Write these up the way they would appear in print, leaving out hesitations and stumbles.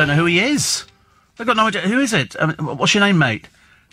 don't know who he is. I've got no idea. Who is it? What's your name, mate?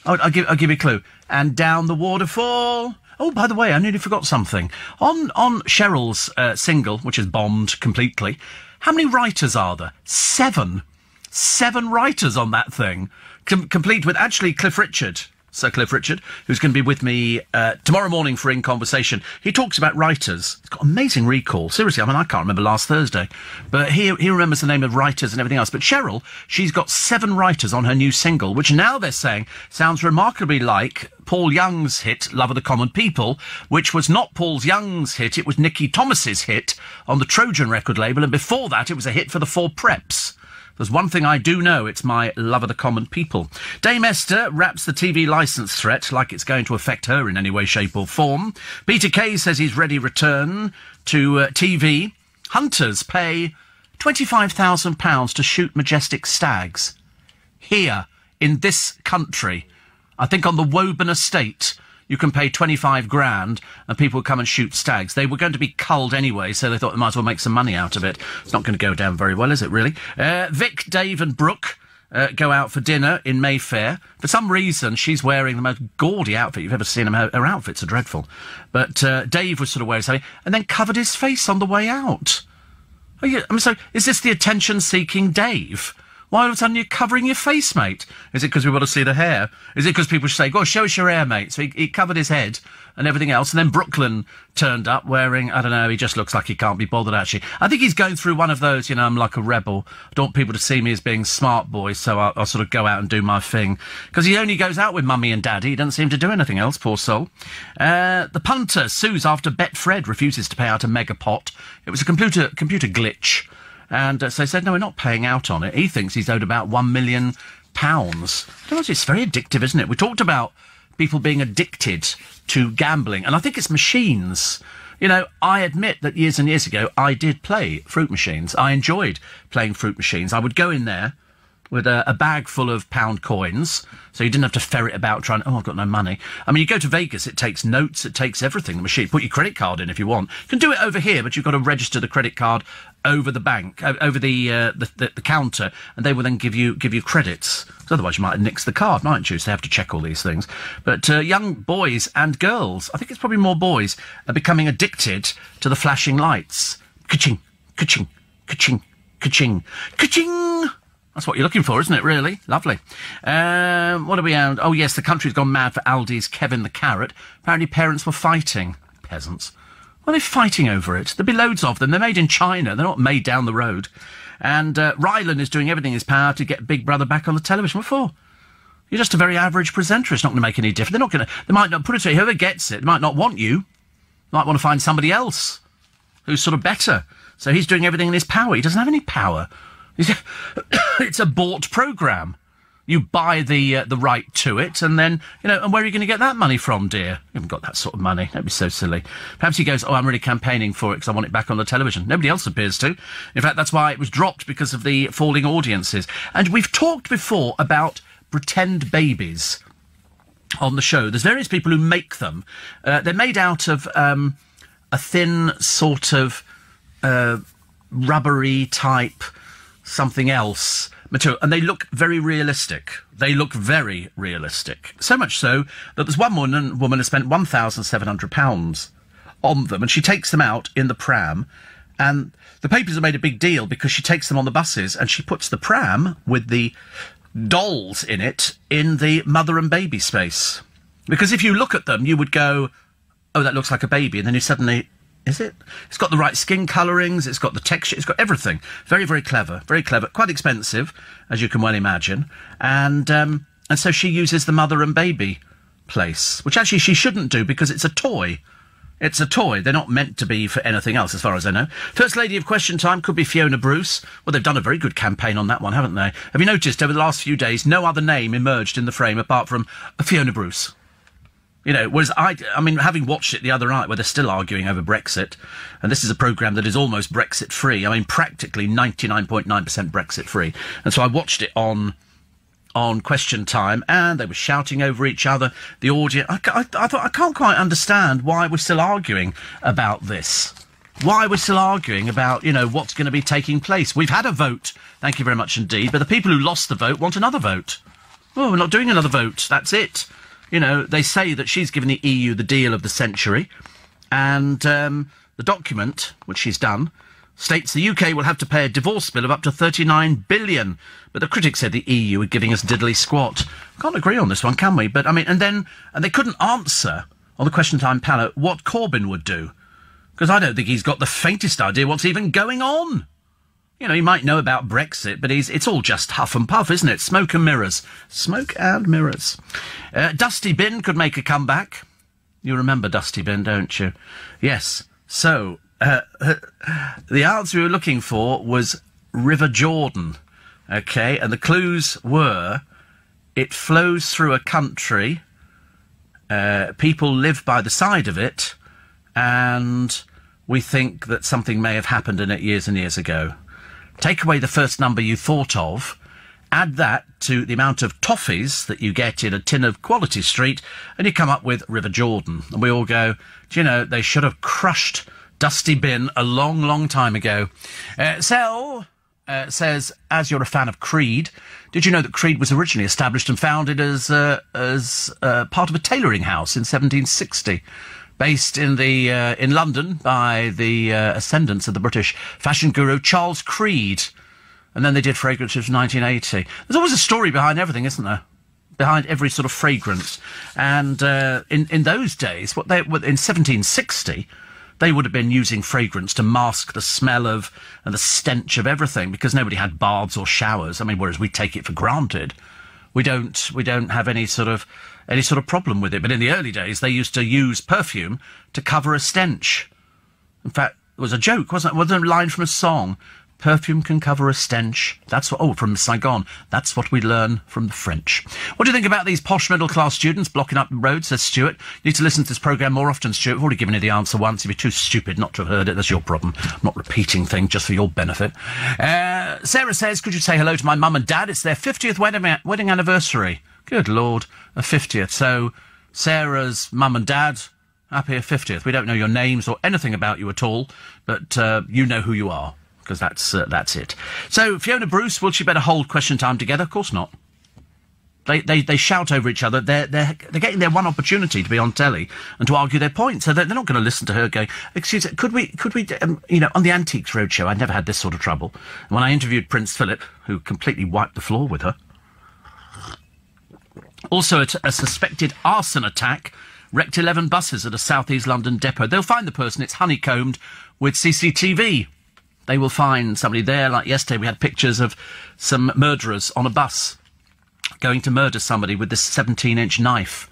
I'll give you a clue. And down the waterfall. Oh, by the way, I nearly forgot something. On Cheryl's single, which is bombed completely, how many writers are there? 7. 7 writers on that thing. Complete with, actually, Cliff Richard. Sir Cliff Richard, who's going to be with me tomorrow morning for In Conversation. He talks about writers. He's got amazing recall. Seriously, I can't remember last Thursday. But he remembers the name of writers and everything else. But Cheryl, she's got 7 writers on her new single, which now they're saying sounds remarkably like Paul Young's hit, Love of the Common People, which was not Paul Young's hit, it was Nicky Thomas's hit on the Trojan record label. And before that, it was a hit for the 4 Preps. There's one thing I do know, it's my Love of the Common People. Dame Esther wraps the TV licence threat like it's going to affect her in any way, shape or form. Peter Kay says he's ready return to TV. Hunters pay £25,000 to shoot majestic stags. Here, in this country. I think on the Woburn estate, you can pay 25 grand and people come and shoot stags. They were going to be culled anyway, so they thought they might as well make some money out of it. It's not going to go down very well, is it, really? Vic, Dave and Brooke go out for dinner in Mayfair. For some reason, she's wearing the most gaudy outfit you've ever seen. Her outfits are dreadful. But Dave was sort of wearing something and then covered his face on the way out. So is this the attention-seeking Dave? Why all of a sudden you're covering your face, mate? Is it because we want to see the hair? Is it because people say, go on, show us your hair, mate? So he covered his head and everything else. And then Brooklyn turned up wearing, I don't know, he just looks like he can't be bothered, actually. I think he's going through one of those, I'm like a rebel. I don't want people to see me as being smart boy, so I'll sort of go out and do my thing. Because he only goes out with mummy and daddy. He doesn't seem to do anything else, poor soul. The punter sues after Betfred refuses to pay out a mega pot. It was a computer glitch. And so he said, no, we're not paying out on it. He thinks he's owed about £1 million. It's very addictive, isn't it? We talked about people being addicted to gambling, and I think it's machines. I admit that years and years ago, I did play fruit machines. I enjoyed playing fruit machines. I would go in there with a bag full of pound coins, so you didn't have to ferret about trying, I've got no money. I mean, you go to Vegas, it takes notes, it takes everything, the machine. Put your credit card in if you want. You can do it over here, but you've got to register the credit card over the bank, over the counter, and they will then give you credits. So otherwise you might have nixed the card, mightn't you? So they have to check all these things. But young boys and girls, I think it's probably more boys, are becoming addicted to the flashing lights. Ka-ching, ka-ching, ka-ching, ka-ching, ka-ching! That's what you're looking for, isn't it, really? Lovely. What are we on? Oh, yes, the country's gone mad for Aldi's Kevin the Carrot. Apparently parents were fighting. Peasants. Well, they're fighting over it. There'll be loads of them. They're made in China. They're not made down the road. And Rylan is doing everything in his power to get Big Brother back on the television. What for? You're just a very average presenter. It's not going to make any difference. They're not going to... They might not... Put it to you, whoever gets it, they might not want you. Might want to find somebody else who's sort of better. So he's doing everything in his power. He doesn't have any power. It's a bought programme. You buy the right to it, and then, and where are you going to get that money from, dear? You haven't got that sort of money. Don't be so silly. Perhaps he goes, I'm really campaigning for it because I want it back on the television. Nobody else appears to. In fact, that's why it was dropped, because of the falling audiences. And we've talked before about pretend babies on the show. There's various people who make them. They're made out of a thin sort of rubbery type something else material, and they look very realistic. So much so that there's one woman has spent £1,700 on them, and she takes them out in the pram, and the papers have made a big deal because she takes them on the buses and she puts the pram with the dolls in it in the mother and baby space. Because if you look at them, you would go, oh, that looks like a baby, and then you suddenly... Is it? It's got the right skin colourings, it's got the texture, it's got everything. Very, very clever, quite expensive, as you can well imagine. And so she uses the mother and baby place, which actually she shouldn't do because it's a toy. It's a toy. They're not meant to be for anything else, as far as I know. First Lady of Question Time could be Fiona Bruce. Well, they've done a very good campaign on that one, haven't they? Have you noticed over the last few days, no other name emerged in the frame apart from Fiona Bruce? Whereas I mean, having watched it the other night where they're still arguing over Brexit, and this is a programme that is almost Brexit-free, I mean, practically 99.9% Brexit-free, and so I watched it on Question Time, and they were shouting over each other, the audience. I thought, I can't quite understand why we're still arguing about this. why we're still arguing about, what's going to be taking place. We've had a vote, thank you very much indeed, but the people who lost the vote want another vote. Well, we're not doing another vote, that's it. They say that she's given the EU the deal of the century, and the document, which she's done, states the UK will have to pay a divorce bill of up to £39 billion. But the critics said the EU are giving us diddly squat. Can't agree on this one, can we? But, and they couldn't answer on the Question Time panel what Corbyn would do. Because I don't think he's got the faintest idea what's even going on. He might know about Brexit, but it's all just huff and puff, isn't it? Smoke and mirrors. Smoke and mirrors. Dusty Bin could make a comeback. You remember Dusty Bin, don't you? Yes. So, the answer we were looking for was River Jordan. OK, and the clues were, it flows through a country, people live by the side of it, and we think that something may have happened in it years and years ago. Take away the first number you thought of, add that to the amount of toffees that you get in a tin of Quality Street, and you come up with River Jordan. And we all go, do you know, they should have crushed Dusty Bin a long, long time ago. Sel says, as you're a fan of Creed, did you know that Creed was originally established and founded as part of a tailoring house in 1760? Based in London by the ascendants of the British fashion guru Charles Creed. And then they did fragrances in 1980. There's always a story behind everything, isn't there? Behind every sort of fragrance. And in those days, in 1760, they would have been using fragrance to mask the smell of and the stench of everything, because nobody had baths or showers. I mean, whereas we take it for granted. We don't have any sort of problem with it. But in the early days, they used to use perfume to cover a stench. In fact, it was a joke, wasn't it? Wasn't it a line from a song? Perfume can cover a stench. That's what, from Saigon. That's what we learn from the French. What do you think about these posh middle-class students blocking up the road, says Stuart? You need to listen to this programme more often, Stuart. I've already given you the answer once. You'd be too stupid not to have heard it. That's your problem. I'm not repeating things just for your benefit. Sarah says, could you say hello to my mum and dad? It's their 50th wedding anniversary. Good Lord, a 50th. So, Sarah's mum and dad, happy 50th. We don't know your names or anything about you at all, but you know who you are. Because that's it. So, Fiona Bruce, will she better hold Question Time together? Of course not. They shout over each other. They're getting their one opportunity to be on telly and to argue their point. So they're not going to listen to her going, excuse me, could we on the Antiques Roadshow, I'd never had this sort of trouble. And when I interviewed Prince Philip, who completely wiped the floor with her. Also, a suspected arson attack wrecked 11 buses at a southeast London depot. They'll find the person. It's honeycombed with CCTV. They will find somebody there. Like yesterday, we had pictures of some murderers on a bus going to murder somebody with this 17-inch knife,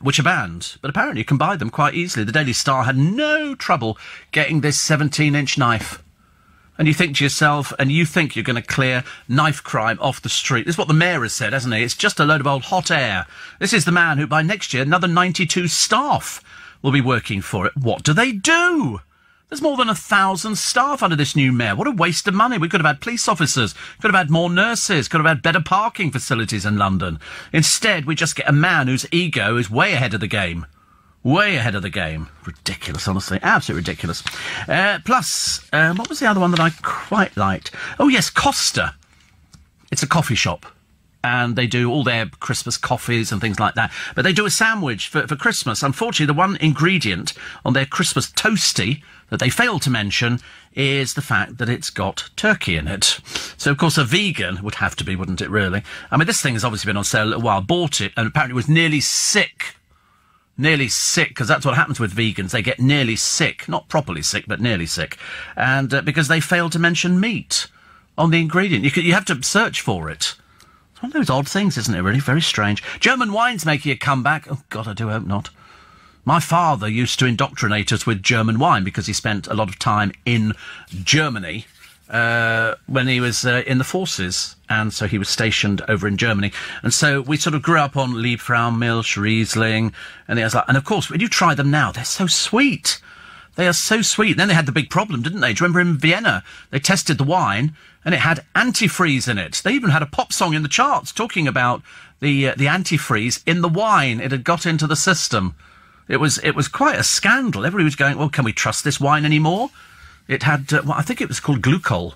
which are banned. But apparently you can buy them quite easily. The Daily Star had no trouble getting this 17-inch knife. And you think to yourself, and you think you're going to clear knife crime off the street. This is what the mayor has said, hasn't he? It's just a load of old hot air. This is the man who, by next year, another 92 staff will be working for it. What do they do? There's more than 1,000 staff under this new mayor. What a waste of money. We could have had police officers, could have had more nurses, could have had better parking facilities in London. Instead, we just get a man whose ego is way ahead of the game. Way ahead of the game. Ridiculous, honestly. Absolutely ridiculous. Plus, what was the other one that I quite liked? Oh, yes, Costa. It's a coffee shop. And they do all their Christmas coffees and things like that. But they do a sandwich for Christmas. Unfortunately, the one ingredient on their Christmas toastie that they failed to mention is the fact that it's got turkey in it. So, of course, a vegan would have to be, wouldn't it, really? I mean, this thing has obviously been on sale a little while. Bought it and apparently was nearly sick. Nearly sick, because that's what happens with vegans. They get nearly sick. Not properly sick, but nearly sick. And because they failed to mention meat on the ingredient. You have to search for it. It's one of those odd things, isn't it, really? Very strange. German wine's making a comeback. Oh, God, I do hope not. My father used to indoctrinate us with German wine because he spent a lot of time in Germany when he was in the forces, and so he was stationed over in Germany. And so we sort of grew up on Liebfraumilch, Riesling, and of course, when you try them now, they're so sweet. They are so sweet. And then they had the big problem, didn't they? Do you remember in Vienna, they tested the wine, and it had antifreeze in it. They even had a pop song in the charts talking about the antifreeze in the wine. It had got into the system. It was quite a scandal. Everybody was going, well, can we trust this wine anymore? It had, I think it was called glucol,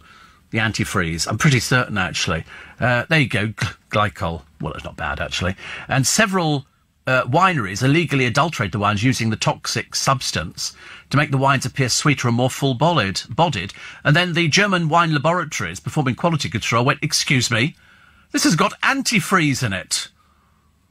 the antifreeze. I'm pretty certain, actually. There you go, glycol. Well, it's not bad, actually. And several wineries illegally adulterate the wines using the toxic substance to make the wines appear sweeter and more full-bodied. And then the German wine laboratories performing quality control went, excuse me, this has got antifreeze in it.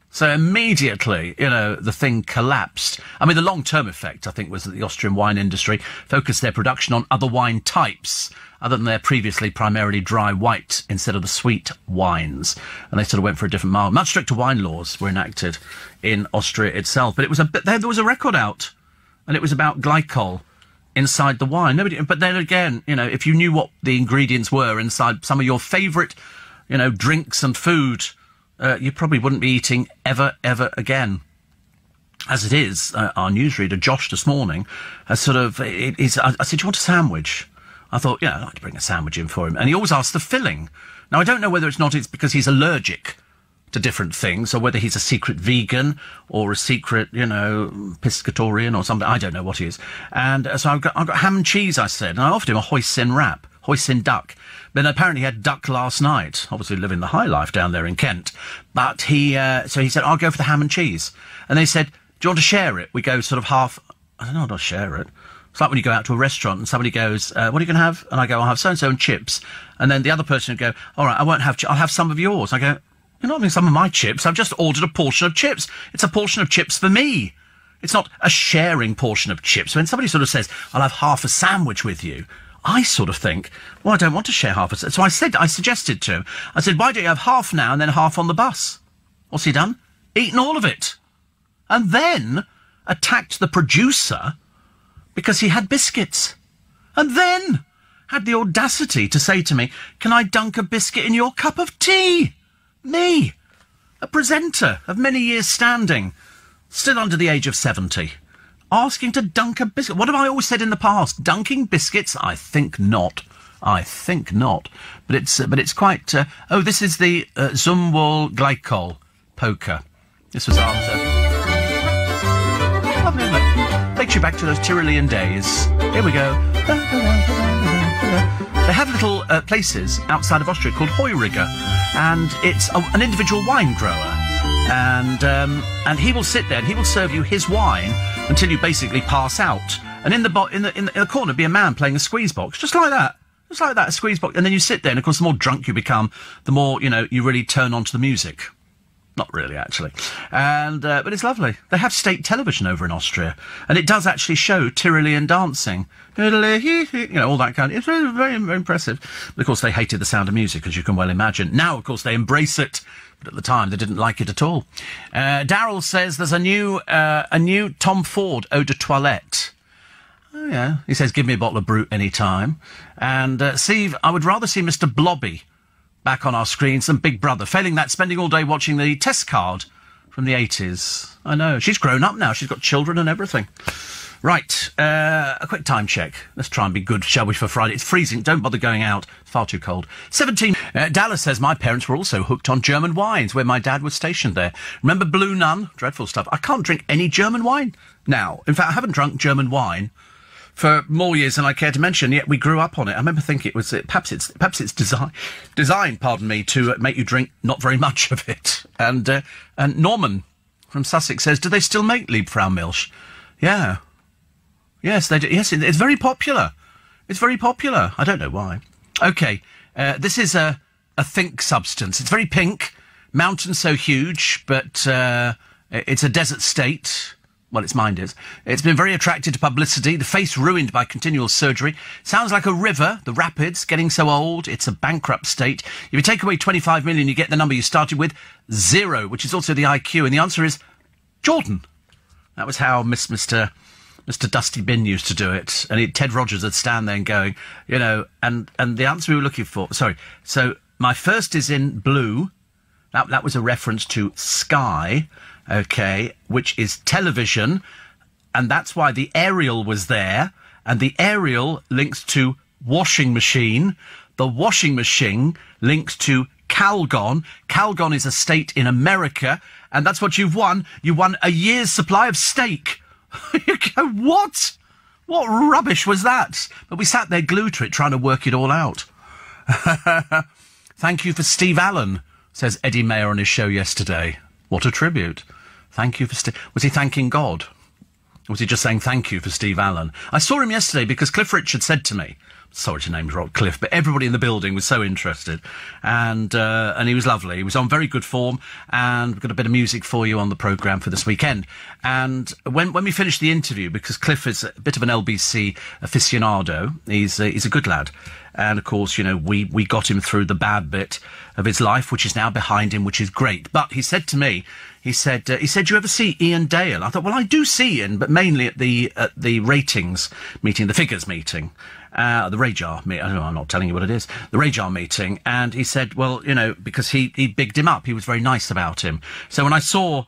So immediately, the thing collapsed. I mean, the long-term effect, I think, was that the Austrian wine industry focused their production on other wine types, other than their previously primarily dry white instead of the sweet wines. And they sort of went for a different market. Much stricter wine laws were enacted in Austria itself. But there was a record out, and it was about glycol inside the wine. But then again, if you knew what the ingredients were inside some of your favourite, drinks and food, you probably wouldn't be eating ever again. As it is, our newsreader, Josh, this morning, has sort of... I said, do you want a sandwich? I thought, I'd like to bring a sandwich in for him. And he always asks the filling. Now, I don't know whether it's because he's allergic to different things, or whether he's a secret vegan, or a secret, pescatarian or something. I don't know what he is. And so I've got ham and cheese, I said, and I offered him a hoisin wrap, hoisin duck. Then apparently he had duck last night, obviously living the high life down there in Kent. But so he said, I'll go for the ham and cheese. And they said, do you want to share it? We go sort of half, I don't know how to share it. It's like when you go out to a restaurant and somebody goes, what are you going to have? And I go, I'll have so-and-so and chips. And then the other person would go, all right, I won't have I'll have some of yours. I go, you're not having some of my chips. I've just ordered a portion of chips. It's a portion of chips for me. It's not a sharing portion of chips. When somebody sort of says, I'll have half a sandwich with you, I sort of think, well, I don't want to share half a sandwich. So I suggested to him, I said, why don't you have half now and then half on the bus? What's he done? Eaten all of it. And then attacked the producer because he had biscuits. And then had the audacity to say to me, can I dunk a biscuit in your cup of tea? Me, a presenter of many years standing, still under the age of 70, asking to dunk a biscuit. What have I always said in the past? Dunking biscuits? I think not. But it's quite... this is the Zumwalt Glycol poker. This was after... Lovely, isn't it? Takes you back to those Tyrolean days. Here we go. They have little places outside of Austria called Heuriger, and it's an individual wine grower. And he will sit there and he will serve you his wine until you basically pass out. And in the corner be a man playing a squeeze box, just like that, a squeeze box. And then you sit there, and of course, the more drunk you become, the more you really turn on to the music. Not really, actually. And but it's lovely. They have state television over in Austria, and it does actually show Tyrolean dancing. All that kind of... It's very, very, very impressive. But, of course, they hated the sound of music, as you can well imagine. Now, of course, they embrace it. But at the time, they didn't like it at all. Darryl says there's a new Tom Ford eau de toilette. Oh, yeah. He says, give me a bottle of Brut any time. And, Steve, I would rather see Mr. Blobby back on our screens than Big Brother. Failing that, spending all day watching the test card from the 80s. I know. She's grown up now. She's got children and everything. Right. A quick time check. Let's try and be good, shall we, for Friday. It's freezing. Don't bother going out. It's far too cold. 17. Dallas says, my parents were also hooked on German wines where my dad was stationed there. Remember Blue Nun? Dreadful stuff. I can't drink any German wine now. In fact, I haven't drunk German wine for more years than I care to mention, yet we grew up on it. I remember thinking perhaps it's designed, pardon me, to make you drink not very much of it. And Norman from Sussex says, do they still make Liebfraumilch? Yeah. Yes, they do. Yes, it's very popular. It's very popular. I don't know why. OK, this is a think substance. It's very pink. Mountain so huge, but it's a desert state. Well, its mind is. It's been very attracted to publicity. The face ruined by continual surgery. Sounds like a river, the rapids, getting so old. It's a bankrupt state. If you take away 25 million, you get the number you started with, 0, which is also the IQ. And the answer is Jordan. That was how Mr. Dusty Bin used to do it. And Ted Rogers would stand there and going, and the answer we were looking for... Sorry. So my first is in blue. That was a reference to Sky... OK, which is television, and that's why the aerial was there, and the aerial links to washing machine. The washing machine links to Calgon. Calgon is a state in America, and that's what you've won. You won a year's supply of steak. You go, what? What rubbish was that? But we sat there glued to it, trying to work it all out. Thank you for Steve Allen, says Eddie Mayer on his show yesterday. What a tribute. Thank you for Steve... Was he thanking God? Or was he just saying thank you for Steve Allen? I saw him yesterday because Cliff Richard said to me... Sorry to name drop Cliff, but everybody in the building was so interested. And he was lovely. He was on very good form, and we've got a bit of music for you on the programme for this weekend. And when we finished the interview, because Cliff is a bit of an LBC aficionado, he's a good lad. And, of course, you know, we got him through the bad bit of his life, which is now behind him, which is great. But he said to me, he said, "Do you ever see Ian Dale?" I thought, well, I do see Ian, but mainly at the ratings meeting, the figures meeting. The Radar meeting. I'm not telling you what it is. The Radar meeting. And he said, well, you know, because he bigged him up. He was very nice about him. So when I saw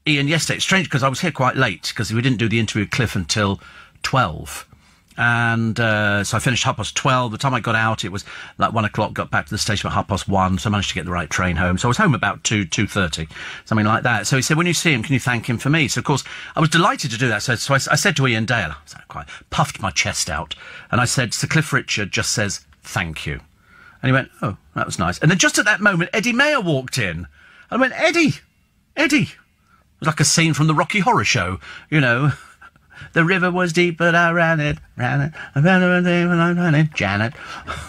Ian yesterday, it's strange because I was here quite late because we didn't do the interview with Cliff until 12. And so I finished 12:30. The time I got out, it was like 1 o'clock, got back to the station about 1:30, so I managed to get the right train home. So I was home about 2:30, something like that. So he said, when you see him, can you thank him for me? So, of course, I was delighted to do that. So I said to Ian Dale, I quite puffed my chest out, and I said, Sir Cliff Richard just says, thank you. And he went, oh, that was nice. And then just at that moment, Eddie Mayer walked in. I went, Eddie! It was like a scene from the Rocky Horror Show, you know. The river was deep, but I ran it. I ran it, Janet.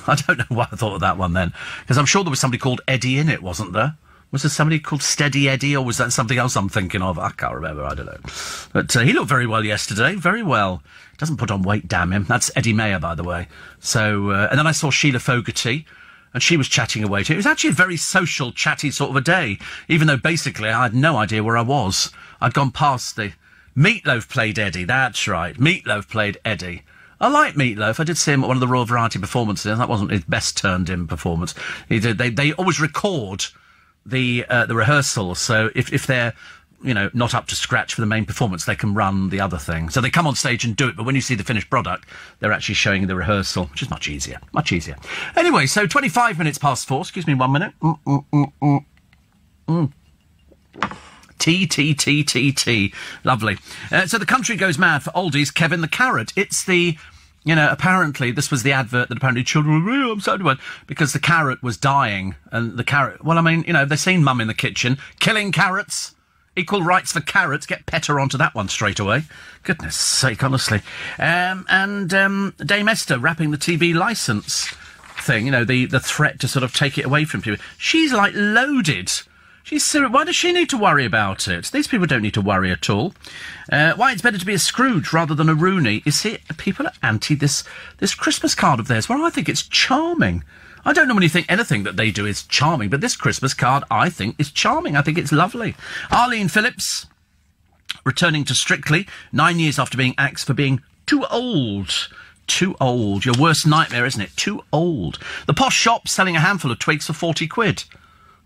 I don't know why I thought of that one then, because I'm sure there was somebody called Eddie in it, wasn't there? Was there somebody called Steady Eddie, or was that something else I'm thinking of? I can't remember, I don't know. But he looked very well yesterday, very well. Doesn't put on weight, damn him. That's Eddie Mayer, by the way. So, and then I saw Sheila Fogarty, and she was chatting away to it. It was actually a very social, chatty sort of a day, even though basically I had no idea where I was. I'd gone past the... Meatloaf played Eddie, that's right. Meatloaf played Eddie. I like Meatloaf. I did see him at one of the Royal Variety performances. That wasn't his best turned-in performance. He did. They always record the rehearsals, so if they're, you know, not up to scratch for the main performance, they can run the other thing. So they come on stage and do it, but when you see the finished product, they're actually showing the rehearsal, which is much easier. Much easier. Anyway, so 25 minutes past 4. Excuse me 1 minute. T. Lovely. So the country goes mad for oldies, Kevin the Carrot. It's the, you know, apparently this was the advert that apparently children were really upset about because the carrot was dying. And the carrot, well, I mean, you know, they've seen Mum in the kitchen killing carrots. Equal rights for carrots. Get Petter onto that one straight away. Goodness sake, honestly. And Dame Esther wrapping the TV licence thing, you know, the threat to sort of take it away from people. She's like loaded. She's serious. Why does she need to worry about it? These people don't need to worry at all. Why it's better to be a Scrooge rather than a Rooney. You see, people are anti this Christmas card of theirs. Well, I think it's charming. I don't normally think anything that they do is charming, but this Christmas card, I think, is charming. I think it's lovely. Arlene Phillips, returning to Strictly, 9 years after being axed for being too old. Too old. Your worst nightmare, isn't it? Too old. The posh shop selling a handful of twigs for 40 quid.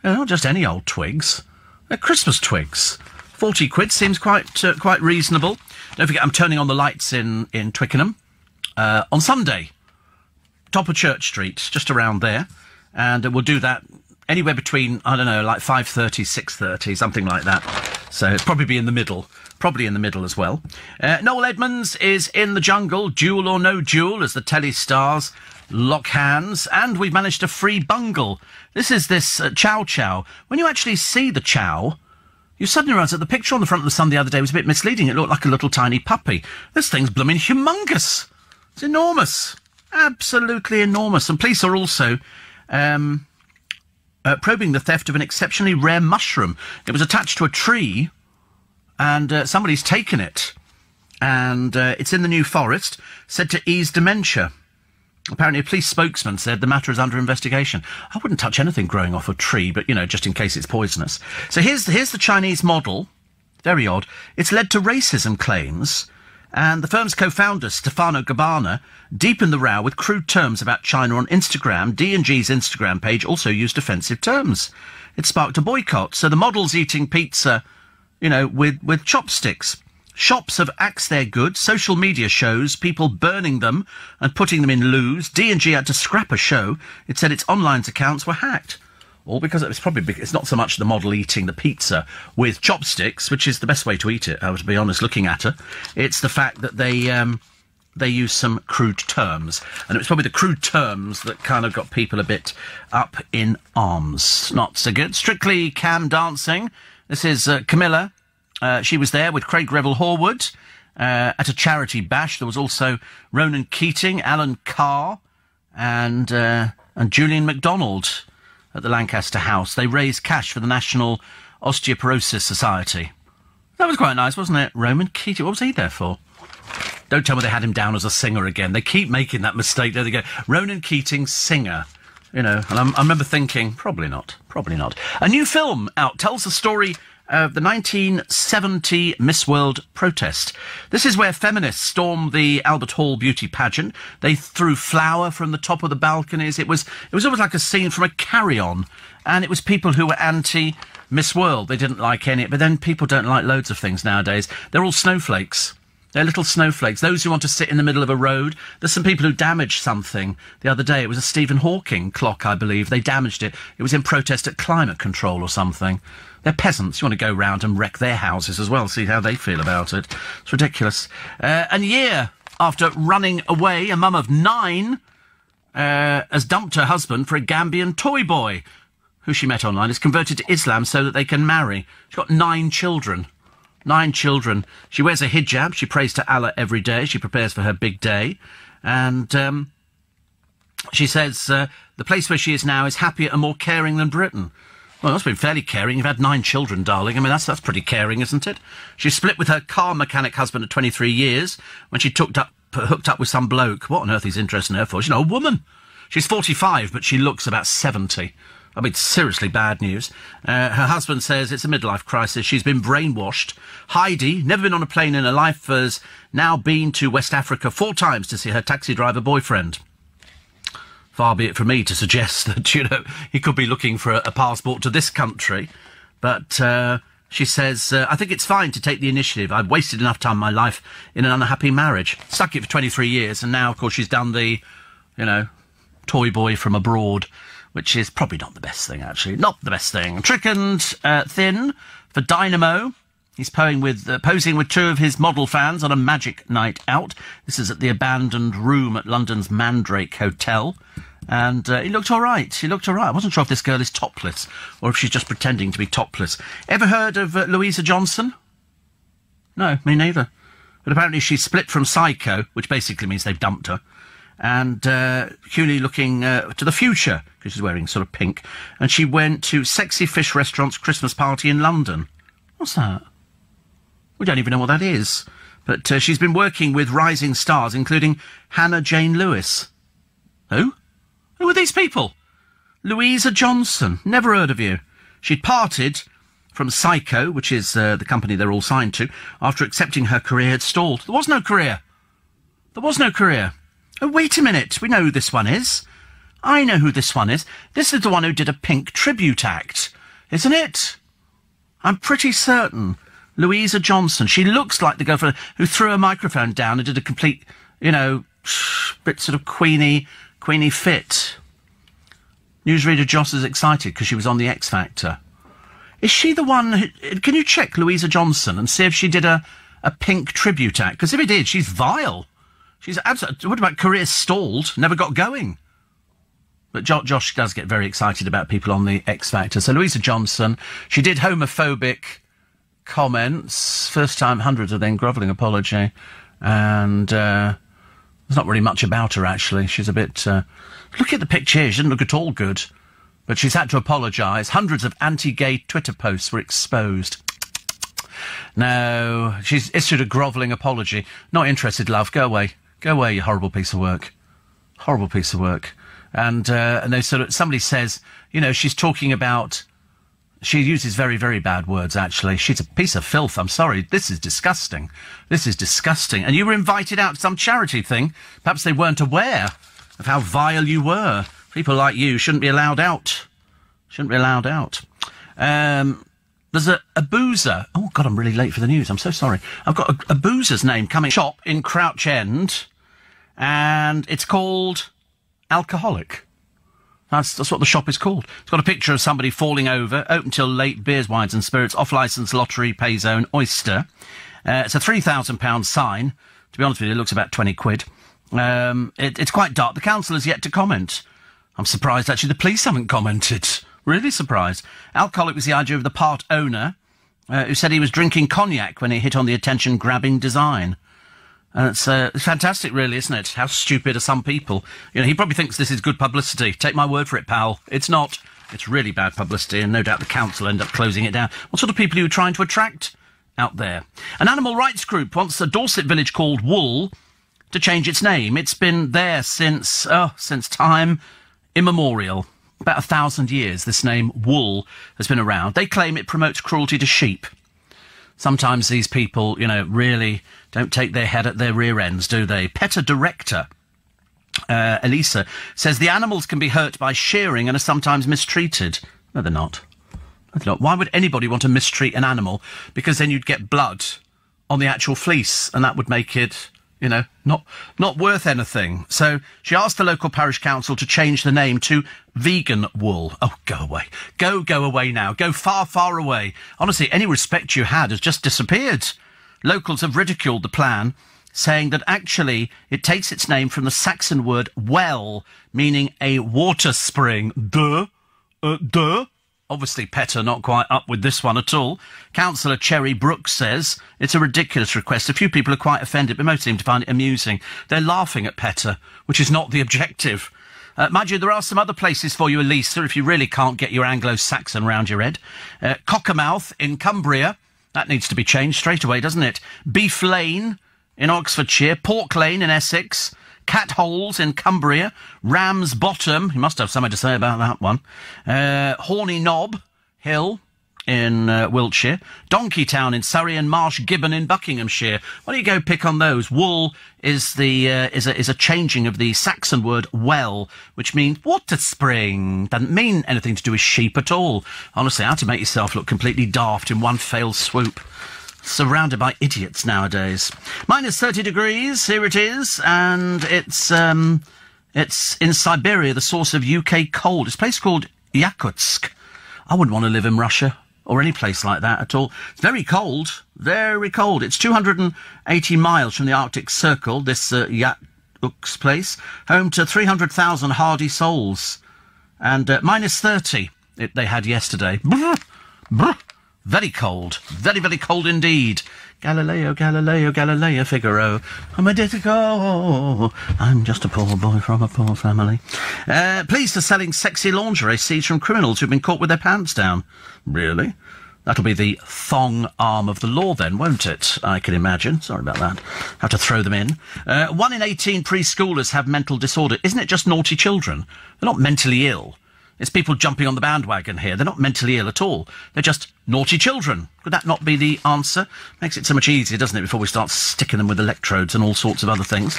You know, not just any old twigs. They're Christmas twigs. 40 quid seems quite reasonable. Don't forget, I'm turning on the lights in Twickenham on Sunday. Top of Church Street, just around there. And we'll do that anywhere between, I don't know, like 5:30, 6:30, something like that. So it'll probably be in the middle. Probably in the middle as well. Noel Edmonds is in the jungle, duel or no duel, as the telly stars lock hands, and we've managed a free bungle. This is this Chow Chow. When you actually see the Chow, you suddenly realise that the picture on the front of the Sun the other day was a bit misleading. It looked like a little tiny puppy. This thing's blooming humongous. It's enormous. Absolutely enormous. And police are also probing the theft of an exceptionally rare mushroom. It was attached to a tree, and somebody's taken it. And it's in the New Forest, said to ease dementia. Apparently a police spokesman said the matter is under investigation. I wouldn't touch anything growing off a tree, but, you know, just in case it's poisonous. So here's the Chinese model. Very odd. It's led to racism claims, and the firm's co-founder, Stefano Gabbana, deepened the row with crude terms about China on Instagram. D&G's Instagram page also used offensive terms. It sparked a boycott. So the model's eating pizza, you know, with chopsticks. Shops have axed their goods. Social media shows people burning them and putting them in loos. D&G had to scrap a show. It said its online accounts were hacked. All because it's not so much the model eating the pizza with chopsticks, which is the best way to eat it, I would be honest, looking at her. It's the fact that they use some crude terms. And it was probably the crude terms that kind of got people a bit up in arms. Not so good. Strictly Cam dancing. This is Camilla. She was there with Craig Revel Horwood at a charity bash. There was also Ronan Keating, Alan Carr, and Julian MacDonald at the Lancaster House. They raised cash for the National Osteoporosis Society. That was quite nice, wasn't it? Ronan Keating, what was he there for? Don't tell me they had him down as a singer again. They keep making that mistake. There they go. Ronan Keating, singer. You know, and I remember thinking, probably not. A new film out tells the story of the 1970 Miss World protest. This is where feminists stormed the Albert Hall beauty pageant. They threw flour from the top of the balconies. It was almost like a scene from a Carry-On. And it was people who were anti-Miss World. They didn't like any... But then people don't like loads of things nowadays. They're all snowflakes. They're little snowflakes. Those who want to sit in the middle of a road. There's some people who damaged something the other day. It was a Stephen Hawking clock, I believe. They damaged it. It was in protest at climate control or something. They're peasants. You want to go round and wreck their houses as well, see how they feel about it. It's ridiculous. A year after running away, a mum of 9 has dumped her husband for a Gambian toy boy, who she met online, is converted to Islam so that they can marry. She's got 9 children. 9 children. She wears a hijab. She prays to Allah every day. She prepares for her big day. And she says the place where she is now is happier and more caring than Britain. Well, that's been fairly caring. You've had 9 children, darling. I mean, that's pretty caring, isn't it? She split with her car mechanic husband at 23 years when she hooked up with some bloke. What on earth is interesting her for? She's not a woman. She's 45, but she looks about 70. I mean, seriously bad news. Her husband says it's a midlife crisis. She's been brainwashed. Heidi, never been on a plane in her life, has now been to West Africa 4 times to see her taxi driver boyfriend. Far be it from me to suggest that, you know, he could be looking for a passport to this country. But she says, I think it's fine to take the initiative. I've wasted enough time in my life in an unhappy marriage. Stuck it for 23 years, and now, of course, she's done the, you know, toy boy from abroad, which is probably not the best thing, actually. Not the best thing. Trick and Thin for Dynamo. He's posing with 2 of his model fans on a magic night out. This is at the abandoned room at London's Mandrake Hotel. And he looked all right. I wasn't sure if this girl is topless or if she's just pretending to be topless. Ever heard of Louisa Johnson? No, me neither. But apparently she's split from Psycho, which basically means they've dumped her. And Cooley looking to the future, because she's wearing sort of pink. And she went to Sexy Fish Restaurant's Christmas party in London. What's that? We don't even know what that is. But she's been working with rising stars, including Hannah Jane Lewis. Who? Who are these people? Louisa Johnson. Never heard of you. She'd parted from Psycho, which is the company they're all signed to, after accepting her career had stalled. There was no career. Oh, wait a minute. We know who this one is. I know who this one is. This is the one who did a Pink tribute act, isn't it? I'm pretty certain. Louisa Johnson. She looks like the girl who threw a microphone down and did a complete, you know, bit sort of Queenie fit. Newsreader Joss is excited because she was on the X Factor. Is she the one who... Can you check Louisa Johnson and see if she did a Pink tribute act? Because if it did, she's vile. She's absolutely... What about career stalled? Never got going. But Josh does get very excited about people on the X Factor. So Louisa Johnson, she did homophobic comments. First time, hundreds of them, grovelling apology. And there's not really much about her, actually. She's a bit... look at the picture. She didn't look at all good. But she's had to apologise. Hundreds of anti-gay Twitter posts were exposed. No, she's issued a grovelling apology. Not interested, love. Go away. Go away, you horrible piece of work. Horrible piece of work. And they sort of, somebody says, you know, she's talking about... She uses very, very bad words, actually. She's a piece of filth. I'm sorry. This is disgusting. This is disgusting. And you were invited out to some charity thing. Perhaps they weren't aware of how vile you were. People like you shouldn't be allowed out. Shouldn't be allowed out. There's a boozer. Oh, God, I'm really late for the news. I'm so sorry. I've got a boozer's name coming. Shop in Crouch End. And it's called Alcoholic. That's what the shop is called. It's got a picture of somebody falling over, open till late, beers, wines and spirits, off-licence, lottery, pay zone, oyster. It's a £3,000 sign. To be honest with you, it looks about 20 quid. It's quite dark. The council has yet to comment. I'm surprised, actually, the police haven't commented. Really surprised. Alcoholic was the idea of the part owner, who said he was drinking cognac when he hit on the attention-grabbing design. And it's fantastic, really, isn't it? How stupid are some people? You know, he probably thinks this is good publicity. Take my word for it, pal. It's not. It's really bad publicity, and no doubt the council end up closing it down. What sort of people are you trying to attract out there? An animal rights group wants a Dorset village called Wool to change its name. It's been there since time immemorial. About 1,000 years, this name, Wool, has been around. They claim it promotes cruelty to sheep. Sometimes these people, you know, really don't take their head at their rear ends, do they? PETA director, Elisa, says the animals can be hurt by shearing and are sometimes mistreated. No, they're not. No, they're not. Why would anybody want to mistreat an animal? Because then you'd get blood on the actual fleece, and that would make it, you know, not worth anything. So she asked the local parish council to change the name to Vegan Wool. Oh, go away. Go away now. Go far, far away. Honestly, any respect you had has just disappeared. Locals have ridiculed the plan, saying that actually it takes its name from the Saxon word well, meaning a water spring. Duh. Obviously, PETA not quite up with this one at all. Councillor Cherry Brooks says it's a ridiculous request. A few people are quite offended, but most seem to find it amusing. They're laughing at PETA, which is not the objective. Mind you, there are some other places for you, Elisa, if you really can't get your Anglo-Saxon round your head. Cockermouth in Cumbria. That needs to be changed straight away, doesn't it? Beef Lane in Oxfordshire. Pork Lane in Essex. Cat Holes in Cumbria, Ram's Bottom, you must have something to say about that one, Horny Knob Hill in Wiltshire, Donkey Town in Surrey, and Marsh Gibbon in Buckinghamshire. Why don't you go pick on those? Wool is a changing of the Saxon word well, which means water spring. Doesn't mean anything to do with sheep at all. Honestly, how to make yourself look completely daft in one fell swoop. Surrounded by idiots nowadays. Minus 30 degrees, here it is, and it's in Siberia, the source of UK cold. It's a place called Yakutsk. I wouldn't want to live in Russia or any place like that at all. It's very cold, very cold. It's 280 miles from the Arctic Circle, this Yakutsk place, home to 300,000 hardy souls. And minus 30 they had yesterday. Brr, brr. Very cold. Very, very cold indeed. Galileo, Galileo, Galileo Figaro. I'm a disco. I'm just a poor boy from a poor family. Police are selling sexy lingerie seized from criminals who've been caught with their pants down. Really? That'll be the thong arm of the law then, won't it? I can imagine. Sorry about that. Have to throw them in. 1 in 18 preschoolers have mental disorder. Isn't it just naughty children? They're not mentally ill. It's people jumping on the bandwagon here. They're not mentally ill at all. They're just naughty children. Could that not be the answer? Makes it so much easier, doesn't it, before we start sticking them with electrodes and all sorts of other things.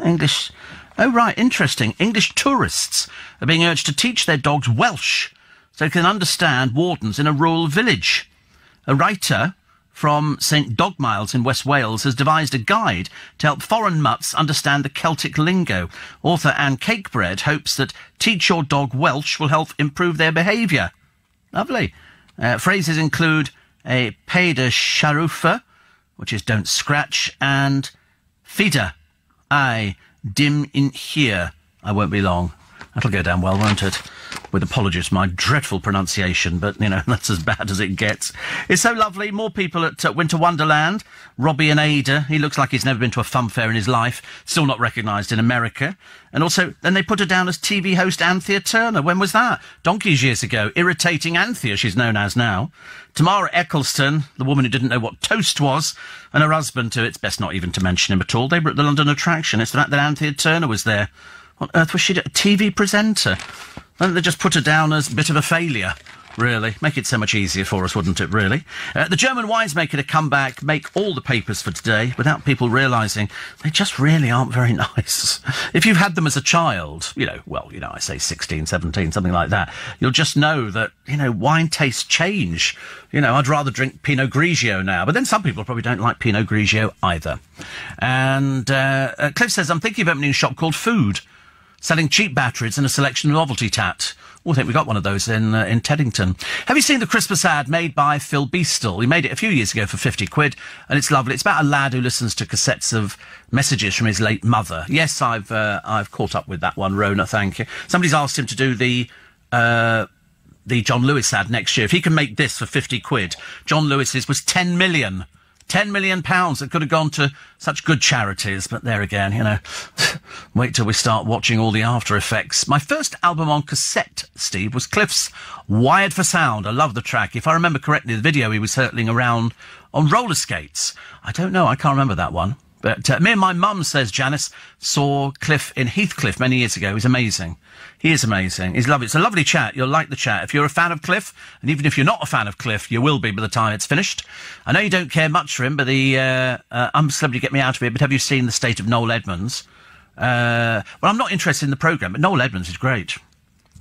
English... Oh, right, interesting. English tourists are being urged to teach their dogs Welsh so they can understand wardens in a rural village. A writer from St Dogmiles in West Wales has devised a guide to help foreign mutts understand the Celtic lingo. Author Anne Cakebread hopes that teach your dog Welsh will help improve their behaviour. Lovely. Phrases include a peda sharufa, which is don't scratch, and fida, I, dim in here. I won't be long. That'll go down well, won't it? With apologies for my dreadful pronunciation, but, you know, that's as bad as it gets. It's so lovely. More people at Winter Wonderland. Robbie and Ada. He looks like he's never been to a fun fair in his life. Still not recognised in America. And also, then they put her down as TV host Anthea Turner. When was that? Donkey's years ago. Irritating Anthea, she's known as now. Tamara Eccleston, the woman who didn't know what toast was, and her husband, too. It's best not even to mention him at all. They were at the London attraction. It's the fact that Anthea Turner was there. What on earth was she? A TV presenter? Then they just put her down as a bit of a failure, really. Make it so much easier for us, wouldn't it, really? The German winemaker to come back, make all the papers for today, without people realising they just really aren't very nice. If you've had them as a child, I say 16, 17, something like that, you'll just know that, wine tastes change. I'd rather drink Pinot Grigio now. But then some people probably don't like Pinot Grigio either. And Cliff says, I'm thinking of opening a shop called Food. selling cheap batteries and a selection of novelty tat. Oh, I think we got one of those in Teddington. Have you seen the Christmas ad made by Phil Beestill? He made it a few years ago for 50 quid, and it's lovely. It's about a lad who listens to cassettes of messages from his late mother. Yes, I've caught up with that one, Rona, thank you. Somebody's asked him to do the John Lewis ad next year. If he can make this for 50 quid, John Lewis's was 10 million. £10 million that could have gone to such good charities. But there again, you know, wait till we start watching all the after effects. My first album on cassette, Steve, was Cliff's Wired for Sound. I love the track. If I remember correctly, the video he was hurtling around on roller skates. I don't know, I can't remember that one. But me and my mum, says Janice, saw Cliff in Heathcliff many years ago. He's amazing. He is amazing. He's lovely. It's a lovely chat. You'll like the chat. If you're a fan of Cliff, and even if you're not a fan of Cliff, you will be by the time it's finished. I know you don't care much for him, but I'm Celebrity Get Me Out of Here, but have you seen the state of Noel Edmonds? Well, I'm not interested in the programme, but Noel Edmonds is great.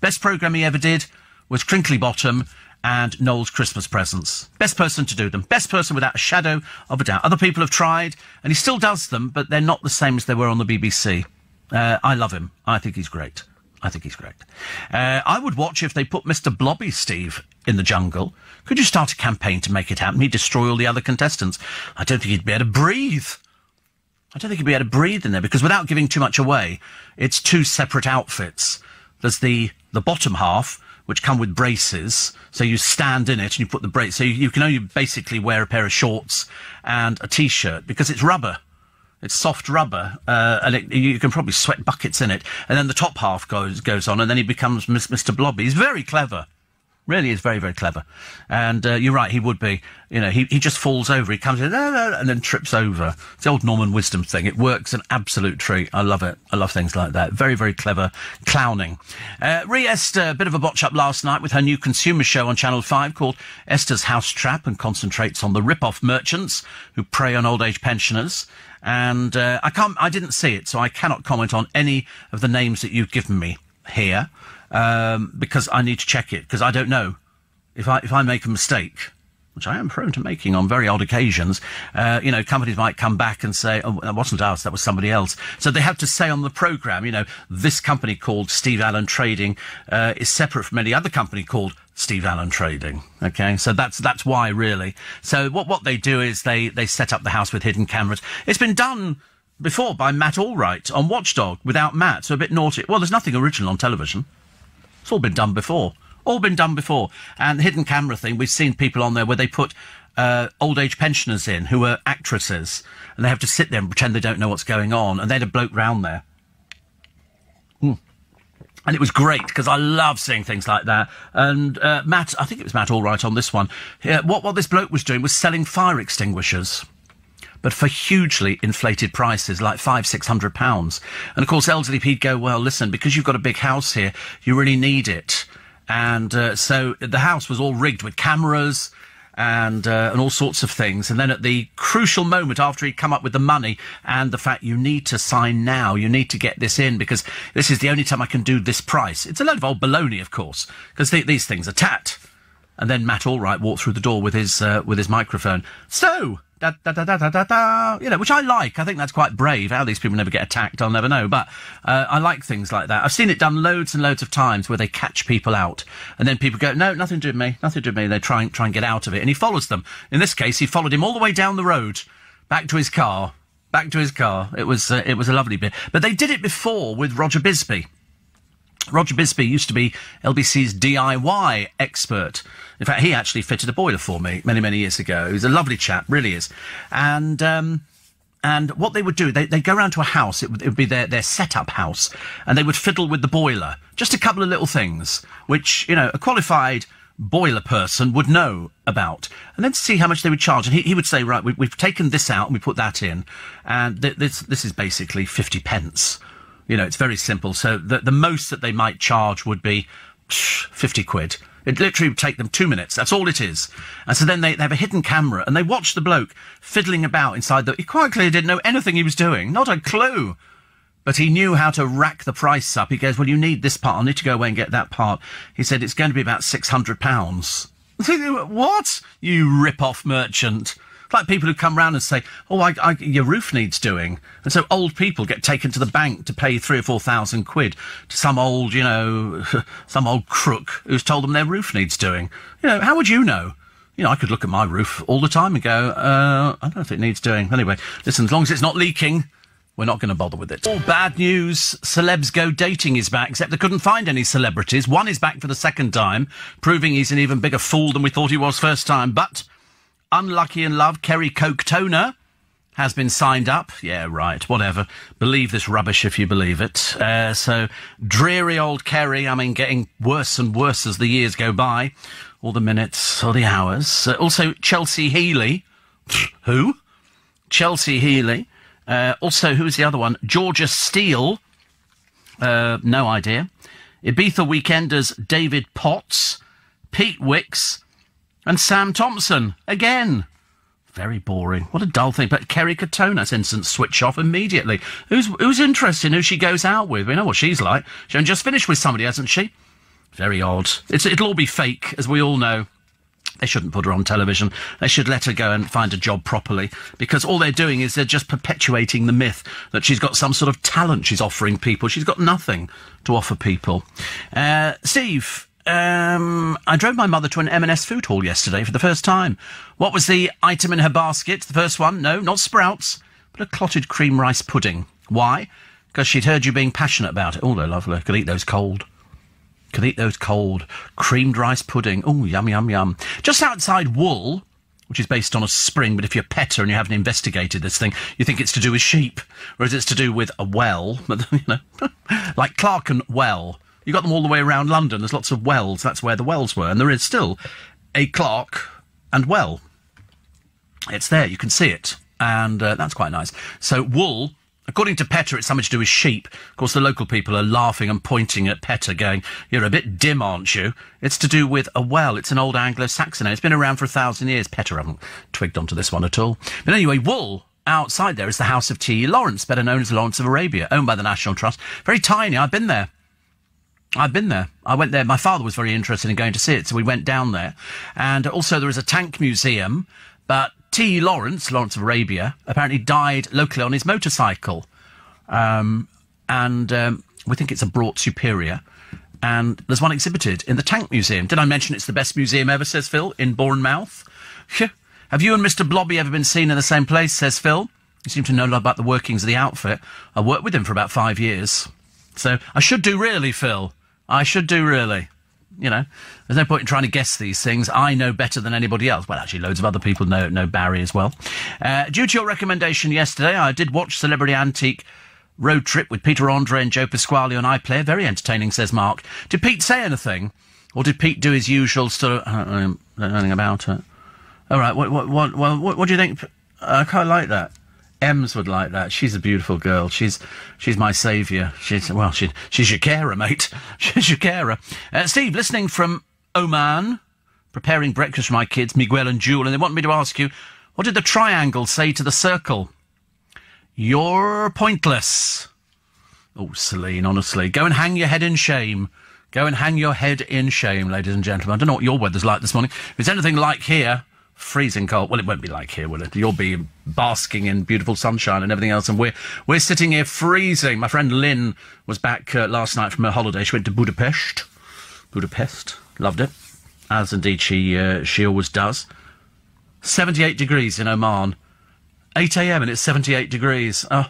Best programme he ever did was Crinkly Bottom and Noel's Christmas Presents. Best person to do them. Best person without a shadow of a doubt. Other people have tried, and he still does them, but they're not the same as they were on the BBC. I love him. I think he's great. I would watch if they put Mr. Blobby, Steve, in the jungle. Could you start a campaign to make it happen? He'd destroy all the other contestants. I don't think he'd be able to breathe. In there, because without giving too much away, it's two separate outfits. There's the bottom half, which come with braces, so you stand in it and you put the brace. So you can only basically wear a pair of shorts and a T-shirt, because it's rubber. It's soft rubber, and you can probably sweat buckets in it. And then the top half goes on, and then he becomes Mr. Blobby. He's very clever. Really is very, very clever. And you're right, he would be. You know, he just falls over. He comes in, and then trips over. It's the old Norman Wisdom thing. It works an absolute treat. I love it. I love things like that. Very, very clever clowning. Esther, a bit of a botch-up last night with her new consumer show on Channel 5 called Esther's House Trap, and concentrates on the rip-off merchants who prey on old-age pensioners. And I didn't see it, so I cannot comment on any of the names that you've given me here. Because I need to check it, because I don't know. If I make a mistake, which I am prone to making on very odd occasions, you know, companies might come back and say, oh, that wasn't us, that was somebody else. So they have to say on the programme, you know, this company called Steve Allen Trading is separate from any other company called Steve Allen Trading. Okay, so that's why, really. So what they do is they set up the house with hidden cameras. It's been done before by Matt Allwright on Watchdog without Matt, so a bit naughty. Well, there's nothing original on television. It's all been done before. And the hidden camera thing, we've seen people on there where they put old-age pensioners in who are actresses, and they have to sit there and pretend they don't know what's going on, and they had a bloke round there. And it was great, because I love seeing things like that. And Matt, I think it was Matt Allwright on this one, what this bloke was doing was selling fire extinguishers, but for hugely inflated prices, like £500-600. And, of course, elderly people go, well, listen, because you've got a big house here, you really need it. And so the house was all rigged with cameras and all sorts of things. And then at the crucial moment, after he'd come up with the money and the fact you need to sign now, you need to get this in, because this is the only time I can do this price. It's a load of old baloney, of course, because these things are tat. And then Matt Allwright walked through the door with his microphone. So... Da, da, da, da, da, da, you know, which I like. I think that's quite brave. How these people never get attacked, I'll never know. But I like things like that. I've seen it done loads and loads of times where they catch people out. And then people go, no, nothing to do with me, nothing to do with me. They try and get out of it. And he follows them. In this case, he followed him all the way down the road, back to his car. It was a lovely bit. But they did it before with Roger Bisbee. Roger Bisbee used to be LBC's DIY expert. In fact, he actually fitted a boiler for me many, many years ago. He's a lovely chap, really is. And what they would do, they'd go around to a house, it would be their set-up house, and they would fiddle with the boiler. Just a couple of little things, which, you know, a qualified boiler person would know about, and then see how much they would charge. And he would say, right, we've taken this out and we put that in, and this is basically 50 pence. You know, it's very simple. So the most that they might charge would be 50 quid. It literally would take them 2 minutes. That's all it is. And so then they have a hidden camera, and they watch the bloke fiddling about inside he quite clearly didn't know anything he was doing. Not a clue. But he knew how to rack the price up. He goes, well, you need this part. I'll need to go away and get that part. He said, it's going to be about £600. What? You rip-off merchant. Like people who come round and say, oh, your roof needs doing. And so old people get taken to the bank to pay 3,000 or 4,000 quid to some old, some old crook who's told them their roof needs doing. How would you know? I could look at my roof all the time and go, I don't know if it needs doing. Anyway, listen, as long as it's not leaking, we're not going to bother with it. All bad news. Celebs Go Dating is back, except they couldn't find any celebrities. One is back for the second time, proving he's an even bigger fool than we thought he was first time. But unlucky in love, Kerry Coke-Toner has been signed up. Yeah, right, whatever. Believe this rubbish if you believe it. So, dreary old Kerry, getting worse and worse as the years go by. Or the minutes, or the hours. Also, Chelsea Healy. Who? Chelsea Healy. Also, who's the other one? Georgia Steele. No idea. Ibiza Weekenders David Potts. Pete Wicks. And Sam Thompson. Again. Very boring. What a dull thing. But Kerry Coke-Toner's instant switch off immediately. Who's interested in who she goes out with? We know what she's like. She's just finished with somebody, hasn't she? Very odd. It'll all be fake, as we all know. They shouldn't put her on television. They should let her go and find a job properly, because all they're doing is they're just perpetuating the myth that she's got some sort of talent she's offering people. She's got nothing to offer people. Steve, I drove my mother to an M&S food hall yesterday for the first time. What was the item in her basket? The first one? No, not sprouts, but a clotted cream rice pudding. Why? Because she'd heard you being passionate about it. Oh, they're lovely. Could eat those cold. Could eat those cold. Creamed rice pudding. Oh, yum, yum, yum. Just outside Wool, which is based on a spring, but if you're Petter and you haven't investigated this thing, you think it's to do with sheep, whereas it's to do with a well. Like Clerkenwell Well. You got them all the way around London. There's lots of wells. That's where the wells were. And there is still a Clark and Well. It's there. You can see it. And that's quite nice. So Wool... According to Petter, it's something to do with sheep. Of course, the local people are laughing and pointing at Petter, going, you're a bit dim, aren't you? It's to do with a well. It's an old Anglo-Saxon name. It's been around for 1,000 years. Petter haven't twigged onto this one at all. But anyway, Wool, outside there, is the house of T. Lawrence, better known as Lawrence of Arabia, owned by the National Trust. Very tiny. I've been there. I went there. My father was very interested in going to see it, so we went down there. And also there is a tank museum, but T. Lawrence of Arabia, apparently died locally on his motorcycle. We think it's a Brought Superior. And there's one exhibited in the Tank Museum. Did I mention it's the best museum ever, says Phil, in Bournemouth? Have you and Mr. Blobby ever been seen in the same place, says Phil? You seem to know a lot about the workings of the outfit. I worked with him for about 5 years. So I should do really, Phil. I should do really. There's no point in trying to guess these things. I know better than anybody else. Well, actually, loads of other people know Barry as well. Due to your recommendation yesterday, I did watch Celebrity Antique Road Trip with Peter Andre and Joe Pasquale on iPlayer. Very entertaining, says Mark. Did Pete say anything? Or did Pete do his usual sort of... I don't know anything about it. All right, what do you think? I quite like that. Ems would like that. She's a beautiful girl. She's my saviour. She's your carer, mate. She's your carer. Steve, listening from Oman, preparing breakfast for my kids, Miguel and Jewel, and they want me to ask you, what did the triangle say to the circle? You're pointless. Oh, Celine, honestly. Go and hang your head in shame. Go and hang your head in shame, ladies and gentlemen. I don't know what your weather's like this morning. If it's anything like here... Freezing cold. Well, it won't be like here, will it? You'll be basking in beautiful sunshine and everything else, and we're sitting here freezing. My friend Lynn was back last night from her holiday. She went to Budapest. Loved it, as indeed she always does. 78 degrees in Oman. 8 a.m. and it's 78 degrees. Oh,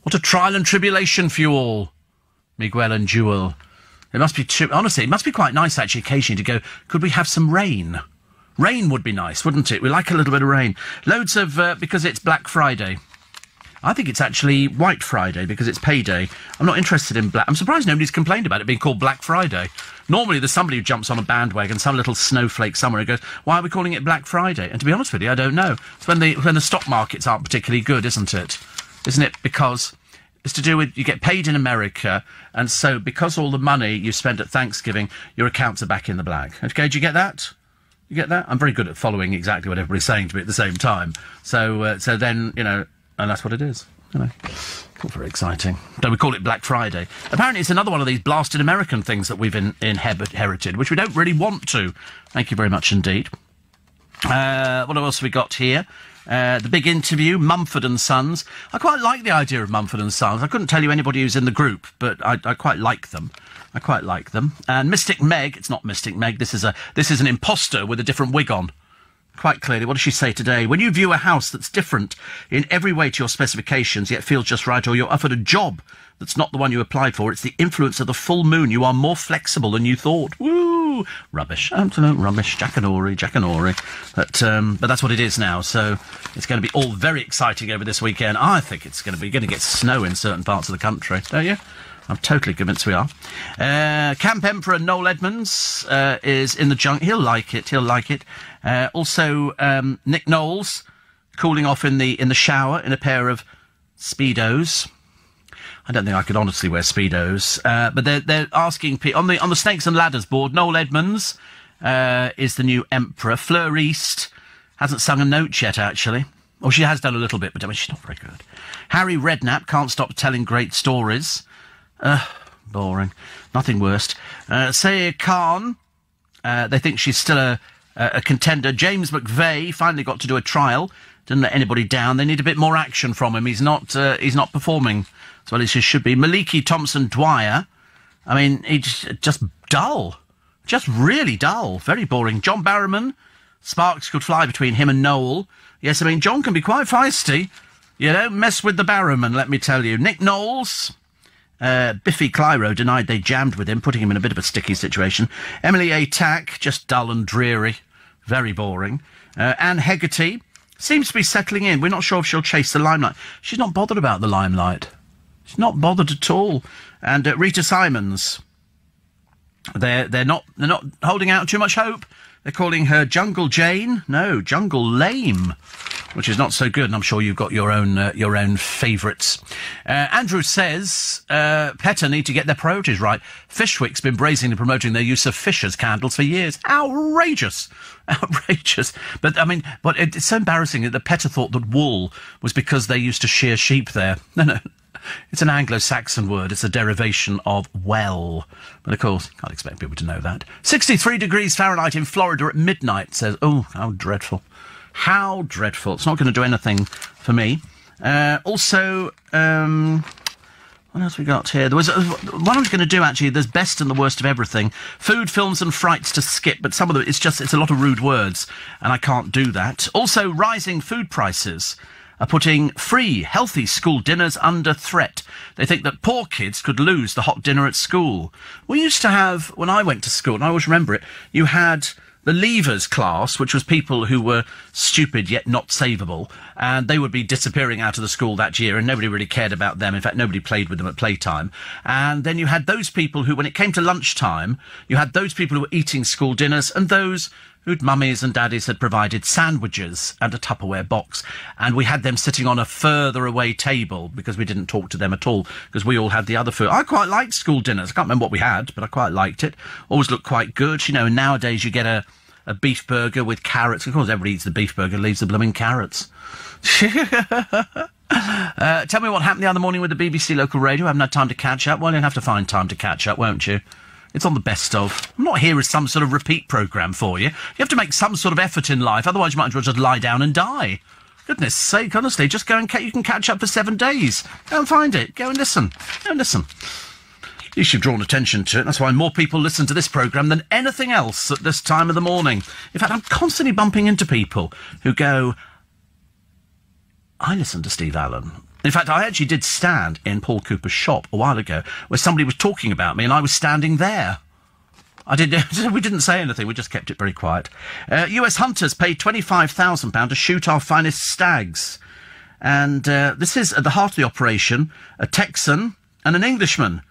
what a trial and tribulation for you all, Miguel and Jewel. It must be honestly, it must be quite nice actually occasionally to go, could we have some rain? Rain would be nice, wouldn't it? We like a little bit of rain. Loads of, because it's Black Friday. I think it's actually White Friday because it's payday. I'm not interested in black. I'm surprised nobody's complained about it being called Black Friday. Normally there's somebody who jumps on a bandwagon, some little snowflake somewhere and goes, why are we calling it Black Friday? And to be honest with you, I don't know. It's when the stock markets aren't particularly good, isn't it? Isn't it? Because it's to do with you get paid in America, and so because all the money you spend at Thanksgiving, your accounts are back in the black. Okay, do you get that? You get that? I'm very good at following exactly what everybody's saying to me at the same time. So then, and that's what it is. Not very exciting. Don't we call it Black Friday? Apparently it's another one of these blasted American things that we've inherited, which we don't really want to. Thank you very much indeed. What else have we got here? The Big Interview, Mumford and Sons. I quite like the idea of Mumford and Sons. I couldn't tell you anybody who's in the group, but I quite like them. I quite like them. And Mystic Meg, it's not Mystic Meg, this is an imposter with a different wig on. Quite clearly, what does she say today? When you view a house that's different in every way to your specifications, yet feels just right, or you're offered a job that's not the one you applied for, it's the influence of the full moon. You are more flexible than you thought. Woo! Rubbish. Absolute rubbish. Jackanory. But that's what it is now, so it's going to be all very exciting over this weekend. I think it's going to get snow in certain parts of the country, don't you? I'm totally convinced we are. Camp Emperor Noel Edmonds is in the junk. He'll like it. Also, Nick Knowles cooling off in the shower in a pair of Speedos. I don't think I could honestly wear Speedos. But they're asking people on the Snakes and Ladders board. Noel Edmonds is the new Emperor. Fleur East hasn't sung a note yet, actually. Or she has done a little bit, but I mean, she's not very good. Harry Redknapp can't stop telling great stories. Boring. Nothing worse. Sayed Khan, they think she's still a contender. James McVeigh finally got to do a trial. Didn't let anybody down. They need a bit more action from him. He's not performing as well as he should be. Maliki Thompson Dwyer, I mean, he's just dull. Just really dull. Very boring. John Barrowman, sparks could fly between him and Noel. Yes, I mean, John can be quite feisty. You don't mess with the Barrowman, let me tell you. Nick Knowles... Biffy Clyro denied they jammed with him, putting him in a bit of a sticky situation. Emily A. Tack, just dull and dreary. Very boring. Anne Hegarty seems to be settling in. We're not sure if she'll chase the limelight. She's not bothered about the limelight. She's not bothered at all. And Rita Simons, they're not holding out too much hope. They're calling her Jungle Jane. No, Jungle Lame, which is not so good, and I'm sure you've got your own favourites. Andrew says PETA need to get their priorities right. Fishwick's been brazenly promoting their use of fish as candles for years. Outrageous. But, I mean, it's so embarrassing that PETA thought that wool was because they used to shear sheep there. No. It's an Anglo-Saxon word. It's a derivation of well. But, of course, can't expect people to know that. 63 degrees Fahrenheit in Florida at midnight says, oh, how dreadful. How dreadful. It's not going to do anything for me. Also, what else we got here? There was what I was going to do, actually. There's best and the worst of everything. Food, films and frights to skip, but some of them, it's a lot of rude words, and I can't do that. Also, rising food prices are putting free, healthy school dinners under threat. They think that poor kids could lose the hot dinner at school. We used to have, when I went to school, and I always remember it, you had the leavers class, which was people who were stupid yet not savable, and they would be disappearing out of the school that year, and nobody really cared about them. In fact, nobody played with them at playtime. And then you had those people who, when it came to lunchtime, you had those people who were eating school dinners, and those whose mummies and daddies had provided sandwiches and a Tupperware box, and we had them sitting on a further away table because we didn't talk to them at all, because we all had the other food. I quite liked school dinners. I can't remember what we had, but I quite liked it. Always looked quite good. You know, nowadays you get a beef burger with carrots. Of course, everybody eats the beef burger, leaves the blooming carrots. Tell me what happened the other morning with the BBC local radio. I haven't had time to catch up. Well, you'll have to find time to catch up, won't you? It's on the best of. I'm not here as some sort of repeat programme for you. You have to make some sort of effort in life, otherwise you might as well just lie down and die. Goodness sake, honestly, just go and you can catch up for 7 days. Go and find it. Go and listen. At least you've drawn attention to it. That's why more people listen to this programme than anything else at this time of the morning. In fact, I'm constantly bumping into people who go, I listen to Steve Allen. In fact, I actually did stand in Paul Cooper's shop a while ago where somebody was talking about me and I was standing there. We didn't say anything, we just kept it very quiet. US hunters paid £25,000 to shoot our finest stags. And this is at the heart of the operation, a Texan and an Englishman.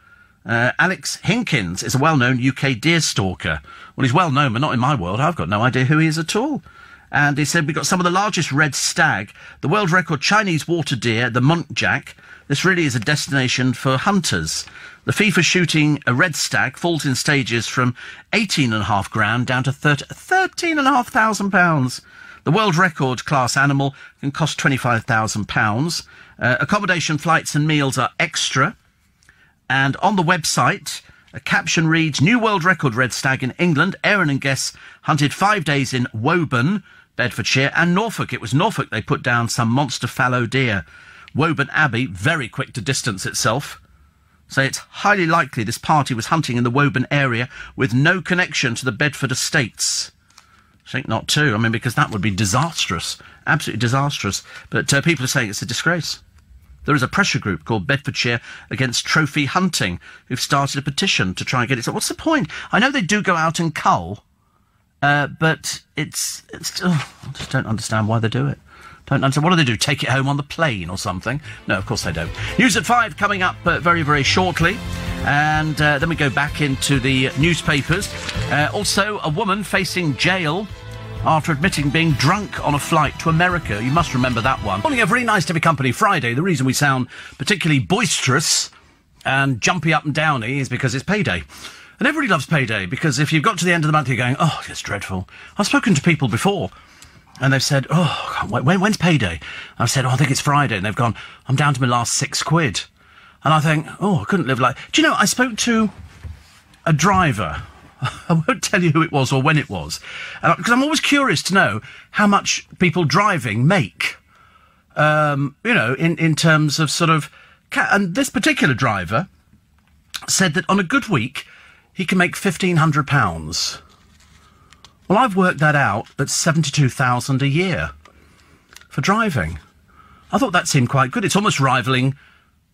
Alex Hinkins is a well-known UK deer stalker. Well, he's well-known, but not in my world. I've got no idea who he is at all. And he said, we've got some of the largest red stag, the world record Chinese water deer, the muntjac. This really is a destination for hunters. The fee for shooting a red stag falls in stages from £18,500 down to £13,500. The world record class animal can cost £25,000. Accommodation, flights and meals are extra. And on the website, a caption reads, New world record red stag in England. Aaron and Guess hunted 5 days in Woburn. Bedfordshire, and Norfolk. It was Norfolk they put down some monster fallow deer. Woburn Abbey, very quick to distance itself. Say it's highly likely this party was hunting in the Woburn area with no connection to the Bedford estates. I think not too. I mean, because that would be disastrous. Absolutely disastrous. But people are saying it's a disgrace. There is a pressure group called Bedfordshire Against Trophy Hunting who've started a petition to try and get it. So what's the point? I know they do go out and cull, but it's I just don't understand why they do it. Don't understand. What do they do? Take it home on the plane or something? No, of course they don't. News at 5 coming up very, very shortly. And then we go back into the newspapers. Also, a woman facing jail after admitting being drunk on a flight to America. You must remember that one. Morning, very nice to be company Friday. The reason we sound particularly boisterous and jumpy up and downy is because it's payday. And everybody loves payday, because if you've got to the end of the month, you're going, oh, it's dreadful. I've spoken to people before, and they've said, oh, I can't wait. When's payday? And I've said, oh, I think it's Friday. And they've gone, I'm down to my last £6. And I think, oh, I couldn't live like... Do you know, I spoke to a driver. I won't tell you who it was or when it was, because I'm always curious to know how much people driving make, in terms of sort of... And this particular driver said that on a good week, he can make £1,500. Well, I've worked that out at $72,000 a year for driving. I thought that seemed quite good. It's almost rivaling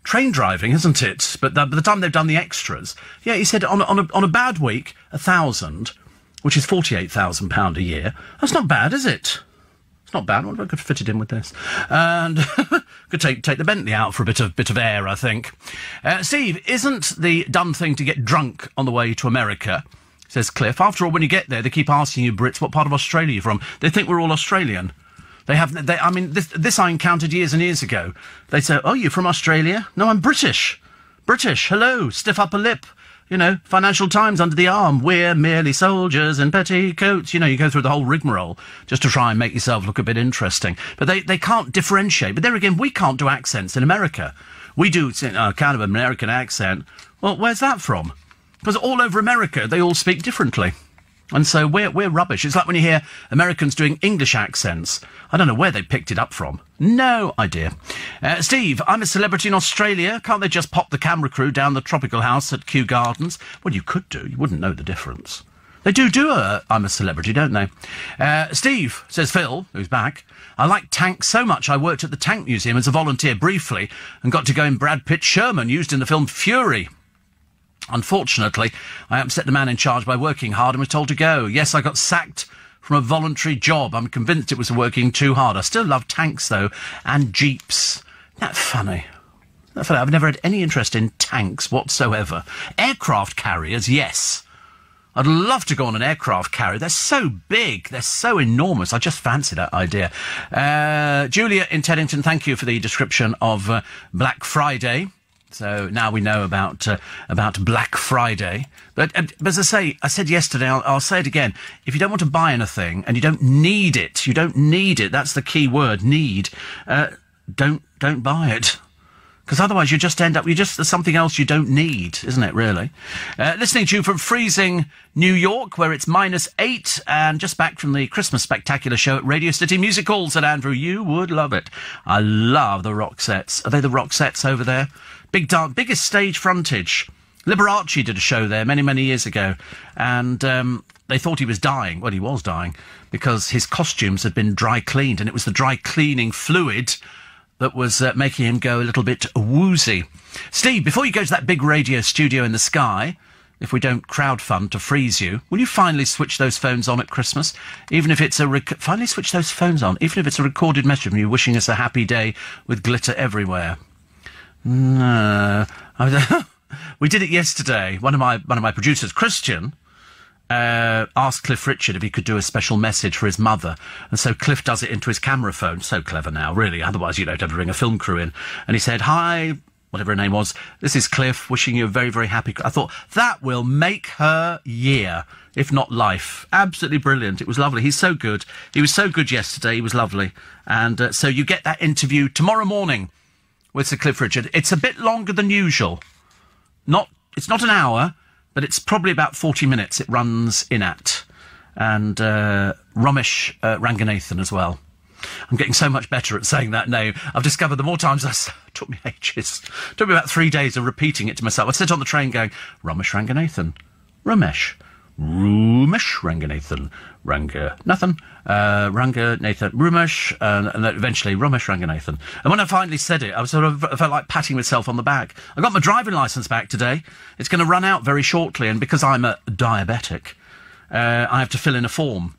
train driving, isn't it? But by the time they've done the extras, yeah, he said on a bad week, 1,000, which is £48,000 a year. That's not bad, is it? It's not bad. What if I could fit it in with this? And could take the Bentley out for a bit of air, I think. Steve, isn't the dumb thing to get drunk on the way to America? Says Cliff. After all, when you get there, they keep asking you Brits what part of Australia you're from. They think we're all Australian. This I encountered years and years ago. They say, oh, you're from Australia? No, I'm British. British, hello, stiff upper lip. You know, Financial Times under the arm. We're merely soldiers in petticoats. You know, you go through the whole rigmarole just to try and make yourself look a bit interesting. But they can't differentiate. But there again, we can't do accents in America. We do kind of an American accent. Well, where's that from? Because all over America, they all speak differently. And so we're rubbish. It's like when you hear Americans doing English accents. I don't know where they picked it up from. No idea. Steve, I'm a celebrity in Australia. Can't they just pop the camera crew down the tropical house at Kew Gardens? Well, you could do. You wouldn't know the difference. They do I'm a celebrity, don't they? Steve, says Phil, who's back, I like tanks so much I worked at the Tank Museum as a volunteer briefly and got to go in Brad Pitt's Sherman, used in the film Fury. Unfortunately, I upset the man in charge by working hard and was told to go. Yes, I got sacked from a voluntary job. I'm convinced it was working too hard. I still love tanks, though, and jeeps. Isn't that funny? I've never had any interest in tanks whatsoever. Aircraft carriers, yes. I'd love to go on an aircraft carrier. They're so big. They're so enormous. I just fancy that idea. Julia in Teddington, thank you for the description of Black Friday. So now we know about Black Friday. But as I said yesterday, I'll say it again. If you don't want to buy anything and you don't need it, that's the key word, need, don't buy it. Because otherwise you just end up, there's something else you don't need, isn't it, really? Listening to you from freezing New York, where it's -8, and just back from the Christmas Spectacular show at Radio City Music Hall, said Andrew. You would love it. I love the Roxettes. Are they the Roxettes over there? Biggest stage frontage. Liberace did a show there many, many years ago, and they thought he was dying. Well, he was dying, because his costumes had been dry cleaned, and it was the dry cleaning fluid that was making him go a little bit woozy. Steve, before you go to that big radio studio in the sky, if we don't crowdfund to freeze you, will you finally switch those phones on at Christmas? Even if it's finally switch those phones on, even if it's a recorded message from you wishing us a happy day with glitter everywhere. No. We did it yesterday. One of my producers, Christian, asked Cliff Richard if he could do a special message for his mother, and so Cliff does it into his camera phone. So clever now, really. Otherwise, you'd have to bring a film crew in. And he said, "Hi," whatever her name was, "this is Cliff, wishing you a very, very happy..." I thought, that will make her year, if not life. Absolutely brilliant. It was lovely. He's so good. He was so good yesterday. He was lovely. And so you get that interview tomorrow morning with Sir Cliff Richard. It's a bit longer than usual. It's not an hour, but it's probably about 40 minutes it runs in at. and Ramesh Ranganathan as well. I'm getting so much better at saying that name. I've discovered the more times it took me ages. It took me about 3 days of repeating it to myself. I sit on the train going, Ramesh Ranganathan, Ramesh Ranganathan, Ranganathan, Ramesh, and then eventually Ramesh Ranganathan. And when I finally said it, I felt like patting myself on the back. I got my driving licence back today. It's going to run out very shortly, and because I'm a diabetic, I have to fill in a form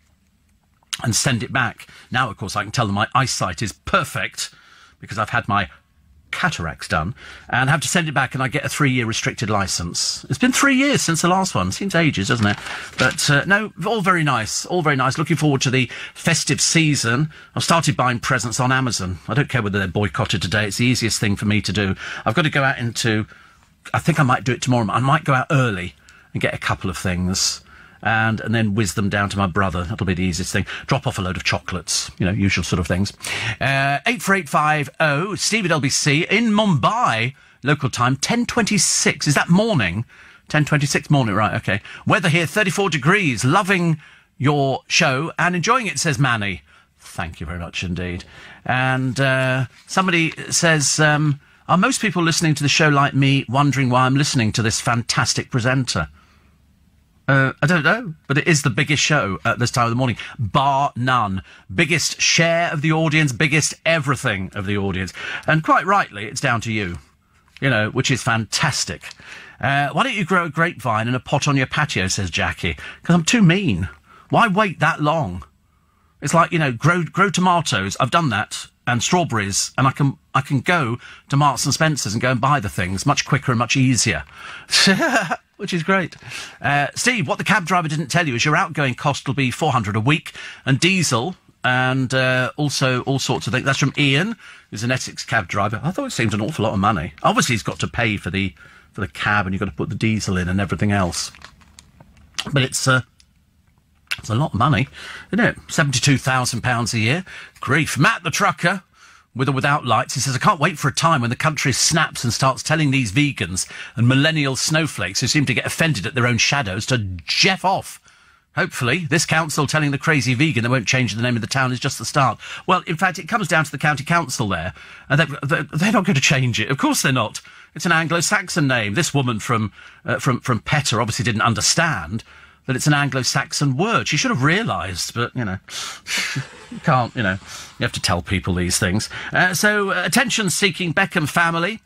and send it back. Now, of course, I can tell them my eyesight is perfect because I've had my cataracts done, and have to send it back, and I get a 3-year restricted licence. It's been 3 years since the last one. Seems ages, doesn't it? But no, all very nice. All very nice. Looking forward to the festive season. I've started buying presents on Amazon. I don't care whether they're boycotted today. It's the easiest thing for me to do. I've got to go out into... I think I might do it tomorrow. I might go out early and get a couple of things, and then whiz them down to my brother. That'll be the easiest thing. Drop off a load of chocolates, usual sort of things. 84850, Steve at LBC in Mumbai, local time, 10:26. Is that morning? 10:26 morning, right, okay. Weather here, 34 degrees. Loving your show and enjoying it, says Manny. Thank you very much indeed. And somebody says, are most people listening to the show like me, wondering why I'm listening to this fantastic presenter? I don't know, but it is the biggest show at this time of the morning, bar none. Biggest share of the audience, biggest everything of the audience. And quite rightly, it's down to you, which is fantastic. Why don't you grow a grapevine in a pot on your patio, says Jackie? Because I'm too mean. Why wait that long? It's like, grow tomatoes. I've done that. And strawberries. And I can go to Marks and Spencer's and go and buy the things much quicker and much easier. Which is great. Steve, what the cab driver didn't tell you is your outgoing cost will be $400 a week, and diesel, and also all sorts of things. That's from Ian, who's an Essex cab driver. I thought it seemed an awful lot of money. Obviously, he's got to pay for the cab, and you've got to put the diesel in and everything else. But it's a lot of money, isn't it? £72,000 a year. Grief. Matt the trucker, with or without lights, he says, I can't wait for a time when the country snaps and starts telling these vegans and millennial snowflakes who seem to get offended at their own shadows to jeff off. Hopefully, this council telling the crazy vegan they won't change the name of the town is just the start. Well, in fact, it comes down to the county council there, and they're not going to change it. Of course they're not. It's an Anglo-Saxon name. This woman from PETA obviously didn't understand that it's an Anglo-Saxon word. She should have realised, but, you can't, you have to tell people these things. So, attention-seeking Beckham family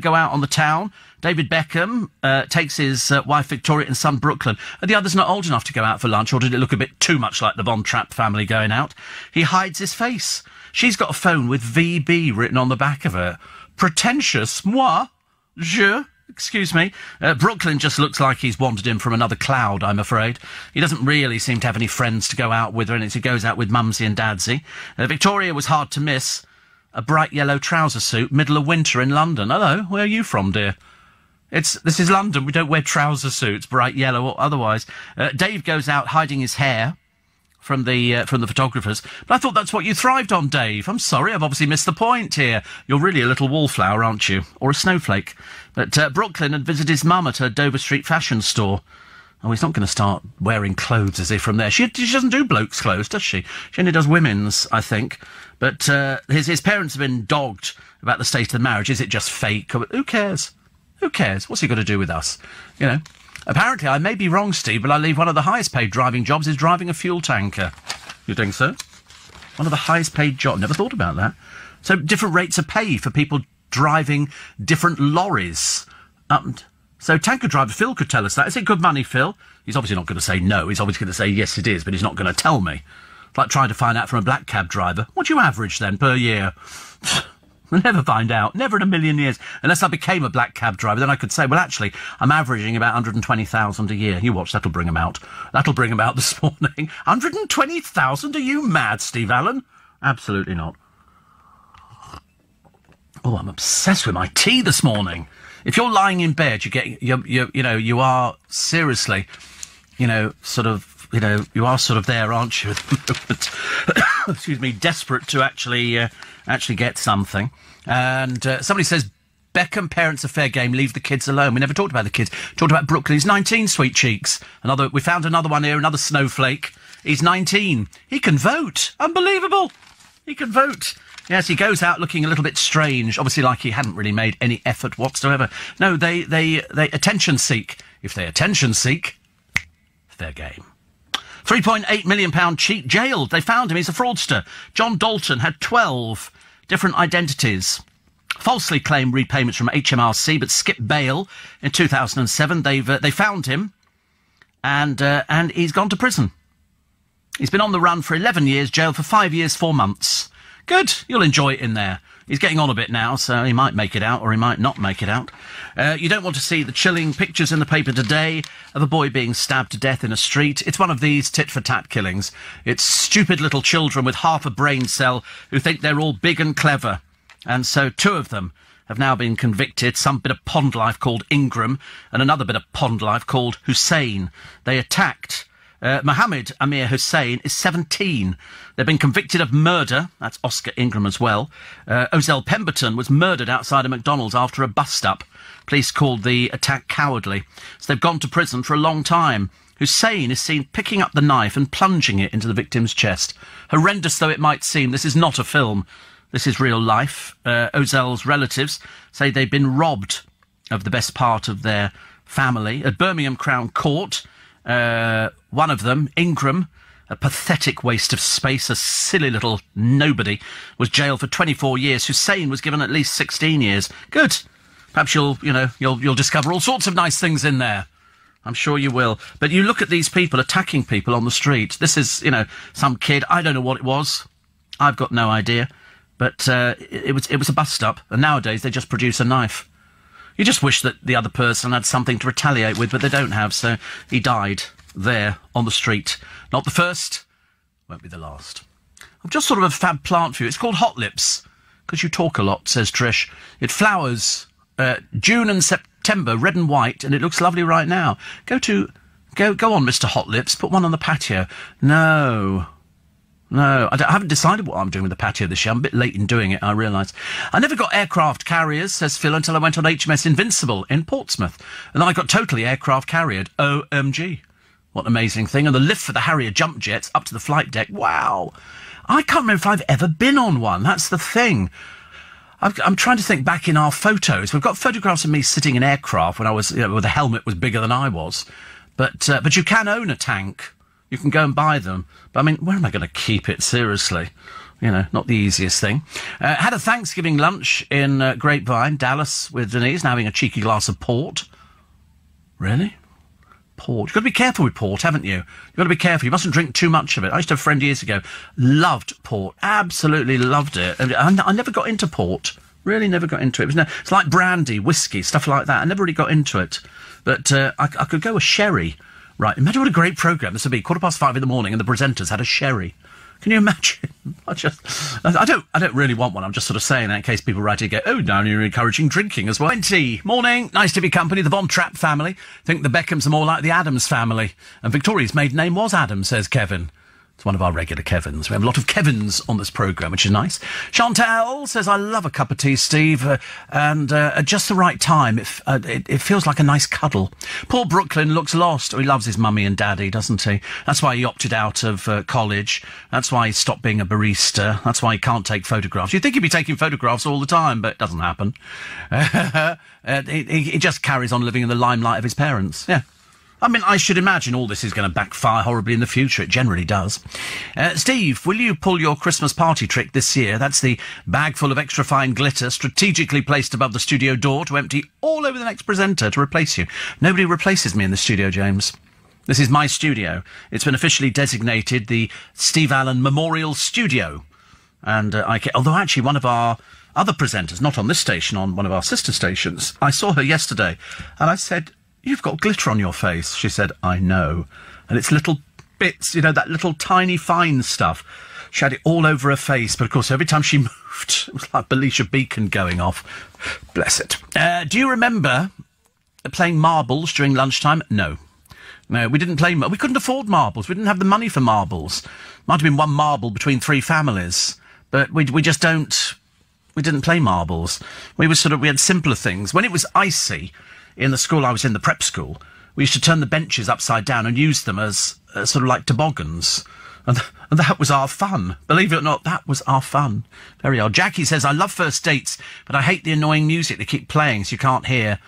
go out on the town. David Beckham takes his wife Victoria and son Brooklyn. Are the others not old enough to go out for lunch, or did it look a bit too much like the Von Trapp family going out? He hides his face. She's got a phone with VB written on the back of it. Pretentious, moi, je... Excuse me. Brooklyn just looks like he's wandered in from another cloud, I'm afraid. He doesn't really seem to have any friends to go out with or anything. He goes out with Mumsy and Dadsy. Victoria was hard to miss. A bright yellow trouser suit, middle of winter in London. Hello, where are you from, dear? This is London. We don't wear trouser suits, bright yellow or otherwise. Dave goes out hiding his hair from the photographers. But I thought that's what you thrived on, Dave. I'm sorry, I've obviously missed the point here. You're really a little wallflower, aren't you? Or a snowflake. But Brooklyn had visited his mum at her Dover Street fashion store. Oh, he's not going to start wearing clothes, is he, from there? She doesn't do blokes' clothes, does she? She only does women's, I think. But his parents have been dogged about the state of the marriage. Is it just fake? Who cares? Who cares? What's he got to do with us? Apparently, I may be wrong, Steve, but I believe one of the highest-paid driving jobs is driving a fuel tanker. You think so? One of the highest-paid jobs. Never thought about that. So different rates of pay for people driving different lorries. So tanker driver Phil could tell us that. Is it good money, Phil? He's obviously not going to say no. He's obviously going to say yes, it is, but he's not going to tell me. It's like trying to find out from a black cab driver. What do you average, then, per year? We'll never find out. Never in a million years. Unless I became a black cab driver, then I could say, well, actually, I'm averaging about 120,000 a year. You watch, that'll bring them out. That'll bring them out this morning. 120,000? Are you mad, Steve Allen? Absolutely not. Oh, I'm obsessed with my tea this morning. If you're lying in bed, you are seriously, you are sort of there, aren't you, at the moment? Excuse me, desperate to actually get something. And somebody says, Beckham parents are fair game, leave the kids alone. We never talked about the kids. Talked about Brooklyn. He's 19, sweet cheeks. We found another one here, another snowflake. He's 19. He can vote. Unbelievable. He can vote. Yes, he goes out looking a little bit strange, obviously like he hadn't really made any effort whatsoever. No, they attention seek. If they attention seek, fair game. £3.8 million cheat, jailed. They found him. He's a fraudster. John Dalton had 12 different identities. Falsely claimed repayments from HMRC, but skipped bail in 2007. They found him, and he's gone to prison. He's been on the run for 11 years, jailed for 5 years, 4 months. Good. You'll enjoy it in there. He's getting on a bit now, so he might make it out, or he might not make it out. You don't want to see the chilling pictures in the paper today of a boy being stabbed to death in a street. It's one of these tit-for-tat killings. It's stupid little children with half a brain cell who think they're all big and clever. And so 2 of them have now been convicted, some bit of pond life called Ingram and another bit of pond life called Hussein. They attacked... Mohammed Amir Hussein is 17. They've been convicted of murder. That's Oscar Ingram as well. Ozell Pemberton was murdered outside a McDonald's after a bust-up. Police called the attack cowardly. So they've gone to prison for a long time. Hussein is seen picking up the knife and plunging it into the victim's chest. Horrendous though it might seem, this is not a film. This is real life. Ozell's relatives say they've been robbed of the best part of their family. At Birmingham Crown Court... one of them, Ingram, a pathetic waste of space, a silly little nobody, was jailed for 24 years. Hussein was given at least 16 years. Good. Perhaps you'll discover all sorts of nice things in there. I'm sure you will. But you look at these people attacking people on the street. This is, some kid. I don't know what it was. I've got no idea. But it was a bust-up. And nowadays they just produce a knife. You just wish that the other person had something to retaliate with, but they don't have, so he died there on the street. Not the first, won't be the last. I've just sort of a fab plant for you. It's called Hot Lips, because you talk a lot, says Trish. It flowers June and September, red and white, and it looks lovely right now. Go on, Mr. Hot Lips, put one on the patio. No, I haven't decided what I'm doing with the patio this year. I'm a bit late in doing it, I realise. I never got aircraft carriers, says Phil, until I went on HMS Invincible in Portsmouth. And then I got totally aircraft carriered. OMG. What an amazing thing. And the lift for the Harrier jump jets up to the flight deck. Wow. I can't remember if I've ever been on one. That's the thing. I'm trying to think back in our photos. We've got photographs of me sitting in aircraft when I was, where the helmet was bigger than I was. But you can own a tank. You can go and buy them. But, I mean, where am I going to keep it, seriously? Not the easiest thing. Had a Thanksgiving lunch in Grapevine, Dallas, with Denise, now having a cheeky glass of port. Really? Port. You've got to be careful with port, haven't you? You've got to be careful. You mustn't drink too much of it. I used to have a friend years ago, loved port, absolutely loved it. And I never got into port. Really never got into it. It's like brandy, whiskey, stuff like that. I never really got into it. But I could go with sherry. Right, imagine what a great programme this would be. 5:15 in the morning and the presenters had a sherry. Can you imagine? I don't really want one. I'm just sort of saying that in case people write it and go, oh, now you're encouraging drinking as well. 20. Morning. Nice to be company. The Von Trapp family. Think the Beckhams are more like the Adams family. And Victoria's maiden name was Adams, says Kevin. It's one of our regular Kevins. We have a lot of Kevins on this programme, which is nice. Chantal says, I love a cup of tea, Steve, and at just the right time. It feels like a nice cuddle. Poor Brooklyn looks lost. Oh, he loves his mummy and daddy, doesn't he? That's why he opted out of college. That's why he stopped being a barista. That's why he can't take photographs. You'd think he'd be taking photographs all the time, but it doesn't happen. He just carries on living in the limelight of his parents. Yeah. I mean, I should imagine all this is going to backfire horribly in the future. It generally does. Steve, will you pull your Christmas party trick this year? That's the bag full of extra fine glitter strategically placed above the studio door to empty all over the next presenter to replace you. Nobody replaces me in the studio, James. This is my studio. It's been officially designated the Steve Allen Memorial Studio. And although actually one of our other presenters, not on this station, on one of our sister stations, I saw her yesterday and I said, you've got glitter on your face. She said, I know. And it's little bits, that little tiny fine stuff. She had it all over her face, but of course every time she moved, it was like Belisha Beacon going off. Bless it. Do you remember playing marbles during lunchtime? No. No, we didn't play... We couldn't afford marbles. We didn't have the money for marbles. Might have been one marble between 3 families. But we just don't... We didn't play marbles. We had simpler things. When it was icy... In the school I was in, the prep school, We used to turn the benches upside down and use them as sort of like toboggans. And that was our fun. Believe it or not, that was our fun. Very odd. Jackie says, I love first dates, but I hate the annoying music they keep playing so you can't hear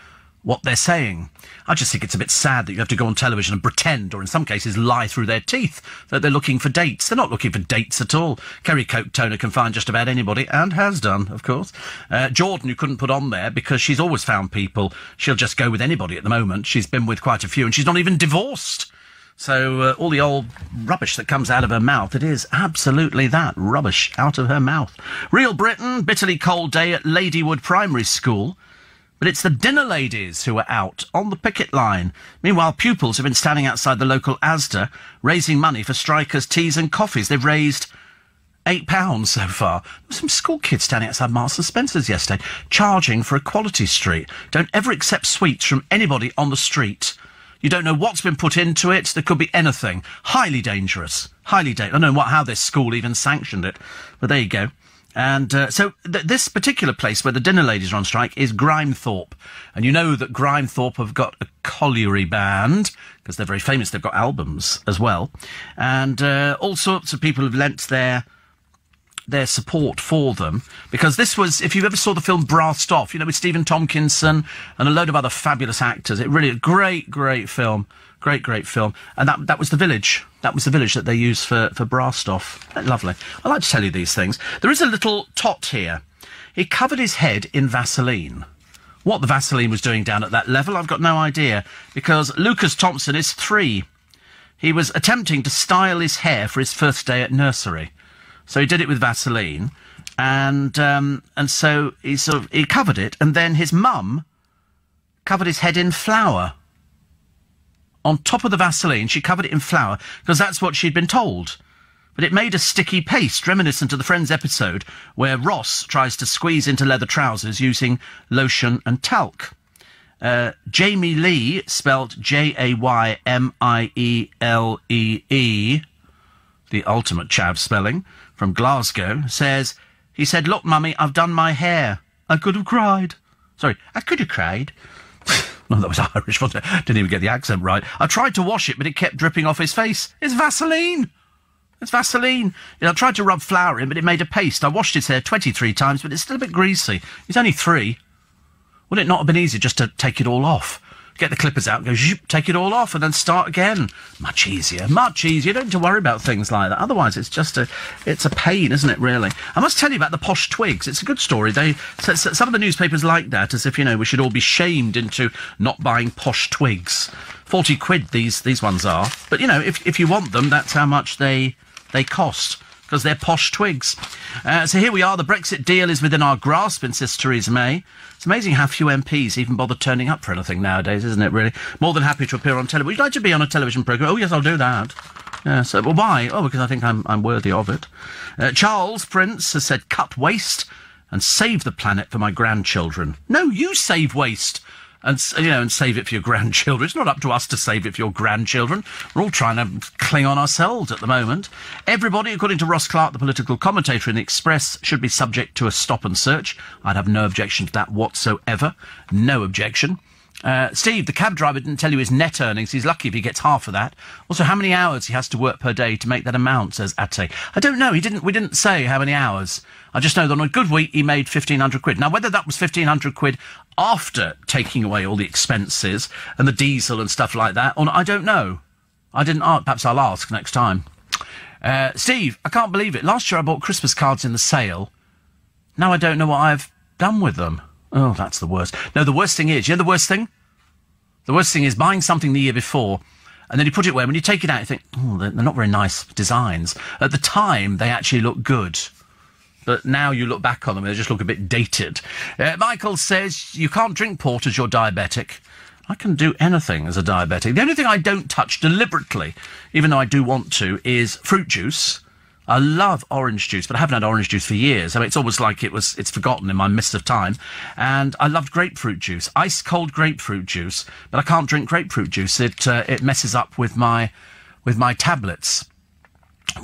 what they're saying. I just think it's a bit sad that you have to go on television and pretend, or in some cases lie through their teeth, that they're looking for dates. They're not looking for dates at all. Kerry Coke Toner can find just about anybody, and has done, of course. Jordan, who couldn't put on there because she's always found people. She'll just go with anybody at the moment. She's been with quite a few, and she's not even divorced. So all the old rubbish that comes out of her mouth, it is absolutely that, rubbish out of her mouth. Real Britain, bitterly cold day at Ladywood Primary School. But it's the dinner ladies who are out on the picket line. Meanwhile, pupils have been standing outside the local Asda, raising money for strikers' teas and coffees. They've raised £8 so far. There were some school kids standing outside Marks and Spencer's yesterday, charging for Equality Street. Don't ever accept sweets from anybody on the street. You don't know what's been put into it. There could be anything. Highly dangerous. Highly dangerous. I don't know how this school even sanctioned it, but there you go. And so this particular place where the dinner ladies are on strike is Grimethorpe. And you know that Grimethorpe have got a colliery band, because they're very famous. They've got albums as well. And all sorts of people have lent their support for them, because this was, if you ever saw the film Brassed Off, you know, with Stephen Tompkinson and a load of other fabulous actors, it really, great film. Great film. And that was the village. That was the village that they used for Brassed Off. Lovely. I like to tell you these things. There is a little tot here. He covered his head in Vaseline. What the Vaseline was doing down at that level, I've got no idea, because Lucas Thompson is 3. He was attempting to style his hair for his first day at nursery. So he did it with Vaseline, and so he covered it, and then his mum covered his head in flour. On top of the Vaseline, she covered it in flour, because that's what she'd been told. But it made a sticky paste, reminiscent of the Friends episode, where Ross tries to squeeze into leather trousers using lotion and talc. Jamie Lee, spelt Jaymileee, the ultimate chav spelling, from Glasgow, says, he said, look, Mummy, I've done my hair. I could have cried. Sorry, I could have cried. No, that was Irish, wasn't it? Didn't even get the accent right. I tried to wash it, but it kept dripping off his face. It's Vaseline. It's Vaseline. You know, I tried to rub flour in, but it made a paste. I washed his hair 23 times, but it's still a bit greasy. He's only 3. Would it not have been easier just to take it all off? Get the clippers out, go, zhoop, take it all off, and then start again. Much easier, much easier. You don't need to worry about things like that. Otherwise, it's a pain, isn't it, really? I must tell you about the posh twigs. It's a good story. Some of the newspapers like that, as if, you know, we should all be shamed into not buying posh twigs. 40 quid these ones are. But, you know, if you want them, that's how much they cost, because they're posh twigs. So here we are. The Brexit deal is within our grasp, insists Theresa May. It's amazing how few MPs even bother turning up for anything nowadays, isn't it, really? More than happy to appear on television. Would you like to be on a television programme? Oh, yes, I'll do that. Yeah, so, well, why? Oh, because I think I'm worthy of it. Charles Prince has said, cut waste and save the planet for my grandchildren. No, you save waste. And, you know, and save it for your grandchildren. It's not up to us to save it for your grandchildren. We're all trying to cling on ourselves at the moment. Everybody, according to Ross Clark, the political commentator in the Express, should be subject to a stop and search. I'd have no objection to that whatsoever. No objection. Steve, the cab driver didn't tell you his net earnings. He's lucky if he gets half of that. Also, how many hours he has to work per day to make that amount, says Ate. I don't know. We didn't say how many hours. I just know that on a good week he made 1,500 quid. Now, whether that was 1,500 quid after taking away all the expenses and the diesel and stuff like that, or I don't know. I didn't ask. Perhaps I'll ask next time. Steve, I can't believe it. Last year I bought Christmas cards in the sale. Now I don't know what I've done with them. Oh, that's the worst. No, the worst thing is, you know the worst thing? The worst thing is buying something the year before, and then you put it away. When you take it out, you think, oh, they're not very nice designs. At the time, they actually look good. But now you look back on them, and they just look a bit dated. Michael says, you can't drink port as you're diabetic. I can do anything as a diabetic. The only thing I don't touch deliberately, even though I do want to, is fruit juice. I love orange juice, but I haven't had orange juice for years. I mean, it's almost like it's forgotten in my mist of time. And I loved grapefruit juice, ice-cold grapefruit juice, but I can't drink grapefruit juice. It messes up with my tablets.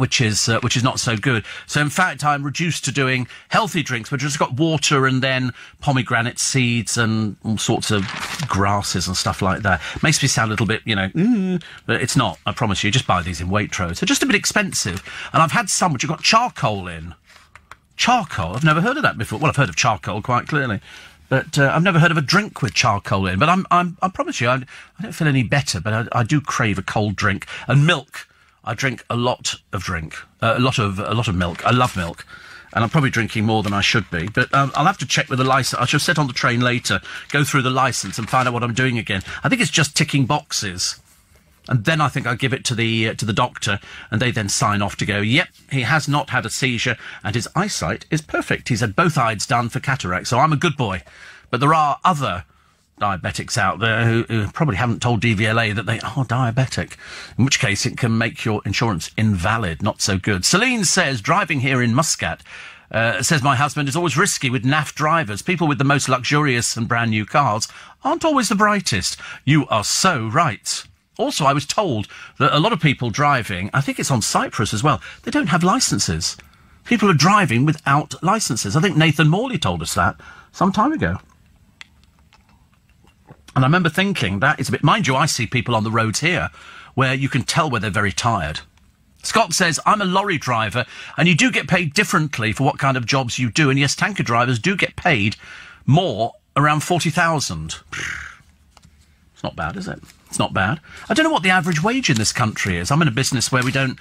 which is not so good. So in fact, I'm reduced to doing healthy drinks, which has got water and then pomegranate seeds and all sorts of grasses and stuff like that. Makes me sound a little bit, but it's not. I promise you. Just buy these in Waitrose. They're just a bit expensive, and I've had some which have got charcoal in. Charcoal? I've never heard of that before. Well, I've heard of charcoal quite clearly, but I've never heard of a drink with charcoal in. But I promise you, I don't feel any better, but I do crave a cold drink and milk. I drink a lot of milk. I love milk, and I'm probably drinking more than I should be. But I'll have to check with the license. I shall sit on the train later, go through the license, and find out what I'm doing again. I think it's just ticking boxes, and then I think I'll give it to the doctor, and they then sign off to go. Yep, he has not had a seizure, and his eyesight is perfect. He's had both eyes done for cataract, so I'm a good boy. But there are other diabetics out there who probably haven't told DVLA that they are diabetic, in which case it can make your insurance invalid. Not so good. Celine says, driving here in Muscat, says my husband is always risky with naff drivers. People with the most luxurious and brand new cars aren't always the brightest. You are so right. Also, I was told that a lot of people driving, I think it's on Cyprus as well, they don't have licences. People are driving without licences. I think Nathan Morley told us that some time ago. And I remember thinking, that is a bit... Mind you, I see people on the roads here where you can tell where they're very tired. Scott says, I'm a lorry driver, and you do get paid differently for what kind of jobs you do. And yes, tanker drivers do get paid more, around 40,000. It's not bad, is it? It's not bad. I don't know what the average wage in this country is. I'm in a business where we don't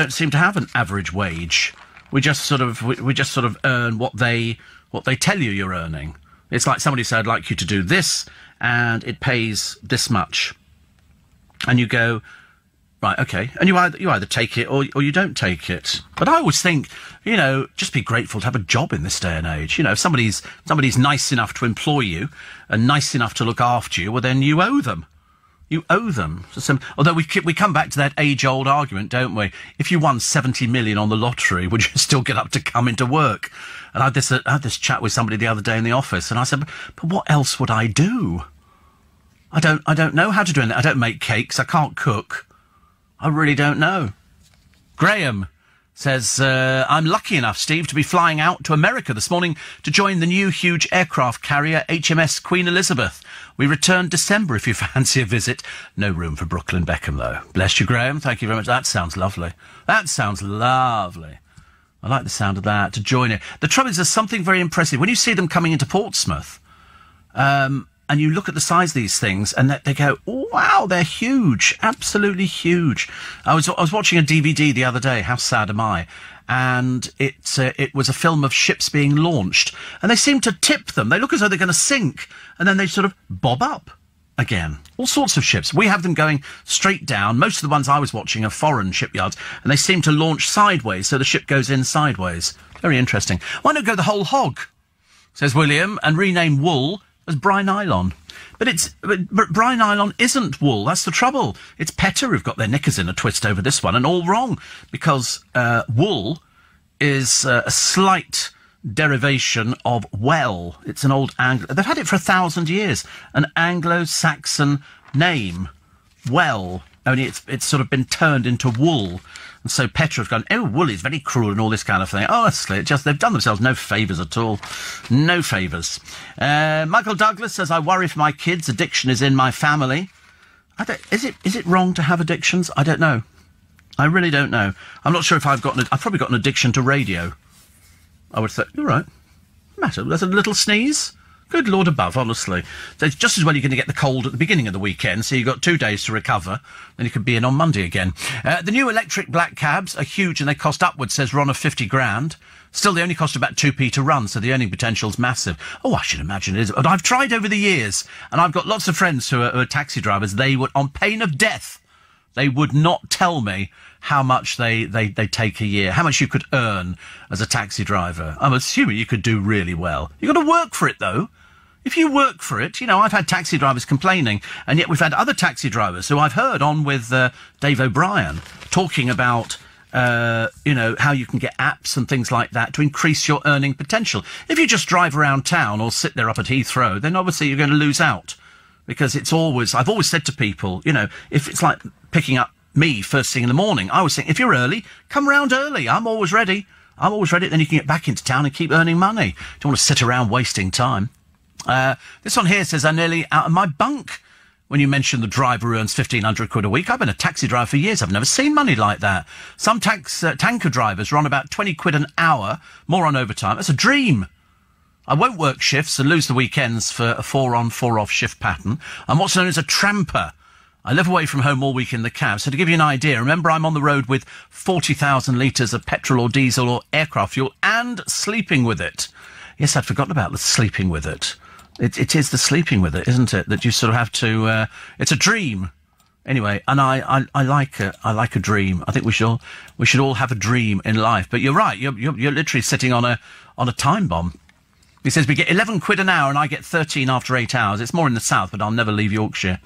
seem to have an average wage. We just sort of earn what they tell you you're earning. It's like somebody said, I'd like you to do this, and it pays this much. And you go, right, okay. And you either take it or you don't take it. But I always think, just be grateful to have a job in this day and age. If somebody's nice enough to employ you and nice enough to look after you, well, then you owe them. You owe them. Although we come back to that age-old argument, don't we? If you won 70 million on the lottery, would you still get up to come into work? And I had this chat with somebody the other day in the office, and I said, but what else would I do? I don't know how to do anything. I don't make cakes. I can't cook. I really don't know. Graham says, I'm lucky enough, Steve, to be flying out to America this morning to join the new huge aircraft carrier HMS Queen Elizabeth. We return December if you fancy a visit. No room for Brooklyn Beckham, though. Bless you, Graham. Thank you very much. That sounds lovely. That sounds lovely. I like the sound of that, to join it. The trouble is, there's something very impressive. When you see them coming into Portsmouth, and you look at the size of these things, and they go, oh, wow, they're huge, absolutely huge. I was watching a DVD the other day, How Sad Am I? And it was a film of ships being launched, and they seem to tip them. They look as though they're going to sink, and then they sort of bob up again. All sorts of ships. We have them going straight down. Most of the ones I was watching are foreign shipyards, and they seem to launch sideways, so the ship goes in sideways. Very interesting. Why not go the whole hog, says William, and rename wool as Bry-Nylon? But Bry-Nylon isn't wool. That's the trouble. It's PETA who've got their knickers in a twist over this one, and all wrong, because wool is a slight derivation of well. It's an old They've had it for 1,000 years. An Anglo-Saxon name, well. Only it's sort of been turned into wool. And so PETA have gone, oh, wool is very cruel and all this kind of thing. Honestly, they've done themselves no favours at all. No favours. Michael Douglas says, I worry for my kids. Addiction is in my family. Is it wrong to have addictions? I don't know. I really don't know. I'm not sure if I've probably got an addiction to radio. I would say, you're right. Matter. There's a little sneeze. Good Lord above, honestly. So it's just as well you're going to get the cold at the beginning of the weekend, so you've got 2 days to recover, then you could be in on Monday again. The new electric black cabs are huge and they cost upwards, says Ron, of 50 grand. Still, they only cost about 2p to run, so the earning potential's massive. Oh, I should imagine it is. But I've tried over the years, and I've got lots of friends who are taxi drivers. They would, on pain of death, they would not tell me how much they take a year, how much you could earn as a taxi driver. I'm assuming you could do really well. You've got to work for it, though. If you work for it, I've had taxi drivers complaining, and yet we've had other taxi drivers who I've heard on with Dave O'Brien talking about, how you can get apps and things like that to increase your earning potential. If you just drive around town or sit there up at Heathrow, then obviously you're going to lose out. Because I've always said to people, if it's like picking up me first thing in the morning. I was thinking, if you're early, come round early. I'm always ready. Then you can get back into town and keep earning money. Don't want to sit around wasting time. This one here says, I'm nearly out of my bunk. When you mention the driver who earns 1,500 quid a week, I've been a taxi driver for years. I've never seen money like that. Some tanker drivers are on about 20 quid an hour, more on overtime. That's a dream. I won't work shifts and lose the weekends for a 4-on, 4-off shift pattern. I'm what's known as a tramper. I live away from home all week in the cab. So to give you an idea, remember I'm on the road with 40,000 litres of petrol or diesel or aircraft fuel and sleeping with it. Yes, I'd forgotten about the sleeping with it. It is the sleeping with it, isn't it? That you sort of have to. It's a dream, anyway. And I like a dream. I think we should all have a dream in life. But you're right. You're literally sitting on a time bomb. He says we get 11 quid an hour and I get 13 after 8 hours. It's more in the south, but I'll never leave Yorkshire.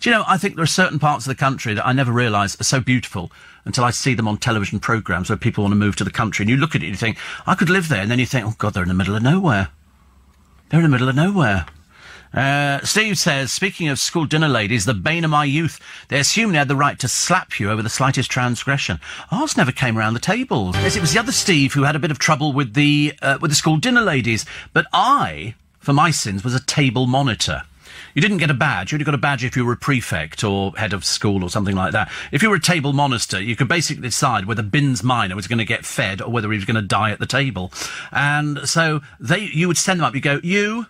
Do you know? I think there are certain parts of the country that I never realise are so beautiful until I see them on television programmes where people want to move to the country. And you look at it and you think, I could live there. And then you think, oh God, they're in the middle of nowhere. They're in the middle of nowhere. Steve says, speaking of school dinner ladies, the bane of my youth, they assumed they had the right to slap you over the slightest transgression. Ours never came around the table. Yes, it was the other Steve who had a bit of trouble with the school dinner ladies. But I, for my sins, was a table monitor. You didn't get a badge. You only got a badge if you were a prefect or head of school or something like that. If you were a table monitor, you could basically decide whether Binns minor was going to get fed or whether he was going to die at the table. And so you would send them up. You go, you,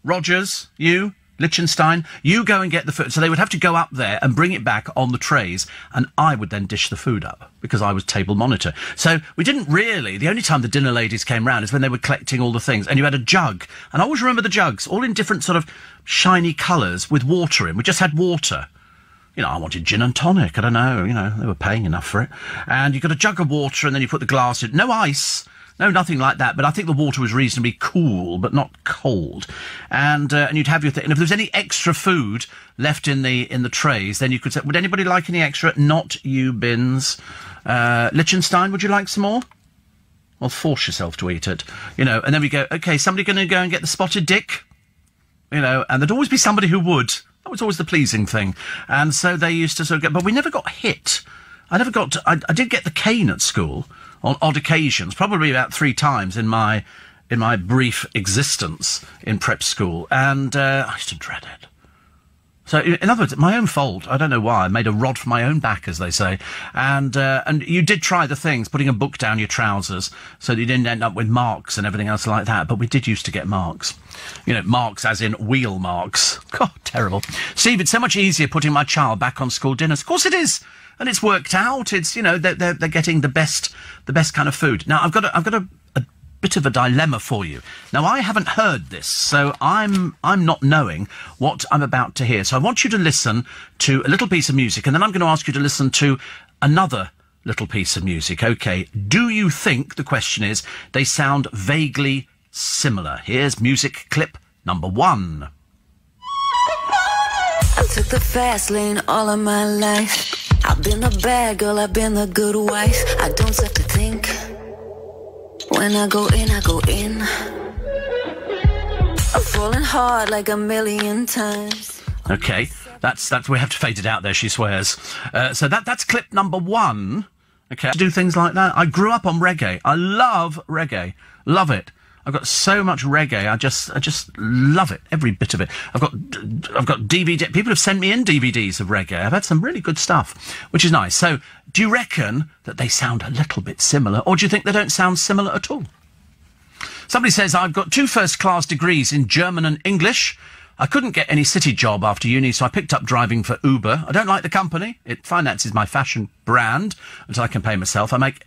Rogers, you, Liechtenstein, you go and get the food. So they would have to go up there and bring it back on the trays, and I would then dish the food up because I was table monitor. So we didn't really. The only time the dinner ladies came round is when they were collecting all the things, and you had a jug. And I always remember the jugs, all in different sort of shiny colours with water in. We just had water. You know, I wanted gin and tonic. I don't know. You know, they were paying enough for it. And you got a jug of water, and then you put the glass in. No ice. No, nothing like that. But I think the water was reasonably cool, but not cold. And you'd have your thing. And if there was any extra food left in the trays, then you could say, would anybody like any extra? Not you, Binns. Liechtenstein, would you like some more? Well, force yourself to eat it. You know, and then we go, okay, somebody going to go and get the spotted dick? You know, and there'd always be somebody who would. That was always the pleasing thing. And so they used to sort of go, but we never got hit. I did get the cane at school on odd occasions, probably about 3 times in my brief existence in prep school, and I used to dread it. So, in other words, my own fault. I don't know why. I made a rod for my own back, as they say. And you did try the things, putting a book down your trousers so that you didn't end up with marks and everything else like that. But we did used to get marks. You know, marks as in wheel marks. God, terrible. Steve, it's so much easier putting my child back on school dinners. Of course it is. And it's worked out. It's, you know, they're getting the best kind of food. Now, I've got a bit of a dilemma for you. Now, I haven't heard this, so I'm not knowing what I'm about to hear. So I want you to listen to a little piece of music, and then I'm going to ask you to listen to another little piece of music. Okay, do you think, the question is, they sound vaguely similar? Here's music clip number 1. I took the fast lane all of my life. I've been a bad girl, I've been a good wife. I don't have to think. When I go in, I go in. I'm falling hard like a million times. Okay, that's we have to fade it out there, she swears. So that's clip number 1. Okay, to do things like that. I grew up on reggae. I love reggae. Love it. I've got so much reggae. I just love it, every bit of it. I've got DVD. People have sent me in DVDs of reggae. I've had some really good stuff, which is nice. So, do you reckon that they sound a little bit similar, or do you think they don't sound similar at all? Somebody says, I've got 2 first-class degrees in German and English. I couldn't get any city job after uni, so I picked up driving for Uber. I don't like the company. It finances my fashion brand until I can pay myself. I make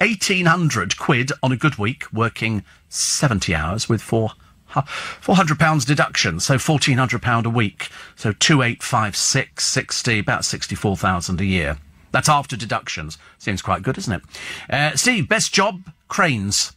1,800 quid on a good week, working 70 hours with £400 deduction, so £1,400 a week. So 2,856, 60, about 64,000 a year. That's after deductions. Seems quite good, isn't it? Steve, best job? Cranes.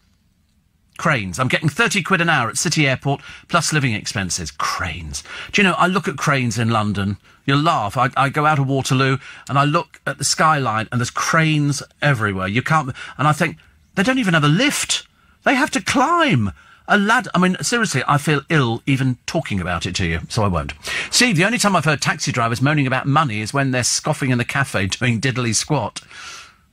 Cranes. I'm getting 30 quid an hour at City Airport, plus living expenses. Cranes. Do you know, I look at cranes in London. You'll laugh. I go out of Waterloo and I look at the skyline and there's cranes everywhere. You can't... And I think, they don't even have a lift. They have to climb. A lad... I mean, seriously, I feel ill even talking about it to you, so I won't. Steve, the only time I've heard taxi drivers moaning about money is when they're scoffing in the cafe doing diddly squat.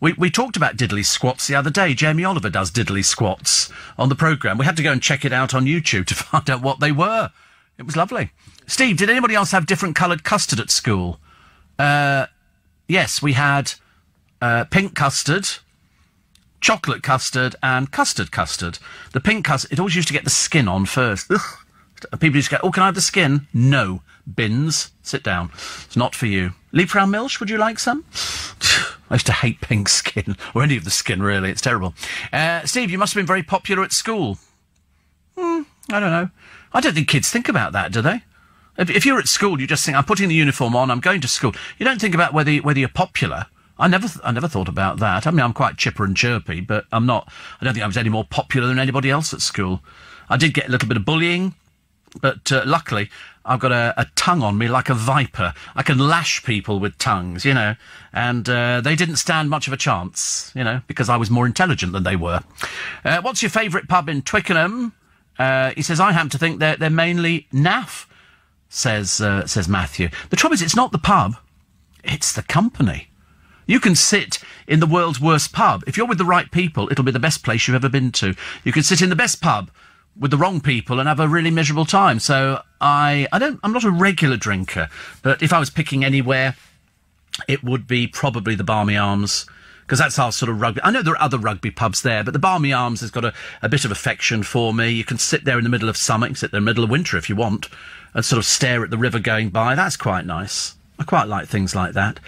We talked about diddly squats the other day. Jamie Oliver does diddly squats on the programme. We had to go and check it out on YouTube to find out what they were. It was lovely. Steve, did anybody else have different coloured custard at school? Yes, we had pink custard, chocolate custard and custard. The pink custard, it always used to get the skin on first. Ugh. People used to go, oh, can I have the skin? No. Bins, sit down. It's not for you. Liebfrau Milch, would you like some? I used to hate pink skin, or any of the skin, really. It's terrible. Steve, you must have been very popular at school. I don't know. I don't think kids think about that, do they? If you're at school, you just think, I'm putting the uniform on, I'm going to school. You don't think about whether you're popular. I never thought about that. I mean, I'm quite chipper and chirpy, but I don't think I was any more popular than anybody else at school. I did get a little bit of bullying, but luckily I've got a tongue on me like a viper. I can lash people with tongues, you know, and they didn't stand much of a chance, you know, because I was more intelligent than they were. What's your favourite pub in Twickenham? He says, I happen to think they're mainly naff, says Matthew. The trouble is, it's not the pub, it's the company. You can sit in the world's worst pub. If you're with the right people, it'll be the best place you've ever been to. You can sit in the best pub with the wrong people and have a really miserable time. So I'm not a regular drinker, but if I was picking anywhere, it would be probably the Barmy Arms, because that's our sort of rugby. I know there are other rugby pubs there, but the Barmy Arms has got a bit of affection for me. You can sit there in the middle of summer, you can sit there in the middle of winter if you want, and sort of stare at the river going by. That's quite nice. I quite like things like that.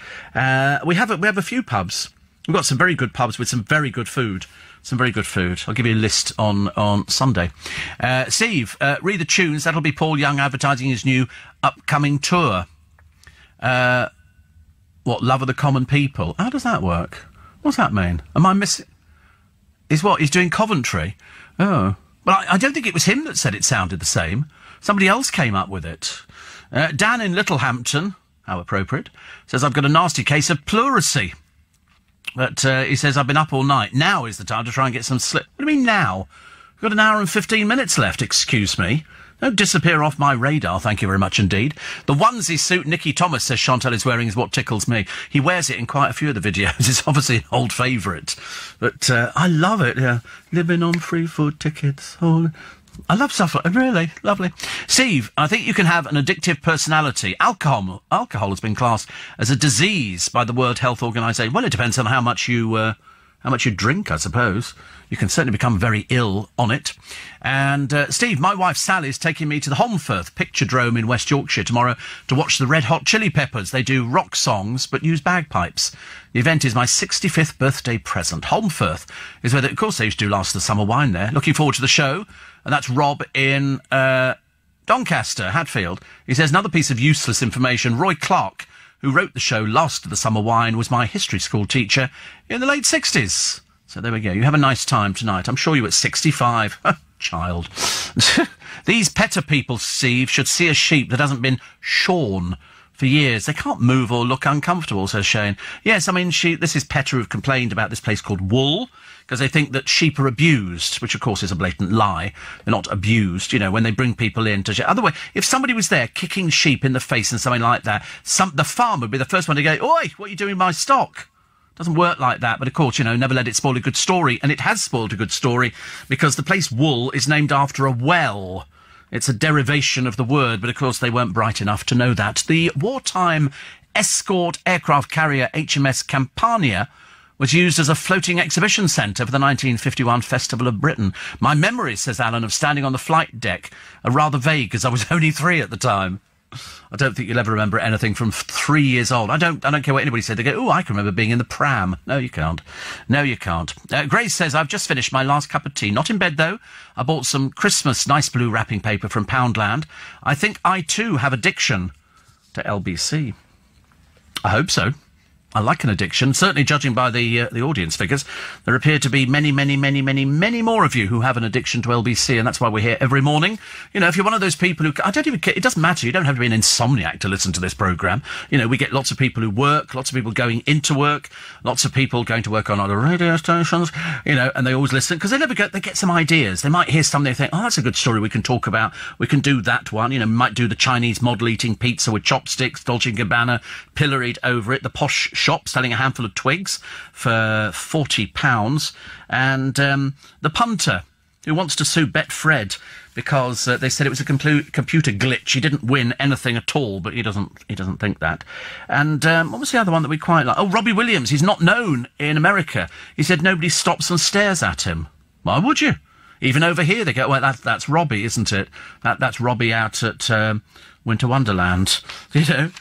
We have a few pubs. We've got some very good pubs with some very good food. I'll give you a list on Sunday. Steve, read the tunes. That'll be Paul Young advertising his new upcoming tour. Love of the Common People? How does that work? What's that mean? Am I missing... He's doing Coventry? Oh. Well, I don't think it was him that said it sounded the same. Somebody else came up with it. Dan in Littlehampton... How appropriate. Says, I've got a nasty case of pleurisy. But he says, I've been up all night. Now is the time to try and get some sleep. What do you mean now? We've got an hour and 15 minutes left, excuse me. Don't disappear off my radar, thank you very much indeed. The onesie suit Nicky Thomas says Chantal is wearing is what tickles me. He wears it in quite a few of the videos. It's obviously an old favourite. But I love it, yeah. Living on free food tickets. I love stuff like that. Really lovely. Steve, I think you can have an addictive personality. Alcohol has been classed as a disease by the World Health Organization. Well, it depends on how much you drink, I suppose. You can certainly become very ill on it. And, Steve, my wife Sally's taking me to the Holmfirth Picturedrome in West Yorkshire tomorrow to watch the Red Hot Chili Peppers. They do rock songs, but use bagpipes. The event is my 65th birthday present. Holmfirth is where, of course, they used to do Last of the Summer Wine there. Looking forward to the show. And that's Rob in Doncaster, Hatfield. He says, another piece of useless information. Roy Clark, who wrote the show Last of the Summer Wine, was my history school teacher in the late 60s. So there we go. You have a nice time tonight. I'm sure you at 65. Child. These petter people, Steve, should see a sheep that hasn't been shorn for years. They can't move or look uncomfortable, says Shane. Yes, I mean, this is Petter who've complained about this place called Wool, because they think that sheep are abused, which, of course, is a blatant lie. They're not abused, you know, when they bring people in to... Otherwise, if somebody was there kicking sheep in the face and something like that, the farmer would be the first one to go, oi, what are you doing with my stock? Doesn't work like that, but, of course, you know, never let it spoil a good story. And it has spoiled a good story because the place Wool is named after a well. It's a derivation of the word, but, of course, they weren't bright enough to know that. The wartime escort aircraft carrier HMS Campania was used as a floating exhibition centre for the 1951 Festival of Britain. My memories, says Alan, of standing on the flight deck are rather vague, as I was only 3 at the time. I don't think you'll ever remember anything from 3 years old. I don't care what anybody said. They go, oh, I can remember being in the pram. No, you can't. No, you can't. Grace says, I've just finished my last cup of tea. Not in bed, though. I bought some Christmas nice blue wrapping paper from Poundland. I think I, too, have addiction to LBC. I hope so. I like an addiction. Certainly, judging by the audience figures, there appear to be many, many, many, many, many more of you who have an addiction to LBC, and that's why we're here every morning. You know, if you're one of those people who... I don't even care. It doesn't matter. You don't have to be an insomniac to listen to this programme. You know, we get lots of people who work, lots of people going into work, lots of people going to work on other radio stations, you know, and they always listen, because they get some ideas. They might hear something, they think, oh, that's a good story we can talk about. We can do that one. You know, we might do the Chinese model eating pizza with chopsticks, Dolce & Gabbana pilloried over it, the posh shop selling a handful of twigs for £40, and the punter who wants to sue Betfred because they said it was a computer glitch. He didn't win anything at all, but he doesn't think that. And what was the other one that we quite like? Oh, Robbie Williams. He's not known in America. He said nobody stops and stares at him. Why would you? Even over here, they go, well, that's Robbie, isn't it? That's Robbie out at Winter Wonderland. You know.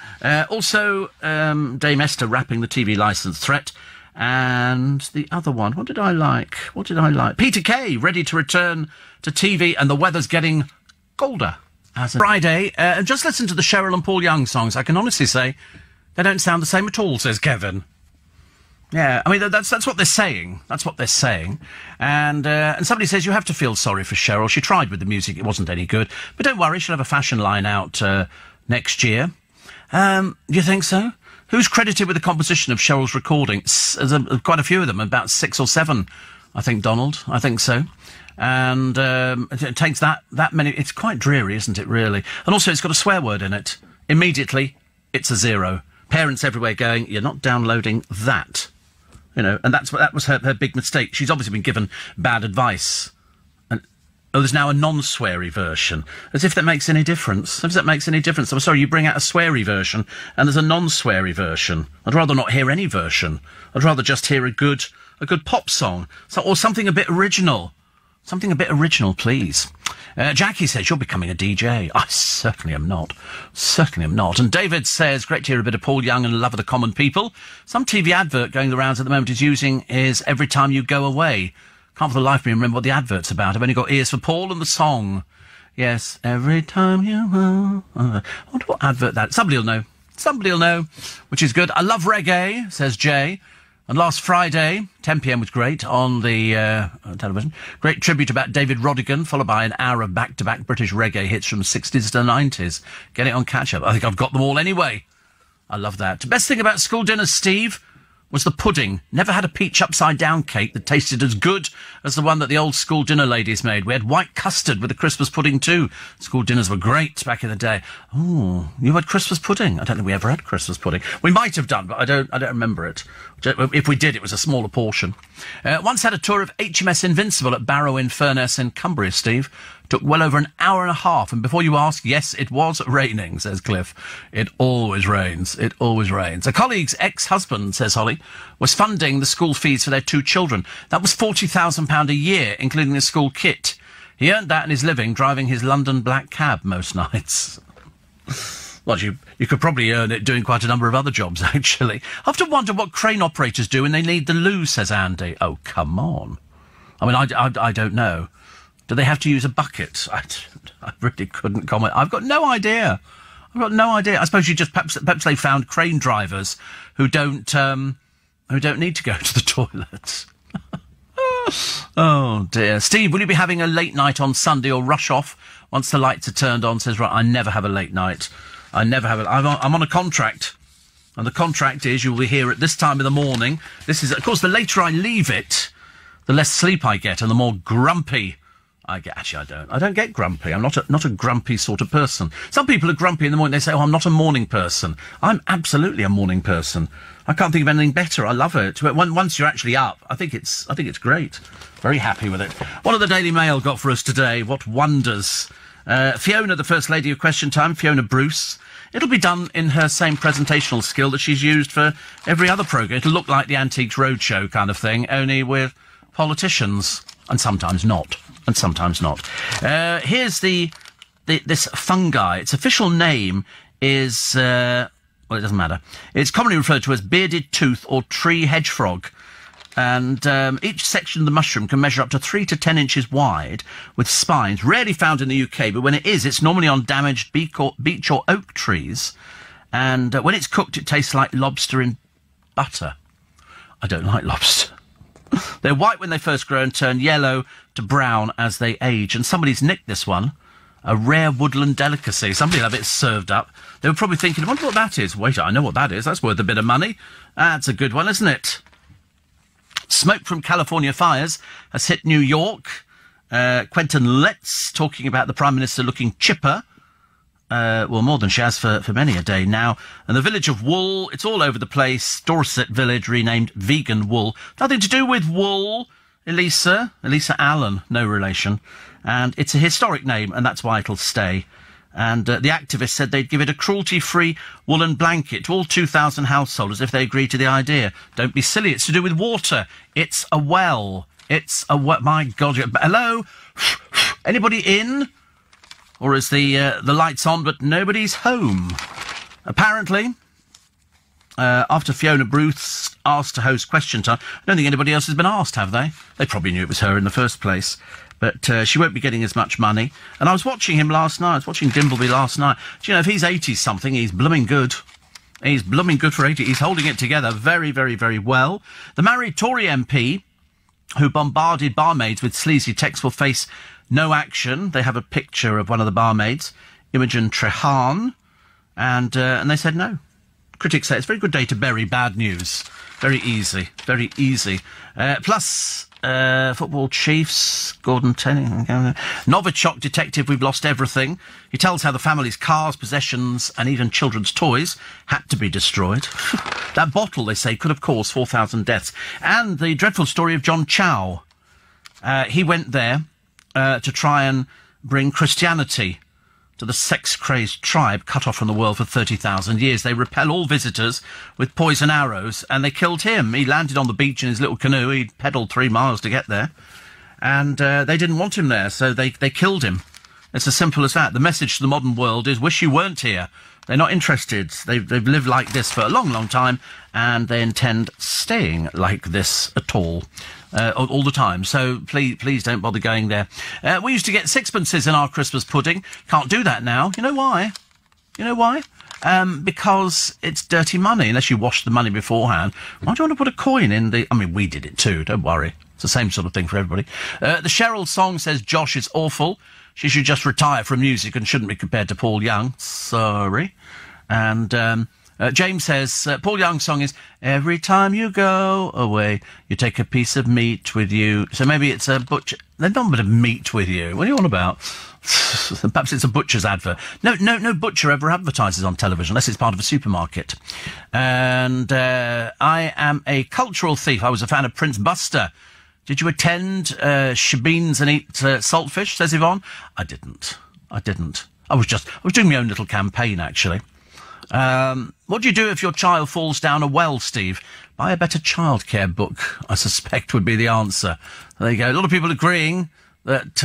Also, Dame Esther wrapping the TV licence threat. And the other one, what did I like? Peter Kay, ready to return to TV, and the weather's getting colder. As Friday, just listen to the Cheryl and Paul Young songs. I can honestly say they don't sound the same at all, says Kevin. Yeah, I mean, that's what they're saying. That's what they're saying. And somebody says you have to feel sorry for Cheryl. She tried with the music. It wasn't any good. But don't worry, she'll have a fashion line out next year. You think so? Who's credited with the composition of Cheryl's recording? There's quite a few of them, about 6 or 7, I think, Donald. I think so. And it takes that many... It's quite dreary, isn't it, really? And also, it's got a swear word in it. Immediately, it's a 0. Parents everywhere going, you're not downloading that. You know, and that was her big mistake. She's obviously been given bad advice. Oh, there's now a non-sweary version. As if that makes any difference. As if that makes any difference. I'm sorry, you bring out a sweary version, and there's a non-sweary version. I'd rather not hear any version. I'd rather just hear a good pop song. Or something a bit original. Something a bit original, please. Jackie says, you're becoming a DJ. I certainly am not. Certainly am not. And David says, great to hear a bit of Paul Young and Love of the Common People. Some TV advert going the rounds at the moment is Every Time You Go Away. Can't for the life of me remember what the advert's about. I've only got ears for Paul and the song. Yes, every time you... I wonder what advert that... Somebody will know. Somebody will know, which is good. I love reggae, says Jay. And last Friday, 10 p.m. was great on the television. Great tribute about David Rodigan, followed by an hour of back-to-back British reggae hits from the 60s to the 90s. Get it on catch-up. I think I've got them all anyway. I love that. The best thing about school dinners, Steve, was the pudding. Never had a peach upside-down cake that tasted as good as the one that the old school dinner ladies made. We had white custard with the Christmas pudding too. School dinners were great back in the day. Oh, you had Christmas pudding? I don't think we ever had Christmas pudding. We might have done, but I don't remember it. If we did, it was a smaller portion. Once had a tour of HMS Invincible at Barrow in Furness in Cumbria, Steve. Took well over an hour and a half, and before you ask, yes, it was raining, says Cliff. It always rains. It always rains. A colleague's ex-husband, says Holly, was funding the school fees for their 2 children. That was £40,000 a year, including the school kit. He earned that in his living, driving his London black cab most nights. Well, you could probably earn it doing quite a number of other jobs, actually. I often wonder what crane operators do when they need the loo, says Andy. Oh, come on. I mean, I don't know. Do they have to use a bucket? I really couldn't comment. I've got no idea. I suppose perhaps they found crane drivers who don't need to go to the toilet. Oh dear. Steve, will you be having a late night on Sunday or rush off once the lights are turned on? Says, right, I never have a late night. I'm on a contract. And the contract is you will be here at this time of the morning. This is, of course, the later I leave it, the less sleep I get and the more grumpy I get. Actually, I don't get grumpy. I'm not a grumpy sort of person. Some people are grumpy in the morning. They say, oh, I'm not a morning person. I'm absolutely a morning person. I can't think of anything better. I love it. Once you're actually up, I think it's great. Very happy with it. What have the Daily Mail got for us today? What wonders? Fiona, the First Lady of Question Time, Fiona Bruce. It'll be done in her same presentational skill that she's used for every other programme. It'll look like the Antiques Roadshow kind of thing, only with politicians. And sometimes not. Here's this fungi. Its official name is... well, it doesn't matter. It's commonly referred to as bearded tooth or tree hedge frog. And each section of the mushroom can measure up to 3 to 10 inches wide, with spines. Rarely found in the UK, but when it is, it's normally on damaged beech or oak trees. And when it's cooked, it tastes like lobster in butter. I don't like lobster. They're white when they first grow and turn yellow to brown as they age. And somebody's nicked this one. A rare woodland delicacy. Somebody will have it served up. They were probably thinking, I wonder what that is. Wait, I know what that is. That's worth a bit of money. That's a good one, isn't it? Smoke from California fires has hit New York. Quentin Letts talking about the Prime Minister looking chipper. Well, more than she has for many a day now. And the village of Wool, it's all over the place. Dorset village renamed Vegan Wool. Nothing to do with wool. Elisa Allen, no relation. And it's a historic name, and that's why it'll stay. And the activists said they'd give it a cruelty-free woolen blanket to all 2,000 householders if they agree to the idea. Don't be silly, it's to do with water. It's a well. It's a well. My God. Hello? Anybody in? Or is the lights on but nobody's home? Apparently, after Fiona Bruce asked to host Question Time, I don't think anybody else has been asked, have they? They probably knew it was her in the first place. But she won't be getting as much money. And I was watching him last night. I was watching Dimbleby last night. Do you know, if he's 80-something, he's blooming good. He's blooming good for 80. He's holding it together very, very, very well. The married Tory MP who bombarded barmaids with sleazy texts will face no action. They have a picture of one of the barmaids, Imogen Treharne, and they said no. Critics say it's a very good day to bury bad news. Very easy, very easy. Plus, football chiefs, Gordon Tenney, Novichok detective, we've lost everything. He tells how the family's cars, possessions, and even children's toys had to be destroyed. That bottle, they say, could have caused 4,000 deaths. And the dreadful story of John Chow. He went there to try and bring Christianity to the sex-crazed tribe cut off from the world for 30,000 years. They repel all visitors with poison arrows, and they killed him. He landed on the beach in his little canoe. He'd pedalled 3 miles to get there. And they didn't want him there, so they killed him. It's as simple as that. The message to the modern world is, wish you weren't here. They're not interested. They've lived like this for a long, long time, and they intend staying like this at all the time. So please don't bother going there. We used to get sixpences in our Christmas pudding. Can't do that now. You know why? Because it's dirty money, unless you wash the money beforehand. Why do you want to put a coin in the... I mean, we did it too, don't worry. It's the same sort of thing for everybody. The Cheryl song says Josh is awful. She should just retire from music and shouldn't be compared to Paul Young. Sorry. And James says, Paul Young's song is, every time you go away, you take a piece of meat with you. So maybe it's a butcher... There's not a bit of meat with you. What are you on about? Perhaps it's a butcher's advert. No butcher ever advertises on television unless it's part of a supermarket. And I am a cultural thief. I was a fan of Prince Buster. Did you attend Shebeens and eat saltfish, says Yvonne? I didn't. I was doing my own little campaign, actually. What do you do if your child falls down a well, Steve? Buy a better childcare book, I suspect would be the answer. There you go. A lot of people agreeing that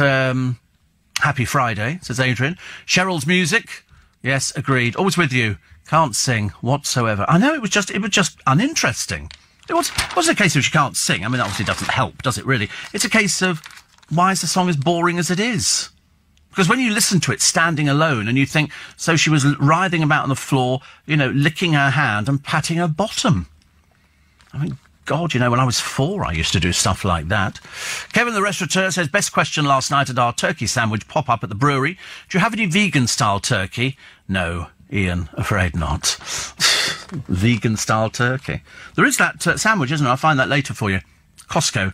Happy Friday, says Adrian. Cheryl's music, yes, agreed. Always with you. Can't sing whatsoever. I know it was just uninteresting. What's the case of she can't sing? I mean, obviously it doesn't help, does it really? It's a case of why is the song as boring as it is? Because when you listen to it standing alone and you think, so she was writhing about on the floor, licking her hand and patting her bottom. I mean, God, when I was 4, I used to do stuff like that. Kevin the restaurateur says, best question last night at our turkey sandwich pop-up at the brewery. Do you have any vegan-style turkey? No, Ian, afraid not. Vegan-style turkey. There is that sandwich, isn't there? I'll find that later for you. Costa,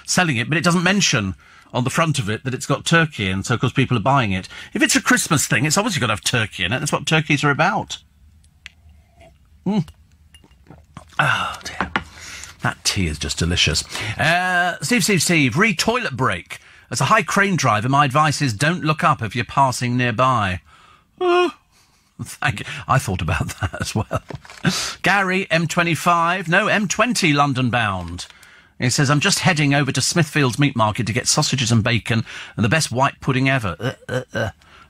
selling it, but it doesn't mention on the front of it that it's got turkey in, so of course people are buying it. If it's a Christmas thing, it's obviously got to have turkey in it. That's what turkeys are about. Oh, dear. That tea is just delicious. Steve, re-toilet break. As a high crane driver, my advice is don't look up if you're passing nearby. Thank you. I thought about that as well. Gary, M20 London bound. He says, I'm just heading over to Smithfield's meat market to get sausages and bacon and the best white pudding ever.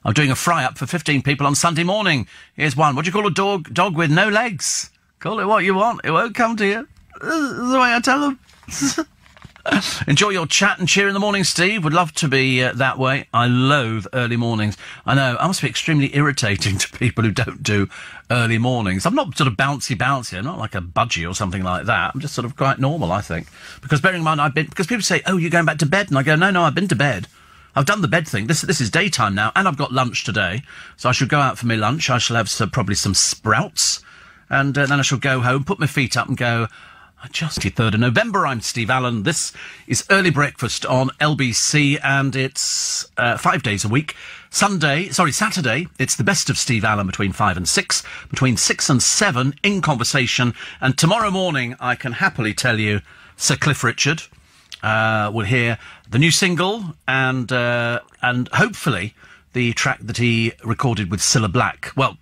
I'm doing a fry-up for 15 people on Sunday morning. Here's one. What do you call a dog with no legs? Call it what you want. It won't come to you. This is the way I tell them. Enjoy your chat and cheer in the morning, Steve. Would love to be that way. I loathe early mornings. I know, I must be extremely irritating to people who don't do early mornings. I'm not sort of bouncy. I'm not like a budgie or something like that. I'm just sort of quite normal, I think. Because bearing in mind, because people say, oh, you're going back to bed? And I go, no, I've been to bed. I've done the bed thing. This is daytime now, and I've got lunch today. So I should go out for my lunch. I shall have probably some sprouts. And then I shall go home, put my feet up and go... Just the 3rd of November, I'm Steve Allen. This is Early Breakfast on LBC, and it's 5 days a week. Saturday, it's the best of Steve Allen between 5 and 6, between 6 and 7 in conversation. And tomorrow morning, I can happily tell you, Sir Cliff Richard will hear the new single and hopefully the track that he recorded with Cilla Black. Well,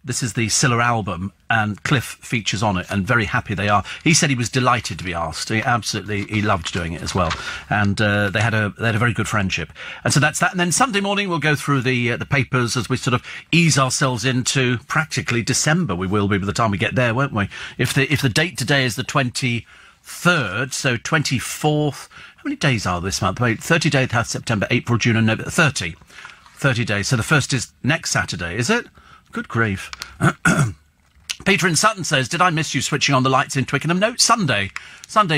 this is the Cilla album, and Cliff features on it, and very happy they are. He said he was delighted to be asked. He loved doing it as well, and they had a very good friendship. And so that's that. And then Sunday morning we'll go through the papers as we sort of ease ourselves into practically December. We will be by the time we get there, won't we? If the date today is the 23rd, so 24th. How many days are this month? 30 days, September, April, June, and November. 30 days. So the first is next Saturday, is it? Good grief. Peter in Sutton says, did I miss you switching on the lights in Twickenham? No, Sunday,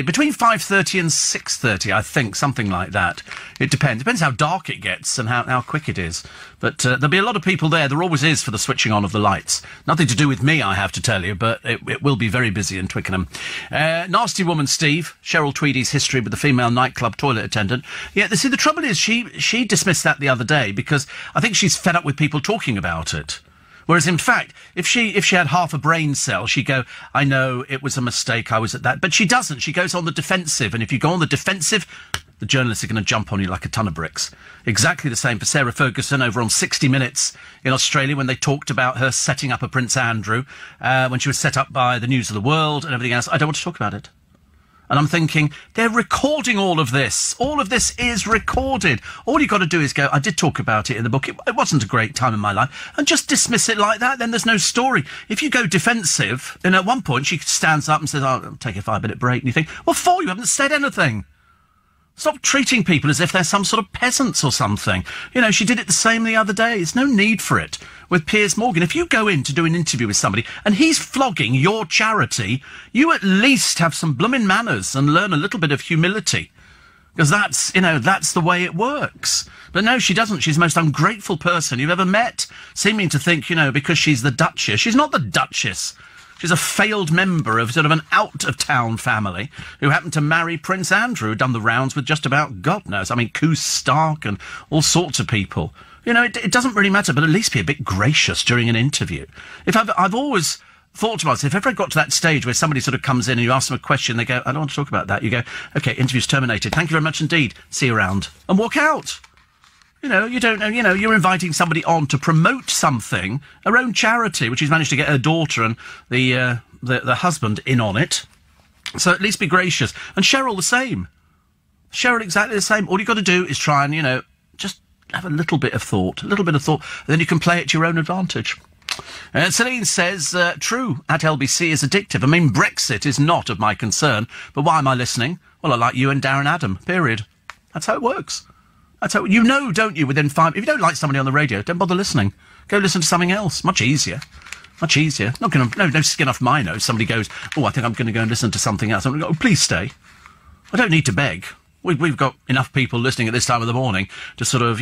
between 5:30 and 6:30, I think, something like that. It depends. Depends how dark it gets and how quick it is. But there'll be a lot of people there. There always is for the switching on of the lights. Nothing to do with me, I have to tell you, but it will be very busy in Twickenham. Nasty Woman Steve, Cheryl Tweedy's history with the female nightclub toilet attendant. Yeah, see, the trouble is she dismissed that the other day because I think she's fed up with people talking about it. Whereas, in fact, if she had half a brain cell, she'd go, I know, it was a mistake, I was at that. But she doesn't. She goes on the defensive. And if you go on the defensive, the journalists are going to jump on you like a ton of bricks. Exactly the same for Sarah Ferguson over on 60 Minutes in Australia when they talked about her setting up a Prince Andrew, when she was set up by the News of the World and everything else. I don't want to talk about it. And I'm thinking, they're recording all of this. All of this is recorded. All you've got to do is go, I did talk about it in the book. It wasn't a great time in my life. And just dismiss it like that. Then there's no story. If you go defensive, then at one point she stands up and says, I'll take a 5-minute break. And you think, what for? You haven't said anything. Stop treating people as if they're some sort of peasants or something. You know, she did it the same the other day. There's no need for it with Piers Morgan. If you go in to do an interview with somebody and he's flogging your charity, you at least have some blooming manners and learn a little bit of humility. Because that's the way it works. But no, she doesn't. She's the most ungrateful person you've ever met, seeming to think, because she's the Duchess. She's not the Duchess. She's a failed member of sort of an out-of-town family who happened to marry Prince Andrew, done the rounds with just about God knows. I mean, Koos Stark and all sorts of people. It doesn't really matter, but at least be a bit gracious during an interview. I've always thought to myself, if ever I got to that stage where somebody sort of comes in and you ask them a question, they go, I don't want to talk about that. You go, OK, interview's terminated. Thank you very much indeed. See you around. And walk out. You don't know, you're inviting somebody on to promote something, her own charity, which she's managed to get her daughter and the husband in on it. So at least be gracious. And Cheryl the same. Cheryl exactly the same. All you've got to do is try and, just have a little bit of thought, and then you can play it to your own advantage. Celine says, true, at LBC is addictive. I mean, Brexit is not of my concern, but why am I listening? Well, I like you and Darren Adam, period. That's how it works. That's how, don't you, within 5... If you don't like somebody on the radio, don't bother listening. Go listen to something else. Much easier. Not going to... No skin off my nose. Somebody goes, I think I'm going to go and listen to something else. I'm going to go, please stay. I don't need to beg. We've got enough people listening at this time of the morning to sort of,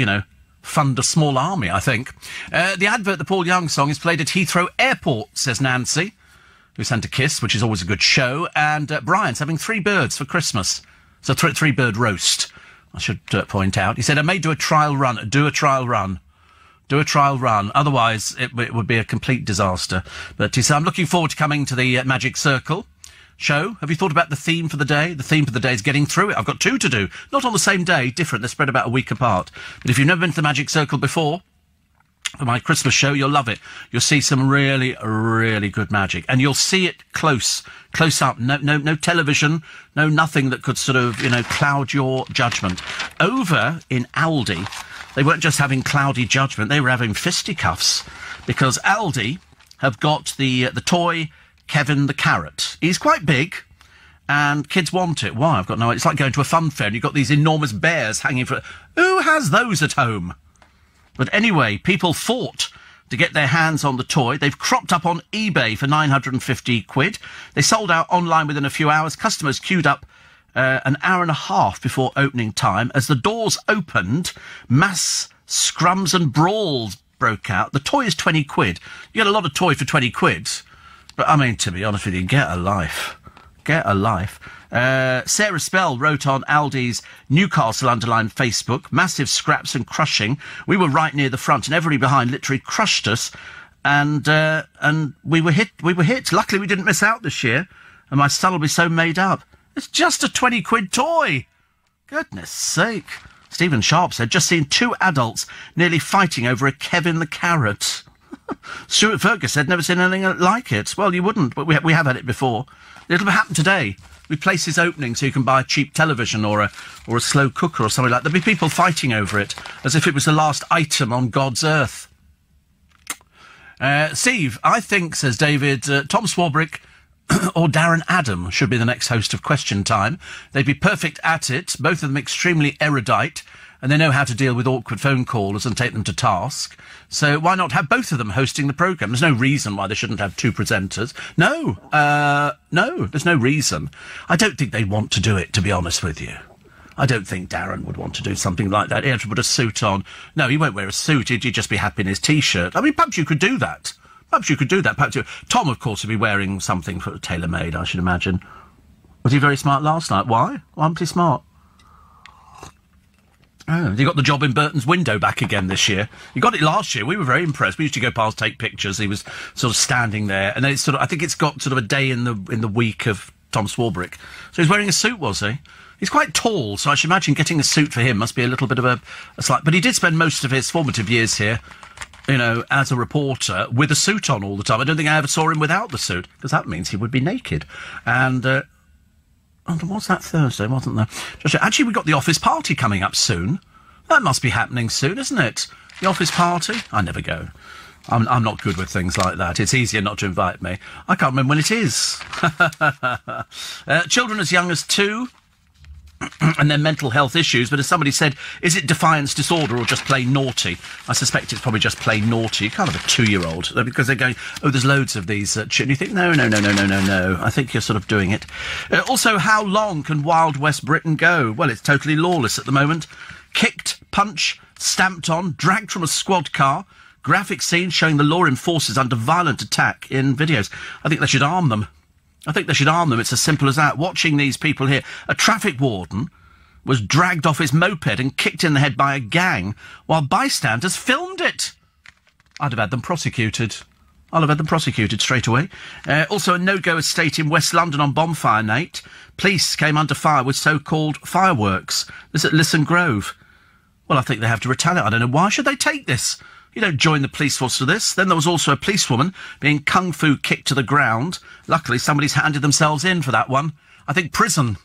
fund a small army, I think. The advert, the Paul Young song, is played at Heathrow Airport, says Nancy, who sent a kiss, which is always a good show. And Brian's having 3 birds for Christmas. So 3-bird roast. I should point out. He said, I may do a trial run. Do a trial run. Otherwise, it would be a complete disaster. But he said, I'm looking forward to coming to the Magic Circle show. Have you thought about the theme for the day? The theme for the day is getting through it. I've got 2 to do. Not on the same day, different. They're spread about a week apart. But if you've never been to the Magic Circle before, for my Christmas show, you'll love it. You'll see some really, really good magic. And you'll see it close up. No television, no nothing that could sort of, cloud your judgment. Over in Aldi, they weren't just having cloudy judgment, they were having fisticuffs. Because Aldi have got the toy Kevin the Carrot. He's quite big, and kids want it. Why? I've got no idea. It's like going to a fun fair and you've got these enormous bears hanging for... Who has those at home? But anyway, people fought to get their hands on the toy. They've cropped up on eBay for 950 quid. They sold out online within a few hours. Customers queued up an hour and a half before opening time. As the doors opened, mass scrums and brawls broke out. The toy is 20 quid. You get a lot of toy for 20 quid. But, I mean, to be honest with you, get a life. Get a life. Sarah Spell wrote on Aldi's Newcastle underline Facebook, massive scraps and crushing. We were right near the front and everybody behind literally crushed us and we were hit. Luckily we didn't miss out this year and my son will be so made up. It's just a 20 quid toy. Goodness sake. Stephen Sharp said, just seen two adults nearly fighting over a Kevin the Carrot. Stuart Fergus said, never seen anything like it. Well, you wouldn't, but we have had it before. It'll happen today. With places opening so you can buy a cheap television or a slow cooker or something like that. There'll be people fighting over it as if it was the last item on God's earth. Steve, I think, says David, Tom Swarbrick or Darren Adam should be the next host of Question Time. They'd be perfect at it, both of them extremely erudite, and they know how to deal with awkward phone callers and take them to task. So why not have both of them hosting the programme? There's no reason why they shouldn't have two presenters. No, there's no reason. I don't think they'd want to do it, to be honest with you. I don't think Darren would want to do something like that. He'd have to put a suit on. No, he won't wear a suit. He'd just be happy in his T-shirt. I mean, perhaps you could do that. Tom, of course, would be wearing something for tailor-made, I should imagine. Was he very smart last night? Why? Why wasn't he smart? Oh, he got the job in Burton's Window back again this year. He got it last year. We were very impressed. We used to go past, take pictures. He was sort of standing there, and then it's sort of, I think it's got sort of a day in the week of Tom Swarbrick. So he's wearing a suit, was he? He's quite tall, so I should imagine getting a suit for him must be a little bit of a slight... But he did spend most of his formative years here, you know, as a reporter, with a suit on all the time. I don't think I ever saw him without the suit, because that means he would be naked. And, what's that Thursday, wasn't there? Actually, we've got the office party coming up soon. That must be happening soon, isn't it? The office party? I never go. I'm not good with things like that. It's easier not to invite me. I can't remember when it is. Children as young as 2... and their mental health issues, but as somebody said, is it defiance disorder or just plain naughty? I suspect it's probably just plain naughty. You can't have a 2-year-old, because they're going, oh, there's loads of these, and you think, no. I think you're sort of doing it. Also, how long can Wild West Britain go? Well, it's totally lawless at the moment. Kicked, punched, stamped on, dragged from a squad car, graphic scenes showing the law enforcers under violent attack in videos. I think they should arm them. It's as simple as that. Watching these people here. A traffic warden was dragged off his moped and kicked in the head by a gang while bystanders filmed it. I'd have had them prosecuted. Straight away. Also, a no-go estate in West London on bonfire night. Police came under fire with so-called fireworks. This at Lisson Grove. Well, I think they have to retaliate. I don't know. Why should they take this? You don't join the police force for this. Then there was also a policewoman being kung fu kicked to the ground. Luckily, somebody's handed themselves in for that one. I think prison.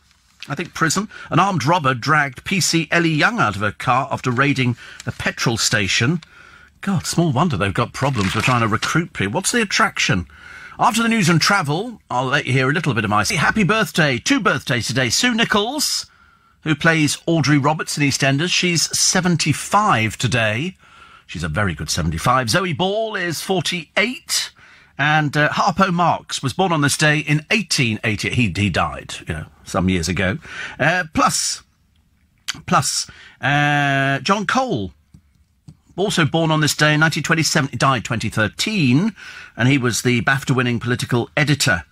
An armed robber dragged PC Ellie Young out of her car after raiding a petrol station. God, small wonder they've got problems with trying to recruit people. What's the attraction? After the news and travel, I'll let you hear a little bit of my... Happy birthday. 2 birthdays today. Sue Nichols, who plays Audrey Roberts in EastEnders. She's 75 today. She's a very good 75. Zoe Ball is 48. And Harpo Marx was born on this day in 1880. He died, some years ago. Plus, John Cole, also born on this day in 1927. He died 2013. And he was the BAFTA-winning political editor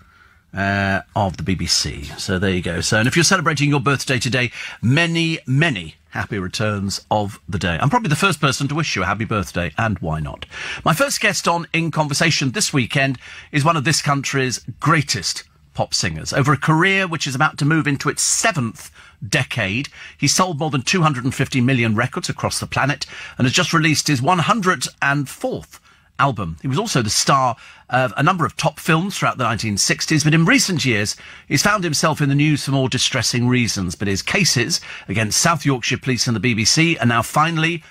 of the BBC. So there you go. And if you're celebrating your birthday today, many, many happy returns of the day. I'm probably the first person to wish you a happy birthday, and why not? My first guest on In Conversation this weekend is one of this country's greatest pop singers. Over a career which is about to move into its 7th decade, he sold more than 250 million records across the planet and has just released his 104th album. He was also the star of a number of top films throughout the 1960s, but in recent years he's found himself in the news for more distressing reasons. But his cases against South Yorkshire Police and the BBC are now finally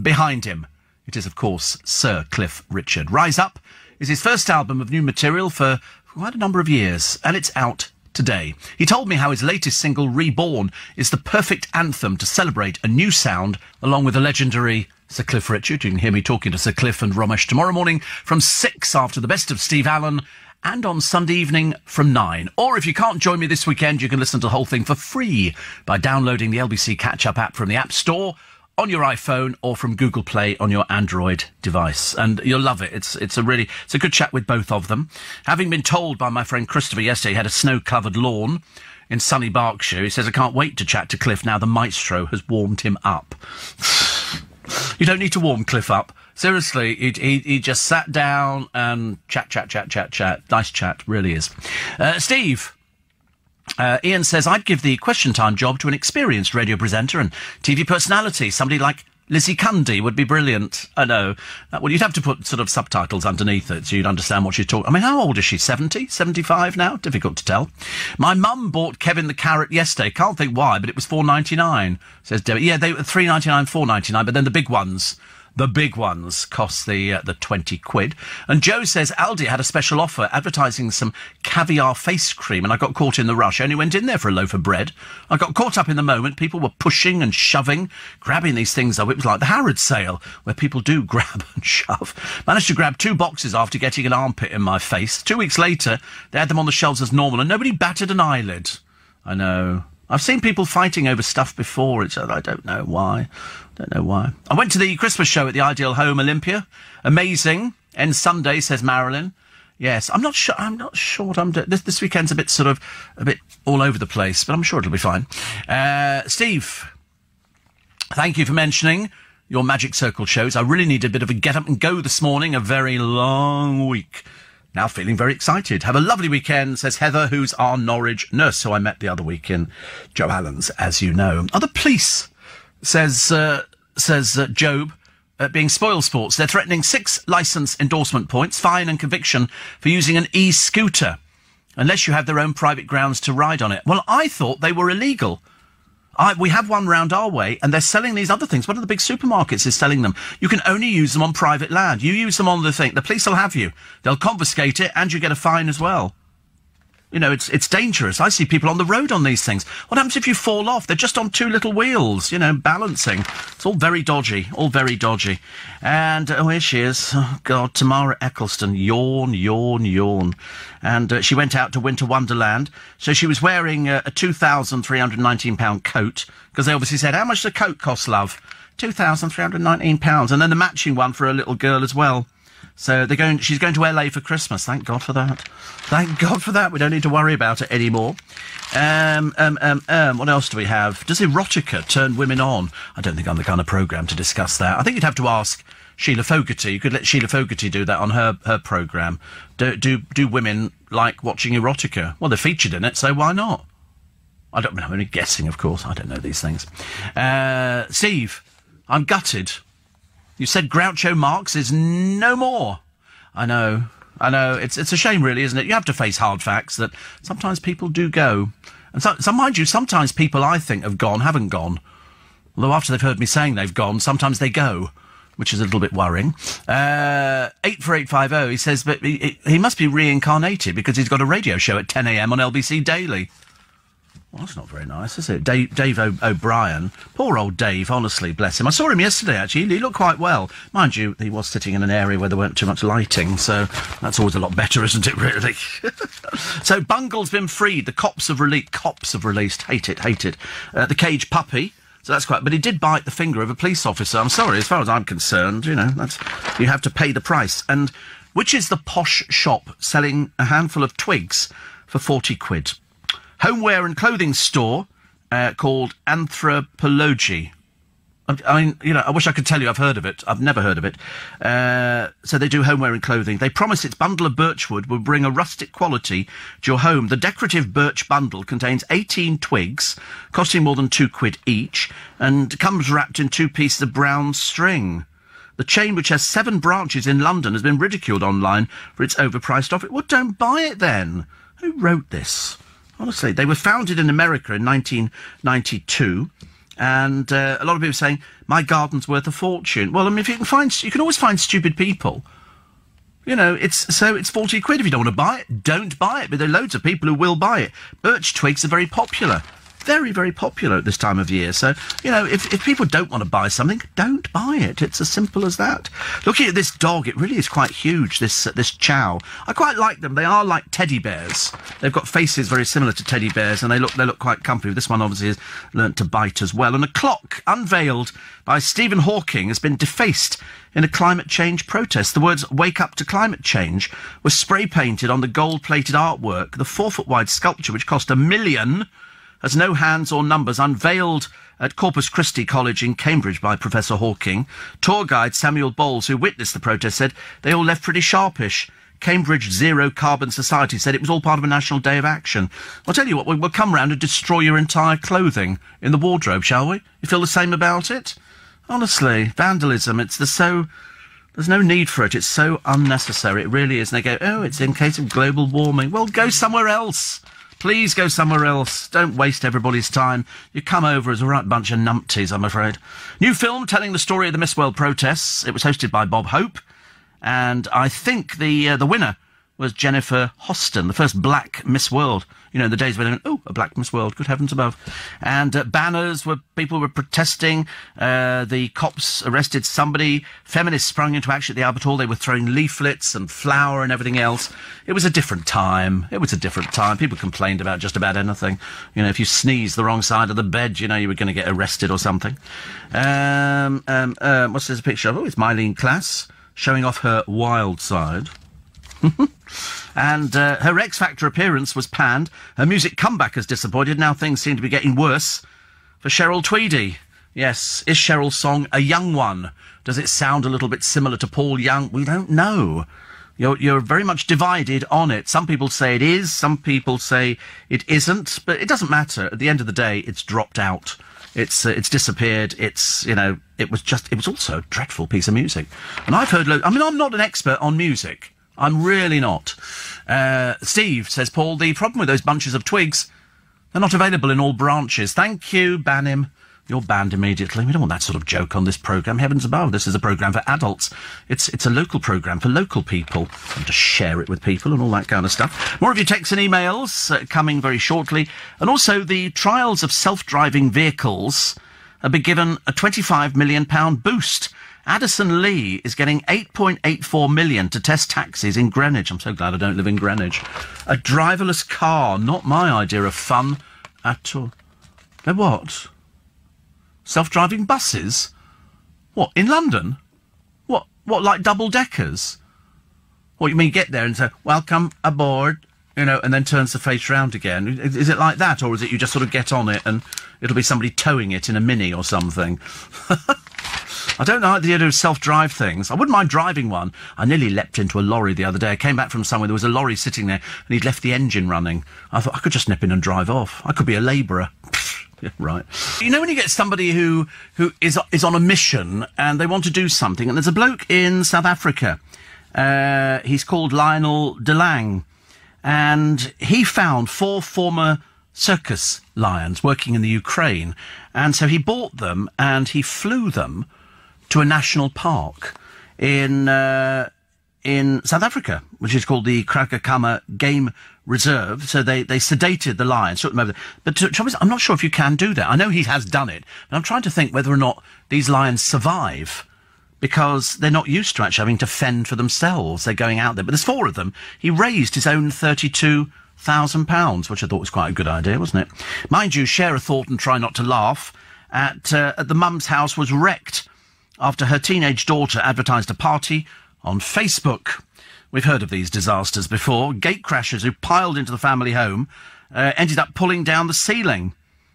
behind him. It is, of course, Sir Cliff Richard. Rise Up is his first album of new material for quite a number of years, and it's out today. today. He told me how his latest single, Reborn, is the perfect anthem to celebrate a new sound, along with the legendary Sir Cliff Richard. You can hear me talking to Sir Cliff and Romesh tomorrow morning from 6 after the best of Steve Allen, and on Sunday evening from 9. Or if you can't join me this weekend, you can listen to the whole thing for free by downloading the LBC Catch-Up app from the App Store on your iPhone or from Google Play on your Android device. And you'll love it. It's a good chat with both of them. Having been told by my friend Christopher yesterday he had a snow-covered lawn in sunny Berkshire, he says, I can't wait to chat to Cliff now the maestro has warmed him up. You don't need to warm Cliff up. Seriously, he just sat down and chat. Nice chat, really is. Steve, Ian says, I'd give the Question Time job to an experienced radio presenter and TV personality. Somebody like Lizzie Cundy would be brilliant. I know. Well, you'd have to put sort of subtitles underneath it so you'd understand what she's talking. I mean, how old is she? 70? 75 now? Difficult to tell. My mum bought Kevin the Carrot yesterday. Can't think why, but it was $4.99, says Debbie. Yeah, they were $3.99, $4.99, but then the big ones cost the 20 quid. And Joe says Aldi had a special offer advertising some caviar face cream, and I got caught in the rush. I only went in there for a loaf of bread. I got caught up in the moment. People were pushing and shoving, grabbing these things up. It was like the Harrods sale, where people do grab and shove. Managed to grab 2 boxes after getting an armpit in my face. 2 weeks later, they had them on the shelves as normal, and nobody batted an eyelid. I know. I've seen people fighting over stuff before. I don't know why. I went to the Christmas show at the Ideal Home Olympia. Amazing. Ends Sunday, says Marilyn. Yes, I'm not sure what I'm doing. This weekend's a bit all over the place, but I'm sure it'll be fine. Steve, thank you for mentioning your Magic Circle shows. I really need a bit of a get up and go this morning. A very long week. Now feeling very excited. Have a lovely weekend, says Heather, who's our Norwich nurse, who I met the other week in Joe Allen's, as you know. Are the police, says Job, being spoil sports? They're threatening 6 licence endorsement points, fine and conviction for using an e-scooter, unless you have their own private grounds to ride on it. Well, I thought they were illegal. We have one round our way, and they're selling these other things. One of the big supermarkets is selling them. You can only use them on private land. You use them on the thing. The police will have you. They'll confiscate it, and you get a fine as well. You know, it's dangerous. I see people on the road on these things. What happens if you fall off? They're just on 2 little wheels, balancing. It's all very dodgy, And, here she is. Oh, God, Tamara Eccleston. Yawn. And she went out to Winter Wonderland. So she was wearing a £2,319 coat, because they obviously said, how much does the coat cost, love? £2,319. And then the matching one for a little girl as well. So she's going to LA for Christmas. Thank God for that. We don't need to worry about it anymore. What else do we have? Does erotica turn women on? I don't think I'm the kind of programme to discuss that. I think you'd have to ask Sheila Fogarty. You could let Sheila Fogarty do that on her programme. Do women like watching erotica? Well, they're featured in it, so why not? I don't know. I'm only guessing, of course. I don't know these things. Steve, I'm gutted. You said Groucho Marx is no more. I know. It's a shame, really, isn't it? You have to face hard facts that sometimes people do go. And so mind you, sometimes people I think have gone haven't gone. Although after they've heard me saying they've gone, sometimes they go, which is a little bit worrying. 84850, he says, but he must be reincarnated because he's got a radio show at 10 a.m. on LBC Daily. Well, that's not very nice, is it? Dave O'Brien. Poor old Dave, honestly, bless him. I saw him yesterday, actually. He looked quite well. Mind you, he was sitting in an area where there weren't too much lighting, so that's always a lot better, isn't it, really? So, Bungle's been freed. The cops have released. Hate it. The cage puppy. So that's quite... But he did bite the finger of a police officer. I'm sorry, as far as I'm concerned, you have to pay the price. And which is the posh shop selling a handful of twigs for 40 quid? Homeware and clothing store called Anthropology. I mean, I wish I could tell you I've heard of it. I've never heard of it. So they do homeware and clothing. They promise its bundle of birchwood will bring a rustic quality to your home. The decorative birch bundle contains 18 twigs, costing more than 2 quid each, and comes wrapped in 2 pieces of brown string. The chain, which has 7 branches in London, has been ridiculed online for its overpriced offer. Well, don't buy it then. Who wrote this? Honestly, they were founded in America in 1992, and a lot of people are saying, my garden's worth a fortune. Well, I mean, if you can always find stupid people. You know, it's 40 quid. If you don't want to buy it, don't buy it. But there are loads of people who will buy it. Birch twigs are very popular. Very, very popular at this time of year. So, you know, if people don't want to buy something, don't buy it. It's as simple as that. Looking at this dog, it really is quite huge, this Chow. I quite like them. They are like teddy bears. They've got faces very similar to teddy bears, and they look quite comfy. This one obviously has learnt to bite as well. And a clock unveiled by Stephen Hawking has been defaced in a climate change protest. The words "Wake Up to Climate Change" were spray-painted on the gold-plated artwork. The 4-foot-wide sculpture, which cost $1 million, has no hands or numbers, unveiled at Corpus Christi College in Cambridge by Professor Hawking. Tour guide Samuel Bowles, who witnessed the protest, said they all left pretty sharpish. Cambridge Zero Carbon Society said it was all part of a national day of action. I'll tell you what, we'll come round and destroy your entire clothing in the wardrobe, shall we? You feel the same about it? Honestly, vandalism, there's no need for it. It's so unnecessary. It really is. And they go, oh, it's in case of global warming. Well, go somewhere else. Please go somewhere else. Don't waste everybody's time. You come over as a right bunch of numpties, I'm afraid. New film telling the story of the Miss World protests. It was hosted by Bob Hope. And I think the winner was Jennifer Hoston, the first black Miss World. You know, the days when they went, oh, a black Miss World, good heavens above. And banners people were protesting. The cops arrested somebody. Feminists sprung into action at the Albert Hall. They were throwing leaflets and flour and everything else. It was a different time. People complained about just about anything. You know, if you sneezed the wrong side of the bed, you know, you were going to get arrested or something. What's this picture of? Oh, it's Mylene Klass showing off her wild side. And her X Factor appearance was panned. Her music comeback has disappointed. Now things seem to be getting worse for Cheryl Tweedy. Yes, is Cheryl's song a young one? Does it sound a little bit similar to Paul Young? We don't know. You're very much divided on it. Some people say it is, some people say it isn't, but it doesn't matter. At the end of the day, it's dropped out. It's disappeared. It's, you know, it was also a dreadful piece of music. And I've heard I'm not an expert on music. I'm really not. Steve, says Paul, the problem with those bunches of twigs, they're not available in all branches. Thank you, ban him. You're banned immediately. We don't want that sort of joke on this programme. Heavens above, this is a programme for adults. It's a local programme for local people. And to share it with people and all that kind of stuff. More of your texts and emails coming very shortly. And also the trials of self-driving vehicles have been given a £25 million boost. Addison Lee is getting $8.84 million to test taxis in Greenwich. I'm so glad I don't live in Greenwich. A driverless car, not my idea of fun at all. They're what? Self-driving buses? What, in London? What, like double-deckers? What, you mean get there and say, welcome aboard, you know, and then turns the face round again? Is it like that, or is it you just sort of get on it and it'll be somebody towing it in a Mini or something? I don't like the idea of self-drive things. I wouldn't mind driving one. I nearly leapt into a lorry the other day. I came back from somewhere, there was a lorry sitting there, and he'd left the engine running. I thought, I could just nip in and drive off. I could be a labourer. Yeah, right. You know when you get somebody who is on a mission and they want to do something, and there's a bloke in South Africa. He's called Lionel DeLang, and he found 4 former circus lions working in the Ukraine, and so he bought them and he flew them to a national park in South Africa, which is called the Krakakama Game Reserve. So they sedated the lions, took them over there. But I'm not sure if you can do that. I know he has done it, but I'm trying to think whether or not these lions survive, because they're not used to actually having to fend for themselves. They're going out there. But there's 4 of them. He raised his own £32,000, which I thought was quite a good idea, wasn't it? Mind you, share a thought and try not to laugh. At the mum's house was wrecked after her teenage daughter advertised a party on Facebook. We've heard of these disasters before. Gatecrashers who piled into the family home ended up pulling down the ceiling.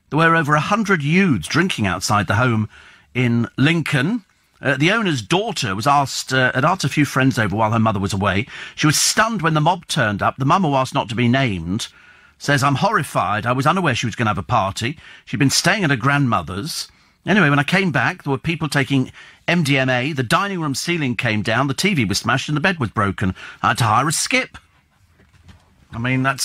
There were over 100 youths drinking outside the home in Lincoln. The owner's daughter was had asked a few friends over while her mother was away. She was stunned when the mob turned up. The mum, who asked not to be named, says, I'm horrified. I was unaware she was going to have a party. She'd been staying at her grandmother's. Anyway, when I came back, there were people taking MDMA, the dining room ceiling came down, the TV was smashed and the bed was broken. I had to hire a skip. I mean, I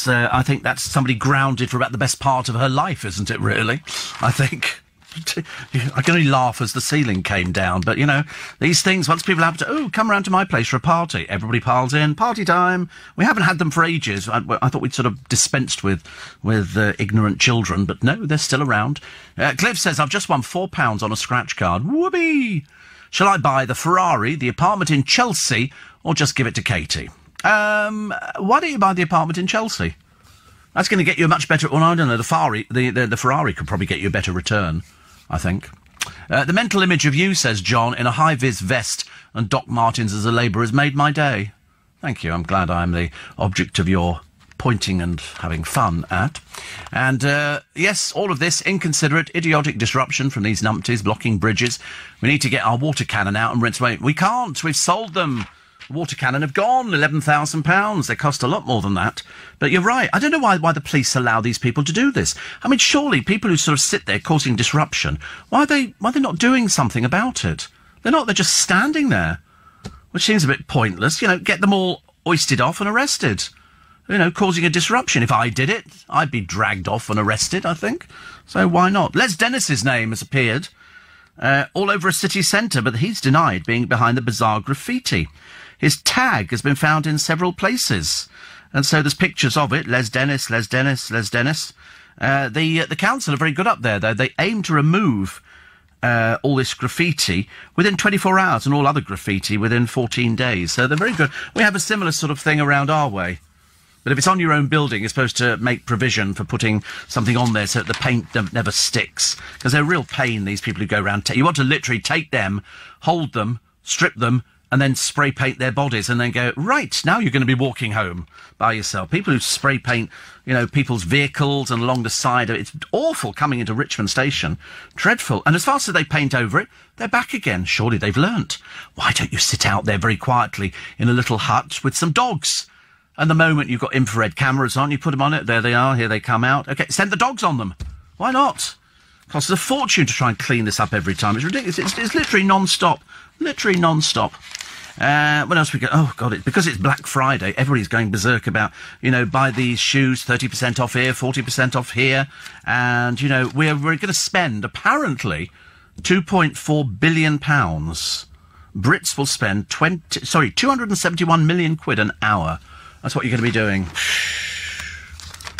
think that's somebody grounded for about the best part of her life, isn't it, really? I think. I can only laugh as the ceiling came down, but, you know, these things, once people have to, come around to my place for a party, everybody piles in, party time. We haven't had them for ages. I thought we'd sort of dispensed with ignorant children, but no, they're still around. Cliff says, I've just won £4 on a scratch card. Whoopee! Shall I buy the Ferrari, the apartment in Chelsea, or just give it to Katie? Why don't you buy the apartment in Chelsea? That's going to get you a much better... Well, I don't know, the Ferrari could probably get you a better return, I think. The mental image of you, says John, in a high-vis vest and Doc Martens as a labourer has made my day. Thank you. I'm glad I'm the object of your pointing and having fun at. And, yes, all of this inconsiderate, idiotic disruption from these numpties blocking bridges. We need to get our water cannon out and rinse away. We can't. We've sold them. Water cannon have gone, £11,000. They cost a lot more than that. But you're right. I don't know why the police allow these people to do this. I mean, surely people who sort of sit there causing disruption, why are they not doing something about it? They're just standing there, which seems a bit pointless. You know, get them all hoisted off and arrested. You know, causing a disruption. If I did it, I'd be dragged off and arrested, I think. So why not? Les Dennis's name has appeared all over a city centre, but he's denied being behind the bizarre graffiti. His tag has been found in several places. And so there's pictures of it. Les Dennis, Les Dennis, Les Dennis. The council are very good up there, though. They aim to remove all this graffiti within 24 hours and all other graffiti within 14 days. So they're very good. We have a similar sort of thing around our way. But if it's on your own building, you're supposed to make provision for putting something on there so that the paint never sticks. Because they're a real pain, these people who go around. You want to literally take them, hold them, strip them, and then spray paint their bodies and then go, right, now you're going to be walking home by yourself. People who spray paint, you know, people's vehicles and along the side of it. It's awful coming into Richmond Station. Dreadful. And as fast as they paint over it, they're back again. Surely they've learnt. Why don't you sit out there very quietly in a little hut with some dogs? And the moment you've got infrared cameras on, you put them on it. There they are. Here they come out. OK, send the dogs on them. Why not? Costs a fortune to try and clean this up every time. It's ridiculous. It's literally non-stop. Literally non-stop. What else we got? Oh, God, because it's Black Friday, everybody's going berserk about, you know, buy these shoes, 30% off here, 40% off here. And, you know, we're going to spend, apparently, £2.4 billion. Brits will spend 271 million quid an hour. That's what you're going to be doing.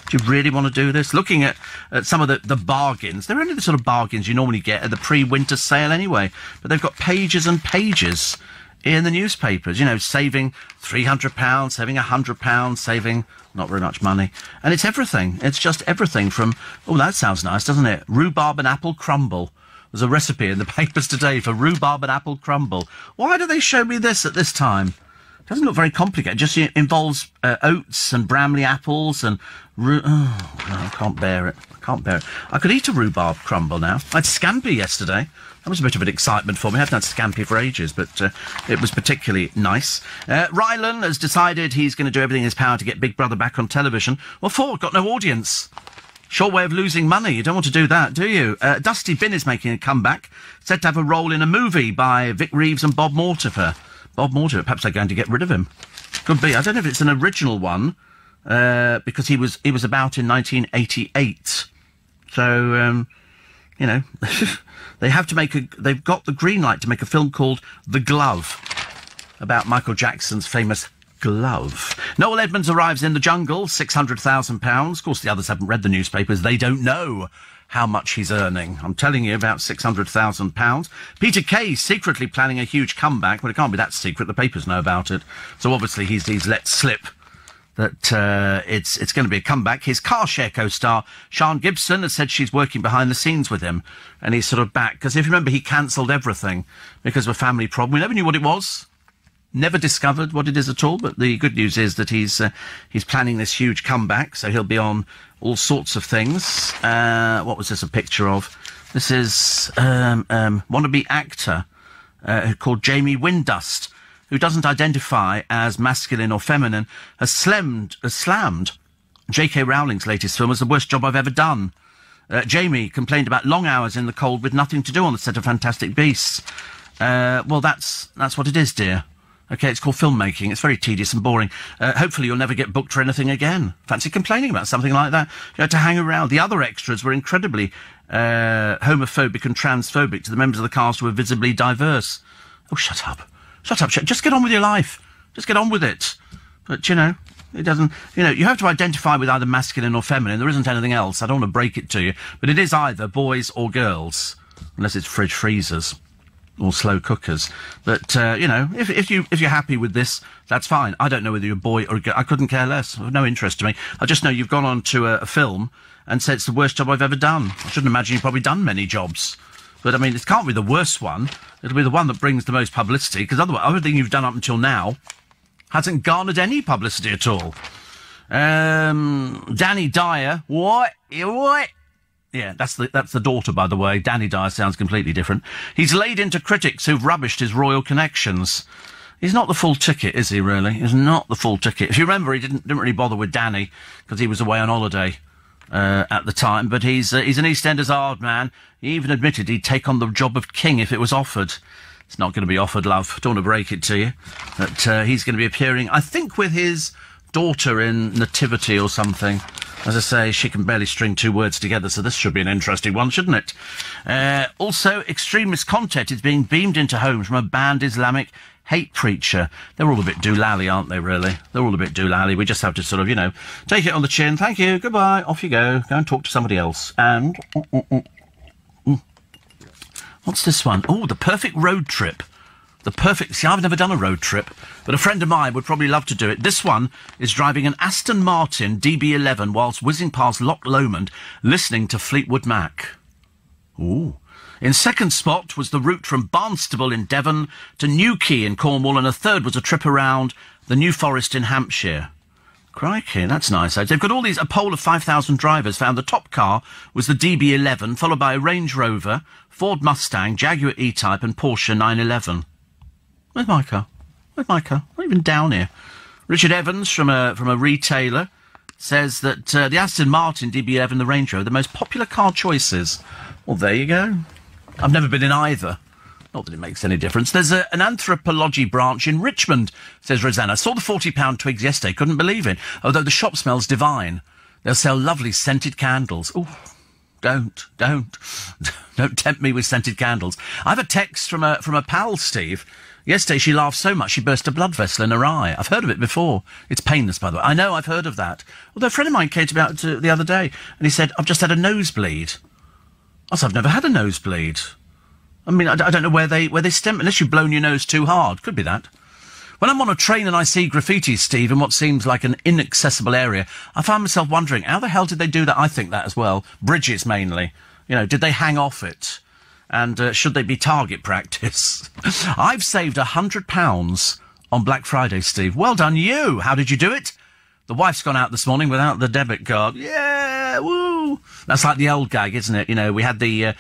Do you really want to do this? Looking at some of the bargains. They're only the sort of bargains you normally get at the pre-winter sale anyway. But they've got pages and pages in the newspapers, you know, saving £300, saving £100, saving not very much money. And it's everything. It's just everything from, oh, that sounds nice, doesn't it? Rhubarb and apple crumble. There's a recipe in the papers today for rhubarb and apple crumble. Why do they show me this at this time? It doesn't look very complicated. It just involves oats and Bramley apples and... Oh, no, I can't bear it. I can't bear it. I could eat a rhubarb crumble now. I had scampi yesterday. That was a bit of an excitement for me. I haven't had scampi for ages, but it was particularly nice. Rylan has decided he's going to do everything in his power to get Big Brother back on television. Well, Ford got no audience. Sure way of losing money. You don't want to do that, do you? Dusty Bin is making a comeback. Said to have a role in a movie by Vic Reeves and Bob Mortimer. Bob Mortimer, perhaps they're going to get rid of him. Could be. I don't know if it's an original one, because he was about in 1988. So, you know... they've got the green light to make a film called The Glove, about Michael Jackson's famous glove. Noel Edmonds arrives in the jungle, £600,000. Of course, the others haven't read the newspapers. They don't know how much he's earning. I'm telling you, about £600,000. Peter Kay secretly planning a huge comeback, but it can't be that secret. The papers know about it. So obviously he's let slip that it's going to be a comeback. His car share co-star, Sian Gibson, has said she's working behind the scenes with him, and he's sort of back. Because if you remember, he cancelled everything because of a family problem. We never knew what it was, never discovered what it is at all, but the good news is that he's planning this huge comeback, so he'll be on all sorts of things. What was this a picture of? This is wannabe actor called Jamie Windust, who doesn't identify as masculine or feminine, has slammed J.K. Rowling's latest film as the worst job I've ever done. Jamie complained about long hours in the cold with nothing to do on the set of Fantastic Beasts. Well, that's what it is, dear. OK, it's called filmmaking. It's very tedious and boring. Hopefully you'll never get booked for anything again. Fancy complaining about something like that. You had to hang around. The other extras were incredibly homophobic and transphobic to the members of the cast who were visibly diverse. Oh, shut up. Shut up. Just get on with your life. Just get on with it. But, you know, it doesn't... You know, you have to identify with either masculine or feminine. There isn't anything else. I don't want to break it to you. But it is either boys or girls. Unless it's fridge freezers. Or slow cookers. But, you know, if you're happy with this, that's fine. I don't know whether you're a boy or a girl. I couldn't care less. No interest to me. I just know you've gone on to a film and said it's the worst job I've ever done. I shouldn't imagine you've probably done many jobs. But, I mean, it can't be the worst one. It'll be the one that brings the most publicity, because otherwise, everything you've done up until now hasn't garnered any publicity at all. Danny Dyer. What? Yeah, that's the daughter, by the way. Danny Dyer sounds completely different. He's laid into critics who've rubbished his royal connections. He's not the full ticket, is he, really? He's not the full ticket. If you remember, he didn't really bother with Danny, because he was away on holiday. At the time, but he's an EastEnders hard man. He even admitted he'd take on the job of king if it was offered. It's not going to be offered, love. Don't want to break it to you. But he's going to be appearing, I think, with his daughter in Nativity or something. As I say, she can barely string two words together, so this should be an interesting one, shouldn't it? Also, extremist content is being beamed into homes from a banned Islamic hate preacher. They're all a bit doolally, aren't they, really? They're all a bit doolally. We just have to sort of, you know, take it on the chin. Thank you. Goodbye. Off you go. Go and talk to somebody else. And... What's this one? Oh, the perfect road trip. The perfect... See, I've never done a road trip, but a friend of mine would probably love to do it. This one is driving an Aston Martin DB11 whilst whizzing past Loch Lomond, listening to Fleetwood Mac. Ooh. In second spot was the route from Barnstable in Devon to Newquay in Cornwall, and a third was a trip around the New Forest in Hampshire. Crikey, that's nice. They've got all these... A poll of 5,000 drivers found the top car was the DB11, followed by a Range Rover, Ford Mustang, Jaguar E-Type and Porsche 911. Where's my car? Where's my car? Not even down here. Richard Evans from a retailer says that the Aston Martin DB11 and the Range Rover are the most popular car choices. Well, there you go. I've never been in either. Not that it makes any difference. There's an anthropology branch in Richmond, says Rosanna. I saw the £40 twigs yesterday, couldn't believe it. Although the shop smells divine. They'll sell lovely scented candles. Oh, don't tempt me with scented candles. I have a text from a pal, Steve. Yesterday she laughed so much she burst a blood vessel in her eye. I've heard of it before. It's painless, by the way. I know, I've heard of that. Although a friend of mine came to me out the other day, and he said, I've just had a nosebleed. I said, I've never had a nosebleed. I mean, I don't know where they stem, unless you've blown your nose too hard. Could be that. When I'm on a train and I see graffiti, Steve, in what seems like an inaccessible area, I find myself wondering, how the hell did they do that? I think that as well. Bridges, mainly. You know, did they hang off it? And should they be target practice? I've saved £100 on Black Friday, Steve. Well done, you. How did you do it? The wife's gone out this morning without the debit card. Yeah, woo! That's like the old gag, isn't it? You know, we had the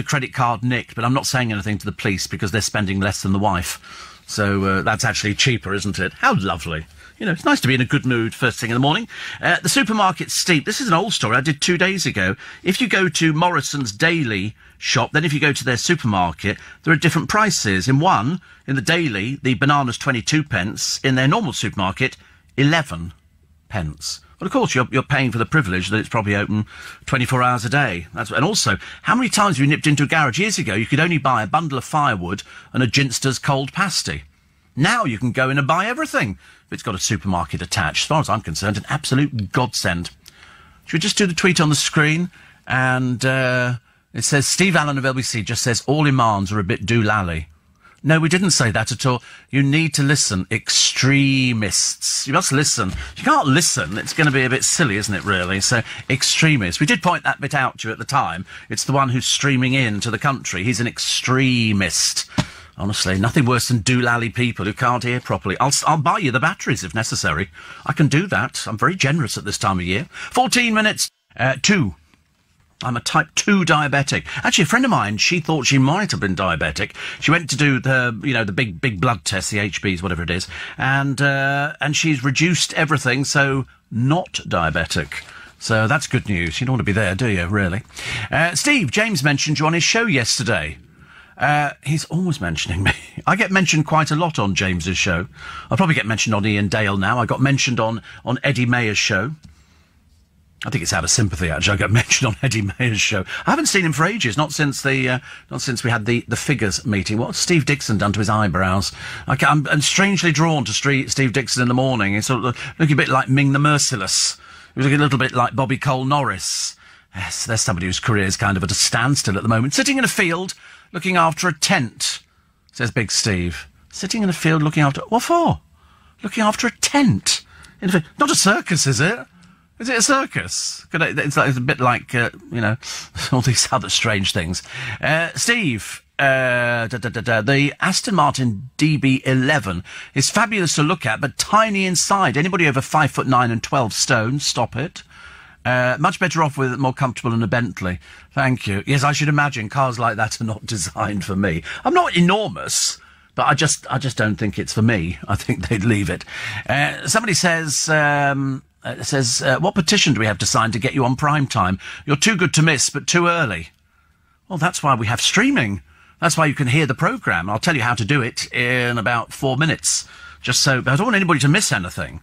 credit card nicked, but I'm not saying anything to the police because they're spending less than the wife. So that's actually cheaper, isn't it? How lovely. You know, it's nice to be in a good mood first thing in the morning. The supermarket's steep. This is an old story I did 2 days ago. If you go to Morrison's Daily shop, then if you go to their supermarket, there are different prices. In the Daily, the banana's 22 pence. In their normal supermarket, 11 pence. But of course, you're paying for the privilege that it's probably open 24 hours a day. And also, how many times have you nipped into a garage? Years ago, you could only buy a bundle of firewood and a Ginster's cold pasty. Now you can go in and buy everything if it's got a supermarket attached. As far as I'm concerned, an absolute godsend. Should we just do the tweet on the screen? And it says, Steve Allen of LBC just says, all imams are a bit doolally. No, we didn't say that at all. You need to listen. Extremists. You must listen. If you can't listen, it's going to be a bit silly, isn't it, really? So, extremists. We did point that bit out to you at the time. It's the one who's streaming in to the country. He's an extremist. Honestly, nothing worse than doolally people who can't hear properly. I'll buy you the batteries if necessary. I can do that. I'm very generous at this time of year. 14 minutes. 2. I'm a type 2 diabetic. Actually, a friend of mine, she thought she might have been diabetic. She went to do the big blood test, the HBs, whatever it is, and she's reduced everything, so not diabetic. So that's good news. You don't want to be there, do you, really? Steve, James mentioned you on his show yesterday. He's always mentioning me. I get mentioned quite a lot on James's show. I'll probably get mentioned on Ian Dale now. I got mentioned on Eddie Mayer's show. I think it's out of sympathy, actually. I got mentioned on Eddie Mayer's show. I haven't seen him for ages, not since we had the figures meeting. What's Steve Dixon done to his eyebrows? I'm strangely drawn to Steve Dixon in the morning. He's sort of looking a bit like Ming the Merciless. He was looking a little bit like Bobby Cole Norris. Yes, there's somebody whose career is kind of at a standstill at the moment. Sitting in a field, looking after a tent, says Big Steve. Sitting in a field looking after... What for? Looking after a tent. Not a circus, is it? Is it a circus? It's a bit like, all these other strange things. Steve, the Aston Martin DB11 is fabulous to look at, but tiny inside. Anybody over 5'9" and 12 stone, stop it. Much better off with it, more comfortable than a Bentley. Thank you. Yes, I should imagine cars like that are not designed for me. I'm not enormous, but I just don't think it's for me. I think they'd leave it. Somebody says, what petition do we have to sign to get you on prime time? You're too good to miss, but too early. Well, that's why we have streaming. That's why you can hear the programme. I'll tell you how to do it in about 4 minutes. Just so, but I don't want anybody to miss anything.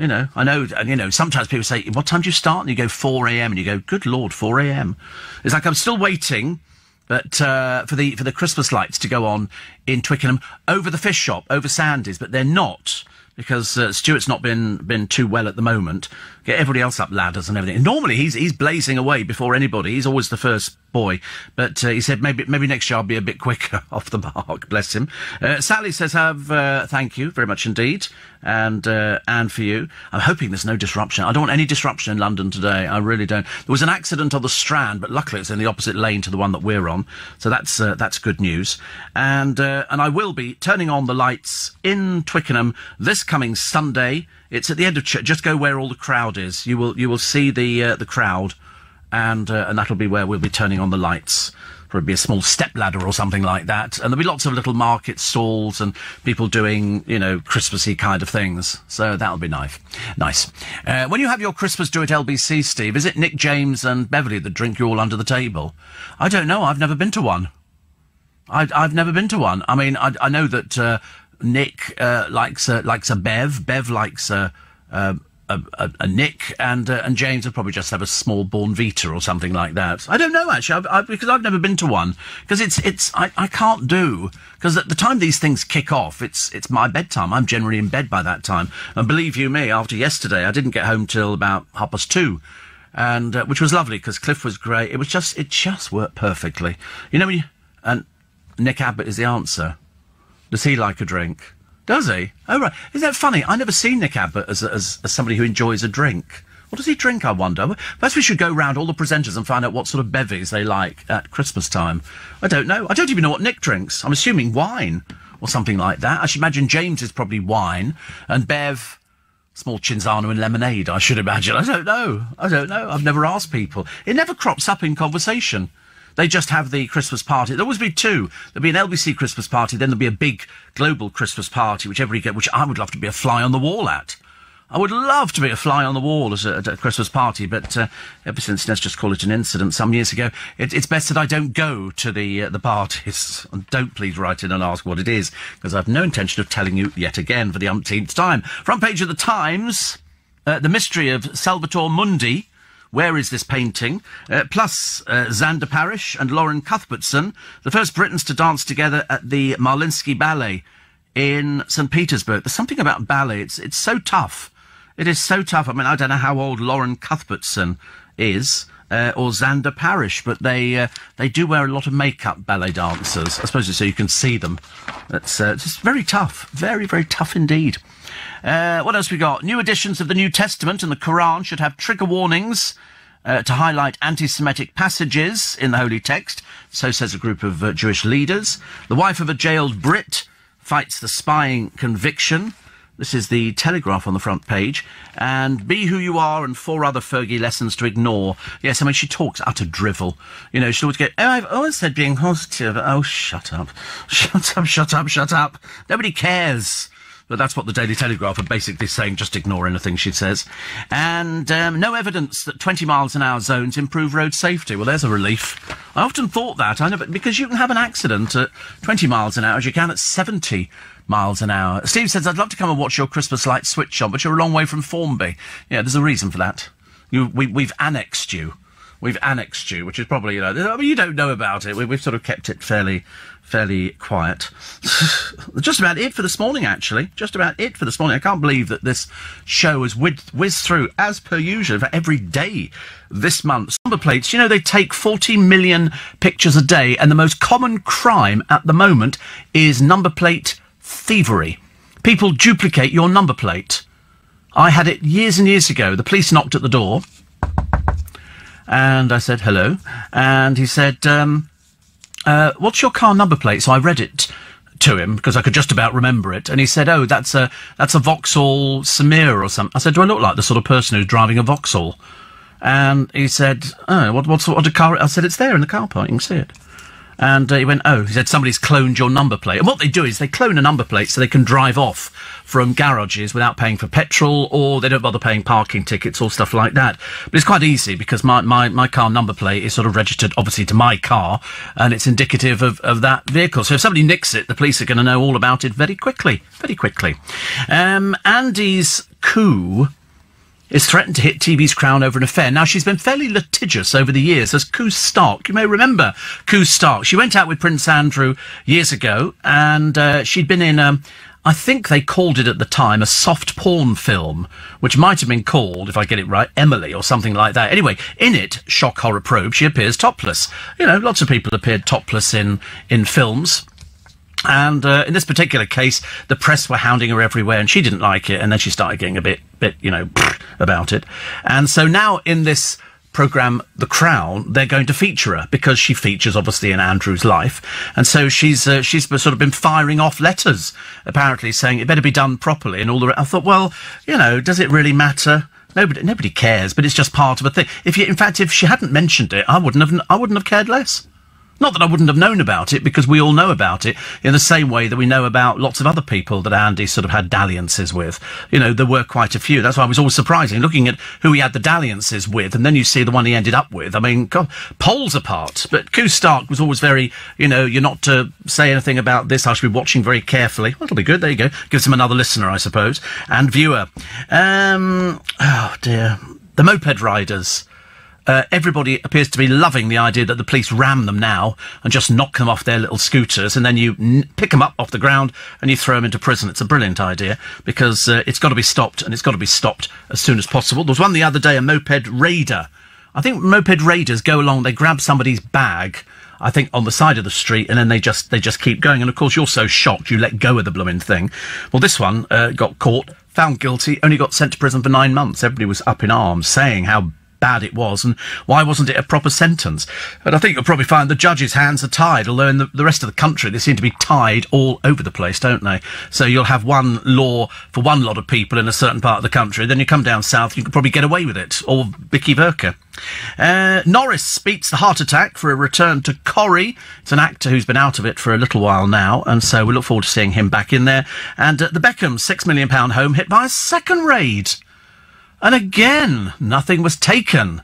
I know, sometimes people say, what time do you start? And you go 4 a.m. and you go, good Lord, 4 a.m. It's like I'm still waiting, but for the Christmas lights to go on in Twickenham over the fish shop, over Sandy's, but they're not, because Stuart's not been too well at the moment. Get everybody else up ladders and everything. And normally he's blazing away before anybody. He's always the first boy. But he said maybe next year I'll be a bit quicker off the mark. Bless him. Sally says, thank you very much indeed. And for you. I'm hoping there's no disruption. I don't want any disruption in London today. I really don't. There was an accident on the Strand, but luckily it's in the opposite lane to the one that we're on. So that's good news. And I will be turning on the lights in Twickenham this coming Sunday. It's at the end of just go where all the crowd is. You will see the crowd, and that'll be where we'll be turning on the lights. Probably be a small stepladder or something like that. And there'll be lots of little market stalls and people doing, Christmassy kind of things. So that'll be nice. When you have your Christmas do at LBC, Steve, is it Nick, James and Beverly that drink you all under the table? I don't know. I've never been to one. I've never been to one. I mean, I know that Nick likes a Bev. Bev likes a Nick, and James would probably just have a small Bournvita or something like that. I don't know, actually, because I've never been to one. Because I can't do, because at the time these things kick off, it's my bedtime. I'm generally in bed by that time. And believe you me, after yesterday, I didn't get home till about 2:30. And, which was lovely, because Cliff was great. It just worked perfectly. And Nick Abbott is the answer. Does he like a drink? Does he? Oh, right. Isn't that funny? I never seen Nick Abbott as somebody who enjoys a drink. What does he drink, I wonder? Perhaps we should go round all the presenters and find out what sort of bevies they like at Christmas time. I don't know. I don't even know what Nick drinks. I'm assuming wine or something like that. I should imagine James is probably wine, and Bev, small Cinzano and lemonade, I should imagine. I don't know. I've never asked people. It never crops up in conversation. They just have the Christmas party. There'll always be two. There'll be an LBC Christmas party, then there'll be a big global Christmas party, which I would love to be a fly on the wall at. I would love to be a fly on the wall at a Christmas party, but ever since, let's just call it an incident some years ago, it's best that I don't go to the parties. And don't please write in and ask what it is, because I've no intention of telling you yet again for the umpteenth time. Front page of the Times, the mystery of Salvator Mundi. Where is this painting? Plus Xander Parrish and Lauren Cuthbertson, the first Britons to dance together at the Marlinsky Ballet in St. Petersburg. There's something about ballet. It's so tough. It is so tough. I mean, I don't know how old Lauren Cuthbertson is, or Xander Parrish, but they do wear a lot of makeup, ballet dancers. I suppose it's so you can see them. It's just very tough. Very, very tough indeed. What else we got? New editions of the New Testament and the Quran should have trigger warnings to highlight anti-Semitic passages in the holy text. So says a group of Jewish leaders. The wife of a jailed Brit fights the spying conviction. This is the Telegraph on the front page. And Be Who You Are and 4 other Fergie lessons to ignore. Yes, I mean, she talks utter drivel. She'll always go, I've always said being positive. Oh, shut up. Shut up. Nobody cares. But that's what the Daily Telegraph are basically saying, just ignore anything she says. And no evidence that 20 miles an hour zones improve road safety. Well, there's a relief. I often thought that, because you can have an accident at 20 miles an hour as you can at 70 miles an hour. Steve says, I'd love to come and watch your Christmas lights switch on, but you're a long way from Formby. Yeah, there's a reason for that. We've annexed you. We've annexed you, which is probably, you know, I mean, you don't know about it. We've sort of kept it fairly quiet. Just about it for this morning, actually. Just about it for this morning. I can't believe that this show has whizzed through, as per usual, for every day this month. Number plates, you know, they take 40 million pictures a day, and the most common crime at the moment is number plate thievery. People duplicate your number plate. I had it years and years ago. The police knocked at the door. And I said, hello. And he said, what's your car number plate? So I read it to him because I could just about remember it. And he said, oh, that's a Vauxhall Samir or something. I said, do I look like the sort of person who's driving a Vauxhall? And he said, oh, what a car? I said, it's there in the car park. You can see it. And he went, oh, he said, somebody's cloned your number plate. And what they do is they clone a number plate so they can drive off from garages without paying for petrol, or they don't bother paying parking tickets or stuff like that. But it's quite easy because my car number plate is sort of registered, obviously, to my car, and it's indicative of that vehicle. So if somebody nicks it, the police are going to know all about it very quickly. Very quickly. Andy's coup is threatened to hit TV's crown over an affair. Now, she's been fairly litigious over the years as Koo Stark. You may remember Koo Stark. She went out with Prince Andrew years ago, and she'd been in, I think they called it at the time, a soft porn film, which might have been called, if I get it right, Emily or something like that. Anyway, in it, shock, horror, probe, she appears topless. You know, lots of people appeared topless in films. And in this particular case, the press were hounding her everywhere, and she didn't like it, and then she started getting a bit, you know, about it. And so now in this programme, The Crown, they're going to feature her, because she features, obviously, in Andrew's life. And so she's sort of been firing off letters, apparently, saying it better be done properly, and all the rest. I thought, well, you know, does it really matter? Nobody cares, but it's just part of a thing. In fact, if she hadn't mentioned it, I wouldn't have cared less. Not that I wouldn't have known about it, because we all know about it in the same way that we know about lots of other people that Andy sort of had dalliances with. You know, there were quite a few. That's why it was always surprising, looking at who he had the dalliances with, and then you see the one he ended up with. I mean, God, poles apart. But Koo Stark was always very, you know, you're not to say anything about this. I should be watching very carefully. Well, it'll be good. There you go. Gives him another listener, I suppose, and viewer. Oh, dear. The moped riders. Everybody appears to be loving the idea that the police ram them now and just knock them off their little scooters, and then you pick them up off the ground and you throw them into prison. It's a brilliant idea, because it's got to be stopped, and it's got to be stopped as soon as possible. There was one the other day, a moped raider. I think moped raiders go along, they grab somebody's bag, I think, on the side of the street, and then they just keep going. And, of course, you're so shocked, you let go of the blooming thing. Well, this one got caught, found guilty, only got sent to prison for 9 months. Everybody was up in arms, saying how bad it was, and why wasn't it a proper sentence? But I think you'll probably find the judges' hands are tied, although in the rest of the country they seem to be tied all over the place, don't they? So you'll have one law for one lot of people in a certain part of the country, then you come down south, you could probably get away with it, or Vicky Verka. Norris beats the heart attack for a return to Corrie. It's an actor who's been out of it for a little while now, and so we look forward to seeing him back in there. And the Beckhams' £6 million home hit by a second raid. And again, nothing was taken,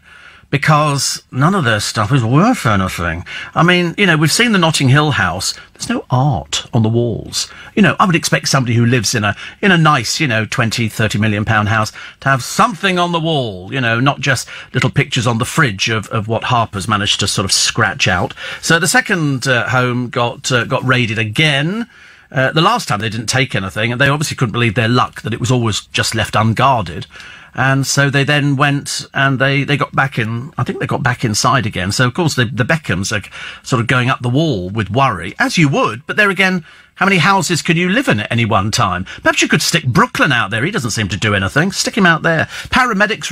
because none of their stuff is worth anything. I mean, you know, we've seen the Notting Hill house. There's no art on the walls. You know, I would expect somebody who lives in a nice, you know, 20, 30 million pound house to have something on the wall, you know, not just little pictures on the fridge of what Harper's managed to sort of scratch out. So the second home got raided again. The last time they didn't take anything, and they obviously couldn't believe their luck that it was always just left unguarded. And so they then went and they got back in. I think they got back inside again. So, of course, the Beckhams are sort of going up the wall with worry, as you would. But there again, how many houses can you live in at any one time? Perhaps you could stick Brooklyn out there. He doesn't seem to do anything. Stick him out there. Paramedics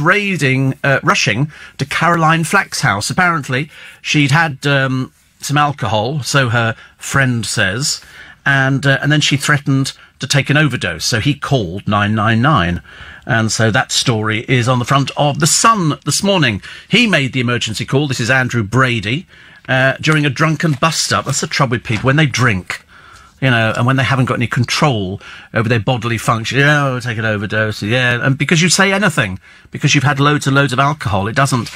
rushing to Caroline Flack's house. Apparently, she'd had some alcohol, so her friend says, and then she threatened to take an overdose. So he called 999. And so that story is on the front of The Sun this morning. He made the emergency call. This is Andrew Brady, during a drunken bust-up. That's the trouble with people when they drink, you know, and when they haven't got any control over their bodily function. Yeah, oh, take an overdose. Yeah, and because you say anything, because you've had loads and loads of alcohol, it doesn't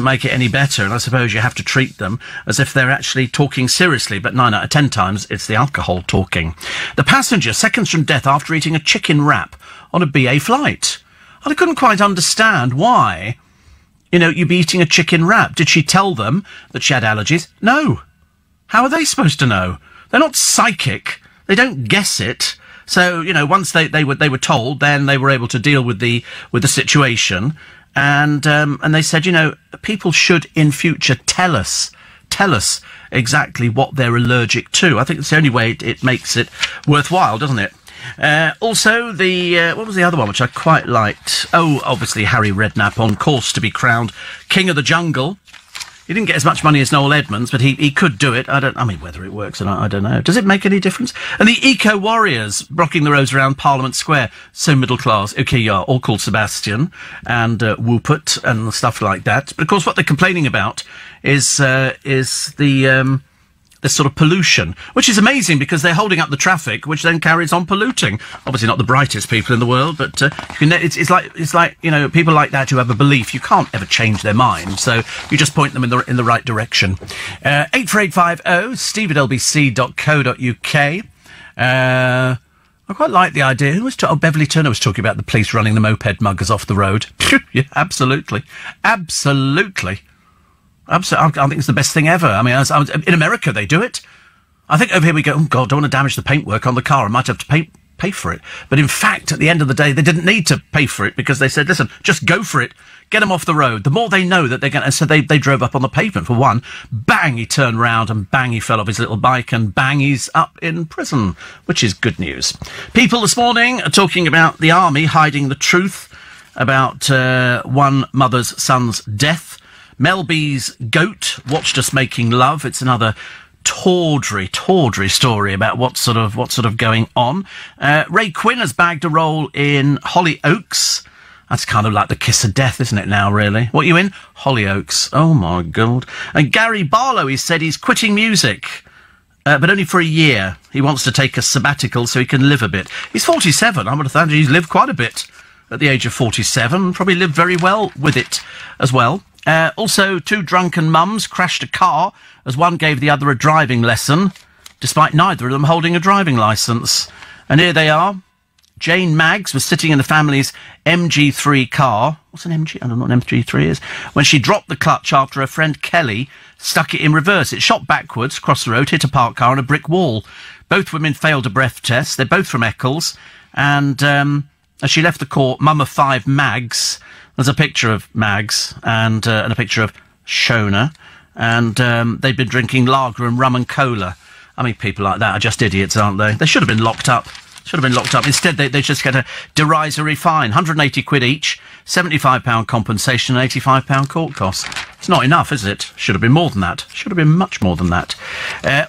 make it any better. And I suppose you have to treat them as if they're actually talking seriously. But 9 out of 10 times, it's the alcohol talking. The passenger, seconds from death after eating a chicken wrap on a BA flight. And I couldn't quite understand why you'd be eating a chicken wrap. Did she tell them that she had allergies? No. How are they supposed to know? They're not psychic. They don't guess it. So, once they were told, then they were able to deal with the situation. And they said, people should in future tell us exactly what they're allergic to. I think it's the only way it makes it worthwhile, doesn't it? Also, what was the other one which I quite liked? Oh, obviously Harry Redknapp on course to be crowned King of the Jungle. He didn't get as much money as Noel Edmonds, but he could do it. Whether it works or not, I don't know. Does it make any difference? And the eco-warriors blocking the roads around Parliament Square, so middle class. Okay, yeah, all called Sebastian and Whoopert and stuff like that. But of course, what they're complaining about is the sort of pollution, which is amazing because they're holding up the traffic, which then carries on polluting. Obviously not the brightest people in the world, but it's like people like that who have a belief. You can't ever change their mind, so you just point them in the right direction. 84850 steve@lbc.co.uk. I quite like the idea. Who was Beverly Turner was talking about the police running the moped muggers off the road. Yeah, absolutely. I think it's the best thing ever. I mean, in America, they do it. I think over here we go, oh, God, don't want to damage the paintwork on the car. I might have to pay for it. But in fact, at the end of the day, they didn't need to pay for it because they said, listen, just go for it. Get them off the road. The more they know that they're going to... And so they drove up on the pavement for one. Bang, he turned round and bang, he fell off his little bike and bang, he's up in prison, which is good news. People this morning are talking about the army hiding the truth about one mother's son's death. Mel B's goat watched us making love. It's another tawdry story about what's sort of going on. Ray Quinn has bagged a role in Hollyoaks. That's kind of like the kiss of death, isn't it now, really? What are you in? Hollyoaks. Oh, my God. And Gary Barlow, he said he's quitting music, but only for a year. He wants to take a sabbatical so he can live a bit. He's 47. I would have thought he's lived quite a bit at the age of 47. Probably lived very well with it as well. Also, two drunken mums crashed a car as one gave the other a driving lesson, despite neither of them holding a driving licence. And here they are. Jane Maggs was sitting in the family's MG3 car. What's an MG? I don't know what an MG3 is. When she dropped the clutch after her friend Kelly stuck it in reverse. It shot backwards, across the road, hit a parked car and a brick wall. Both women failed a breath test. They're both from Eccles. And as she left the court, Mum of Five Maggs... There's a picture of Mags and a picture of Shona, and they've been drinking lager and rum and cola. I mean, people like that are just idiots, aren't they? They should have been locked up. Instead, they just get a derisory fine, 180 quid each, £75 compensation and £85 court costs. It's not enough, is it? Should have been more than that. Should have been much more than that.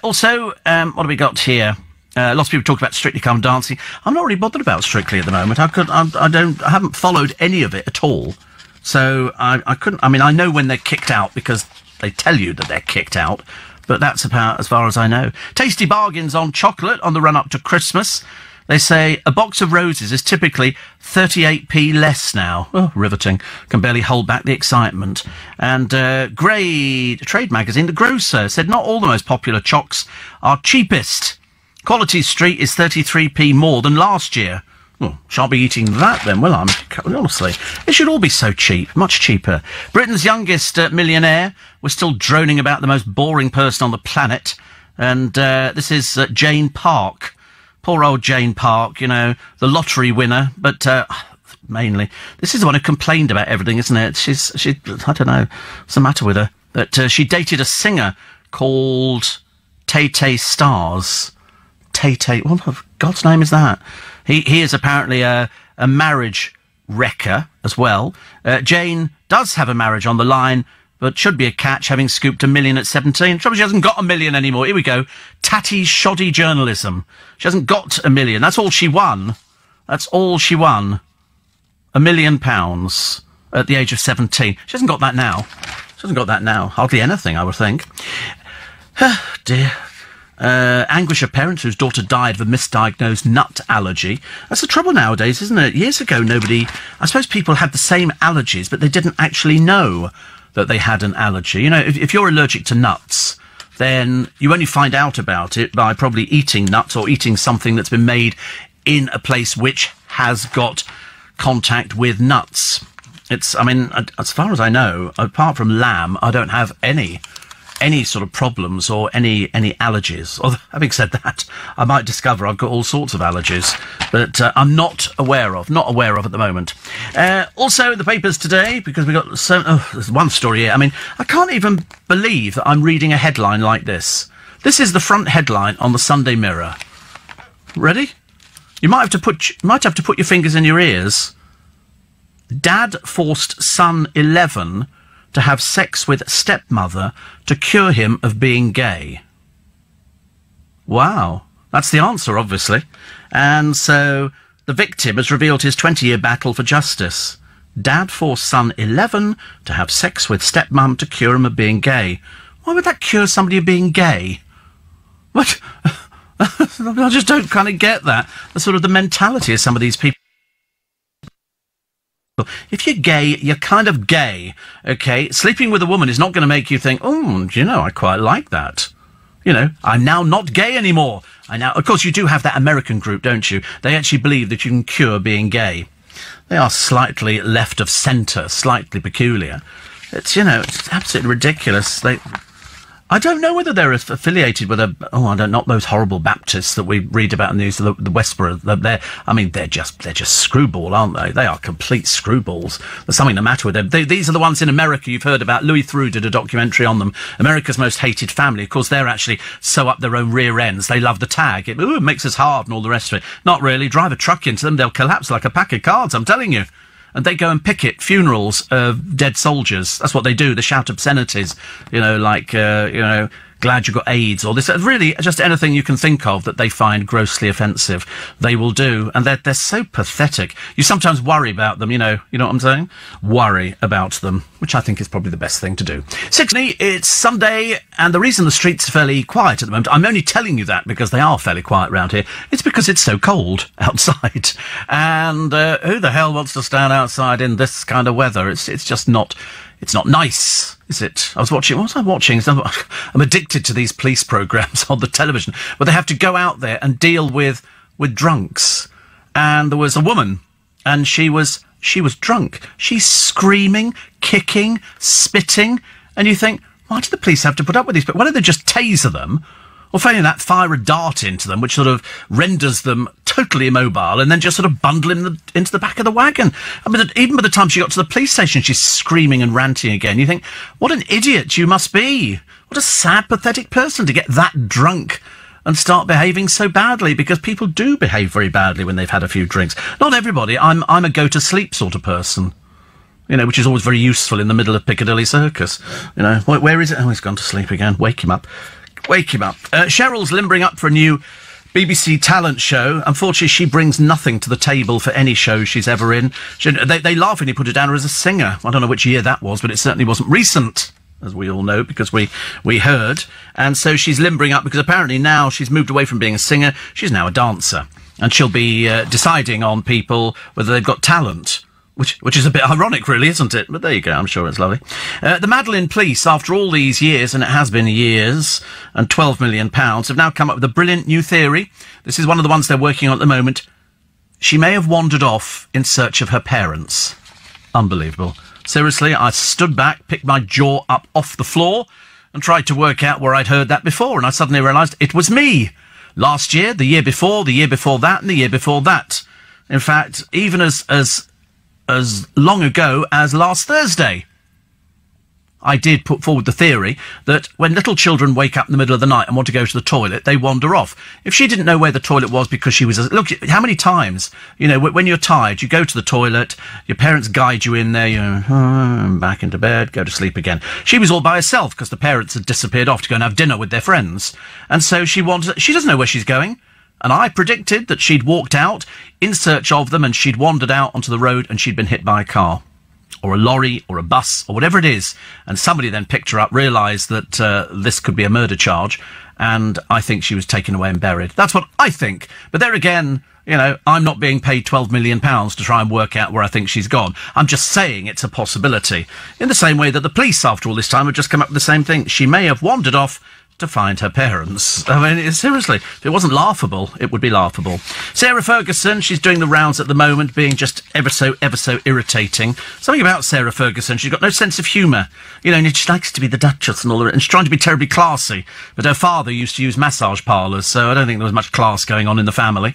Also, what have we got here? Lots of people talk about Strictly Come Dancing. I'm not really bothered about Strictly at the moment. I haven't followed any of it at all. So I couldn't. I mean, I know when they're kicked out because they tell you that they're kicked out, but that's about as far as I know. Tasty bargains on chocolate on the run up to Christmas. They say a box of roses is typically 38p less now. Oh, riveting. Can barely hold back the excitement. And Grade Trade Magazine, The Grocer, said not all the most popular chocks are cheapest. Quality Street is 33p more than last year. Well, shan't be eating that then, will I? Honestly, it should all be so cheap, much cheaper. Britain's youngest millionaire was still droning about the most boring person on the planet. And this is Jane Park. Poor old Jane Park, the lottery winner. But mainly, this is the one who complained about everything, isn't it? She I don't know what's the matter with her. But she dated a singer called Tay Stars. Tay, what of God's name is that? He is apparently a marriage wrecker as well. Jane does have a marriage on the line, but should be a catch, having scooped $1 million at 17. Trouble, she hasn't got $1 million anymore. Here we go. Tatty shoddy journalism. She hasn't got $1 million. That's all she won. £1 million at the age of 17. She hasn't got that now. Hardly anything, I would think. Dear. Anguish of parents whose daughter died of a misdiagnosed nut allergy. That's the trouble nowadays, isn't it? Years ago, I suppose people had the same allergies, but they didn't actually know that they had an allergy. If you're allergic to nuts, then you only find out about it by probably eating nuts or eating something that's been made in a place which has got contact with nuts. I mean, as far as I know, apart from lamb, I don't have any sort of problems or any allergies. Although, having said that, I might discover I've got all sorts of allergies, but I'm not aware of at the moment. Also in the papers today, because we got there's one story here. I mean, I can't even believe that I'm reading a headline like this. This is the front headline on the Sunday Mirror. Ready? You might have to put your fingers in your ears. Dad forced son 11 to have sex with stepmother to cure him of being gay. Wow. That's the answer, obviously. And so the victim has revealed his 20-year battle for justice. Dad forced son 11 to have sex with stepmum to cure him of being gay. Why would that cure somebody of being gay? What? I just don't kind of get that. The sort of the mentality of some of these people. If you're gay, you're kind of gay, okay? Sleeping with a woman is not going to make you think, oh, do you know, I quite like that. You know, I'm now not gay anymore. Of course, you do have that American group, don't you? They actually believe that you can cure being gay. They are slightly left of centre, slightly peculiar. It's, you know, it's absolutely ridiculous. I don't know whether they're affiliated with not those horrible Baptists that we read about in the news, the Westboro. They're just screwball, aren't they? They are complete screwballs. There's something the matter with them. These are the ones in America you've heard about. Louis Theroux did a documentary on them. America's Most Hated Family. Of course, they're actually sew up their own rear ends. They love the tag. It makes us hard and all the rest of it. Not really. Drive a truck into them, they'll collapse like a pack of cards, I'm telling you. And they go and picket funerals of dead soldiers. That's what they do. They shout obscenities, glad you got AIDS or this. Really, just anything you can think of that they find grossly offensive, they will do. And they're so pathetic. You sometimes worry about them, you know what I'm saying? Worry about them, which I think is probably the best thing to do. 6:00, it's Sunday, and the reason the streets are fairly quiet at the moment, I'm only telling you that because they are fairly quiet around here, it's because it's so cold outside. And who the hell wants to stand outside in this kind of weather? It's just not... It's not nice, is it? What was I watching? I'm addicted to these police programmes on the television where they have to go out there and deal with drunks. And there was a woman, and she was drunk. She's screaming, kicking, spitting, and you think, why do the police have to put up with these? But why don't they just taser them? Or failing that, fire a dart into them, which sort of renders them totally immobile, and then just sort of bundle into the back of the wagon. I mean, even by the time she got to the police station, she's screaming and ranting again. You think, what an idiot you must be. What a sad, pathetic person to get that drunk and start behaving so badly, because people do behave very badly when they've had a few drinks. Not everybody. I'm a go-to-sleep sort of person. Which is always very useful in the middle of Piccadilly Circus. Where is it? Oh, he's gone to sleep again. Wake him up. Wake him up. Cheryl's limbering up for a new BBC talent show. Unfortunately, she brings nothing to the table for any show she's ever in. They laughingly put her down as a singer. I don't know which year that was, but it certainly wasn't recent, as we all know, because we heard. And so she's limbering up because apparently now she's moved away from being a singer. She's now a dancer. And she'll be deciding on people whether they've got talent. Which is a bit ironic, really, isn't it? But there you go, I'm sure it's lovely. The Magdalen Police, after all these years, and it has been years, and £12 million, have now come up with a brilliant new theory. This is one of the ones they're working on at the moment. She may have wandered off in search of her parents. Unbelievable. Seriously, I stood back, picked my jaw up off the floor, and tried to work out where I'd heard that before, and I suddenly realised it was me. Last year, the year before that, and the year before that. In fact, even as long ago as last Thursday, I did put forward the theory that when little children wake up in the middle of the night and want to go to the toilet, they wander off. If she didn't know where the toilet was because she was... Look, how many times, when you're tired, you go to the toilet, your parents guide you in there, back into bed, go to sleep again. She was all by herself because the parents had disappeared off to go and have dinner with their friends. And so she doesn't know where she's going. And I predicted that she'd walked out in search of them and she'd wandered out onto the road and she'd been hit by a car or a lorry or a bus or whatever it is. And somebody then picked her up, realised that this could be a murder charge, and I think she was taken away and buried. That's what I think. But there again, I'm not being paid £12 million to try and work out where I think she's gone. I'm just saying it's a possibility. In the same way that the police, after all this time, have just come up with the same thing. She may have wandered off to find her parents. I mean, seriously, if it wasn't laughable, it would be laughable. Sarah Ferguson, she's doing the rounds at the moment, being just ever so irritating. Something about Sarah Ferguson, she's got no sense of humour. You know, and she likes to be the Duchess and all that, and she's trying to be terribly classy. But her father used to use massage parlours, so I don't think there was much class going on in the family.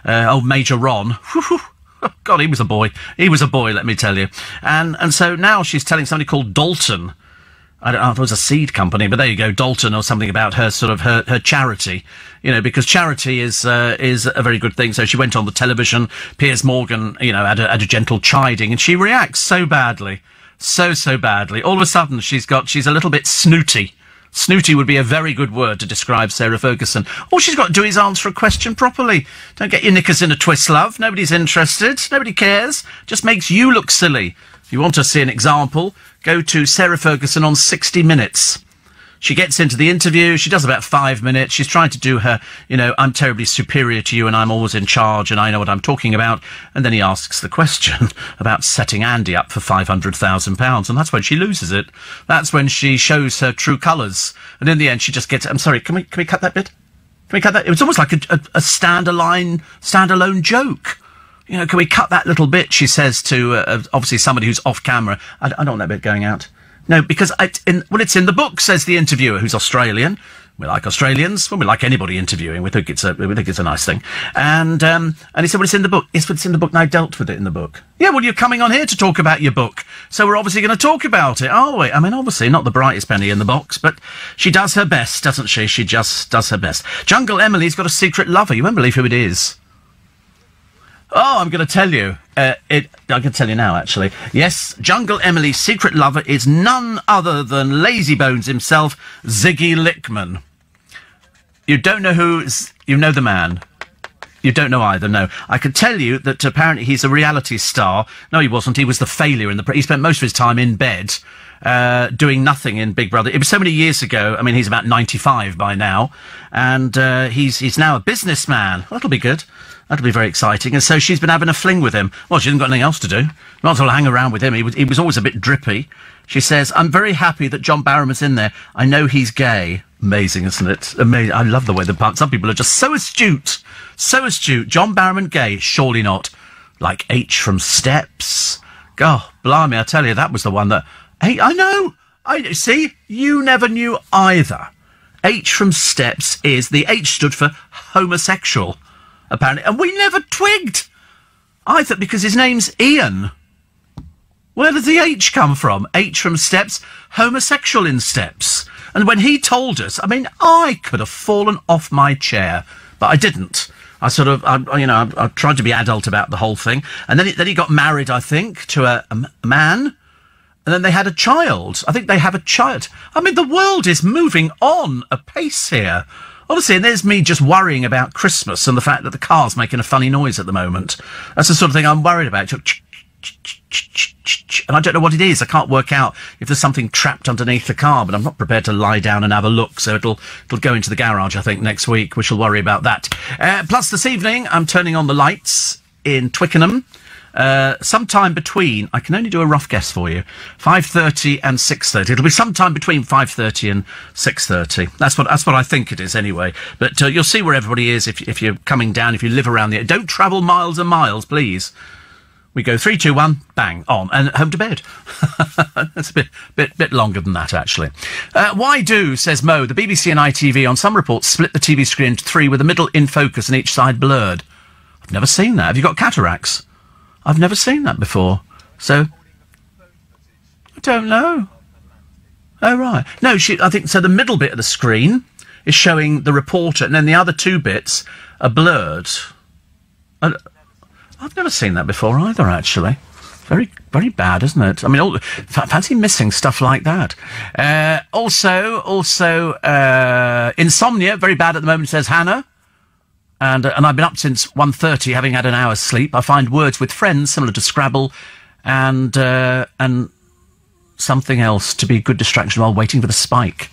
Old Major Ron. Oh, God, he was a boy. He was a boy, let me tell you. And so now she's telling somebody called Dalton. I don't know if it was a seed company, but there you go, Dalton, or something about her sort of her charity, you know, because charity is a very good thing. So she went on the television. Piers Morgan, you know, had a gentle chiding, and she reacts so badly, so badly. All of a sudden, she's a little bit snooty. Snooty would be a very good word to describe Sarah Ferguson. All she's got to do is answer a question properly. Don't get your knickers in a twist, love. Nobody's interested. Nobody cares. Just makes you look silly. If you want to see an example, go to Sarah Ferguson on 60 Minutes. She gets into the interview, she does about 5 minutes, she's trying to do her, you know, I'm terribly superior to you and I'm always in charge and I know what I'm talking about, and then he asks the question about setting Andy up for £500,000, and that's when she loses it. That's when she shows her true colours, and in the end she just gets... I'm sorry, can we cut that bit? Can we cut that? It was almost like a standalone joke. You know, can we cut that little bit, she says to, obviously, somebody who's off camera. I don't want that bit going out. No, because it's in the book, says the interviewer, who's Australian. We like Australians. Well, we like anybody interviewing. We think it's a nice thing. And he said, well, it's in the book. Yes, but it's in the book, and I dealt with it in the book. Yeah, well, you're coming on here to talk about your book. So we're obviously going to talk about it, aren't we? I mean, obviously, not the brightest penny in the box, but she does her best, doesn't she? She just does her best. Jungle Emily's got a secret lover. You won't believe who it is. Oh, I'm going to tell you. I can tell you now, actually. Yes, Jungle Emily's secret lover is none other than Lazybones himself, Ziggy Lickman. You don't know who... You know the man. You don't know either, no. I can tell you that apparently he's a reality star. No, he wasn't. He was the failure in the... He spent most of his time in bed, doing nothing in Big Brother. It was so many years ago. I mean, he's about 95 by now. And he's now a businessman. Well, that'll be good. That'll be very exciting. And so she's been having a fling with him. Well, she hasn't got anything else to do. Might as well hang around with him. He was always a bit drippy. She says, I'm very happy that John Barrowman's in there. I know he's gay. Amazing, isn't it? Amazing. I love the way some people are just so astute. So astute. John Barrowman gay? Surely not. Like H from Steps. God, blimey, I tell you, that was the one that... Hey, I know. See, you never knew either. H from Steps is... The H stood for homosexual, apparently. And we never twigged. I thought because his name's Ian. Where does the H come from? H from Steps, homosexual in Steps. And when he told us, I mean, I could have fallen off my chair, but I didn't. I tried to be adult about the whole thing. And then he got married, I think, to a man. And then they had a child. I think they have a child. I mean, the world is moving on apace here. Obviously, and there's me just worrying about Christmas and the fact that the car's making a funny noise at the moment. That's the sort of thing I'm worried about. And I don't know what it is. I can't work out if there's something trapped underneath the car, but I'm not prepared to lie down and have a look, so it'll go into the garage, I think, next week. We shall worry about that. Plus, this evening, I'm turning on the lights in Twickenham. Sometime between, I can only do a rough guess for you, 5:30 and 6:30. It'll be sometime between 5:30 and 6:30. That's what I think it is anyway. But you'll see where everybody is if you're coming down, if you live around there. Don't travel miles and miles, please. We go 3, 2, 1, bang, on, and home to bed. That's a bit longer than that, actually. Why do, says Mo, the BBC and ITV on some reports split the TV screen into 3 with the middle in focus and each side blurred. I've never seen that. Have you got cataracts? I've never seen that before. So, I don't know. Oh, right. No, I think, so the middle bit of the screen is showing the reporter, and then the other 2 bits are blurred. I've never seen that before either, actually. Very, very bad, isn't it? I mean, fancy missing stuff like that. Also, insomnia, very bad at the moment, says Hannah. And I've been up since 1:30, having had an hour's sleep. I find words with friends similar to Scrabble and something else to be a good distraction while waiting for the spike.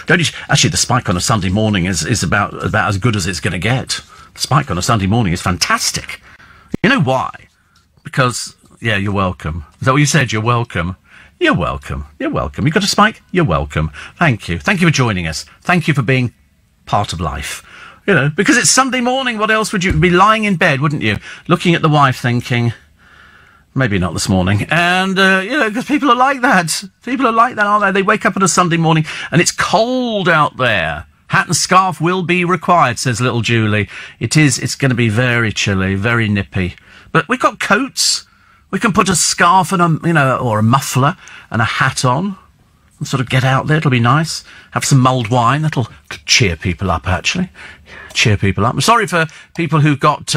Actually, the spike on a Sunday morning is about as good as it's going to get. The spike on a Sunday morning is fantastic. You know why? Because, yeah, you're welcome. Is that what you said? You're welcome. You're welcome. You're welcome. You got a spike? You're welcome. Thank you. Thank you for joining us. Thank you for being part of life. You know, because it's Sunday morning, what else would you be lying in bed, wouldn't you? Looking at the wife thinking, maybe not this morning. And, you know, because people are like that. People are like that, aren't they? They wake up on a Sunday morning and it's cold out there. Hat and scarf will be required, says little Julie. It's going to be very chilly, very nippy. But we've got coats. We can put a scarf and or a muffler and a hat on and sort of get out there. It'll be nice. Have some mulled wine. That'll cheer people up, actually. Cheer people up. I'm sorry for people who've got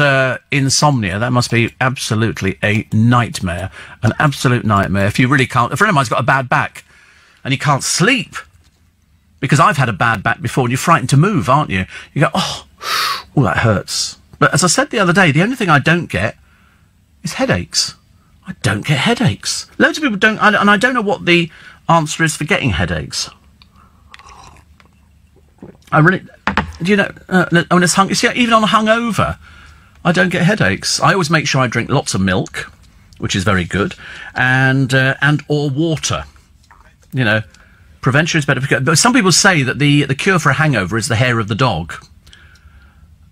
insomnia. That must be absolutely a nightmare. An absolute nightmare. If you really can't... A friend of mine's got a bad back and he can't sleep because I've had a bad back before and you're frightened to move, aren't you? You go, oh, that hurts. But as I said the other day, the only thing I don't get is headaches. I don't get headaches. Loads of people don't... And I don't know what the answer is for getting headaches. I really... Do you know, when it's you see, even on a hungover, I don't get headaches. I always make sure I drink lots of milk, which is very good, and or water. You know, prevention is better. But some people say that the cure for a hangover is the hair of the dog.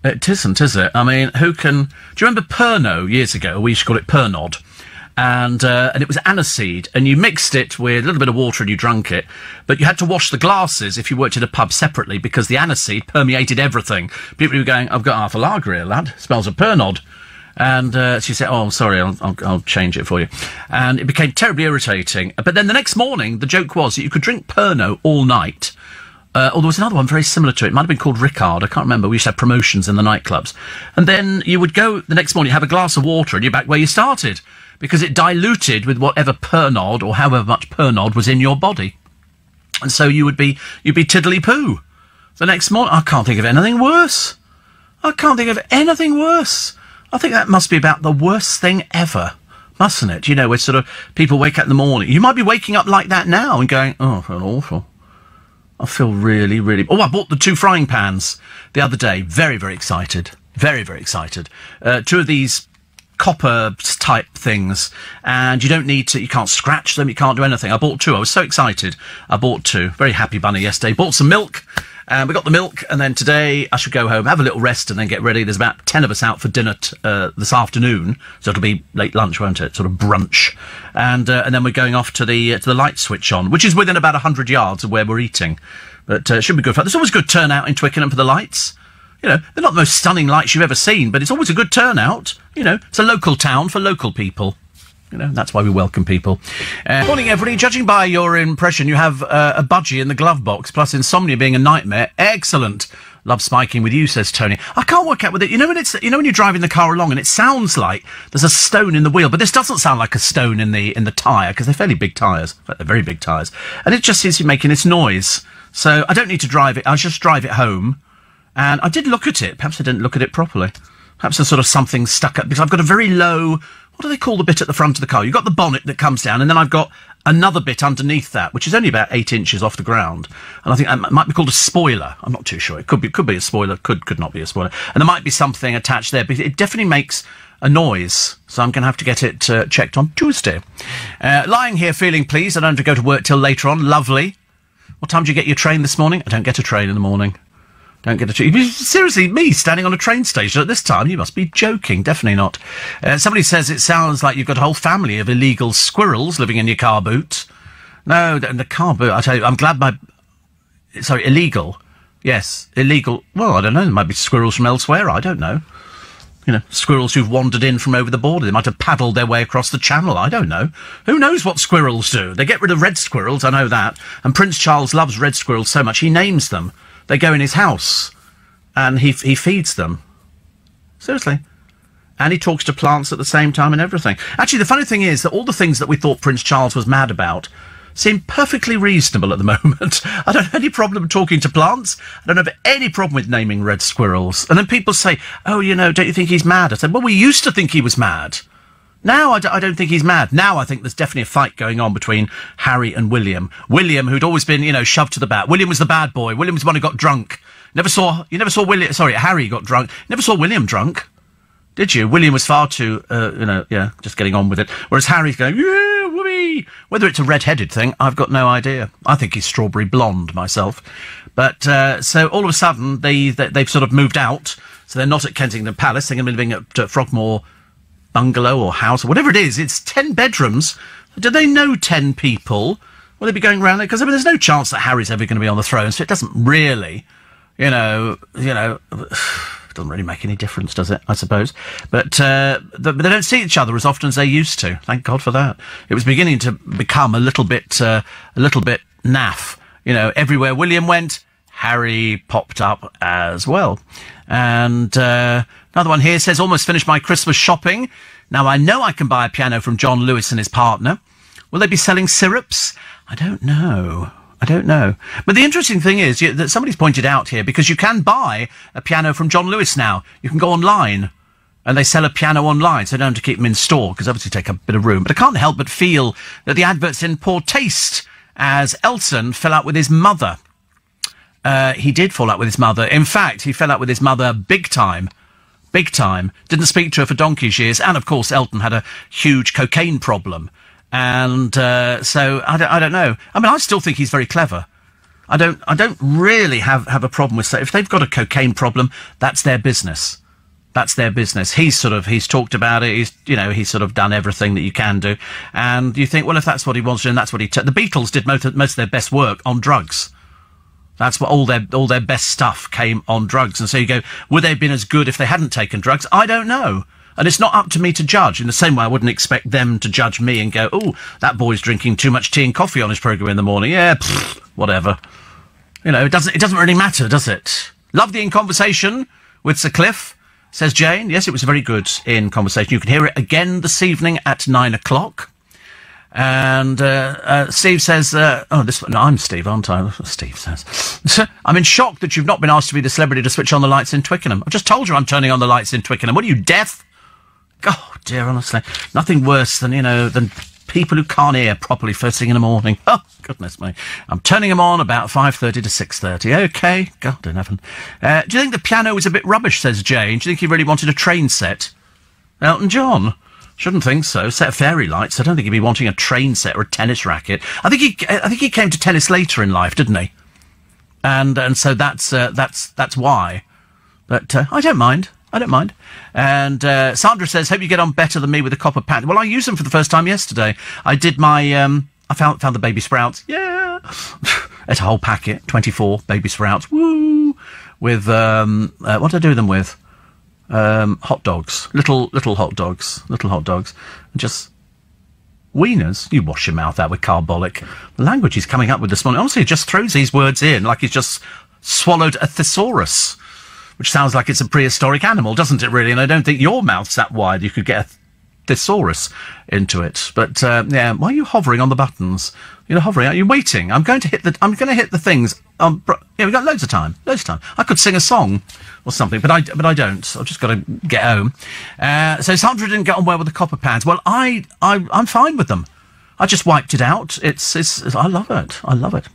It isn't, is it? I mean, who can... Do you remember Pernod years ago? We used to call it Pernod. And it was aniseed, and you mixed it with a little bit of water and you drank it, but you had to wash the glasses if you worked at a pub separately because the aniseed permeated everything. People were going, I've got half a lager here, lad. Smells of Pernod. And she said, oh, sorry, I'll change it for you. And it became terribly irritating. But then the next morning, the joke was that you could drink Pernod all night. Or there was another one very similar to it. It might have been called Ricard. I can't remember. We used to have promotions in the nightclubs. And then you would go the next morning, have a glass of water, and you're back where you started. Because it diluted with whatever Pernod or however much Pernod was in your body. And so you'd be tiddly-poo. The next morning, I can't think of anything worse. I can't think of anything worse. I think that must be about the worst thing ever, mustn't it? You know, where sort of people wake up in the morning. You might be waking up like that now and going, oh, I feel awful. I feel really, really... Oh, I bought the 2 frying pans the other day. Very, very excited. Very, very excited. 2 of these copper type things, and you can't scratch them, you can't do anything. I bought 2. I was so excited. I bought 2. Very happy bunny yesterday. Bought some milk, and we got the milk, and then today I should go home, have a little rest, and then get ready. There's about 10 of us out for dinner this afternoon, so it'll be late lunch, won't it? Sort of brunch. And then we're going off to the light switch on, which is within about 100 yards of where we're eating. But it should be good fun. There's always good turnout in Twickenham for the lights. You know, they're not the most stunning lights you've ever seen, but it's always a good turnout. You know, it's a local town for local people. You know, that's why we welcome people. Morning, everybody. Judging by your impression, you have a budgie in the glove box, plus insomnia being a nightmare. Excellent. Love spiking with you, says Tony. I can't work out with it. You know when you're driving the car along and it sounds like there's a stone in the wheel, but this doesn't sound like a stone in the tyre, because they're fairly big tyres. In fact, they're very big tyres. And it just seems to be making this noise. So I don't need to drive it. I'll just drive it home. And I did look at it. Perhaps I didn't look at it properly. Perhaps there's sort of something stuck up, because I've got a very low... What do they call the bit at the front of the car? You've got the bonnet that comes down, and then I've got another bit underneath that, which is only about 8 inches off the ground. And I think that might be called a spoiler. I'm not too sure. It could be a spoiler, could not be a spoiler. And there might be something attached there, but it definitely makes a noise. So I'm going to have to get it checked on Tuesday. Lying here feeling pleased. I don't have to go to work till later on. Lovely. What time did you get your train this morning? I don't get a train in the morning. Don't get a train. Seriously, me standing on a train station at this time? You must be joking. Definitely not. Somebody says it sounds like you've got a whole family of illegal squirrels living in your car boot. No, the car boot, I tell you, I'm glad Sorry, illegal. Yes, illegal. Well, I don't know. There might be squirrels from elsewhere. I don't know. You know, squirrels who've wandered in from over the border. They might have paddled their way across the channel. I don't know. Who knows what squirrels do? They get rid of red squirrels, I know that. And Prince Charles loves red squirrels so much, he names them. They go in his house, and he feeds them. Seriously. And he talks to plants at the same time and everything. Actually, the funny thing is that all the things that we thought Prince Charles was mad about seem perfectly reasonable at the moment. I don't have any problem talking to plants. I don't have any problem with naming red squirrels. And then people say, oh, you know, don't you think he's mad? I said, well, we used to think he was mad. Now I don't think he's mad. Now I think there's definitely a fight going on between Harry and William. William, who'd always been, you know, shoved to the back. William was the bad boy. William was the one who got drunk. You never saw William... Sorry, Harry got drunk. You never saw William drunk, did you? William was far too, just getting on with it. Whereas Harry's going, yeah, whoopee, Harry! Whether it's a red-headed thing, I've got no idea. I think he's strawberry blonde myself. But, so all of a sudden, they've sort of moved out. So they're not at Kensington Palace. They're going to be living at Frogmore Bungalow or house or whatever it is. It's 10 bedrooms. Do they know 10 people? Will they be going around there? Because, I mean, there's no chance that Harry's ever going to be on the throne, so it doesn't really, it doesn't really make any difference, does it, I suppose? But they don't see each other as often as they used to. Thank God for that. It was beginning to become a little bit naff. Everywhere William went, Harry popped up as well. And another one here says, almost finished my Christmas shopping. Now, I know I can buy a piano from John Lewis and his partner. Will they be selling syrups? I don't know. But the interesting thing is that somebody's pointed out here, because you can buy a piano from John Lewis now. You can go online, and they sell a piano online, so they don't have to keep them in store, because obviously take a bit of room. But I can't help but feel that the advert's in poor taste, as Elton fell out with his mother. He did fall out with his mother. In fact, he fell out with his mother big time. Big time. Didn't speak to her for donkey's years. And, of course, Elton had a huge cocaine problem. And so, I don't know. I mean, I still think he's very clever. I don't really have a problem with that. If they've got a cocaine problem, that's their business. That's their business. He's talked about it. He's sort of done everything that you can do. And you think, well, if that's what he wants to do, and that's what the Beatles did most of their best work on drugs. That's what all their best stuff came on drugs. And so you go, would they have been as good if they hadn't taken drugs? I don't know. And it's not up to me to judge. In the same way, I wouldn't expect them to judge me and go, oh, that boy's drinking too much tea and coffee on his programme in the morning. Yeah, whatever. It doesn't really matter, does it? Loved the In Conversation with Sir Cliff, says Jane. Yes, it was very good In Conversation. You can hear it again this evening at 9 o'clock. And Steve says, I'm Steve, aren't I? That's what Steve says. I'm in shock that you've not been asked to be the celebrity to switch on the lights in Twickenham. I've just told you I'm turning on the lights in Twickenham. What are you, deaf? Oh, dear, honestly. Nothing worse than people who can't hear properly first thing in the morning. Oh, goodness me. I'm turning them on about 5:30 to 6:30. OK, God in heaven. Do you think the piano was a bit rubbish, says Jane? Do you think he really wanted a train set? Elton John? Shouldn't think so. Set of fairy lights. I don't think he'd be wanting a train set or a tennis racket. I think he came to tennis later in life, didn't he? And so that's why. But I don't mind. And Sandra says, hope you get on better than me with the copper pan. Well, I used them for the first time yesterday. I did my I found the baby sprouts. Yeah. Ate a whole packet, 24 baby sprouts. Woo! With what did I do them with? Hot dogs, little hot dogs, and just wieners. You wash your mouth out with carbolic. The language he's coming up with this morning. Honestly, he just throws these words in like he's just swallowed a thesaurus, which sounds like it's a prehistoric animal, doesn't it? Really, and I don't think your mouth's that wide. You could get a thesaurus into it. But yeah, why are you hovering on the buttons? You're hovering. Are you waiting? I'm going to hit the things. Yeah, we've got loads of time. I could sing a song or something, but I don't. I've just got to get home. So Sandra didn't get on well with the copper pans. Well, I'm fine with them. I just wiped it out. I love it.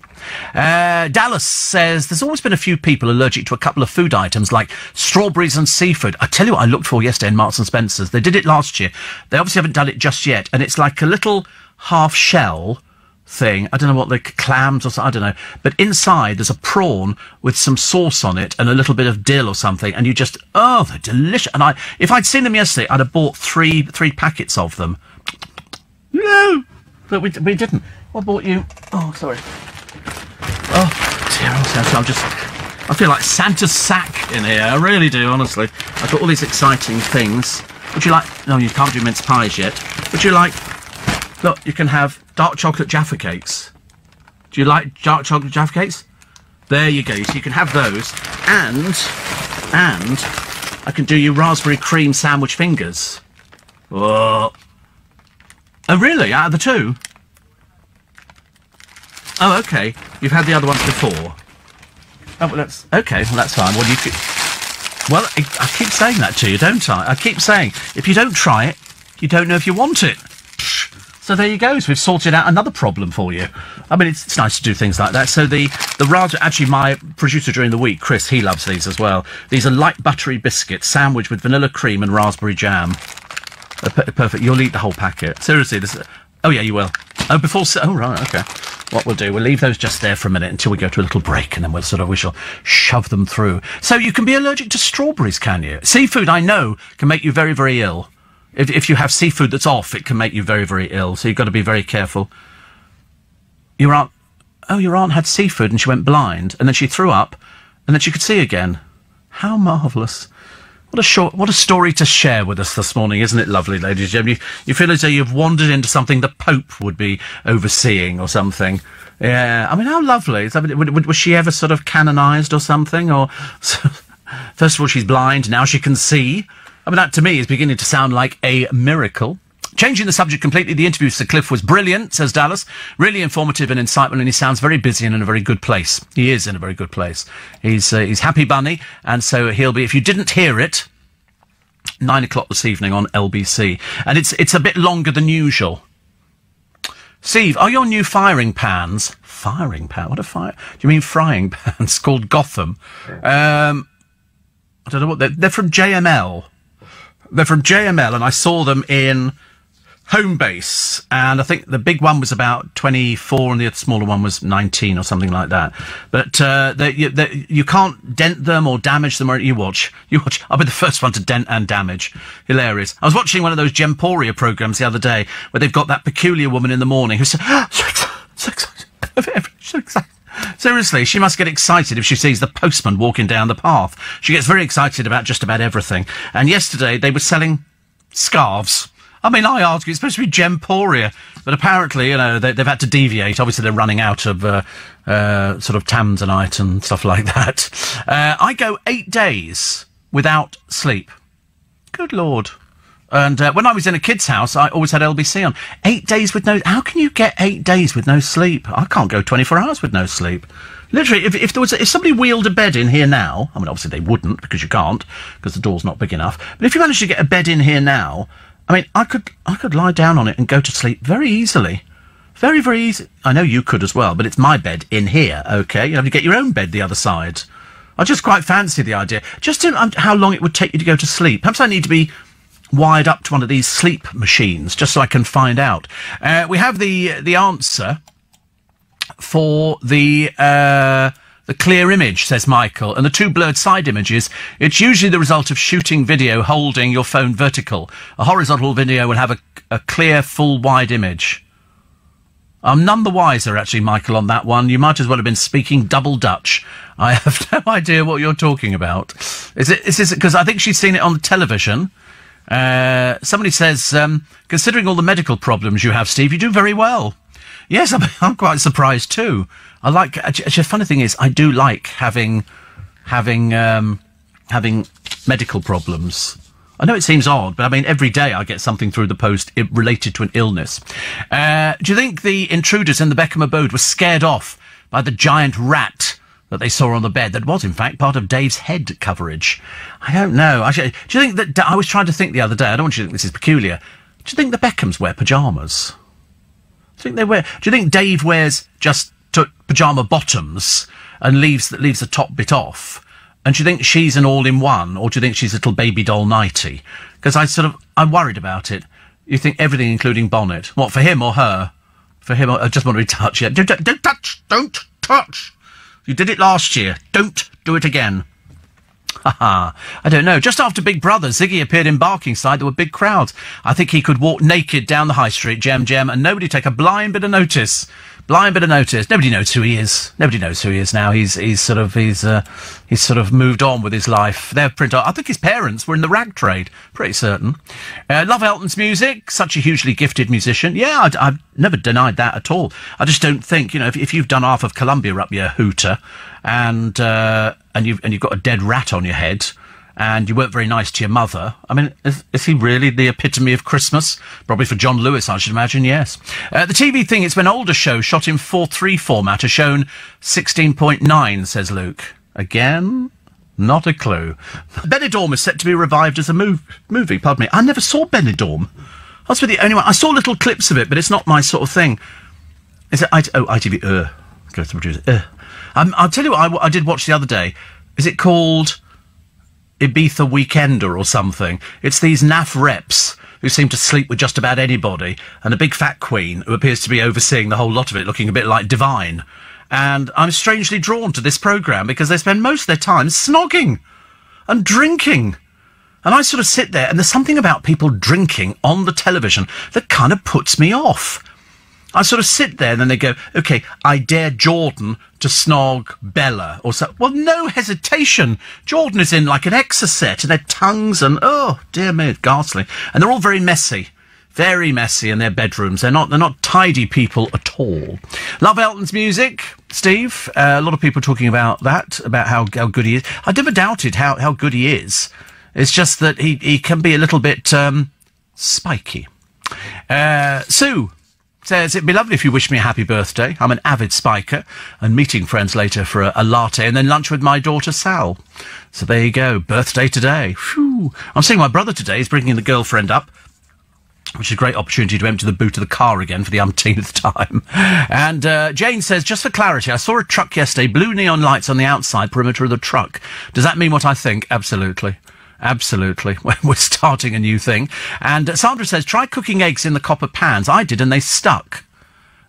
Dallas says, there's always been a few people allergic to a couple of food items like strawberries and seafood. I tell you what I looked for yesterday in Marks and Spencer's. They did it last year. They obviously haven't done it just yet. And it's like a little half shell thing. I don't know what, like clams or something, I don't know. But inside there's a prawn with some sauce on it and a little bit of dill or something. And you just, they're delicious. And if I'd seen them yesterday, I'd have bought three packets of them. No, but we didn't. I bought you, sorry. Oh, dear, I feel like Santa's sack in here. I really do, honestly. I've got all these exciting things. Would you like... No, you can't do mince pies yet. Would you like... Look, you can have dark chocolate Jaffa cakes. Do you like dark chocolate Jaffa cakes? There you go. So you can have those. And I can do you raspberry cream sandwich fingers. Oh, really? Out of the two? Oh, OK. You've had the other ones before. Oh, well, that's... OK, well, that's fine. Well, you could... Well, I keep saying that to you, don't I? I keep saying, if you don't try it, you don't know if you want it. So there you go. So we've sorted out another problem for you. I mean, it's nice to do things like that. So the raspberry... Actually, my producer during the week, Chris, he loves these as well. These are light buttery biscuits sandwiched with vanilla cream and raspberry jam. Perfect. You'll eat the whole packet. Seriously, this... Oh, yeah, you will. Oh, before... Oh, right, OK. What we'll do, we'll leave those just there for a minute until we go to a little break, and then we shall shove them through. So you can be allergic to strawberries, can you? Seafood, I know, can make you very, very ill. If you have seafood that's off, it can make you very, very ill, so you've got to be very careful. Your aunt had seafood and she went blind, and then she threw up, and then she could see again. How marvellous. What a story to share with us this morning, isn't it lovely, ladies and gentlemen? You feel as though you've wandered into something the Pope would be overseeing or something. Yeah, I mean, how lovely. Was she ever sort of canonised or something? Or first of all, she's blind, now she can see. I mean, that to me is beginning to sound like a miracle. Changing the subject completely, the interview with Sir Cliff was brilliant, says Dallas. Really informative and insightful, and he sounds very busy and in a very good place. He is in a very good place. He's Happy Bunny, and so he'll be, if you didn't hear it, 9 o'clock this evening on LBC. And it's a bit longer than usual. Steve, are your new firing pans... Firing pan? What a fire... Do you mean frying pans called Gotham? I don't know what... They're from JML. They're from JML, and I saw them in Homebase, and I think the big one was about 24 and the smaller one was 19 or something like that. But you can't dent them or damage them. Or you watch. I'll be the first one to dent and damage. Hilarious. I was watching one of those Gemporia programmes the other day where they've got that peculiar woman in the morning who said, so excited. Seriously, she must get excited if she sees the postman walking down the path. She gets very excited about just about everything. And yesterday they were selling scarves. I mean, I argue it's supposed to be Gemporia, but apparently, you know, they've had to deviate. Obviously, they're running out of sort of Tanzanite and stuff like that. I go 8 days without sleep. Good Lord. And when I was in a kid's house, I always had LBC on. 8 days with no... How can you get 8 days with no sleep? I can't go 24 hours with no sleep. Literally, if somebody wheeled a bed in here now... I mean, obviously they wouldn't, because you can't, because the door's not big enough. But if you managed to get a bed in here now... I mean, I could lie down on it and go to sleep very easily. Very, very easy. I know you could as well, but it's my bed in here, OK? You have to get your own bed the other side. I just quite fancy the idea. Just how long it would take you to go to sleep. Perhaps I need to be wired up to one of these sleep machines, just so I can find out. We have the answer for the clear image, says Michael, and the two blurred side images. It's usually the result of shooting video holding your phone vertical. A horizontal video will have a clear, full, wide image. I'm none the wiser, actually, Michael, on that one. You might as well have been speaking double Dutch. I have no idea what you're talking about. Is this because I think she's seen it on the television? Somebody says, considering all the medical problems you have, Steve, you do very well. Yes, I'm quite surprised too. I like. Actually, the funny thing is, I do like having medical problems. I know it seems odd, but I mean, every day I get something through the post related to an illness. Do you think the intruders in the Beckham abode were scared off by the giant rat that they saw on the bed? That was, in fact, part of Dave's head coverage. I don't know. Actually, do you think that... I was trying to think the other day, I don't want you to think this is peculiar. Do you think the Beckhams wear pyjamas? Do you think Dave wears just pyjama bottoms and leaves the top bit off? And do you think she's an all-in-one, or do you think she's a little baby doll nightie? Because I'm worried about it. You think everything, including bonnet. What, for him or her? For him, I just want to be touched. Yeah. Don't touch! Don't touch! You did it last year. Don't do it again. I don't know. Just after Big Brother, Ziggy appeared in Barkingside. There were big crowds. I think he could walk naked down the high street, Gem, and nobody take a blind bit of notice. Nobody knows who he is. Nobody knows who he is now. He's sort of moved on with his life. I think his parents were in the rag trade. Pretty certain. Love Elton's music. Such a hugely gifted musician. Yeah, I've never denied that at all. I just don't think, if you've done half of Columbia up your hooter, and you've got a dead rat on your head, and you weren't very nice to your mother. I mean, is he really the epitome of Christmas? Probably for John Lewis, I should imagine, yes. The TV thing, it's when older shows shot in 4:3 format are shown 16.9, says Luke. Again? Not a clue. Benidorm is set to be revived as a movie, pardon me. I never saw Benidorm. I was the only one. I saw little clips of it, but it's not my sort of thing. Is it ITV? Go to the producer. I'll tell you what I did watch the other day. Is it called Ibiza Weekender or something? It's these naff reps who seem to sleep with just about anybody, and a big fat queen who appears to be overseeing the whole lot of it, looking a bit like Divine. And I'm strangely drawn to this programme because they spend most of their time snogging and drinking. And I sort of sit there, and there's something about people drinking on the television that kind of puts me off. I sort of sit there, and then they go, OK, I dare Jordan to snog Bella, or so. Well, no hesitation. Jordan is in like an exocet, and their tongues, and, oh, dear me, ghastly. And they're all very messy in their bedrooms. They're not tidy people at all. Love Elton's music, Steve. A lot of people talking about that, about how good he is. I never doubted how good he is. It's just that he can be a little bit spiky. Sue says, it'd be lovely if you wish me a happy birthday. I'm an avid spiker and meeting friends later for a latte and then lunch with my daughter Sal. So there you go, birthday today. Phew. I'm seeing my brother today. He's bringing the girlfriend up, which is a great opportunity to empty the boot of the car again for the umpteenth time. And Jane says, just for clarity, I saw a truck yesterday, blue neon lights on the outside perimeter of the truck. Does that mean what I think? Absolutely. Absolutely. We're starting a new thing. And Sandra says, try cooking eggs in the copper pans. I did, and they stuck.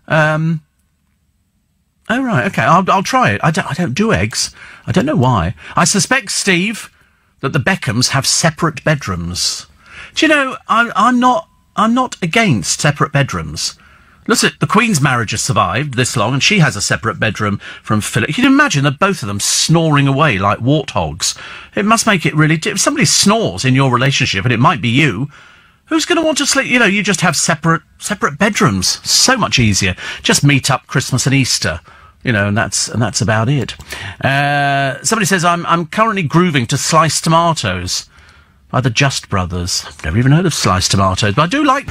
Oh, right, OK, I'll try it. I don't do eggs. I don't know why. I suspect, Steve, that the Beckhams have separate bedrooms. Do you know, I'm not against separate bedrooms. Listen, the Queen's marriage has survived this long, and she has a separate bedroom from Philip. You can imagine the both of them snoring away like warthogs. It must make it really... If somebody snores in your relationship, and it might be you, who's going to want to sleep? You know, you just have separate bedrooms. So much easier. Just meet up Christmas and Easter. You know, and that's about it. Somebody says, I'm currently grooving to Sliced Tomatoes by the Just Brothers. I've never even heard of Sliced Tomatoes, but I do like...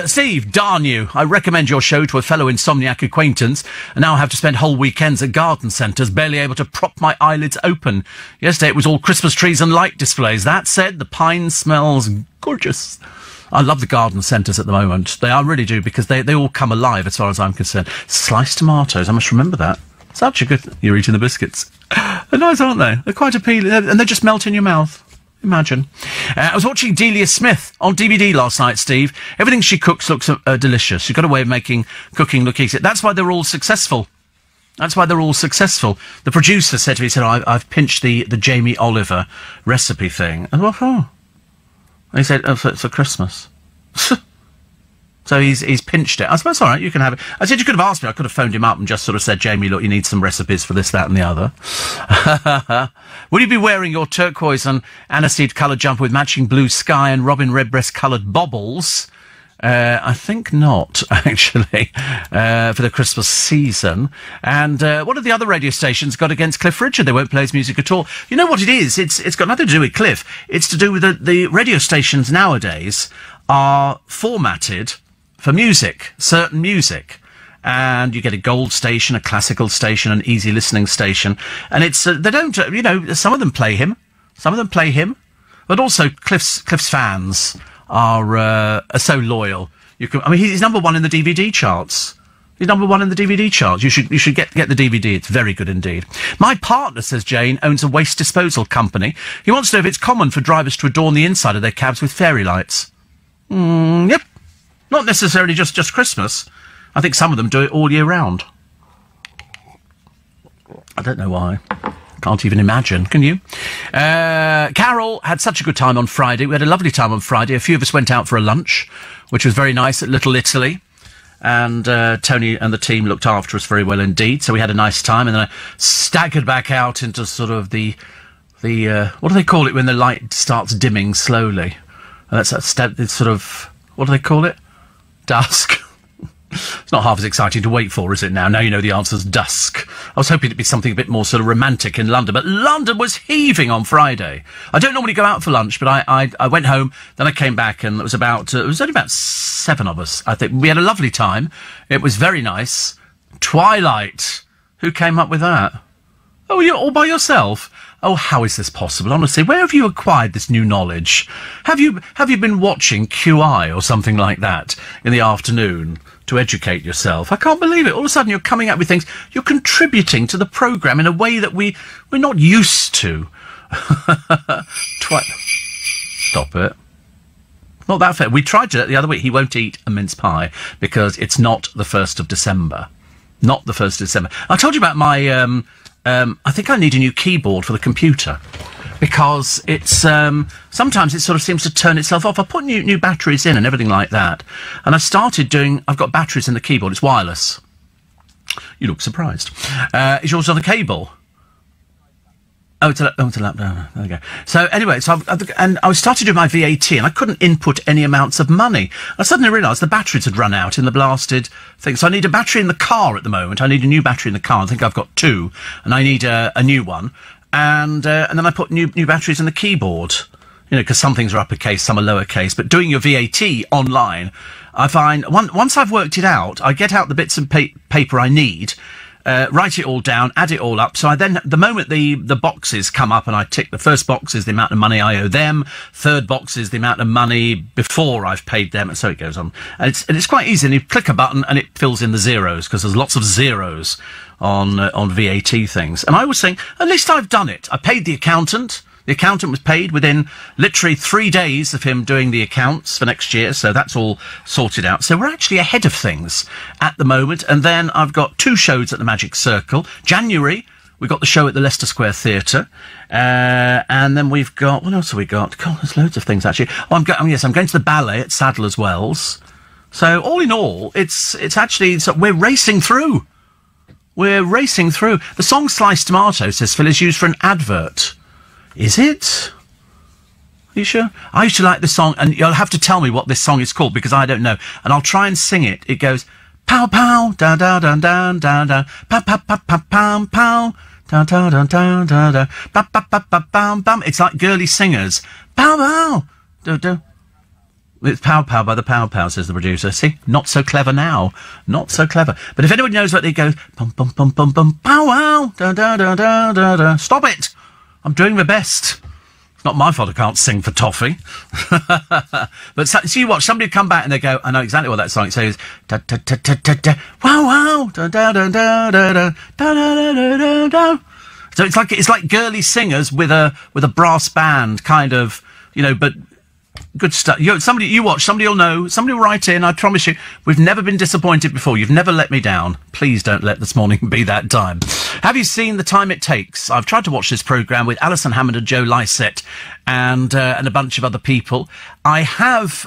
Steve, darn you. I recommend your show to a fellow insomniac acquaintance, and now I have to spend whole weekends at garden centres, barely able to prop my eyelids open. Yesterday it was all Christmas trees and light displays. That said, the pine smells gorgeous. I love the garden centres at the moment. I really do, because they all come alive as far as I'm concerned. Sliced tomatoes, I must remember that. Such a good... You're eating the biscuits. They're nice, aren't they? They're quite appealing, and they just melt in your mouth. Imagine. I was watching Delia Smith on DVD last night, Steve. Everything she cooks looks delicious. She's got a way of making cooking look easy. That's why they're all successful. The producer said to me, he said, I've pinched the Jamie Oliver recipe thing. And what for? And he said, for Christmas. So he's pinched it. I suppose, all right, you can have it. I said, you could have asked me. I could have phoned him up and just sort of said, Jamie, look, you need some recipes for this, that and the other. Will you be wearing your turquoise and aniseed coloured jumper with matching blue sky and robin redbreast coloured baubles? I think not, actually, for the Christmas season. And what have the other radio stations got against Cliff Richard? They won't play his music at all. You know what it is? It's got nothing to do with Cliff. It's to do with the radio stations nowadays are formatted for music, certain music. And you get a gold station, a classical station, an easy listening station. And it's, they don't, you know, some of them play him. But also Cliff's fans are so loyal. He's number one in the DVD charts. You should get the DVD. It's very good indeed. My partner, says Jane, owns a waste disposal company. He wants to know if it's common for drivers to adorn the inside of their cabs with fairy lights. Yep. Not necessarily just Christmas. I think some of them do it all year round. I don't know why. Can't even imagine, can you? Carol had such a good time on Friday. We had a lovely time on Friday. A few of us went out for a lunch, which was very nice at Little Italy. And Tony and the team looked after us very well indeed. So we had a nice time. And then I staggered back out into sort of the what do they call it when the light starts dimming slowly? It's sort of, what do they call it? Dusk. It's not half as exciting to wait for, is it now? Now you know the answer's dusk. I was hoping it'd be something a bit more sort of romantic in London, but London was heaving on Friday. I don't normally go out for lunch, but I went home, then I came back, and it was only about 7 of us, I think. We had a lovely time. It was very nice. Twilight. Who came up with that? Oh, you're all by yourself? Oh, how is this possible? Honestly, where have you acquired this new knowledge? Have you been watching QI or something like that in the afternoon to educate yourself? I can't believe it. All of a sudden you're coming up with things. You're contributing to the programme in a way that we're not used to. Stop it. Not that fair. We tried to the other week. He won't eat a mince pie because it's not the 1st of December. Not the 1st of December. I told you about my... I think I need a new keyboard for the computer because it's sometimes it sort of seems to turn itself off. I put new batteries in and everything like that, and I started doing. I've got batteries in the keyboard. It's wireless. You look surprised. It's yours on the cable. Oh, it's a laptop. There we go. So anyway, I started doing my VAT, and I couldn't input any amounts of money. I suddenly realised the batteries had run out in the blasted thing. So I need a battery in the car at the moment. I need a new battery in the car. I think I've got 2, and I need a new one. And then I put new batteries in the keyboard. You know, because some things are uppercase, some are lowercase. But doing your VAT online, I find once I've worked it out, I get out the bits of paper I need. Write it all down, add it all up. So I then, the moment the boxes come up and I tick, the first box is the amount of money I owe them, third box is the amount of money before I've paid them, and so it goes on. And it's quite easy, and you click a button and it fills in the zeros, because there's lots of zeros on VAT things. And I was saying, at least I've done it. I paid the accountant. The accountant was paid within literally 3 days of him doing the accounts for next year, so that's all sorted out. So we're actually ahead of things at the moment. And then I've got 2 shows at the Magic Circle. January, we've got the show at the Leicester Square Theatre. And then we've got... What else have we got? God, there's loads of things, actually. I'm going to the ballet at Sadler's Wells. So all in all, it's actually... So we're racing through. We're racing through. The song Sliced Tomato, says Phil, is used for an advert. Is it? Are you sure? I used to like the song, and you'll have to tell me what this song is called, because I don't know. And I'll try and sing it. It goes, pow, pow, da, da, da, da, da, da, pow, pow, pow, pow, pow, pow, da, da, da, da, da, da, ba, ba, ba, ba, bam, bam. It's like girly singers. Pow, pow, da, da. It's Pow Pow by the Pow Pow, says the producer. See? Not so clever now. Not so clever. But if anybody knows what it goes, pum, pum, pum, pum, pum, pow, wow, da, da, da, da, da, da. Stop it! I'm doing my best. It's not my fault I can't sing for toffee. But so you watch, somebody come back and they go, I know exactly what that song says. Da, da, da, da, da, da, wow, wow, da, da, da, da, da, da, da, da, da, da, da. So it's like girly singers with a brass band, kind of, you know, but good stuff. Somebody will know, somebody will write in, I promise you. We've never been disappointed before. You've never let me down. Please don't let this morning be that time. Have you seen The Time It Takes? I've tried to watch this programme with Alison Hammond and Joe Lycett and a bunch of other people. I have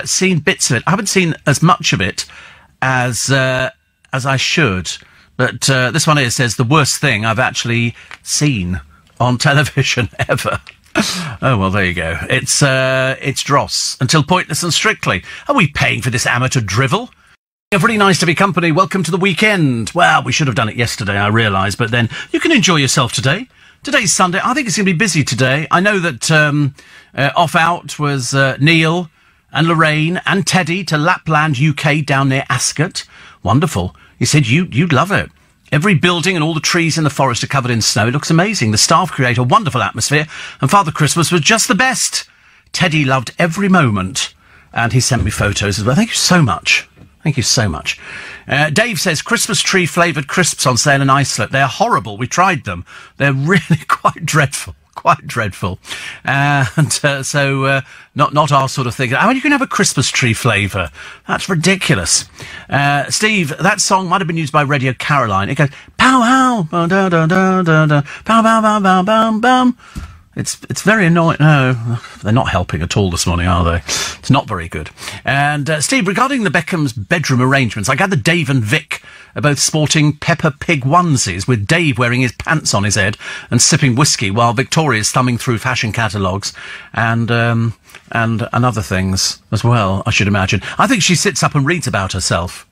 seen bits of it. I haven't seen as much of it as I should. But this one here says the worst thing I've actually seen on television ever. Oh, well, there you go. It's dross. Until Pointless and Strictly. Are we paying for this amateur drivel? Really nice to be company. Welcome to the weekend. Well, we should have done it yesterday, I realise, but then you can enjoy yourself today. Today's Sunday. I think it's going to be busy today. I know that off out was Neil and Lorraine and Teddy to Lapland, UK, down near Ascot. Wonderful. He said you'd love it. Every building and all the trees in the forest are covered in snow. It looks amazing. The staff create a wonderful atmosphere, and Father Christmas was just the best. Teddy loved every moment, and he sent me photos as well. Thank you so much. Thank you so much. Dave says, Christmas tree flavoured crisps on sale in Islip. They're horrible. We tried them. They're really quite dreadful. Quite dreadful. So not our sort of thing. How you can have a Christmas tree flavour? That's ridiculous. Steve, that song might have been used by Radio Caroline. It goes, pow, pow, da, da, da, da, da, pow, pow, pow, pow, bam, bam. It's very annoying. No, they're not helping at all this morning, are they? It's not very good. And Steve, regarding the Beckham's bedroom arrangements, I gather Dave and Vic are both sporting Peppa Pig onesies, with Dave wearing his pants on his head and sipping whiskey while Victoria's thumbing through fashion catalogues and other things as well, I should imagine. I think she sits up and reads about herself.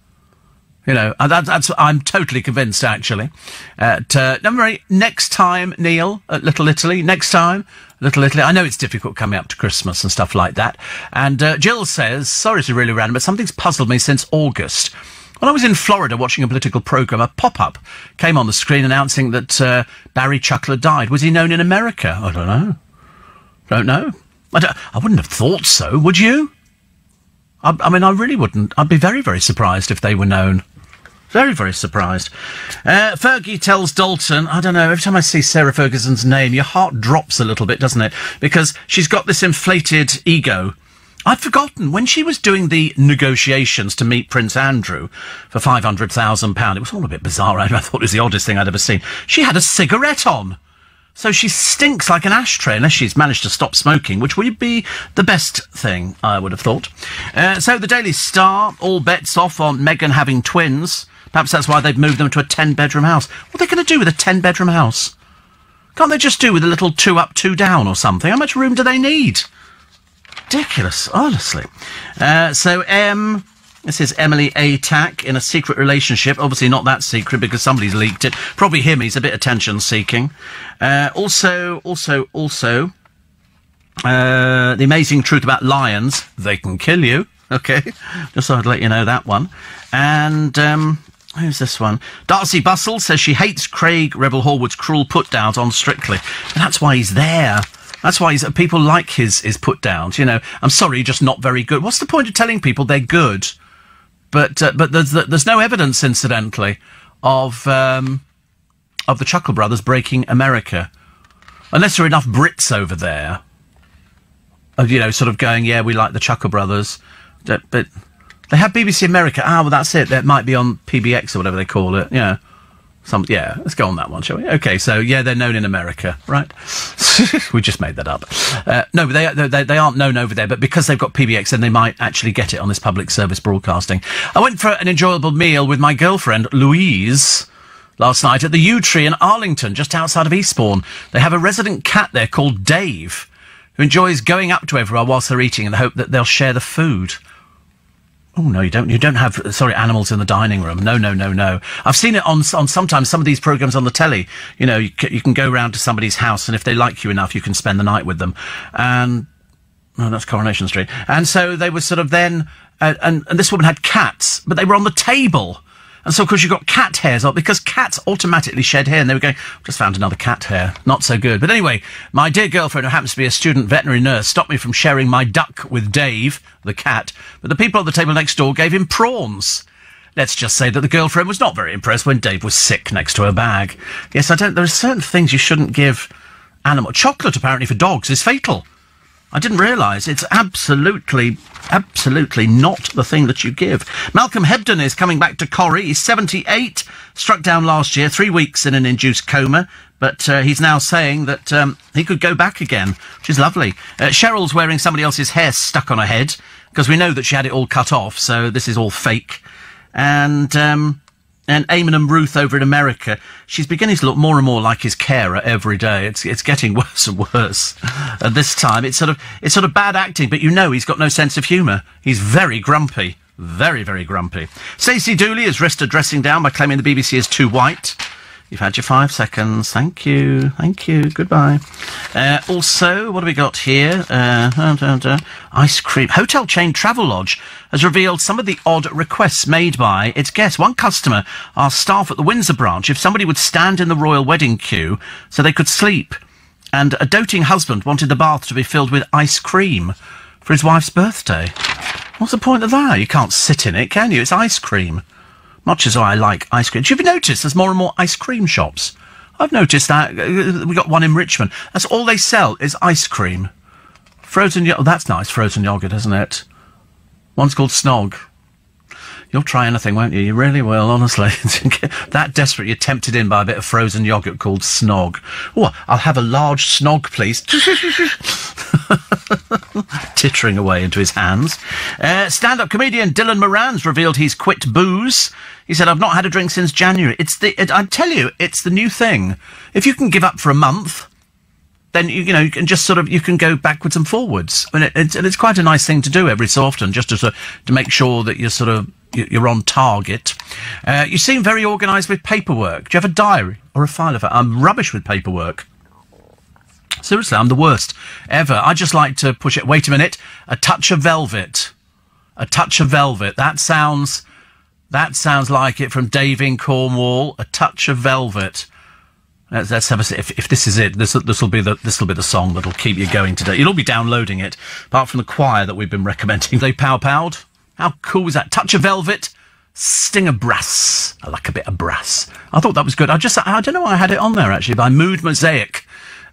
You know, I'm totally convinced, actually. Next time, Neil, at Little Italy. Next time, Little Italy. I know it's difficult coming up to Christmas and stuff like that. And Jill says, sorry to really random, but something's puzzled me since August. When I was in Florida watching a political programme, a pop-up came on the screen announcing that Barry Chuckler died. Was he known in America? I don't know. Don't know. I wouldn't have thought so, would you? I mean, I really wouldn't. I'd be very, very surprised if they were known. Very, very surprised. Fergie tells Dalton, I don't know, every time I see Sarah Ferguson's name, your heart drops a little bit, doesn't it? Because she's got this inflated ego I'd forgotten, when she was doing the negotiations to meet Prince Andrew for £500,000, it was all a bit bizarre. I thought it was the oddest thing I'd ever seen. She had a cigarette on. So she stinks like an ashtray, unless she's managed to stop smoking, which would be the best thing, I would have thought. So the Daily Star, all bets off on Meghan having twins. Perhaps that's why they've moved them to a 10-bedroom house. What are they going to do with a 10-bedroom house? Can't they just do with a little 2 up, 2 down or something? How much room do they need? Ridiculous, honestly. This is Emily Atack in a secret relationship. Obviously not that secret because somebody's leaked it. Probably him, he's a bit attention-seeking. Also, the amazing truth about lions. They can kill you. Okay, just thought I'd let you know that one. And, who's this one? Darcy Bustle says she hates Craig Rebel Horwood's cruel put-downs on Strictly. And that's why he's there. That's why people like his put-downs, you know. I'm sorry, you're just not very good. What's the point of telling people they're good? But there's no evidence, incidentally, of the Chuckle Brothers breaking America. Unless there are enough Brits over there, you know, sort of going, yeah, we like the Chuckle Brothers. But they have BBC America. Well, that's it. That might be on PBX or whatever they call it. Yeah. Let's go on that one, shall we? Okay, so, yeah, they're known in America, right? We just made that up. No, they aren't known over there, but because they've got PBX, then they might actually get it on this public service broadcasting. I went for an enjoyable meal with my girlfriend, Louise, last night at the Yew Tree in Arlington, just outside of Eastbourne. They have a resident cat there called Dave, who enjoys going up to everyone whilst they're eating in the hope that they'll share the food. Oh, no, you don't. You don't have, animals in the dining room. No. I've seen it on sometimes some of these programmes on the telly. You know, you can go round to somebody's house, and if they like you enough, you can spend the night with them. And, that's Coronation Street. And so they were sort of then, and this woman had cats, but they were on the table. And so, of course, you've got cat hairs on, because cats automatically shed hair, and they were going, just found another cat hair. Not so good. But anyway, my dear girlfriend, who happens to be a student veterinary nurse, stopped me from sharing my duck with Dave, the cat, but the people at the table next door gave him prawns. Let's just say that the girlfriend was not very impressed when Dave was sick next to her bag. Yes, there are certain things you shouldn't give animal. Chocolate, apparently, for dogs is fatal. I didn't realise. It's absolutely not the thing that you give. Malcolm Hebden is coming back to Corrie. He's 78, struck down last year, 3 weeks in an induced coma, but he's now saying that he could go back again, which is lovely. Cheryl's wearing somebody else's hair stuck on her head, because we know that she had it all cut off, so this is all fake. And Eamon and Ruth over in America, she's beginning to look more and more like his carer every day. It's getting worse and worse. And this time, it's sort of bad acting, but you know he's got no sense of humour. He's very grumpy. Very, very grumpy. Stacey Dooley has risked a dressing down by claiming the BBC is too white. You've had your 5 seconds. Thank you. Goodbye. Also, what have we got here? Ice cream. Hotel chain Travelodge has revealed some of the odd requests made by its guests. One customer asked staff at the Windsor branch if somebody would stand in the royal wedding queue so they could sleep. And a doting husband wanted the bath to be filled with ice cream for his wife's birthday. What's the point of that? You can't sit in it, can you? It's ice cream. Much as I like ice cream. Do you ever notice there's more and more ice cream shops? I've noticed that. We got one in Richmond. That's all they sell is ice cream. Frozen yogurt. Oh, that's nice, frozen yogurt, isn't it? One's called Snog. You'll try anything, won't you? You really will, honestly. That desperate, you're tempted in by a bit of frozen yogurt called Snog. Oh, I'll have a large Snog, please. Tittering away into his hands. Stand-up comedian Dylan Moran's revealed he's quit booze. He said, I've not had a drink since January. I tell you, it's the new thing. If you can give up for a month, then, you know, you can just you can go backwards and forwards. And it's quite a nice thing to do every so often, just to make sure that you're on target. You seem very organised with paperwork. Do you have a diary or a file of it? I'm rubbish with paperwork. Seriously, I'm the worst ever. I just like to push it. Wait a minute. A touch of velvet. A touch of velvet. That sounds like it from Dave in Cornwall. A touch of velvet. Let's have a. If this is it, this will be the song that'll keep you going today. You'll all be downloading it, apart from the choir that we've been recommending. They pow-powed. How cool was that? Touch of velvet, sting of brass. I like a bit of brass. I thought that was good. I don't know why I had it on there actually. By Mood Mosaic.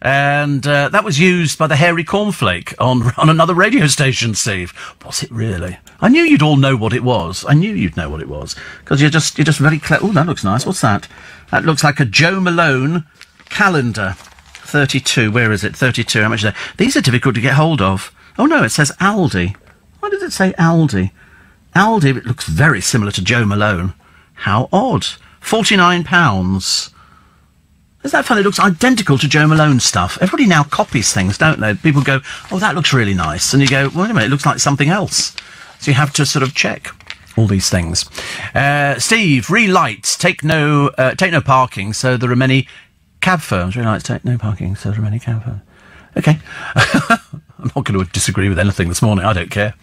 And that was used by the Hairy Cornflake on another radio station, Steve. Was it really? I knew you'd all know what it was. I knew you'd know what it was. Because you're just very clever. Oh, that looks nice. What's that? That looks like a Joe Malone calendar. 32. Where is it? 32. How much is that? These are difficult to get hold of. Oh, no, it says Aldi. Why does it say Aldi? Aldi, it looks very similar to Joe Malone. How odd. £49. Isn't that funny? It looks identical to Joe Malone stuff. Everybody now copies things, don't they? People go, oh, that looks really nice. And you go, wait a minute, it looks like something else. So you have to sort of check all these things. Steve, relights, take no parking, so there are many cab firms. Relights, take no parking, so there are many cab firms. Okay. I'm not going to disagree with anything this morning. I don't care.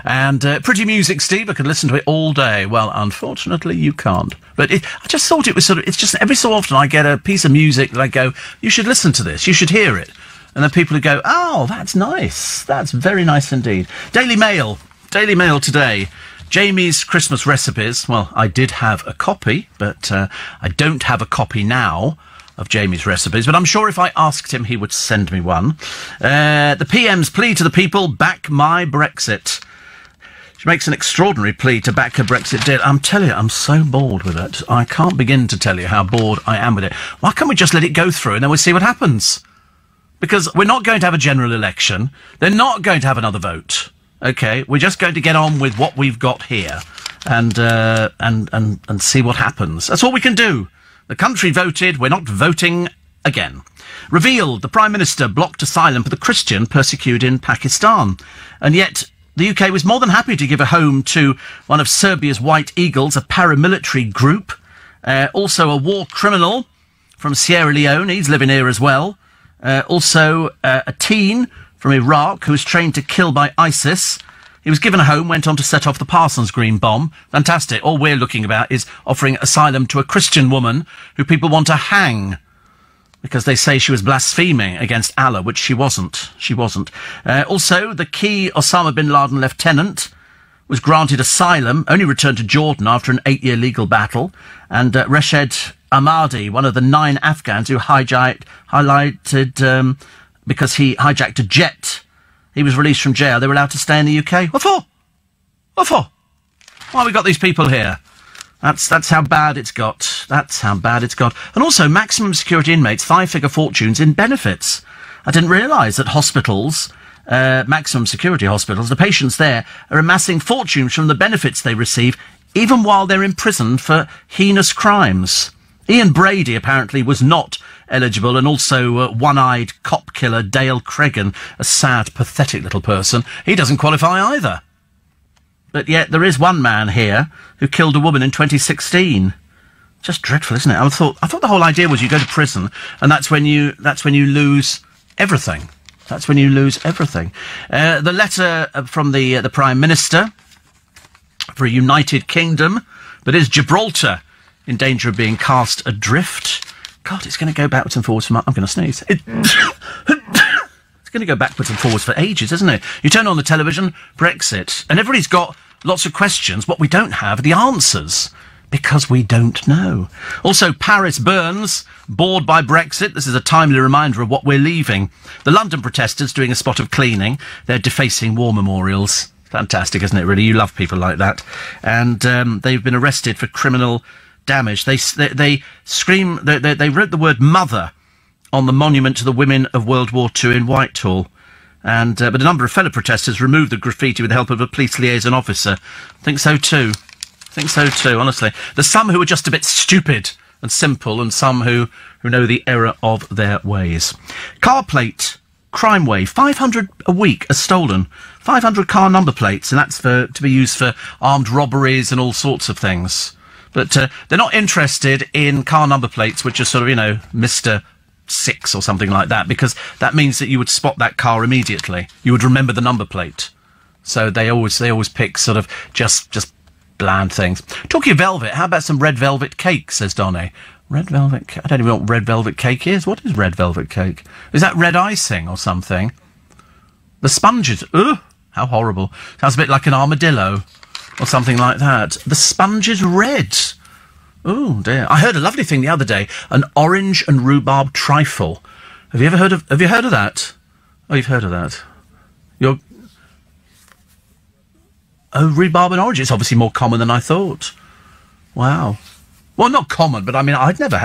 And pretty music, Steve. I could listen to it all day. Well, unfortunately, you can't. But I just thought it was sort of... It's just every so often I get a piece of music that I go, you should listen to this. You should hear it. And then people would go, oh, that's nice. That's very nice indeed. Daily Mail. Daily Mail today. Jamie's Christmas recipes. Well, I did have a copy, but I don't have a copy now of Jamie's recipes, but I'm sure if I asked him, he would send me one. The PM's plea to the people, back my Brexit. She makes an extraordinary plea to back a Brexit deal. I'm telling you, I'm so bored with it. I can't begin to tell you how bored I am with it. Why can't we just let it go through and then we'll see what happens? Because we're not going to have a general election. They're not going to have another vote. Okay? We're just going to get on with what we've got here and see what happens. That's all we can do. The country voted, we're not voting again. Revealed, the Prime Minister blocked asylum for the Christian persecuted in Pakistan. And yet, the UK was more than happy to give a home to one of Serbia's White Eagles, a paramilitary group. Also a war criminal from Sierra Leone, he's living here as well. Also a teen from Iraq who was trained to kill by ISIS. He was given a home, went on to set off the Parsons Green bomb. Fantastic. All we're looking about is offering asylum to a Christian woman who people want to hang because they say she was blaspheming against Allah, which she wasn't. She wasn't. Also, the key Osama bin Laden lieutenant was granted asylum, only returned to Jordan after an 8-year legal battle. And Rashid Ahmadi, one of the 9 Afghans who hijacked because he hijacked a jet. He was released from jail. They were allowed to stay in the UK. What for? What for? Why have we got these people here? That's how bad it's got. That's how bad it's got. And also, maximum security inmates, 5-figure fortunes in benefits. I didn't realise that hospitals, maximum security hospitals, the patients there are amassing fortunes from the benefits they receive, even while they're imprisoned for heinous crimes. Ian Brady apparently was not eligible, and also one-eyed cop killer Dale Cregan, a sad, pathetic little person. He doesn't qualify either. But yet there is one man here who killed a woman in 2016. Just dreadful, isn't it? I thought the whole idea was you go to prison, and that's when you lose everything. That's when you lose everything. The letter from the Prime Minister for a United Kingdom, but is Gibraltar in danger of being cast adrift? God, it's going to go backwards and forwards. I'm going to sneeze. It's going to go backwards and forwards for ages, isn't it? You turn on the television, Brexit, and everybody's got lots of questions. What we don't have are the answers, because we don't know. Also, Paris burns, bored by Brexit. This is a timely reminder of what we're leaving. The London protesters doing a spot of cleaning. They're defacing war memorials. Fantastic, isn't it, really? You love people like that. And they've been arrested for criminal damage. They scream. They wrote the word "mother" on the monument to the women of World War II in Whitehall, and but a number of fellow protesters removed the graffiti with the help of a police liaison officer. Think so too. Honestly, there's some who are just a bit stupid and simple, and some who know the error of their ways. Car plate crime wave, 500 a week are stolen. 500 car number plates, and that's to be used for armed robberies and all sorts of things. But they're not interested in car number plates, which are sort of, Mr. 6 or something like that, because that means that you would spot that car immediately. You would remember the number plate. So they always pick sort of just bland things. Talking of velvet, how about some red velvet cake, says Donny. Red velvet cake? I don't even know what red velvet cake is. What is red velvet cake? Is that red icing or something? The sponges, ugh, how horrible. Sounds a bit like an armadillo. Or something like that. The sponge is red. Oh, dear. I heard a lovely thing the other day. An orange and rhubarb trifle. Have you heard of that? Oh, you've heard of that. Rhubarb and orange. It's obviously more common than I thought. Wow. Well, not common, but I mean,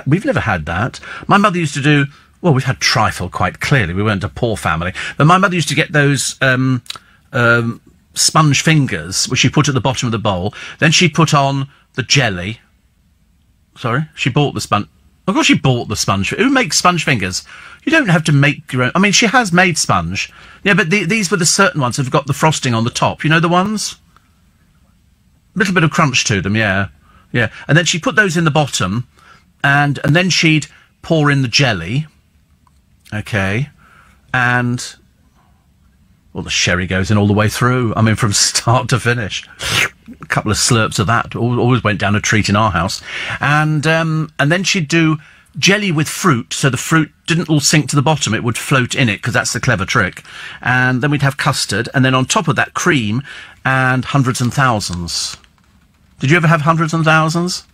we've never had that. My mother used to do, well, we've had trifle quite clearly. We weren't a poor family. But my mother used to get those, sponge fingers, which she put at the bottom of the bowl. Then she put on the jelly. Sorry? She bought the sponge. Of course she bought the sponge. Who makes sponge fingers? You don't have to make your own. I mean, she has made sponge. Yeah, but these were the certain ones that have got the frosting on the top. You know the ones? Little bit of crunch to them, yeah. Yeah. And then she'd put those in the bottom, and then she'd pour in the jelly. Okay. And, well, the sherry goes in all the way through. I mean, from start to finish. A couple of slurps of that. Always went down a treat in our house. And then she'd do jelly with fruit, so the fruit didn't all sink to the bottom. It would float in it, because that's the clever trick. And then we'd have custard, and then on top of that, cream and hundreds and thousands. Did you ever have hundreds and thousands?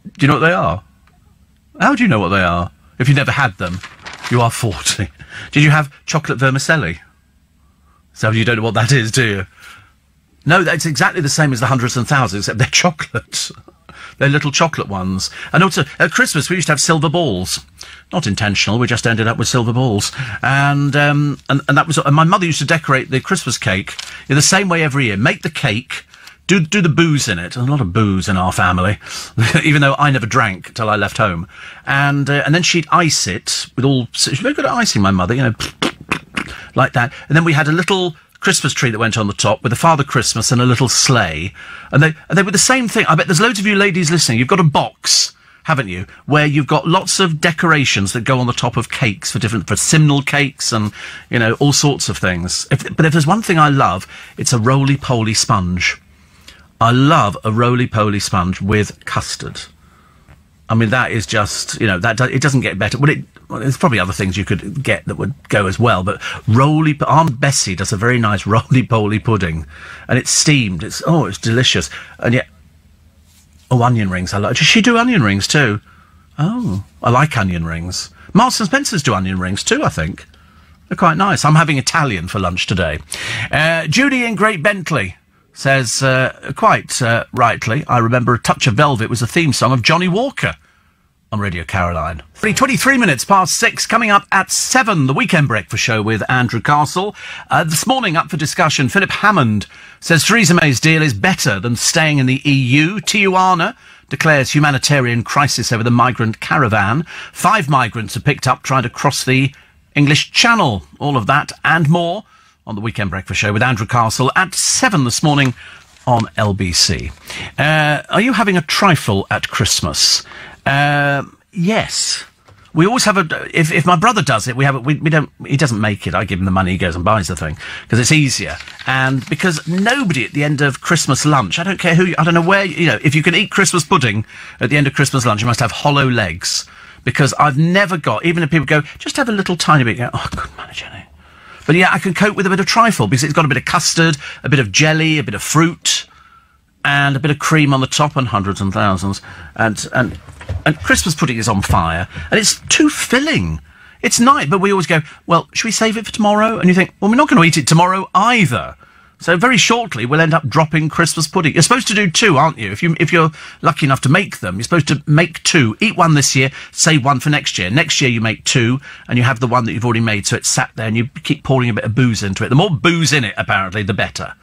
Do you know what they are? How do you know what they are? If you never had them, you are 40. Did you have chocolate vermicelli? So you don't know what that is, do you? No, that's exactly the same as the hundreds and thousands, except they're chocolate. They're little chocolate ones. And also, at Christmas, we used to have silver balls. Not intentional, we just ended up with silver balls. And that was... And my mother used to decorate the Christmas cake in the same way every year. Make the cake... Do the booze in it. There's a lot of booze in our family, even though I never drank till I left home. And then she'd ice it with all... She's very good at icing, my mother, you know, like that. And then we had a little Christmas tree that went on the top with a Father Christmas and a little sleigh. And they were the same thing. I bet there's loads of you ladies listening. You've got a box, haven't you, where you've got lots of decorations that go on the top of cakes for simnel cakes and, you know, all sorts of things. But if there's one thing I love, it's a roly-poly sponge. I love a roly-poly sponge with custard. I mean, that is just, you know, it doesn't get better. Well, there's probably other things you could get that would go as well, but Aunt Bessie does a very nice roly-poly pudding, and it's steamed. It's delicious. And yet, onion rings. Does she do onion rings too? Oh, I like onion rings. Marks and Spencer's do onion rings too, I think. They're quite nice. I'm having Italian for lunch today. Judy in Great Bentley says, quite rightly, I remember A Touch of Velvet was the theme song of Johnny Walker on Radio Caroline. 23 minutes past 6, coming up at 7, the Weekend Breakfast Show with Andrew Castle. This morning, up for discussion, Philip Hammond says Theresa May's deal is better than staying in the EU. Tijuana declares humanitarian crisis over the migrant caravan. 5 migrants are picked up trying to cross the English Channel. All of that and more on the Weekend Breakfast Show with Andrew Castle at 7 this morning on LBC. Are you having a trifle at Christmas? Yes. We always have if my brother does it, he doesn't make it. I give him the money, he goes and buys the thing, because it's easier. And because nobody at the end of Christmas lunch, I don't care I don't know where, you know, if you can eat Christmas pudding at the end of Christmas lunch, you must have hollow legs. Because I've never got, even if people go, just have a little tiny bit, you go, I couldn't manage any. But yeah, I can cope with a bit of trifle, because it's got a bit of custard, a bit of jelly, a bit of fruit, and a bit of cream on the top, and hundreds and thousands. And Christmas pudding is on fire, and it's too filling. It's nice, but we always go, well, should we save it for tomorrow? And you think, well, we're not going to eat it tomorrow either. So very shortly, we'll end up dropping Christmas pudding. You're supposed to do 2, aren't you? If you're lucky enough to make them, you're supposed to make 2. Eat one this year, save one for next year. Next year you make 2, and you have the one that you've already made, so it's sat there, and you keep pouring a bit of booze into it. The more booze in it, apparently, the better.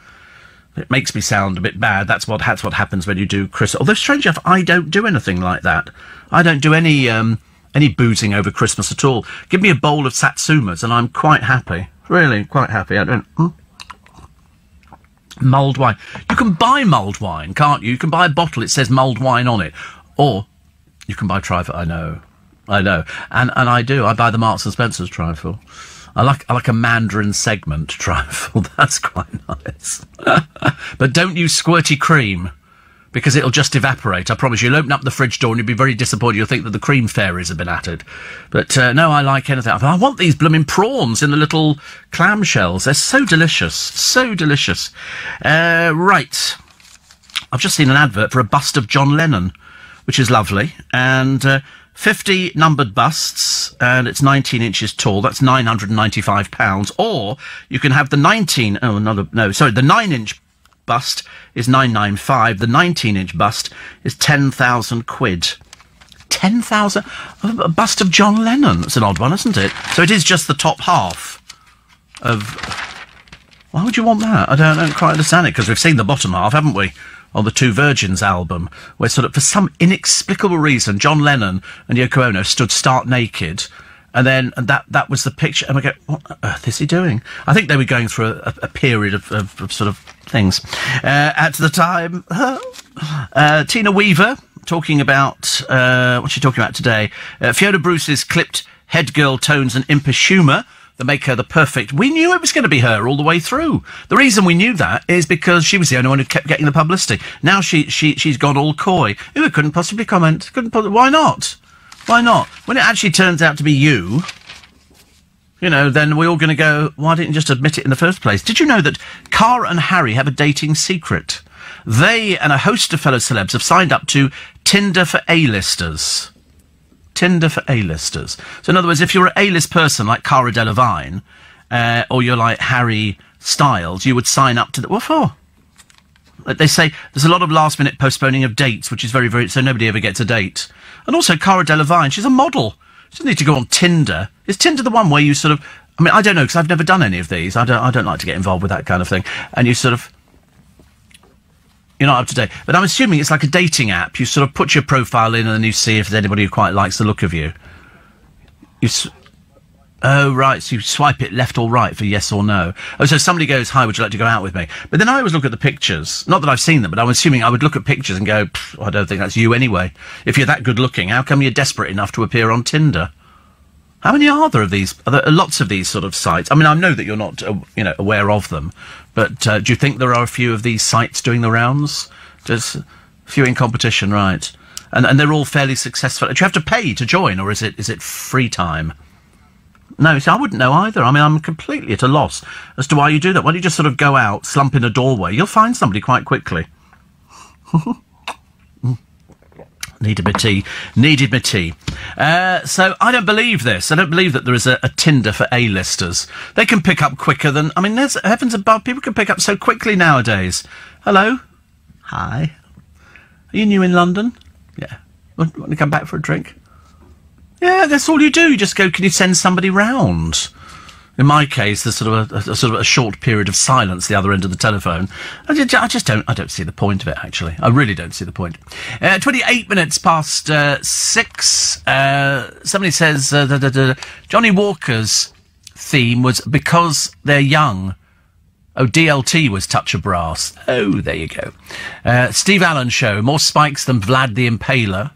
It makes me sound a bit bad. That's what happens when you do Christmas. Although, strange enough, I don't do anything like that. I don't do any boozing over Christmas at all. Give me a bowl of Satsumas, and I'm quite happy. Really, quite happy. I don't... Mulled wine. You can buy mulled wine, can't you? You can buy a bottle, it says mulled wine on it. Or you can buy trifle. I know. And I do. I buy the Marks and Spencer's trifle. I like a Mandarin segment trifle. That's quite nice. But don't use squirty cream, because it'll just evaporate. I promise you. You'll open up the fridge door and you'll be very disappointed. You'll think that the cream fairies have been at it. But no, I like anything. I want these blooming prawns in the little clamshells. They're so delicious. So delicious. Right. I've just seen an advert for a bust of John Lennon, which is lovely. And 50 numbered busts, and it's 19 inches tall. That's £995. Or you can have the 9-inch bust is £995. The 19-inch bust is 10,000 quid. 10,000? A bust of John Lennon. It's an odd one, isn't it? So it is just the top half of... Why would you want that? I don't quite understand it, because we've seen the bottom half, haven't we? On the Two Virgins album, where sort of, for some inexplicable reason, John Lennon and Yoko Ono stood stark naked, and that was the picture, and we go, what on earth is he doing? I think they were going through a period of sort of things. At the time, Tina Weaver, talking about, what's she talking about today? Fiona Bruce's clipped head girl tones and impish humour that make her the perfect... We knew it was going to be her all the way through. The reason we knew that is because she was the only one who kept getting the publicity. Now she's gone all coy. Ooh, couldn't possibly comment. Why not? Why not? When it actually turns out to be you, then we're all going to go, why didn't you just admit it in the first place? Did you know that Cara and Harry have a dating secret? They and a host of fellow celebs have signed up to Tinder for A-listers. Tinder for A-listers. So in other words, if you're an A-list person like Cara Delevingne, or you're like Harry Styles, you would sign up to the... What for? They say there's a lot of last-minute postponing of dates, which is very, very... So nobody ever gets a date. And also, Cara Delevingne, she's a model. She doesn't need to go on Tinder. Is Tinder the one where you sort of... I mean, I don't know, because I've never done any of these. I don't like to get involved with that kind of thing. And you sort of... You're not up to date. But I'm assuming it's like a dating app. You sort of put your profile in and then you see if there's anybody who quite likes the look of you. Oh, right, so you swipe it left or right for yes or no. Oh, so somebody goes, hi, would you like to go out with me? But then I always look at the pictures. Not that I've seen them, but I'm assuming I would look at pictures and go, I don't think that's you anyway. If you're that good looking, how come you're desperate enough to appear on Tinder? How many are there of these? Are there lots of these sort of sites? I mean, I know that you're not, aware of them, but do you think there are a few of these sites doing the rounds? Just a few in competition, right? And they're all fairly successful. Do you have to pay to join, or is it free time? No, see, I wouldn't know either. I mean, I'm completely at a loss as to why you do that. Why don't you just sort of go out, slump in a doorway? You'll find somebody quite quickly. Needed my tea. So I don't believe this. I don't believe that there is a Tinder for A-listers. They can pick up quicker than... I mean, there's heavens above. People can pick up so quickly nowadays. Hello? Hi. Are you new in London? Yeah. Want to come back for a drink? Yeah, that's all you do. You just go, can you send somebody round? In my case, there's sort of a short period of silence the other end of the telephone. I don't see the point of it, actually. I really don't see the point. 28 minutes past 6. Somebody says, Johnny Walker's theme was Because They're Young. Oh, DLT was Touch of Brass. Oh, there you go. Steve Allen Show, more spikes than Vlad the Impaler.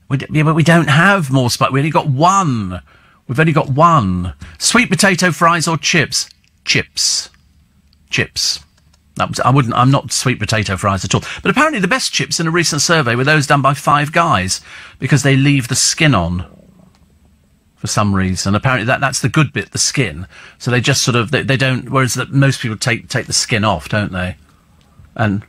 But we don't have more spikes. We only got one. We've only got one. Sweet potato fries or chips? Chips. I'm not sweet potato fries at all. But apparently the best chips in a recent survey were those done by Five Guys, because they leave the skin on for some reason. Apparently that's the good bit, the skin. So they just sort of, they don't, whereas most people take the skin off, don't they? And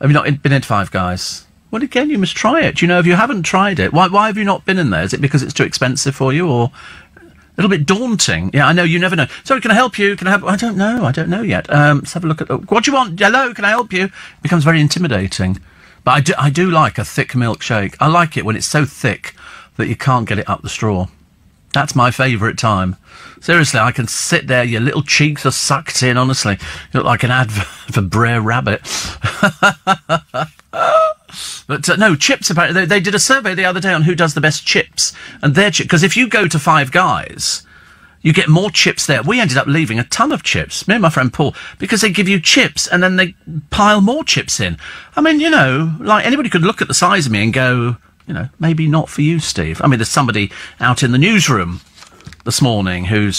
have you not been in Five Guys? Well, again, you must try it. If you haven't tried it, why have you not been in there? Is it because it's too expensive for you, or a little bit daunting? Yeah, I know, you never know. Sorry, can I help you? I don't know yet. Let's have a look at... what do you want? Hello, can I help you? It becomes very intimidating. But I do like a thick milkshake. I like it when it's so thick that you can't get it up the straw. That's my favourite time. Seriously, I can sit there, your little cheeks are sucked in, honestly. You look like an advert for Brer Rabbit. But no, chips, apparently, they did a survey the other day on who does the best chips. And their chips, because if you go to Five Guys, you get more chips there. We ended up leaving a ton of chips, me and my friend Paul, because they give you chips and then they pile more chips in. I mean, like anybody could look at the size of me and go, maybe not for you, Steve. I mean, there's somebody out in the newsroom this morning who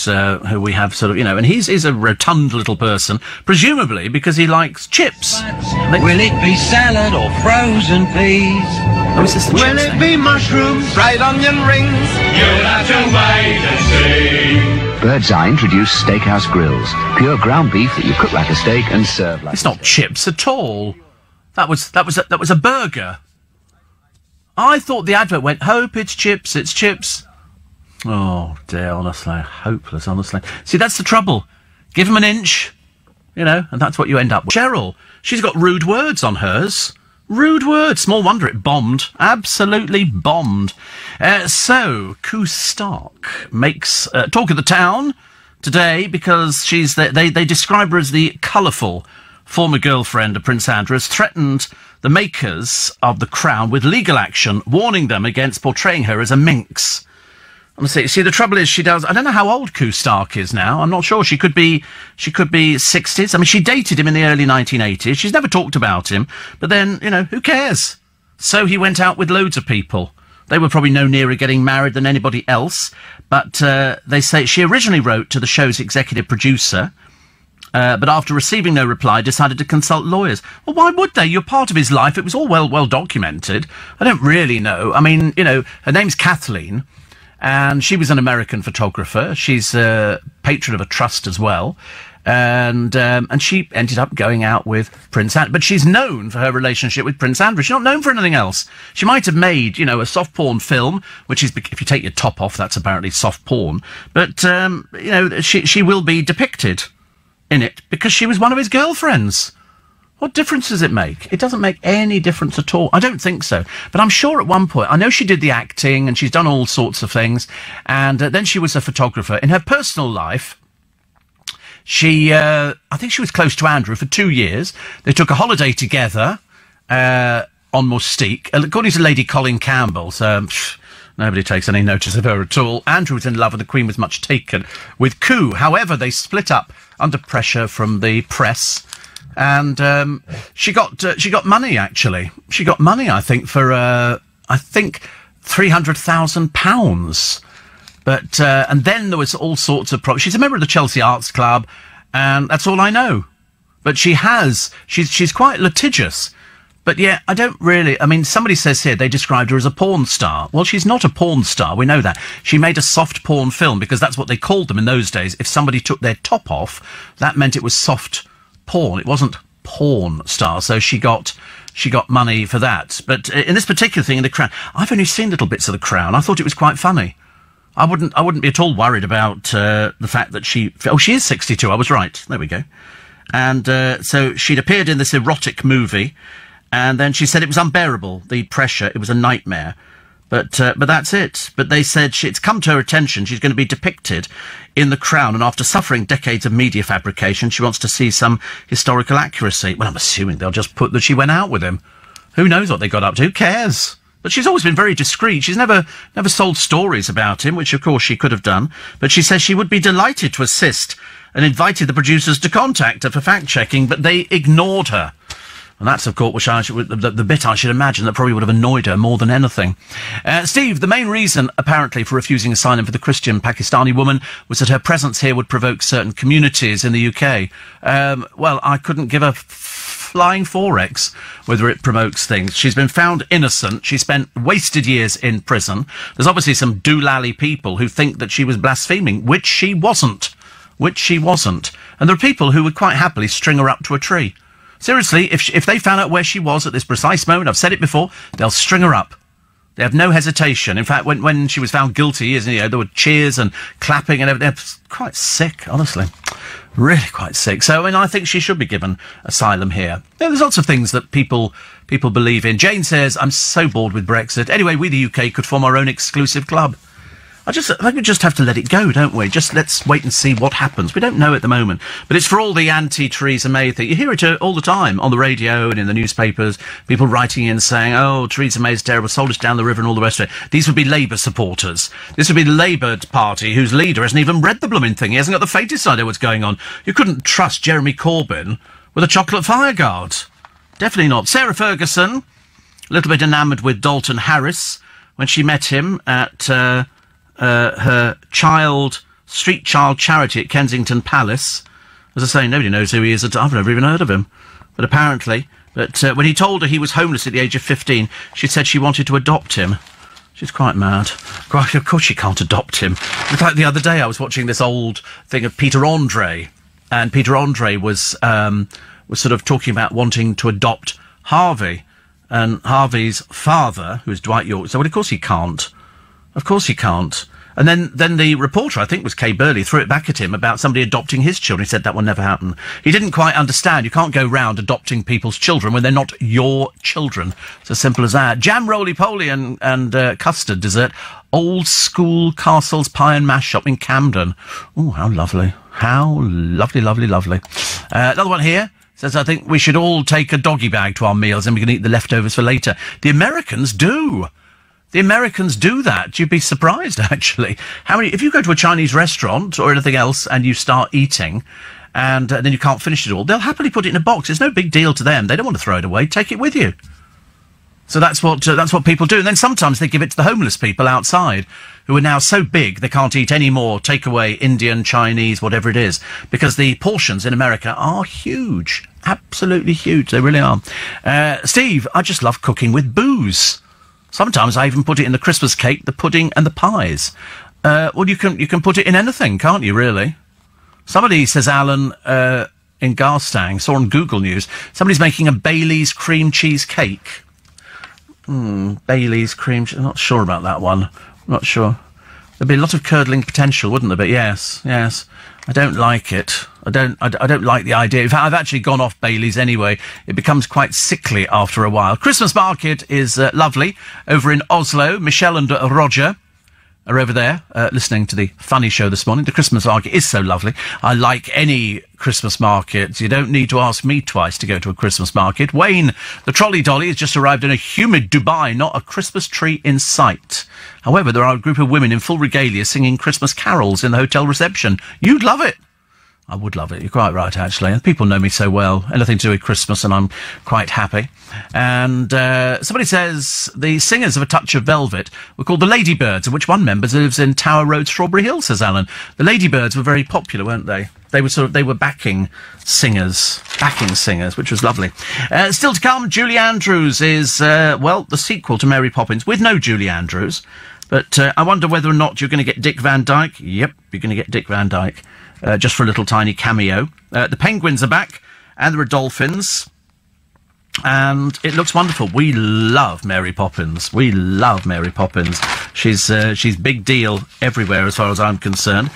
we have sort of, and he's a rotund little person, presumably because he likes chips. Will it be salad or frozen peas? Oh, is this the Will it be mushrooms, fried onion rings? You'll have to wait and see. Bird's Eye introduced Steakhouse Grills, pure ground beef that you cook like a steak and serve like. It's not chips at all. That was a burger. I thought the advert went, hope it's chips, it's chips. Oh, dear, honestly. Hopeless, honestly. See, that's the trouble. Give them an inch, you know, and that's what you end up with. Cheryl, she's got rude words on hers. Rude words. Small wonder it bombed. Absolutely bombed. So, Koo Stark makes talk of the town today because they describe her as the colourful former girlfriend of Prince Andrew, has threatened the makers of The Crown with legal action, warning them against portraying her as a minx. Honestly, see, the trouble is I don't know how old Koo Stark is now. I'm not sure. She could be 60s. I mean, she dated him in the early 1980s. She's never talked about him. But then, you know, who cares? So he went out with loads of people. They were probably no nearer getting married than anybody else. But they say she originally wrote to the show's executive producer, but after receiving no reply, decided to consult lawyers. Well, why would they? You're part of his life. It was all well documented. I don't really know. I mean, you know, her name's Kathleen, and she was an American photographer. She's a patron of a trust as well. And she ended up going out with Prince Andrew. But she's known for her relationship with Prince Andrew. She's not known for anything else. She might have made, you know, a soft porn film, which is, if you take your top off, that's apparently soft porn. But, you know, she will be depicted in it because she was one of his girlfriends. What difference does it make? It doesn't make any difference at all. I don't think so. But I'm sure at one point, I know she did the acting and she's done all sorts of things. And then she was a photographer. In her personal life, I think she was close to Andrew for 2 years. They took a holiday together on Mustique, according to Lady Colin Campbell. So nobody takes any notice of her at all. Andrew was in love and the Queen was much taken with Koo. However, they split up under pressure from the press. And she got money, actually. She got money, I think, for £300,000. But and then there was all sorts of she's a member of the Chelsea Arts Club, and that's all I know. But she's quite litigious. But yeah, I don't really. I mean, somebody says here they described her as a porn star. Well, she's not a porn star. We know that. She made a soft porn film because that's what they called them in those days. If somebody took their top off, that meant it was soft porn. It wasn't porn star. So she got money for that. But in this particular thing in The Crown, I've only seen little bits of The Crown. I thought it was quite funny. I wouldn't be at all worried about the fact that she is 62. I was right. There we go. And so she'd appeared in this erotic movie, and then she said it was unbearable, the pressure. It was a nightmare. But that's it. But they said it's come to her attention. She's going to be depicted in The Crown, and after suffering decades of media fabrication, she wants to see some historical accuracy. Well, I'm assuming they'll just put that she went out with him. Who knows what they got up to? Who cares? But she's always been very discreet. She's never sold stories about him, which of course she could have done. But she says she would be delighted to assist and invited the producers to contact her for fact-checking, but they ignored her. And that's, of course, the bit I should imagine that probably would have annoyed her more than anything. Steve, the main reason, apparently, for refusing asylum for the Christian Pakistani woman was that her presence here would provoke certain communities in the UK. Well, I couldn't give a flying forex whether it promotes things. She's been found innocent. She spent wasted years in prison. There's obviously some doolally people who think that she was blaspheming, which she wasn't. And there are people who would quite happily string her up to a tree. Seriously, if they found out where she was at this precise moment, I've said it before, they'll string her up. They have no hesitation. In fact, when she was found guilty, there were cheers and clapping and everything. Quite sick, honestly. Really quite sick. So, I mean, I think she should be given asylum here. There's lots of things that people believe in. Jane says, I'm so bored with Brexit. Anyway, we, the UK, could form our own exclusive club. I think we just have to let it go, don't we? Just let's wait and see what happens. We don't know at the moment. But it's for all the anti-Theresa May thing. You hear it all the time on the radio and in the newspapers. People writing in saying, oh, Theresa May's terrible, sold us down the river and all the rest of it. These would be Labour supporters. This would be the Labour Party whose leader hasn't even read the blooming thing. He hasn't got the faintest idea what's going on. You couldn't trust Jeremy Corbyn with a chocolate fireguard. Definitely not. Sarah Ferguson, a little bit enamoured with Dalton Harris when she met him at her street child charity at Kensington Palace. As I say, nobody knows who he is. I've never even heard of him. But apparently, when he told her he was homeless at the age of 15, she said she wanted to adopt him. She's quite mad. Of course she can't adopt him. In fact, the other day I was watching this old thing of Peter Andre, and Peter Andre was sort of talking about wanting to adopt Harvey. And Harvey's father, who's Dwight York, said, well, of course he can't. Of course he can't. And then the reporter, I think was Kay Burley, threw it back at him about somebody adopting his children. He said that will never happen. He didn't quite understand. You can't go round adopting people's children when they're not your children. It's as simple as that. Jam, roly-poly and custard dessert. Old School Castles Pie and Mash Shop in Camden. Oh, how lovely. How lovely, lovely, lovely. Another one here says, I think we should all take a doggy bag to our meals and we can eat the leftovers for later. The Americans do. The Americans do that. You'd be surprised, actually. If you go to a Chinese restaurant or anything else and you start eating and then you can't finish it all, they'll happily put it in a box. It's no big deal to them. They don't want to throw it away. Take it with you. So that's what people do. And then sometimes they give it to the homeless people outside who are now so big they can't eat any more takeaway, Indian, Chinese, whatever it is, because the portions in America are huge. Absolutely huge. They really are. Steve, I just love cooking with booze. Sometimes I even put it in the Christmas cake, the pudding and the pies. Well, you can put it in anything, can't you, really? Somebody, says Alan, in Garstang, saw on Google News, somebody's making a Bailey's cream cheese cake. Bailey's cream cheese, I'm not sure about that one. I'm not sure. There'd be a lot of curdling potential, wouldn't there? But yes. I don't like it. I don't like the idea. In fact, I've actually gone off Bailey's anyway. It becomes quite sickly after a while. Christmas market is lovely over in Oslo. Michelle and Roger are over there listening to the funny show this morning. The Christmas market is so lovely. I like any Christmas market. You don't need to ask me twice to go to a Christmas market. Wayne, the trolley dolly, has just arrived in a humid Dubai, not a Christmas tree in sight. However, there are a group of women in full regalia singing Christmas carols in the hotel reception. You'd love it. I would love it. You're quite right, actually. And people know me so well. Anything to do with Christmas, and I'm quite happy. And somebody says the singers of A Touch of Velvet were called the Ladybirds, of which one member lives in Tower Road, Strawberry Hill, says Alan. The Ladybirds were very popular, weren't they? They were backing singers, which was lovely. Still to come, Julie Andrews is, the sequel to Mary Poppins, with no Julie Andrews. But I wonder whether or not you're going to get Dick Van Dyke. Yep, you're going to get Dick Van Dyke. Just for a little tiny cameo. The penguins are back, and there are dolphins, and it looks wonderful. We love Mary Poppins. We love Mary Poppins. She's big deal everywhere as far as I'm concerned.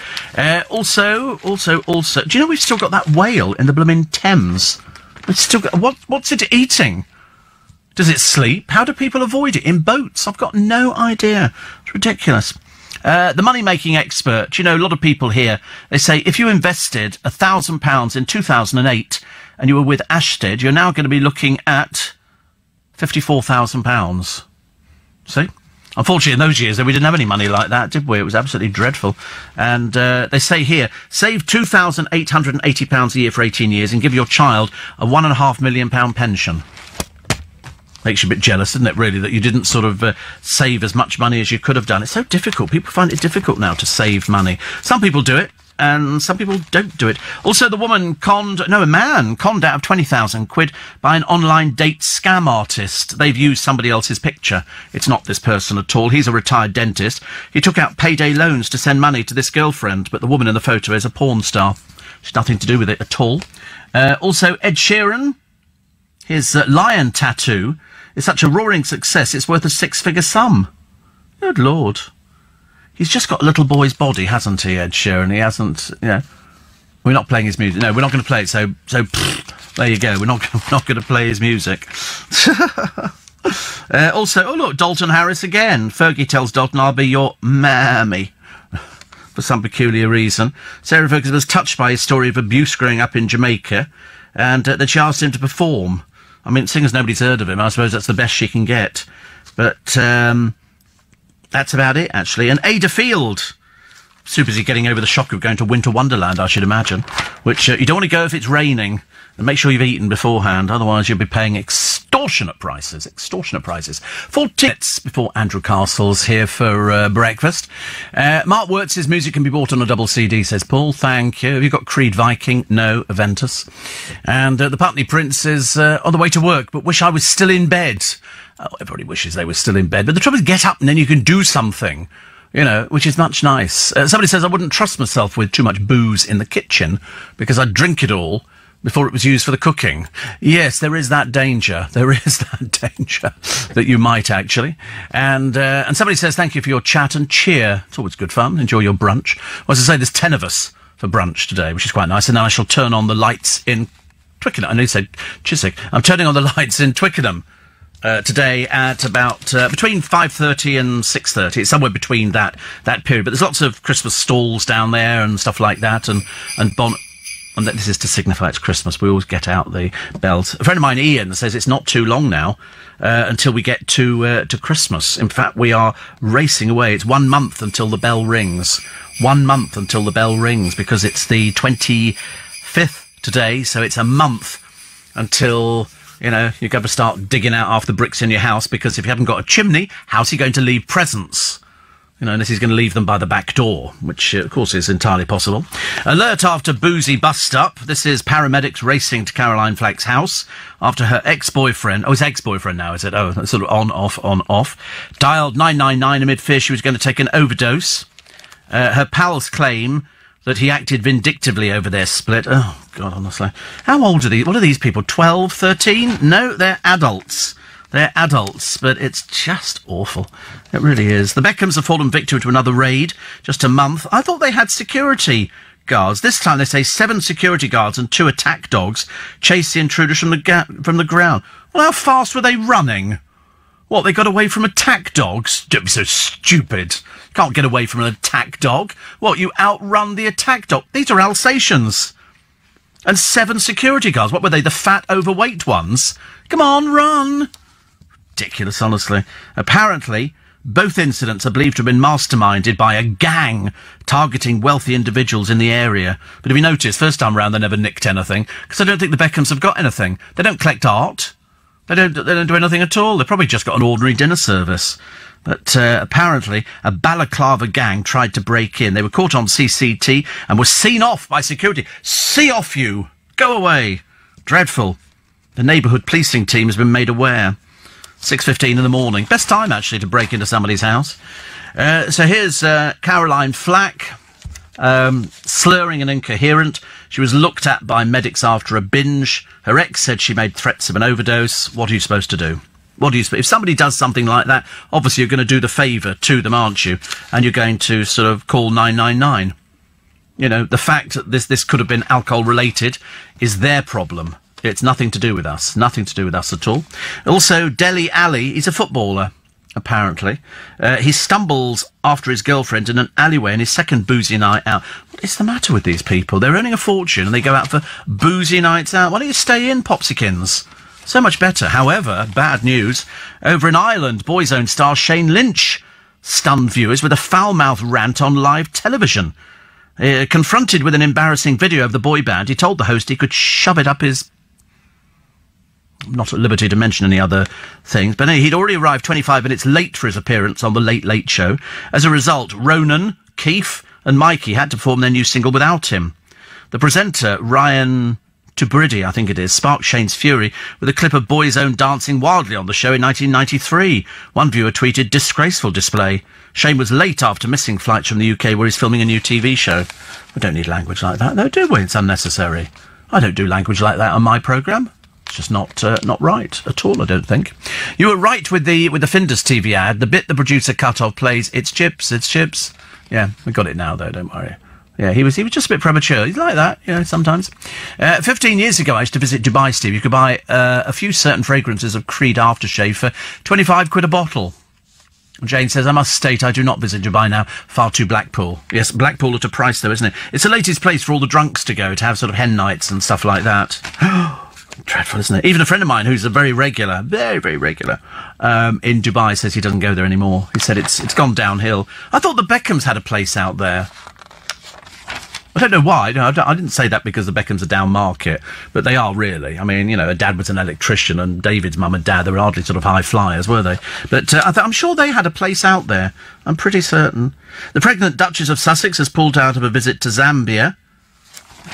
Also, do you know we've still got that whale in the blooming Thames? We've still got, what's it eating? Does it sleep? How do people avoid it? In boats? I've got no idea. It's ridiculous. The money-making expert, a lot of people here, they say if you invested £1,000 in 2008 and you were with Ashtead, you're now going to be looking at £54,000. See? Unfortunately, in those years, we didn't have any money like that, did we? It was absolutely dreadful. And they say here, save £2,880 a year for 18 years and give your child a £1.5 million pension. Makes you a bit jealous, doesn't it, really, that you didn't sort of save as much money as you could have done. It's so difficult. People find it difficult now to save money. Some people do it, and some people don't do it. Also, a man conned out of 20,000 quid by an online date scam artist. They've used somebody else's picture. It's not this person at all. He's a retired dentist. He took out payday loans to send money to this girlfriend, but the woman in the photo is a porn star. She's nothing to do with it at all. Also, Ed Sheeran, his lion tattoo is such a roaring success, it's worth a six-figure sum. Good Lord. He's just got a little boy's body, hasn't he, Ed Sheeran? He hasn't, We're not playing his music. No, we're not going to play it, so there you go. We're not going to play his music. Also, look, Dalton Harris again. Fergie tells Dalton, I'll be your mammy. For some peculiar reason. Sarah Ferguson was touched by his story of abuse growing up in Jamaica, and then she asked him to perform. I mean, seeing as nobody's heard of him, I suppose that's the best she can get. But that's about it, actually. And Ada Field, super busy getting over the shock of going to Winter Wonderland, I should imagine, which you don't want to go if it's raining. And make sure you've eaten beforehand, otherwise you'll be paying extortionate prices. 4 tickets before Andrew Castle's here for breakfast. Mark Wirtz's music can be bought on a double CD, says Paul. Thank you. Have you got Creed Viking? No, Aventus. And the Putney Prince is on the way to work, but wish I was still in bed. Oh, everybody wishes they were still in bed. But the trouble is, get up and then you can do something. Which is much nice. Somebody says I wouldn't trust myself with too much booze in the kitchen because I'd drink it all. before it was used for the cooking. Yes, there is that danger. There is that danger that you might actually. And somebody says, thank you for your chat and cheer. It's always good fun. Enjoy your brunch. Well, as I say, there's 10 of us for brunch today, which is quite nice. And then I shall turn on the lights in Twickenham. I know you said Chiswick. I'm turning on the lights in Twickenham today at about between 5:30 and 6:30. It's somewhere between that period. But there's lots of Christmas stalls down there and stuff like that. And this is to signify it's Christmas. We always get out the bells. A friend of mine, Ian, says it's not too long now until we get to Christmas. In fact, we are racing away. It's 1 month until the bell rings. 1 month until the bell rings, because it's the 25th today, so it's a month until, you know, you've got to start digging out half the bricks in your house, because if you haven't got a chimney, how's he going to leave presents? You know, unless he's going to leave them by the back door, which, of course, is entirely possible. Alert after boozy bust-up. This is paramedics racing to Caroline Flack's house after her ex-boyfriend... Oh, it's ex-boyfriend now, is it? Oh, that's sort of on, off. Dialed 999 amid fear she was going to take an overdose. Her pals claim that he acted vindictively over their split. Oh, God, honestly. How old are these? What are these people? 12, 13? No, they're adults. They're adults, but it's just awful. It really is. The Beckhams have fallen victim to another raid, just a month. I thought they had security guards. This time they say 7 security guards and 2 attack dogs chased the intruders from the ground. Well, how fast were they running? What, they got away from attack dogs? Don't be so stupid. Can't get away from an attack dog. What, you outrun the attack dog? These are Alsatians. And 7 security guards. What were they, the fat, overweight ones? Come on, run. Ridiculous, honestly. Apparently, both incidents are believed to have been masterminded by a gang targeting wealthy individuals in the area. But if you notice, first time round they never nicked anything, because I don't think the Beckhams have got anything. They don't collect art. They don't do anything at all. They've probably just got an ordinary dinner service. But apparently, a balaclava gang tried to break in. They were caught on CCT and were seen off by security. See off, you! Go away! Dreadful. The neighbourhood policing team has been made aware. 6:15 in the morning. Best time, actually, to break into somebody's house. So here's Caroline Flack, slurring and incoherent. She was looked at by medics after a binge. Her ex said she made threats of an overdose. What are you supposed to do? If somebody does something like that, obviously you're going to do the favour to them, aren't you? And you're going to sort of call 999. You know, the fact that this could have been alcohol-related is their problem. It's nothing to do with us. Nothing to do with us at all. Also, Dele Alli, he's a footballer, apparently. He stumbles after his girlfriend in an alleyway in his second boozy night out. What is the matter with these people? They're earning a fortune and they go out for boozy nights out. Why don't you stay in, Popsikins? So much better. However, bad news. Over in Ireland, Boyzone star Shane Lynch stunned viewers with a foul-mouthed rant on live television. Confronted with an embarrassing video of the boy band, he told the host he could shove it up his... Not at liberty to mention any other things, but he'd already arrived 25 minutes late for his appearance on the Late Late Show. As a result, Ronan, Keith and Mikey had to perform their new single without him. The presenter, Ryan Tubridy, I think it is, sparked Shane's fury with a clip of Boyzone dancing wildly on the show in 1993. One viewer tweeted, "Disgraceful display." Shane was late after missing flights from the UK where he's filming a new TV show. We don't need language like that, though, do we? It's unnecessary. I don't do language like that on my programme. Just not right at all, I don't think. You were right with the Findus TV ad. The bit the producer cut off plays, "It's chips, it's chips." Yeah, we got it now, though, don't worry. Yeah, he was just a bit premature. He's like that, you know, sometimes. 15 years ago, I used to visit Dubai, Steve. You could buy a few certain fragrances of Creed aftershave for 25 quid a bottle. Jane says, "I must state I do not visit Dubai now. Far too Blackpool." Yes, Blackpool at a price, though, isn't it? It's the latest place for all the drunks to go, to have sort of hen nights and stuff like that. Dreadful, isn't it? Even a friend of mine who's a very regular, in Dubai says he doesn't go there anymore. He said it's gone downhill. I thought the Beckhams had a place out there. I don't know why. No, I didn't say that because the Beckhams are down market, but they are really. I mean, you know, her dad was an electrician and David's mum and dad, they were hardly sort of high flyers, were they? But I'm sure they had a place out there. I'm pretty certain. The pregnant Duchess of Sussex has pulled out of a visit to Zambia.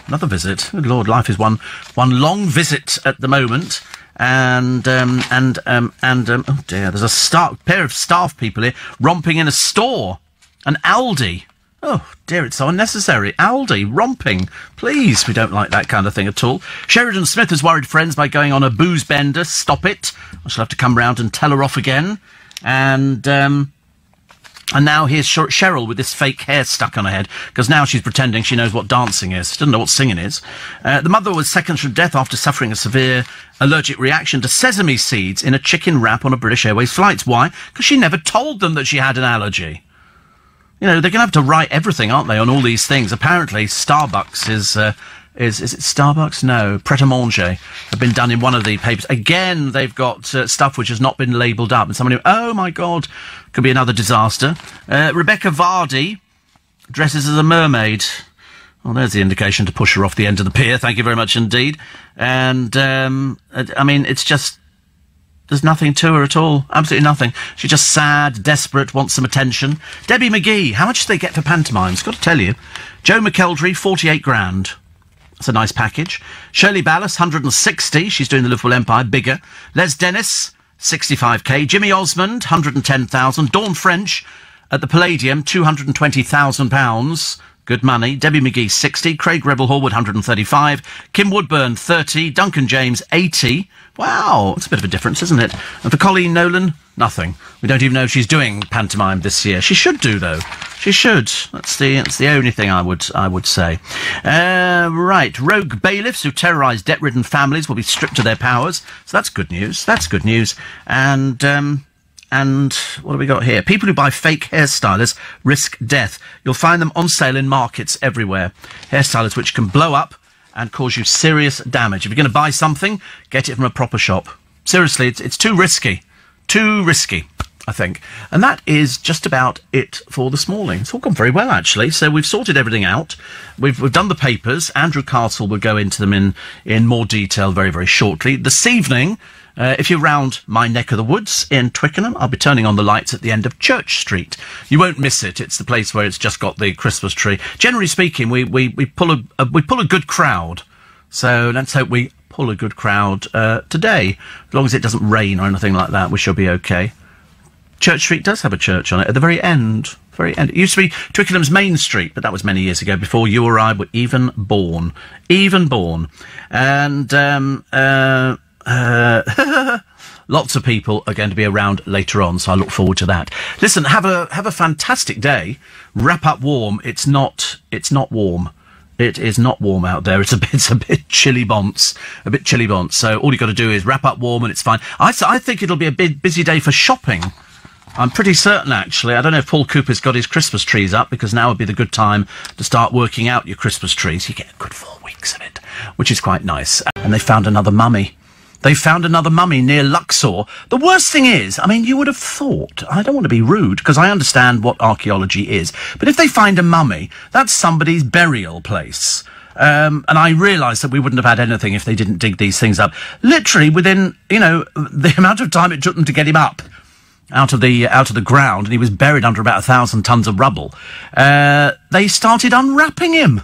Another visit. Good Lord, life is one long visit at the moment. And oh dear, there's a pair of staff people here romping in a store. An Aldi. Oh, dear, it's so unnecessary. Aldi, romping. Please, we don't like that kind of thing at all. Sheridan Smith has worried friends by going on a booze bender. Stop it. I shall have to come round and tell her off again. And now here's Cheryl with this fake hair stuck on her head, because now she's pretending she knows what dancing is. She doesn't know what singing is. The mother was seconds from death after suffering a severe allergic reaction to sesame seeds in a chicken wrap on a British Airways flight. Why? Because she never told them that she had an allergy. You know, they're going to have to write everything, aren't they, on all these things. Apparently, Starbucks is it Starbucks? No, Pret a Manger have been done in one of the papers. Again, they've got stuff which has not been labelled up. And somebody, oh my God, could be another disaster. Rebecca Vardy dresses as a mermaid. Well, there's the indication to push her off the end of the pier. Thank you very much indeed. And, I mean, it's just... There's nothing to her at all. Absolutely nothing. She's just sad, desperate, wants some attention. Debbie McGee, how much do they get for pantomimes? Got to tell you. Joe McElderry, 48 grand. That's a nice package. Shirley Ballas, 160. She's doing the Liverpool Empire, bigger. Les Dennis, 65k. Jimmy Osmond, 110,000. Dawn French at the Palladium, £220,000. Good money. Debbie McGee, 60. Craig Rebel Horwood, 135. Kim Woodburn, 30. Duncan James, 80. Wow, it's a bit of a difference, isn't it? And for Colleen Nolan, nothing. We don't even know if she's doing pantomime this year. She should do, though. She should. That's the only thing I would say. Right. Rogue bailiffs who terrorise debt-ridden families will be stripped of their powers. So that's good news. That's good news. And what have we got here? People who buy fake hairstylers risk death. You'll find them on sale in markets everywhere. Hairstylers which can blow up and cause you serious damage. If you're going to buy something, get it from a proper shop. Seriously, it's too risky. Too risky, I think. And that is just about it for this morning. It's all gone very well, actually. So we've sorted everything out. We've done the papers. Andrew Castle will go into them in more detail very, very shortly. This evening, if you're round my neck of the woods in Twickenham, I'll be turning on the lights at the end of Church Street. You won't miss it. It's the place where it's just got the Christmas tree. Generally speaking, we pull a good crowd. So let's hope we pull a good crowd today. As long as it doesn't rain or anything like that, we shall be okay. Church Street does have a church on it at the very end. Very end. It used to be Twickenham's Main Street, but that was many years ago, before you or I were even born. And lots of people are going to be around later on, so I look forward to that. Listen, have a fantastic day. Wrap up warm. It's not warm. It is not warm out there. It's a bit chilly bonce. A bit chilly bonce. So all you got to do is wrap up warm and it's fine. I think it'll be a big busy day for shopping. I'm pretty certain, actually. I don't know if Paul Cooper's got his Christmas trees up, because now would be the good time to start working out your Christmas trees. You get a good 4 weeks of it, which is quite nice. And they found another mummy. They found another mummy near Luxor. The worst thing is, I mean, you would have thought, I don't want to be rude, because I understand what archaeology is, but if they find a mummy, that's somebody's burial place. And I realise that we wouldn't have had anything if they didn't dig these things up. Literally within, the amount of time it took them to get him up out of the ground, and he was buried under about 1,000 tons of rubble, they started unwrapping him.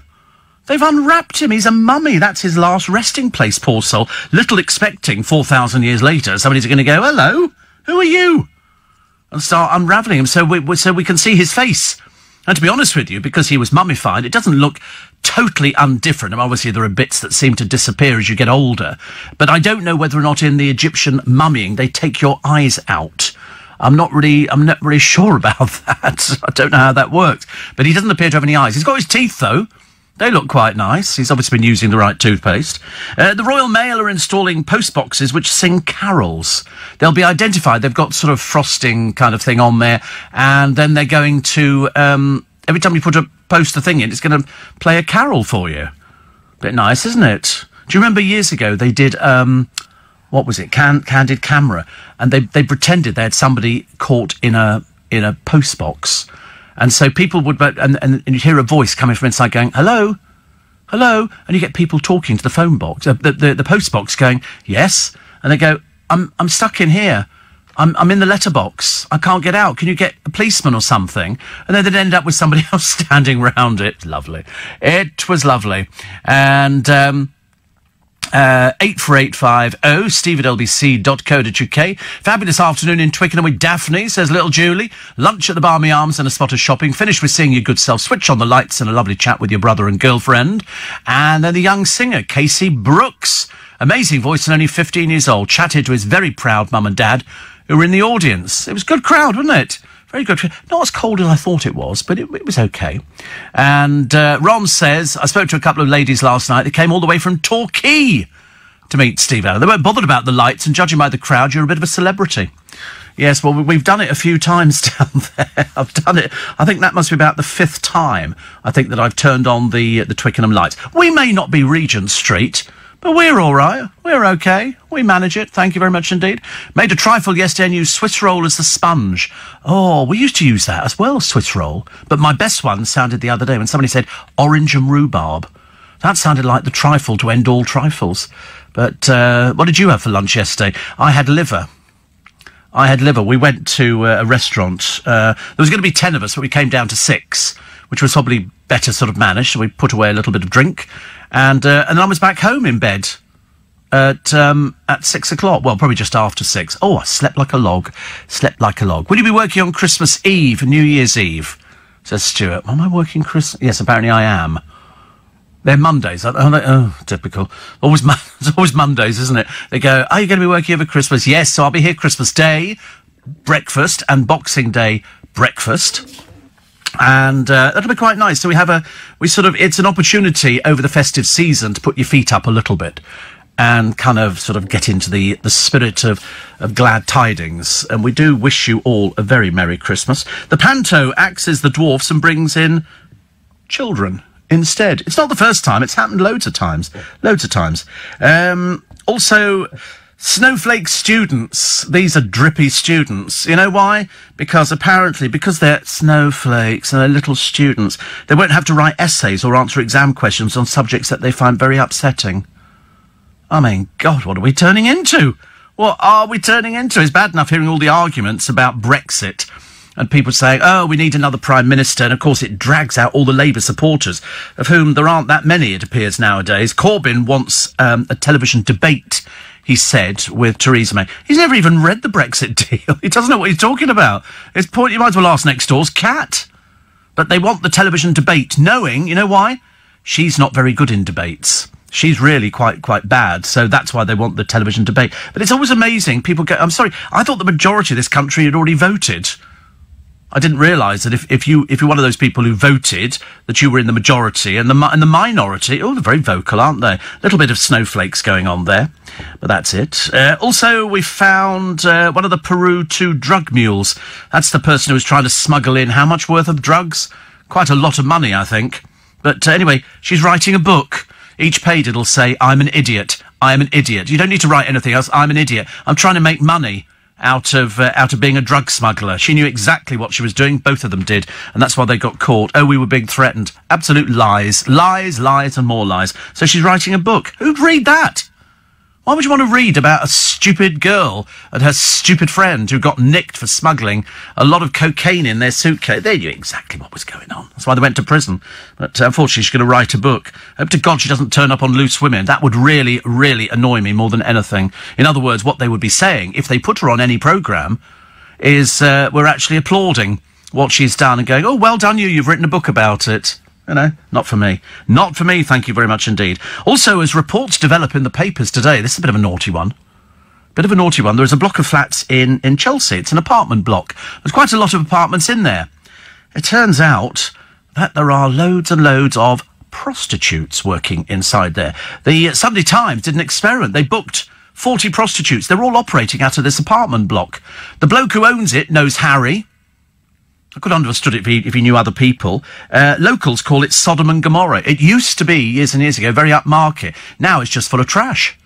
They've unwrapped him. He's a mummy. That's his last resting place, poor soul. Little expecting 4,000 years later somebody's going to go, hello, who are you? And start unravelling him so we can see his face. And to be honest with you, because he was mummified, it doesn't look totally undifferent. I mean, obviously, there are bits that seem to disappear as you get older. But I don't know whether or not in the Egyptian mummying they take your eyes out. I'm not really sure about that. I don't know how that works. But he doesn't appear to have any eyes. He's got his teeth, though. They look quite nice. He's obviously been using the right toothpaste. The Royal Mail are installing postboxes which sing carols. They'll be identified. They've got sort of frosting kind of thing on there. And then they're going to, every time you put a post thing in, it's going to play a carol for you. Bit nice, isn't it? Do you remember years ago they did, what was it? Candid Camera. And they pretended they had somebody caught in a postbox. And so people would, and you'd hear a voice coming from inside going, hello, hello, and you get people talking to the phone box, the post box, going, yes, and they go, I'm stuck in here, I'm in the letterbox, I can't get out, can you get a policeman or something? And then they'd end up with somebody else standing round it. Lovely. It was lovely. And 84850 steve@lbc.co.uk. Fabulous afternoon in Twickenham with Daphne, says little Julie. Lunch at the Barmy Arms and a spot of shopping. Finish with seeing your good self. Switch on the lights and a lovely chat with your brother and girlfriend. And then the young singer, Casey Brooks. Amazing voice and only 15 years old. Chatted to his very proud mum and dad who were in the audience. It was a good crowd, wasn't it? Very good. Not as cold as I thought it was, but it was okay. And Ron says, I spoke to a couple of ladies last night. They came all the way from Torquay to meet Steve Allen. They weren't bothered about the lights, and judging by the crowd, you're a bit of a celebrity. Yes, well, we've done it a few times down there. I've done it. I think that must be about the 5th time, I think, that I've turned on the Twickenham lights. We may not be Regent Street, but we're all right. We're okay. We manage it. Thank you very much indeed. Made a trifle yesterday and used Swiss roll as the sponge. Oh, we used to use that as well, Swiss roll. But my best one sounded the other day when somebody said orange and rhubarb. That sounded like the trifle to end all trifles. But what did you have for lunch yesterday? I had liver. We went to a restaurant. There was going to be 10 of us, but we came down to 6, which was probably better sort of managed. So we put away a little bit of drink. And then I was back home in bed at 6 o'clock. Well, probably just after 6. Oh, I slept like a log. Will you be working on Christmas Eve and New Year's Eve? Says Stuart. Am I working Christmas? Yes, apparently I am. They're Mondays. Oh, typical. It's always Mondays, isn't it? They go, are you going to be working over Christmas? Yes, so I'll be here Christmas Day, breakfast, and Boxing Day, breakfast. And that'll be quite nice. So it's an opportunity over the festive season to put your feet up a little bit and kind of sort of get into the spirit of glad tidings. And we do wish you all a very Merry Christmas. The Panto axes the dwarfs and brings in children instead. It's not the first time. It's happened loads of times. Also, snowflake students. These are drippy students. You know why? Because they're snowflakes and they're little students, they won't have to write essays or answer exam questions on subjects that they find very upsetting. I mean, God, what are we turning into? What are we turning into? It's bad enough hearing all the arguments about Brexit and people saying, oh, we need another Prime Minister. And, of course, it drags out all the Labour supporters, of whom there aren't that many, it appears, nowadays. Corbyn wants a television debate, he said, with Theresa May. He's never even read the Brexit deal. He doesn't know what he's talking about. It's point. You might as well ask next door's cat. But they want the television debate, knowing, you know why? She's not very good in debates. She's really quite bad, so that's why they want the television debate. But it's always amazing. People go, I'm sorry, I thought the majority of this country had already voted. I didn't realise that if you're one of those people who voted, that you were in the majority, and the minority, they're very vocal, aren't they? A little bit of snowflakes going on there, but that's it. Also, we found one of the Peru 2 drug mules. That's the person who was trying to smuggle in how much worth of drugs? Quite a lot of money, I think. But anyway, she's writing a book. Each page it'll say, I'm an idiot. I am an idiot. You don't need to write anything else. I'm an idiot. I'm trying to make money out of being a drug smuggler. She knew exactly what she was doing. Both of them did, and that's why they got caught. Oh, we were being threatened. Absolute lies. Lies, lies, and more lies. So she's writing a book. Who'd read that? Why would you want to read about a stupid girl and her stupid friend who got nicked for smuggling a lot of cocaine in their suitcase? They knew exactly what was going on. That's why they went to prison. But unfortunately, she's going to write a book. Hope to God she doesn't turn up on Loose Women. That would really, really annoy me more than anything. In other words, what they would be saying, if they put her on any programme, is we're actually applauding what she's done and going, oh, well done you, you've written a book about it. You know, not for me. Not for me, thank you very much indeed. Also, as reports develop in the papers today, this is a bit of a naughty one. There is a block of flats in Chelsea. It's an apartment block. There's quite a lot of apartments in there. It turns out that there are loads and loads of prostitutes working inside there. The Sunday Times did an experiment. They booked 40 prostitutes. They're all operating out of this apartment block. The bloke who owns it knows Harry. I could have understood it if he knew other people. Locals call it Sodom and Gomorrah. It used to be, years and years ago, very upmarket. Now it's just full of trash,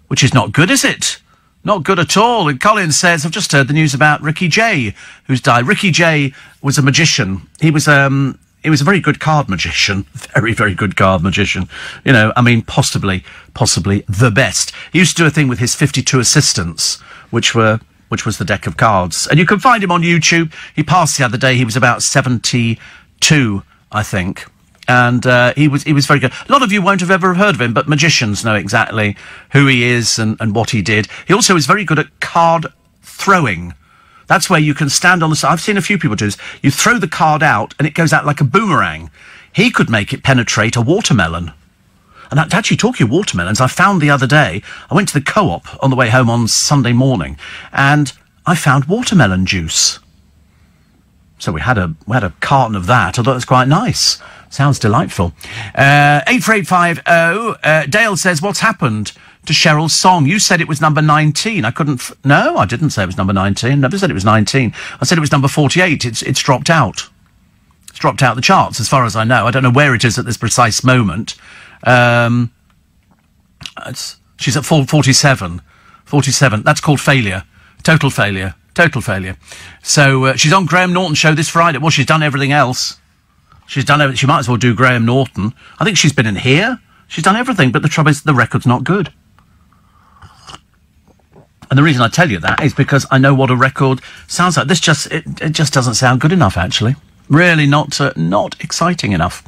which is not good, is it? Not good at all. And Colin says, I've just heard the news about Ricky Jay, who's died. Ricky Jay was a magician. He was a very good card magician. Very, very good card magician. You know, I mean, possibly the best. He used to do a thing with his 52 assistants, which was the deck of cards. And you can find him on YouTube. He passed the other day. He was about 72, I think. And he was very good. A lot of you won't have ever heard of him, but magicians know exactly who he is and what he did. He also is very good at card throwing. That's where you can stand on the side. I've seen a few people do this. You throw the card out and it goes out like a boomerang. He could make it penetrate a watermelon. And actually, talking of watermelons, I found the other day, I went to the Co-op on the way home on Sunday morning, and I found watermelon juice. So we had a carton of that. I thought it was quite nice. Sounds delightful. 84850, Dale says, what's happened to Cheryl's song? You said it was number 19. I didn't say it was number 19. Never said it was 19. I said it was number 48. It's dropped out. It's dropped out the charts, as far as I know. I don't know where it is at this precise moment. She's at 47. 47. That's called failure. Total failure. Total failure. So, she's on Graham Norton's show this Friday. Well, she's done everything else. She might as well do Graham Norton. I think she's been in here. She's done everything, but the trouble is the record's not good. And the reason I tell you that is because I know what a record sounds like. It just doesn't sound good enough, actually. Really not exciting enough.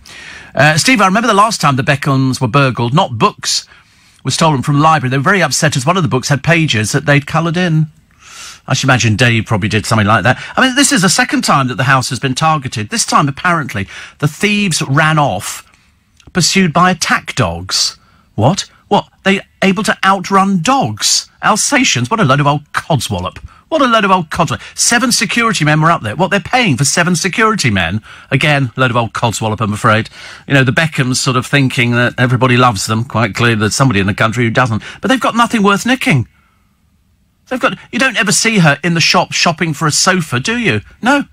Steve, I remember the last time the Beckhams were burgled. Not books were stolen from the library. They were very upset as one of the books had pages that they'd coloured in. I should imagine Dave probably did something like that. I mean, this is the second time that the house has been targeted. This time, apparently, the thieves ran off, pursued by attack dogs. What? They able to outrun dogs? Alsatians? What a load of old codswallop. What a load of old codswallop. 7 security men were up there. What, they're paying for 7 security men? Again, load of old codswallop, I'm afraid. You know, the Beckhams sort of thinking that everybody loves them. Quite clear there's somebody in the country who doesn't. But they've got nothing worth nicking. You don't ever see her in the shop shopping for a sofa, do you? No.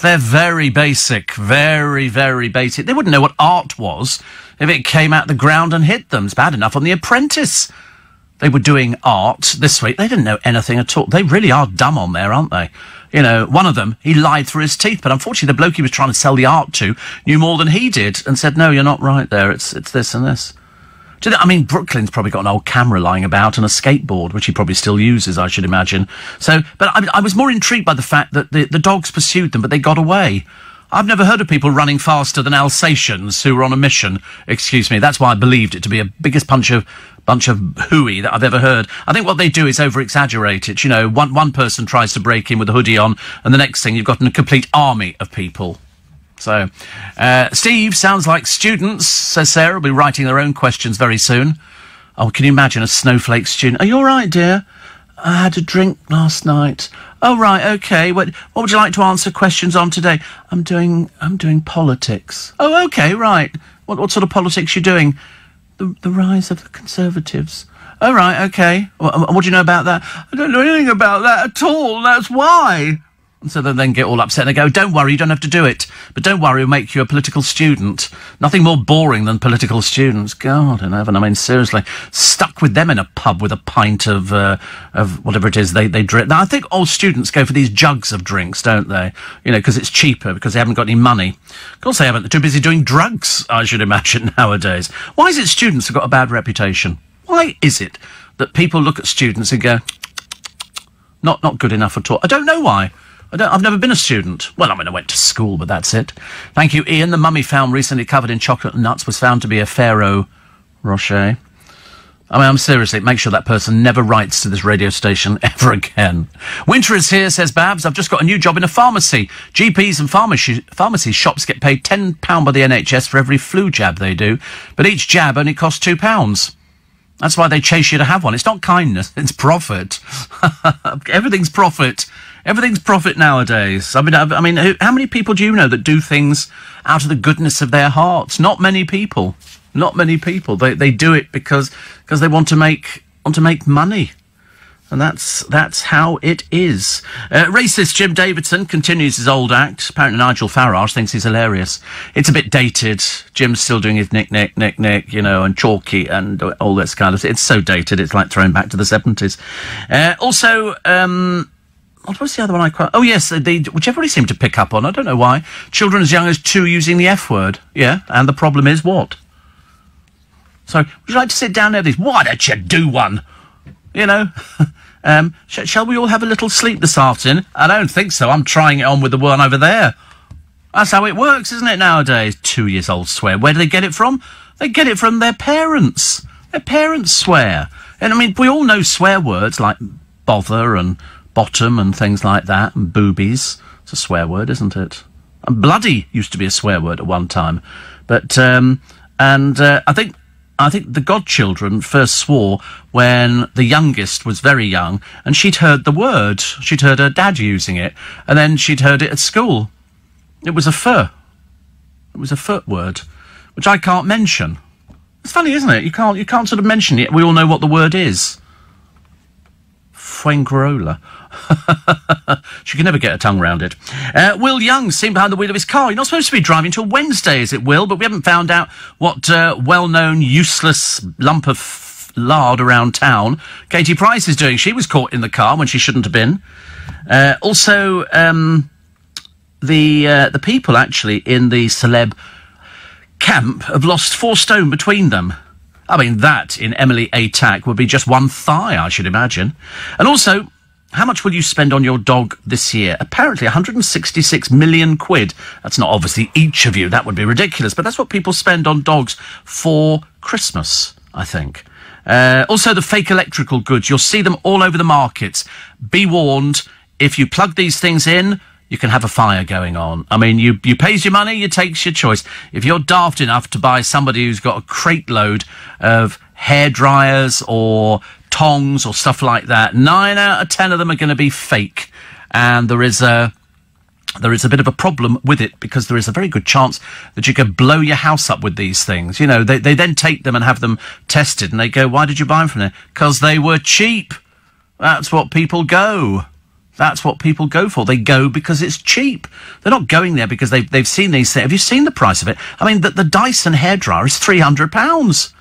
They're very basic. Very, very basic. They wouldn't know what art was if it came out the ground and hit them. It's bad enough on The Apprentice. They were doing art this week. They didn't know anything at all. They really are dumb on there, aren't they? You know, one of them, he lied through his teeth, but unfortunately the bloke he was trying to sell the art to knew more than he did and said, no, you're not right there. It's this and this. Brooklyn's probably got an old camera lying about and a skateboard, which he probably still uses, I should imagine. So, but I was more intrigued by the fact that the dogs pursued them, but they got away. I've never heard of people running faster than Alsatians who were on a mission. Excuse me. That's why I believed it to be a biggest bunch of hooey that I've ever heard. I think what they do is over-exaggerate it. You know, one person tries to break in with a hoodie on, and the next thing you've got a complete army of people. So, Steve, sounds like students, says Sarah, will be writing their own questions very soon. Oh, can you imagine a snowflake student? Are you all right, dear? I had a drink last night. Oh, right, OK. What would you like to answer questions on today? I'm doing politics. Oh, OK, right. What sort of politics are you doing? The rise of the Conservatives. Oh, right, OK. What do you know about that? I don't know anything about that at all. That's why. And so they then get all upset and they go, don't worry, you don't have to do it. But don't worry, we'll make you a political student. Nothing more boring than political students. God in heaven, I mean, seriously. Stuck with them in a pub with a pint of whatever it is they drink. Now, I think all students go for these jugs of drinks, don't they? You know, because it's cheaper, because they haven't got any money. Of course they haven't. They're too busy doing drugs, I should imagine, nowadays. Why is it students have got a bad reputation? Why is it that people look at students and go, not good enough at all? I don't know why. I've never been a student. Well, I went to school, but that's it. Thank you, Ian. The mummy found recently covered in chocolate and nuts was found to be a Ferrero Rocher. I'm seriously, make sure that person never writes to this radio station ever again. Winter is here, says Babs. I've just got a new job in a pharmacy. GPs and pharmacy shops get paid £10 by the NHS for every flu jab they do, but each jab only costs £2. That's why they chase you to have one. It's not kindness, it's profit. Everything's profit. Everything's profit nowadays. I mean, how many people do you know that do things out of the goodness of their hearts? Not many people. Not many people. They do it because they want to make money. And that's how it is. Racist Jim Davidson continues his old act. Apparently Nigel Farage thinks he's hilarious. It's a bit dated. Jim's still doing his nick, you know, and chalky and all this kind of... It's so dated, it's like throwing back to the 70s. Also, what was the other one I quite... Oh, yes, which everybody seemed to pick up on. I don't know why. Children as young as 2 using the F word. Yeah, and the problem is what? So, would you like to sit down there? Why don't you do one? You know... shall we all have a little sleep this afternoon? I don't think so. I'm trying it on with the one over there. That's how it works, isn't it, nowadays? 2 years old swear. Where do they get it from? They get it from their parents. Their parents swear. And, I mean, we all know swear words like bother and bottom and things like that, and boobies. It's a swear word, isn't it? And bloody used to be a swear word at one time. But, I think the godchildren first swore when the youngest was very young, and she'd heard the word. She'd heard her dad using it, and then she'd heard it at school. It was a fur. It was a foot word, which I can't mention. It's funny, isn't it? You can't sort of mention it. We all know what the word is. Fuengirola. She can never get her tongue round it. Will Young seen behind the wheel of his car. You're not supposed to be driving till Wednesday, is it, Will? But we haven't found out what well-known useless lump of lard around town Katie Price is doing. She was caught in the car when she shouldn't have been. Also, the people actually in the celeb camp have lost 4 stone between them. I mean, that in Emily Atack would be just one thigh, I should imagine. And also, how much will you spend on your dog this year? Apparently 166 million quid. That's not obviously each of you. That would be ridiculous. But that's what people spend on dogs for Christmas, I think. Also, the fake electrical goods. You'll see them all over the markets. Be warned, if you plug these things in, you can have a fire going on. I mean, you pays your money, you takes your choice. If you're daft enough to buy somebody who's got a crate load of hair dryers or tongs or stuff like that, 9 out of 10 of them are going to be fake. And there is a bit of a problem with it, because there is a very good chance that you could blow your house up with these things. You know, they then take them and have them tested, and they go, why did you buy them from there? Because they were cheap. That's what people go. That's what people go for. They go because it's cheap. They're not going there because they've seen these things. Have you seen the price of it? I mean, the Dyson hairdryer is £300.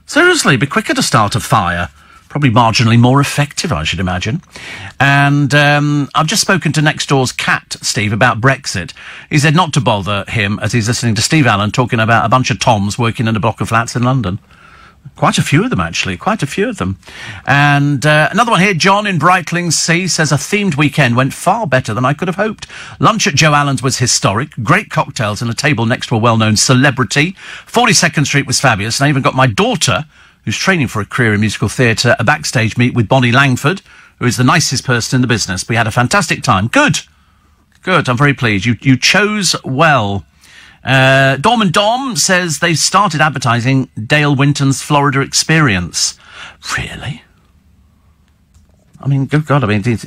Seriously, be quicker to start a fire. Probably marginally more effective, I should imagine. And I've just spoken to next door's cat, Steve, about Brexit. He said not to bother him as he's listening to Steve Allen talking about a bunch of Toms working in a block of flats in London. Quite a few of them, actually. Quite a few of them. And another one here, John in Brightlingsea, says a themed weekend went far better than I could have hoped. Lunch at Joe Allen's was historic. Great cocktails and a table next to a well-known celebrity. 42nd Street was fabulous. And I even got my daughter, who's training for a career in musical theatre, a backstage meet with Bonnie Langford, who is the nicest person in the business. We had a fantastic time. Good. Good. I'm very pleased. You chose well. Dom and Dom says they've started advertising Dale Winton's Florida experience. Really? I mean, good God, I mean, it's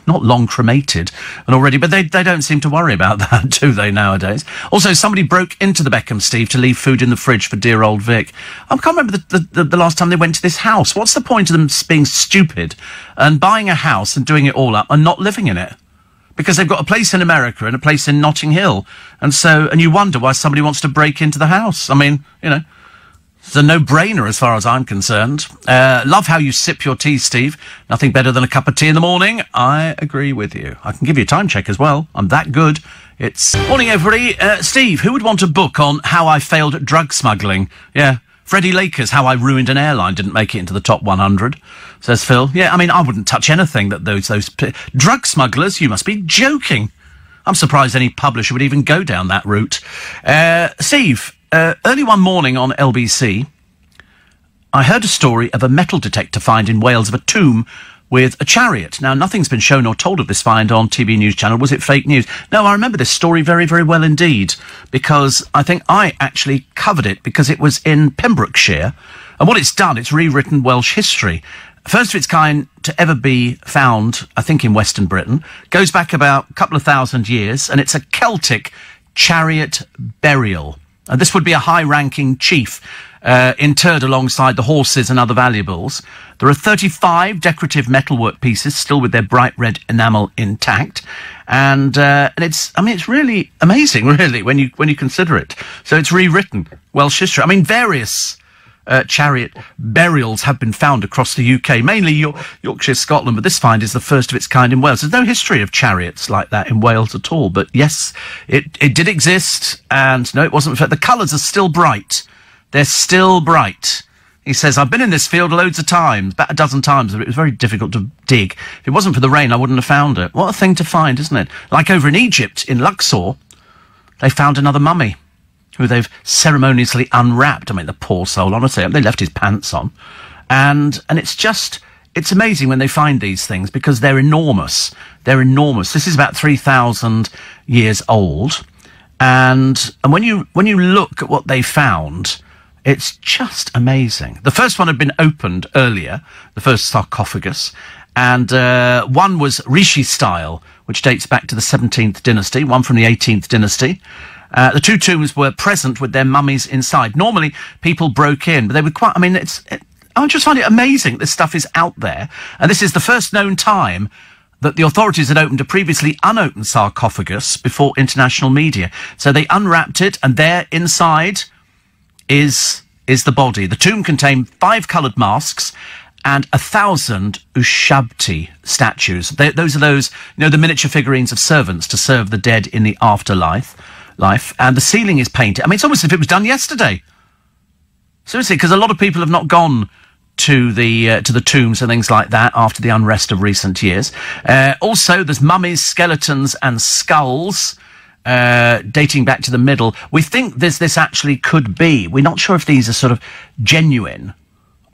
not long cremated and already, but they don't seem to worry about that, do they, nowadays? Also, somebody broke into the Beckham, Steve, to leave food in the fridge for dear old Vic. I can't remember the last time they went to this house. What's the point of them being stupid and buying a house and doing it all up and not living in it? Because they've got a place in America and a place in Notting Hill. And you wonder why somebody wants to break into the house. I mean, you know, it's a no-brainer as far as I'm concerned. Love how you sip your tea, Steve. Nothing better than a cup of tea in the morning. I agree with you. I can give you a time check as well. I'm that good. It's... Morning, everybody. Steve, who would want a book on how I failed at drug smuggling? Yeah. Freddie Lakers, how I ruined an airline, didn't make it into the top 100, says Phil. Yeah, I mean, I wouldn't touch anything that those drug smugglers, you must be joking. I'm surprised any publisher would even go down that route. Steve, early one morning on LBC, I heard a story of a metal detector find in Wales of a tomb with a chariot. Now, nothing's been shown or told of this find on TV News Channel. Was it fake news? No, I remember this story very, very well indeed, because I think I actually covered it because it was in Pembrokeshire. And what it's done, it's rewritten Welsh history. First of its kind to ever be found, I think, in Western Britain. Goes back about a couple of thousand years, and it's a Celtic chariot burial. And this would be a high-ranking chief interred alongside the horses and other valuables. There are 35 decorative metalwork pieces still with their bright red enamel intact, and it's really amazing, really, when you consider it. So it's rewritten Welsh history. I mean, various chariot burials have been found across the UK, mainly Yorkshire, Scotland, but this find is the first of its kind in Wales. There's no history of chariots like that in Wales at all, but yes, it did exist, and no, it wasn't fair. The colours are still bright. They're still bright. He says, I've been in this field loads of times, about a dozen times, but it was very difficult to dig. If it wasn't for the rain, I wouldn't have found it. What a thing to find, isn't it? Like over in Egypt, in Luxor, they found another mummy who they've ceremoniously unwrapped. I mean, the poor soul, honestly, they left his pants on. And it's amazing when they find these things because they're enormous. They're enormous. This is about 3,000 years old. And when you look at what they found, it's just amazing. The first one had been opened earlier, the first sarcophagus, and one was Rishi style, which dates back to the 17th dynasty, one from the 18th dynasty. The two tombs were present with their mummies inside. Normally, people broke in, but they were quite... I mean, I just find it amazing this stuff is out there. And this is the first known time that the authorities had opened a previously unopened sarcophagus before international media. So they unwrapped it, and there inside is the body. The tomb contained 5 coloured masks and 1,000 Ushabti statues. Those are the miniature figurines of servants to serve the dead in the afterlife. And the ceiling is painted. I mean, it's almost as if it was done yesterday. Seriously, because a lot of people have not gone to the tombs and things like that after the unrest of recent years. Also, there's mummies, skeletons and skulls dating back to the middle. We think this actually could be. We're not sure if these are sort of genuine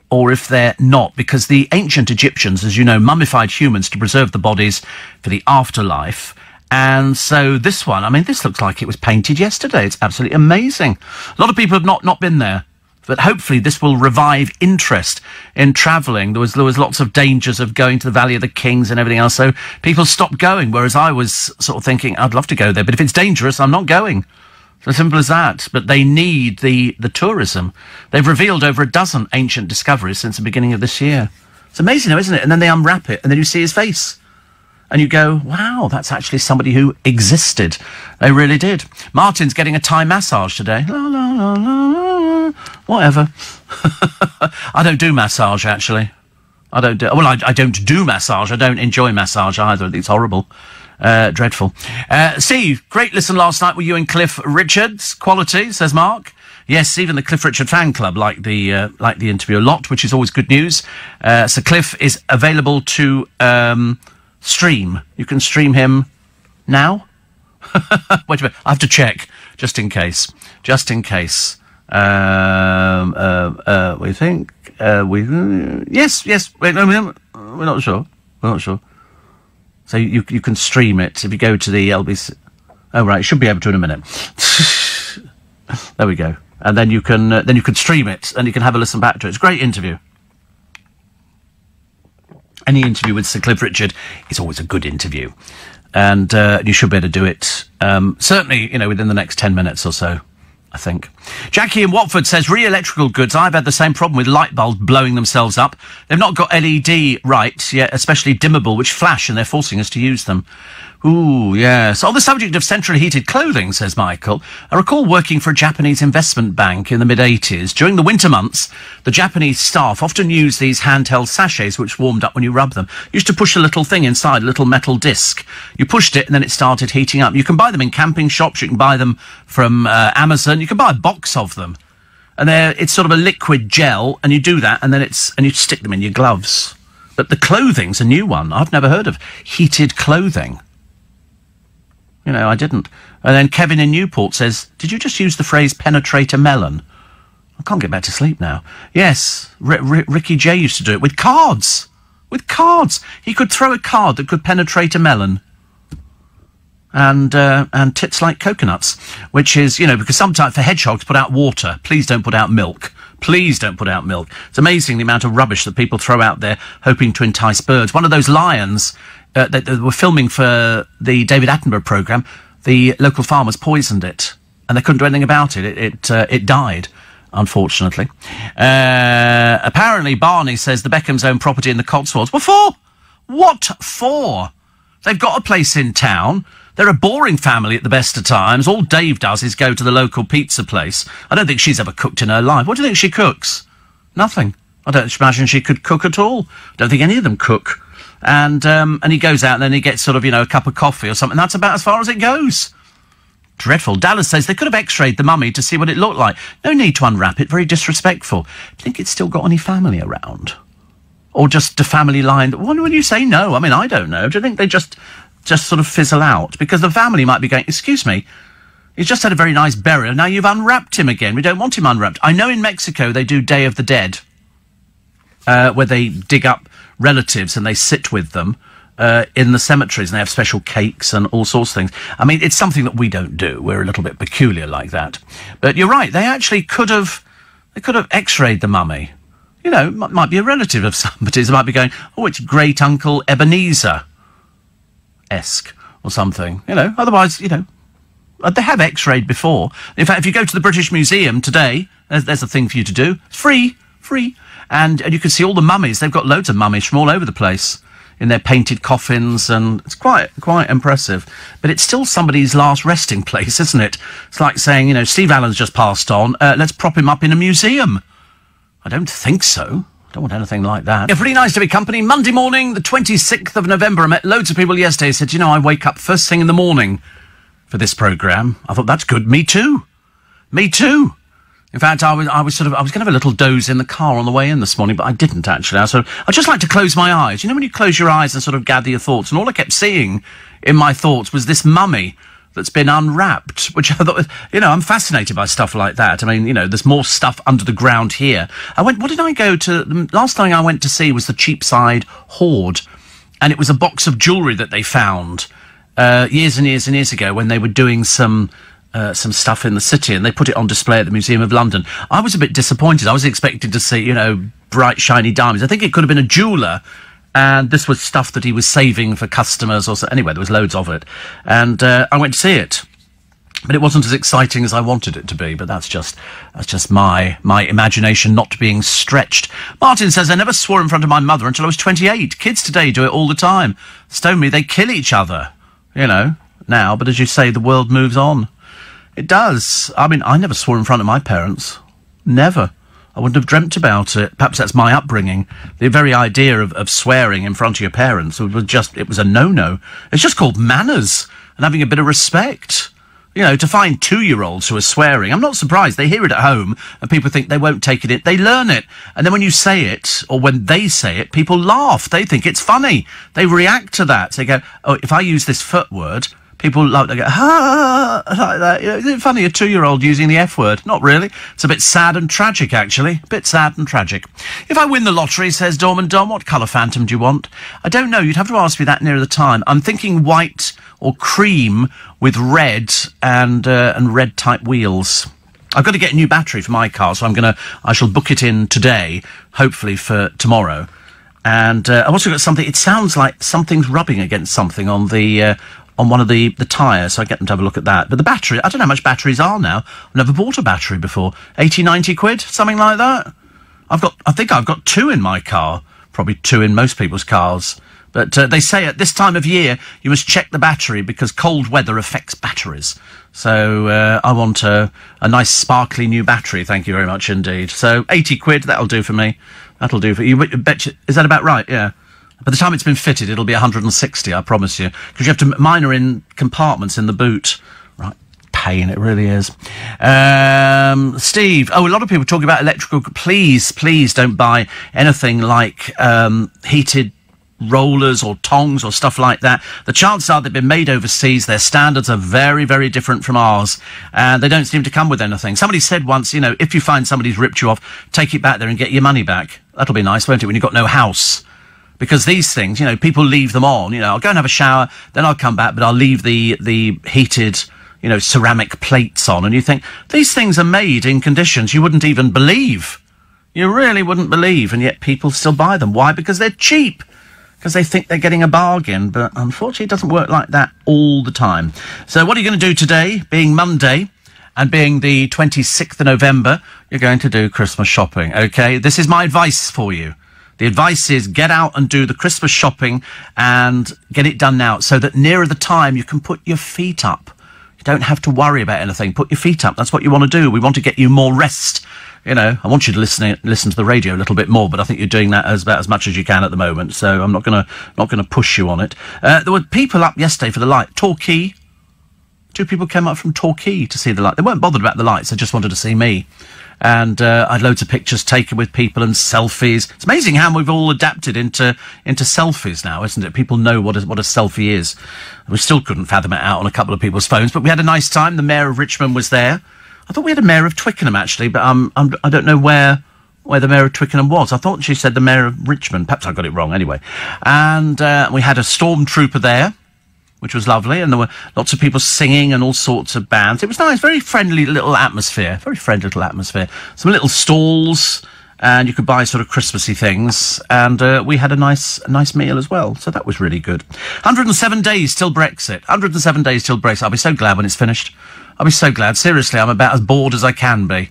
or if they're not, because the ancient Egyptians, as you know, mummified humans to preserve the bodies for the afterlife. And so this one, I mean, this looks like it was painted yesterday. It's absolutely amazing. A lot of people have not been there. But hopefully this will revive interest in travelling. There was lots of dangers of going to the Valley of the Kings and everything else, so people stopped going, whereas I was sort of thinking, I'd love to go there, but if it's dangerous, I'm not going. It's as simple as that. But they need the tourism. They've revealed over a dozen ancient discoveries since the beginning of this year. It's amazing, though, isn't it? And then they unwrap it, and then you see his face. And you go, wow, that's actually somebody who existed. They really did. Martin's getting a Thai massage today. La, la, la, la, whatever. I don't do massage, actually. I don't do massage. I don't enjoy massage either. It's horrible. Dreadful. Steve, great listen last night with you and Cliff Richards. Quality, says Mark. Yes, even the Cliff Richard fan club liked the interview a lot, which is always good news. So Cliff is available to... stream. You can stream him now? Wait a minute. I have to check, just in case. Just in case. We think... Yes. Wait, no, we're not sure. We're not sure. So you can stream it if you go to the LBC... Oh, right. You should be able to in a minute. There we go. And then you can stream it, and you can have a listen back to it. It's a great interview. Any interview with Sir Cliff Richard is always a good interview. And you should be able to do it, certainly, within the next 10 minutes or so, I think. Jackie in Watford says, re-electrical goods, I've had the same problem with light bulbs blowing themselves up. They've not got LED right yet, especially dimmable, which flash, and they're forcing us to use them. Ooh, yes. On the subject of centrally heated clothing, says Michael, I recall working for a Japanese investment bank in the mid-80s. During the winter months, the Japanese staff often used these handheld sachets which warmed up when you rub them. You used to push a little thing inside, a little metal disc. You pushed it and then it started heating up. You can buy them in camping shops, you can buy them from Amazon, you can buy a box of them. And it's sort of a liquid gel, and you do that, and then you stick them in your gloves. But the clothing's a new one. I've never heard of heated clothing. I didn't. And then Kevin in Newport says, did you just use the phrase penetrate a melon? I can't get back to sleep now. Yes, Ricky J used to do it with cards. With cards. He could throw a card that could penetrate a melon. And tits like coconuts, which is, because sometimes for hedgehogs put out water. Please don't put out milk. Please don't put out milk. It's amazing the amount of rubbish that people throw out there hoping to entice birds. One of those lions that were filming for the David Attenborough programme, the local farmers poisoned it, and they couldn't do anything about it. It died, unfortunately. Apparently, Barney says the Beckhams own property in the Cotswolds. What for? They've got a place in town. They're a boring family at the best of times. All Dave does is go to the local pizza place. I don't think she's ever cooked in her life. What do you think she cooks? Nothing. I don't imagine she could cook at all. I don't think any of them cook. And he goes out and then he gets sort of, a cup of coffee or something. That's about as far as it goes. Dreadful. Dallas says they could have x-rayed the mummy to see what it looked like. No need to unwrap it. Very disrespectful. Do you think it's still got any family around? Or just a family line? When you say no, I mean, I don't know. Do you think they just sort of fizzle out? Because the family might be going, excuse me, He's just had a very nice burial. Now you've unwrapped him again. We don't want him unwrapped. I know in Mexico they do Day of the Dead, where they dig up relatives and they sit with them in the cemeteries, and they have special cakes and all sorts of things. I mean, it's something that we don't do. We're a little bit peculiar like that. But you're right. They actually could have X-rayed the mummy. You know, might be a relative of somebody's. They might be going, oh, it's great uncle Ebenezer-esque or something. You know, otherwise, you know. They have X-rayed before. In fact, if you go to the British Museum today, there's a thing for you to do. It's free. And you can see all the mummies. They've got loads of mummies from all over the place in their painted coffins, and it's quite impressive. But it's still somebody's last resting place, isn't it? It's like saying, you know, Steve Allen's just passed on. Let's prop him up in a museum. I don't think so. I don't want anything like that. Yeah, pretty nice to be company. Monday morning, the 26th of November. I met loads of people yesterday who said, you know, I wake up first thing in the morning for this programme. I thought, that's good. Me too. In fact, I was going to have a little doze in the car on the way in this morning, but I didn't actually. I'd just like to close my eyes. You know when you close your eyes and sort of gather your thoughts, and all I kept seeing in my thoughts was this mummy that's been unwrapped, which I thought was, you know, I'm fascinated by stuff like that. I mean, you know, there's more stuff under the ground here. What did I go to? The last thing I went to see was the Cheapside Hoard, and it was a box of jewellery that they found years and years and years ago when they were doing some stuff in the city, and they put it on display at the Museum of London. I was a bit disappointed. I was expecting to see, you know, bright, shiny diamonds. I think it could have been a jeweller, and this was stuff that he was saving for customers or so. Anyway, there was loads of it. And I went to see it. But it wasn't as exciting as I wanted it to be, but that's just my imagination not being stretched. Martin says, I never swore in front of my mother until I was 28. Kids today do it all the time. Stone me, they kill each other, you know, now. But as you say, the world moves on. It does. I mean, I never swore in front of my parents. Never. I wouldn't have dreamt about it. Perhaps that's my upbringing. The very idea of swearing in front of your parents it was a no-no. It's just called manners and having a bit of respect. You know, to find 2-year-olds who are swearing, I'm not surprised. They hear it at home and people think they won't take it in. They learn it. And then when you say it, or when they say it, people laugh. They think it's funny. They react to that. So they go, oh, if I use this foot word, people like, they go, ha, like that. You know, is it funny, a 2-year-old using the F word? Not really. It's a bit sad and tragic, actually. A bit sad and tragic. If I win the lottery, says Dorman Don, what colour phantom do you want? I don't know. You'd have to ask me that nearer the time. I'm thinking white or cream with red and red type wheels. I've got to get a new battery for my car, so I shall book it in today, hopefully for tomorrow. And I've also got something. It sounds like something's rubbing against something on the on one of the tyres, so I get them to have a look at that. But the battery, I don't know how much batteries are now. I've never bought a battery before. 80, 90 quid, something like that. I think I've got 2 in my car, probably 2 in most people's cars. But they say at this time of year, you must check the battery because cold weather affects batteries. So I want a nice sparkly new battery, thank you very much indeed. So 80 quid, that'll do for me. That'll do for you. Is that about right? Yeah. By the time it's been fitted, it'll be 160, I promise you. Because you have to, mine are in compartments in the boot. Right, pain, it really is. Steve, a lot of people talking about electrical. Please don't buy anything like heated rollers or tongs or stuff like that. The chances are they've been made overseas. Their standards are very, very different from ours. And they don't seem to come with anything. Somebody said once, you know, if you find somebody's ripped you off, take it back there and get your money back. That'll be nice, won't it, when you've got no house? Because these things, you know, people leave them on. You know, I'll go and have a shower, then I'll come back, but I'll leave the heated, you know, ceramic plates on. And you think, these things are made in conditions you wouldn't even believe. You really wouldn't believe, and yet people still buy them. Why? Because they're cheap. Because they think they're getting a bargain. But unfortunately, it doesn't work like that all the time. So what are you going to do today, being Monday, and being the 26th of November? You're going to do Christmas shopping, OK? This is my advice for you. The advice is get out and do the Christmas shopping and get it done now so that nearer the time you can put your feet up. You don't have to worry about anything. Put your feet up. That's what you want to do. We want to get you more rest. You know, I want you to listen to the radio a little bit more, but I think you're doing that about as much as you can at the moment. So I'm not gonna push you on it. There were people up yesterday for the light. Torquay. 2 people came up from Torquay to see the light. They weren't bothered about the lights. They just wanted to see me. And I had loads of pictures taken with people and selfies. It's amazing how we've all adapted into selfies now, isn't it? People know what a selfie is. We still couldn't fathom it out on a couple of people's phones, but we had a nice time. The Mayor of Richmond was there. I thought we had a Mayor of Twickenham, actually, but I don't know where the Mayor of Twickenham was. I thought she said the Mayor of Richmond. Perhaps I got it wrong anyway. And we had a stormtrooper there, which was lovely, and there were lots of people singing and all sorts of bands. It was nice, very friendly little atmosphere, Some little stalls, and you could buy sort of Christmassy things, and we had a nice meal as well, so that was really good. 107 days till Brexit. 107 days till Brexit. I'll be so glad when it's finished. I'll be so glad. Seriously, I'm about as bored as I can be.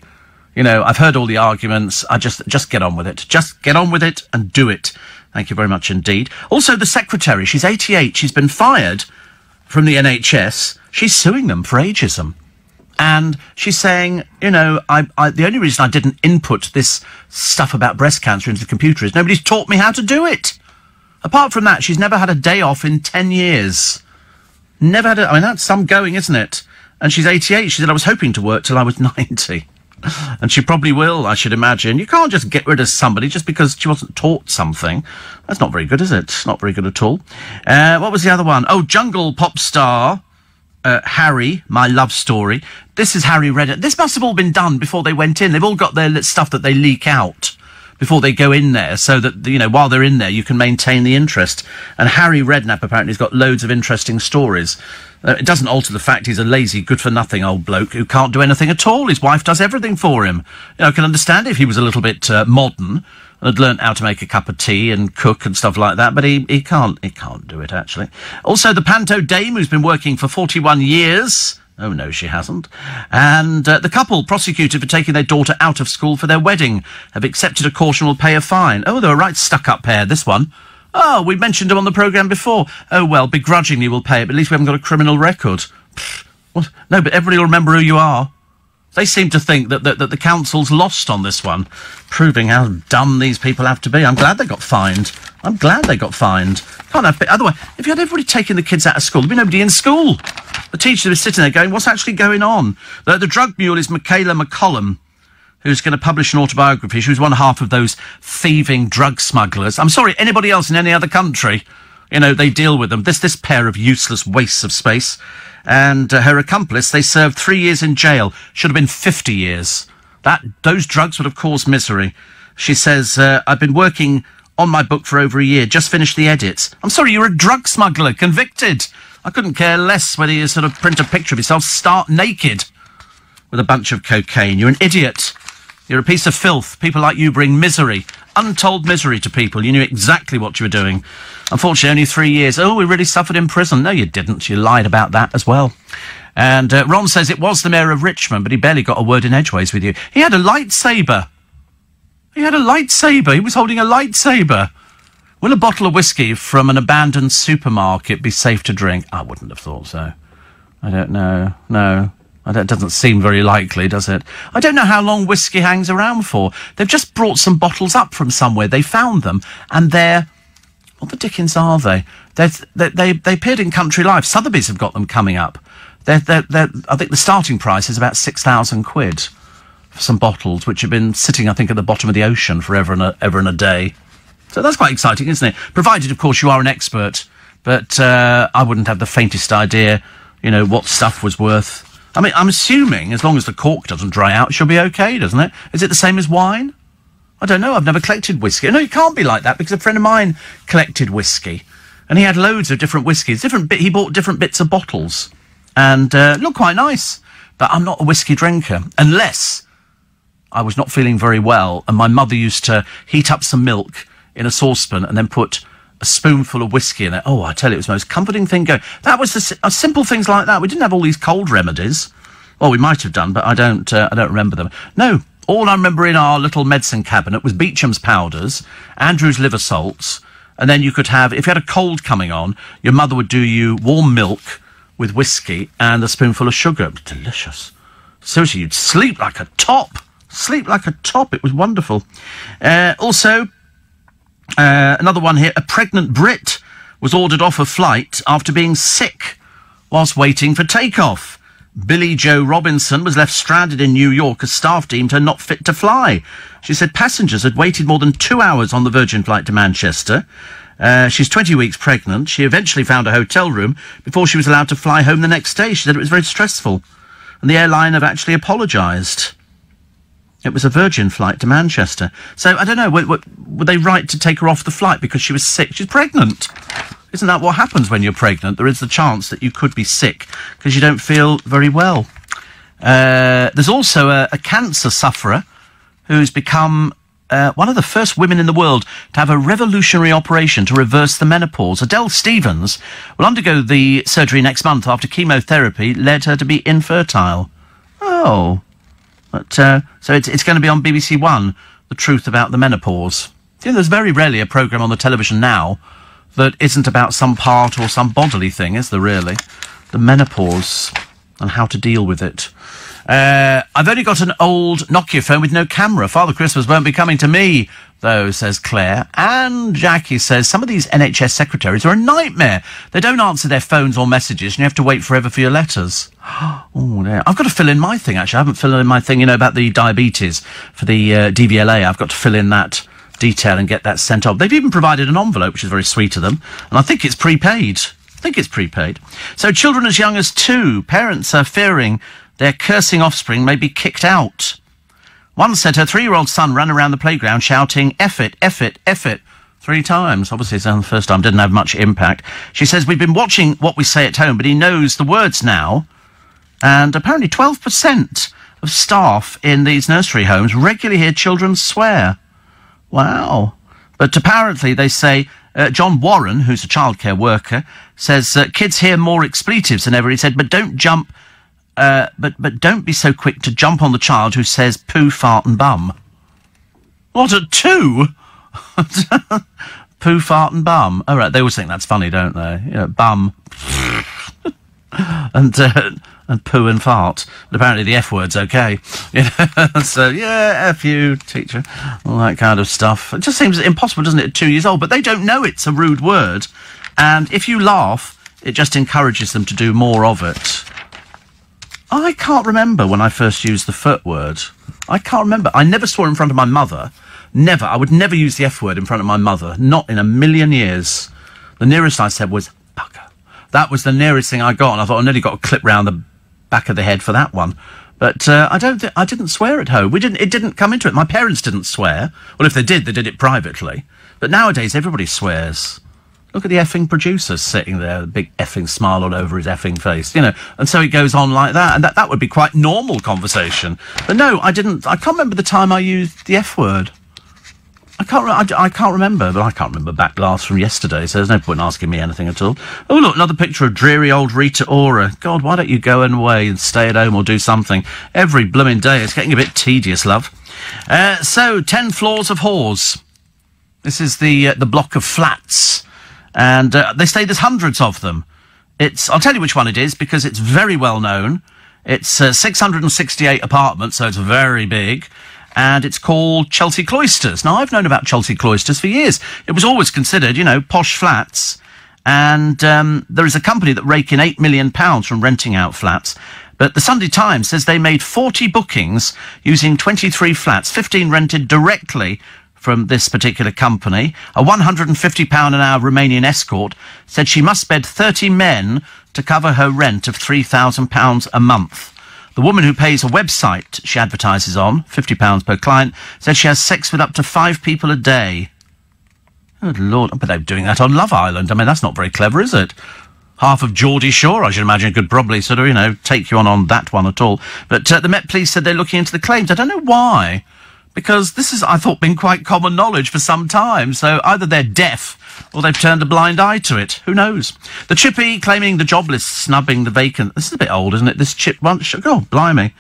You know, I've heard all the arguments. I just get on with it. Just get on with it and do it. Thank you very much indeed. Also, the secretary, she's 88. She's been fired from the NHS. She's suing them for ageism. And she's saying, you know, the only reason I didn't input this stuff about breast cancer into the computer is nobody's taught me how to do it. Apart from that, she's never had a day off in 10 years. Never had I mean, that's some going, isn't it? And she's 88. She said, I was hoping to work till I was 90. And she probably will, I should imagine. You can't just get rid of somebody just because she wasn't taught something. That's not very good, is it? Not very good at all. What was the other one? Oh, jungle pop star Harry, My Love Story. This is Harry Redknapp. This must have all been done before they went in. They've all got their stuff that they leak out before they go in there, so that, you know, while they're in there, you can maintain the interest. And Harry Redknapp apparently has got loads of interesting stories. It doesn't alter the fact he's a lazy, good-for-nothing old bloke who can't do anything at all. His wife does everything for him. You know, I can understand if he was a little bit modern and had learnt how to make a cup of tea and cook and stuff like that, but he can't do it, actually. Also, the Panto dame, who's been working for 41 years... Oh, no, she hasn't. And the couple prosecuted for taking their daughter out of school for their wedding have accepted a caution, will pay a fine. Oh, they're a right stuck-up pair, this one. Oh, we mentioned them on the programme before. Oh, well, begrudgingly we'll pay it, but at least we haven't got a criminal record. What? No, but everybody will remember who you are. They seem to think that the council's lost on this one, proving how dumb these people have to be. I'm glad they got fined. Can't have... Otherwise, if you had everybody taking the kids out of school, there'd be nobody in school. The teacher was sitting there going, what's actually going on? The drug mule is Michaela McCollum, who's going to publish an autobiography. She was one half of those thieving drug smugglers. I'm sorry, anybody else in any other country, you know, they deal with them. This pair of useless wastes of space. And her accomplice, they served 3 years in jail. Should have been 50 years. Those drugs would have caused misery. She says, I've been working on my book for over a year, just finished the edits. I'm sorry, you're a drug smuggler, convicted. I couldn't care less whether you sort of print a picture of yourself stark naked with a bunch of cocaine. You're an idiot. You're a piece of filth. People like you bring misery, untold misery to people. You knew exactly what you were doing. Unfortunately, only 3 years. Oh, we really suffered in prison. No, you didn't. You lied about that as well. And Ron says it was the Mayor of Richmond, but he barely got a word in edgeways with you. He had a lightsaber. He was holding a lightsaber. Will a bottle of whiskey from an abandoned supermarket be safe to drink? I wouldn't have thought so. I don't know. No. It doesn't seem very likely, does it? I don't know how long whiskey hangs around for. They've just brought some bottles up from somewhere. They found them, and they're... What the dickens are they? They appeared in Country Life. Sotheby's have got them coming up. I think the starting price is about 6,000 quid for some bottles, which have been sitting, I think, at the bottom of the ocean for ever and a day. So that's quite exciting, isn't it? Provided, of course, you are an expert. But I wouldn't have the faintest idea, you know, what stuff was worth. I mean, I'm assuming as long as the cork doesn't dry out, it should be okay, doesn't it? Is it the same as wine? I don't know. I've never collected whiskey. No, it can't be like that, because a friend of mine collected whiskey, and he had loads of different whiskies. He bought different bits of bottles, and looked quite nice. But I'm not a whiskey drinker, unless I was not feeling very well, and my mother used to heat up some milk in a saucepan and then put a spoonful of whiskey in it. Oh, I tell you, it was the most comforting thing going. That was simple things like that. We didn't have all these cold remedies. Well, we might have done, but I don't remember them. No, all I remember in our little medicine cabinet was Beecham's powders, Andrew's liver salts, and then you could have, if you had a cold coming on, your mother would do you warm milk with whiskey and a spoonful of sugar. It was delicious. Seriously, you'd sleep like a top. It was wonderful. Also, another one here. A pregnant Brit was ordered off a flight after being sick whilst waiting for takeoff. Billie Joe Robinson was left stranded in New York as staff deemed her not fit to fly. She said passengers had waited more than 2 hours on the Virgin flight to Manchester. She's 20 weeks pregnant. She eventually found a hotel room before she was allowed to fly home the next day. She said it was very stressful. And the airline have actually apologised. It was a Virgin flight to Manchester. So, I don't know, were they right to take her off the flight because she was sick? She's pregnant. Isn't that what happens when you're pregnant? There is the chance that you could be sick because you don't feel very well. There's also a cancer sufferer who's become one of the first women in the world to have a revolutionary operation to reverse the menopause. Adele Stevens will undergo the surgery next month after chemotherapy led her to be infertile. Oh. But, so it's going to be on BBC One, The Truth About the Menopause. You know, there's very rarely a programme on the television now that isn't about some part or some bodily thing, is there really? The menopause and how to deal with it. I've only got an old Nokia phone with no camera. Father Christmas won't be coming to me, though, says Claire. And Jackie says, some of these NHS secretaries are a nightmare. They don't answer their phones or messages, and you have to wait forever for your letters. Oh, dear. I've got to fill in my thing, actually. I haven't filled in my thing, about the diabetes for the DVLA. I've got to fill in that detail and get that sent off. They've even provided an envelope, which is very sweet of them, and I think it's prepaid. So children as young as 2, parents are fearing their cursing offspring may be kicked out. One said her 3-year-old son ran around the playground shouting, "Eff it, eff it, eff it," 3 times. Obviously, the first time didn't have much impact. She says, we've been watching what we say at home, but he knows the words now. And apparently 12% of staff in these nursery homes regularly hear children swear. Wow. But apparently they say, John Warren, who's a childcare worker, says kids hear more expletives than ever. He said, but don't jump, but don't be so quick to jump on the child who says poo, fart and bum. What, at 2? Poo, fart and bum. All right, they always think that's funny, don't they? Bum. And poo and fart. But apparently the F word's okay. So, yeah, F you, teacher. All that kind of stuff. It just seems impossible, doesn't it, at 2 years old? But they don't know it's a rude word. And if you laugh, it just encourages them to do more of it. I can't remember when I first used the foot word. I can't remember. I never swore in front of my mother. Never. I would never use the F word in front of my mother. Not in a million years. The nearest I said was bugger. That was the nearest thing I got, and I thought I nearly got a clip round the back of the head for that one. But I didn't swear at home. It didn't come into it. My parents didn't swear. Well, if they did it privately. But nowadays, everybody swears. Look at the effing producer sitting there, a big effing smile all over his effing face, and so it goes on like that, and that would be quite normal conversation. But no, I can't remember the time I used the F word. I can't remember, but I can't remember back last from yesterday, so there's no point in asking me anything at all. Oh, look, another picture of dreary old Rita Ora. God, why don't you go away and stay at home or do something? Every blooming day. It's getting a bit tedious, love. So, 10 floors of whores. This is the block of flats. And they say there's hundreds of them. I'll tell you which one it is, because it's very well known. It's 668 apartments, so it's very big. And it's called Chelsea Cloisters. Now, I've known about Chelsea Cloisters for years. It was always considered, posh flats. And there is a company that rake in £8 million from renting out flats. But the Sunday Times says they made 40 bookings using 23 flats, 15 rented directly from this particular company. A £150 an hour Romanian escort said she must bed 30 men to cover her rent of £3,000 a month. The woman who pays a website she advertises on, £50 per client, said she has sex with up to 5 people a day. Good Lord, but they're doing that on Love Island. I mean, that's not very clever, is it? Half of Geordie Shore, I should imagine, could probably sort of, take you on that one at all. But the Met Police said they're looking into the claims. I don't know why. Because this has, I thought, been quite common knowledge for some time. So either they're deaf or they've turned a blind eye to it. Who knows? The Chippy claiming the jobless, snubbing the vacant. This is a bit old, isn't it? This chip one. Oh, blimey.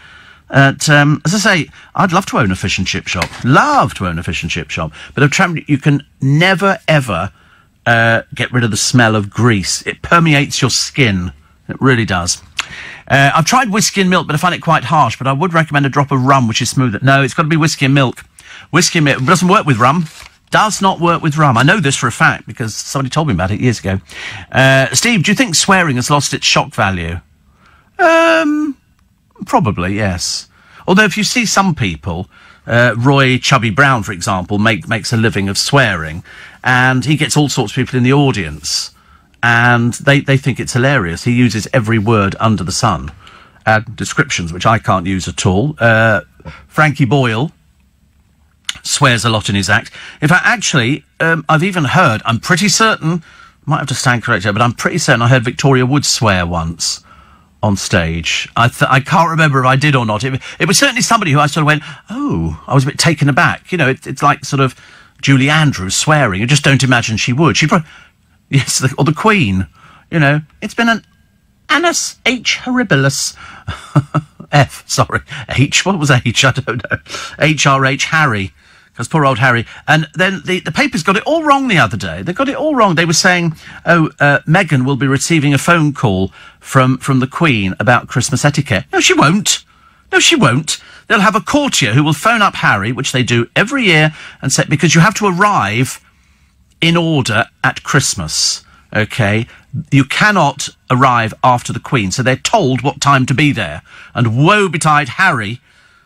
As I say, I'd love to own a fish and chip shop. Love to own a fish and chip shop. But you can never, ever get rid of the smell of grease. It permeates your skin. It really does. I've tried whiskey and milk, but I find it quite harsh. But I would recommend a drop of rum, which is smoother. No, it's got to be whiskey and milk. Whiskey and milk doesn't work with rum. Does not work with rum. I know this for a fact because somebody told me about it years ago. Steve, do you think swearing has lost its shock value? Probably, yes. Although if you see some people, Roy Chubby Brown, for example, makes a living of swearing, and he gets all sorts of people in the audience, and they think it's hilarious. He uses every word under the sun. Descriptions, which I can't use at all. Frankie Boyle swears a lot in his act. In fact, actually, I've even heard, I'm pretty certain, might have to stand corrected, but I'm pretty certain I heard Victoria Wood swear once on stage. I can't remember if I did or not. It was certainly somebody who I sort of went, oh, I was a bit taken aback. You know, it's like sort of Julie Andrews swearing. You just don't imagine she would. She probably, yes, or the Queen. You know, it's been an annus H. horribilis. F, sorry. H, what was H? I don't know. HRH, Harry. Because poor old Harry. And then the papers got it all wrong the other day. They got it all wrong. They were saying, Meghan will be receiving a phone call from the Queen about Christmas etiquette. No, she won't. No, she won't. They'll have a courtier who will phone up Harry, which they do every year, and say, because you have to arrive in order at Christmas, okay? You cannot arrive after the Queen. So they're told what time to be there. And woe betide Harry,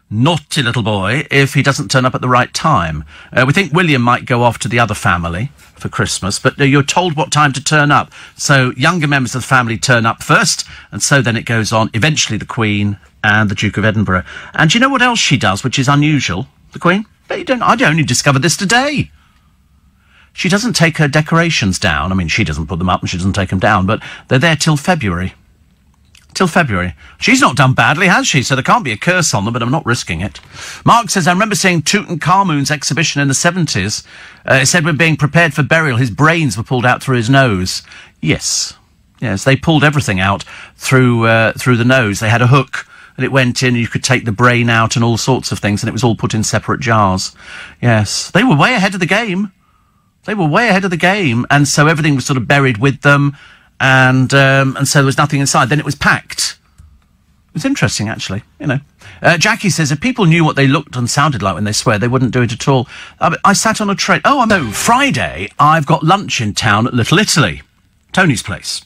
naughty little boy, if he doesn't turn up at the right time. We think William might go off to the other family for Christmas, but you're told what time to turn up. So younger members of the family turn up first, and so then it goes on. Eventually the Queen and the Duke of Edinburgh. And do you know what else she does, which is unusual, the Queen? I only discovered this today. She doesn't take her decorations down. I mean, she doesn't put them up and she doesn't take them down, but they're there till February. Till February. She's not done badly, has she? So there can't be a curse on them, but I'm not risking it. Mark says, I remember seeing Tutankhamun's exhibition in the 70s. It said when being prepared for burial, his brains were pulled out through his nose. Yes. Yes, they pulled everything out through the nose. They had a hook, and it went in, and you could take the brain out and all sorts of things, and it was all put in separate jars. Yes. They were way ahead of the game. They were way ahead of the game, and so everything was sort of buried with them. And so there was nothing inside. Then it was packed. It was interesting, actually, you know. Jackie says, if people knew what they looked and sounded like when they swear, they wouldn't do it at all. I sat on a train. Oh, I know. Friday, I've got lunch in town at Little Italy, Tony's place.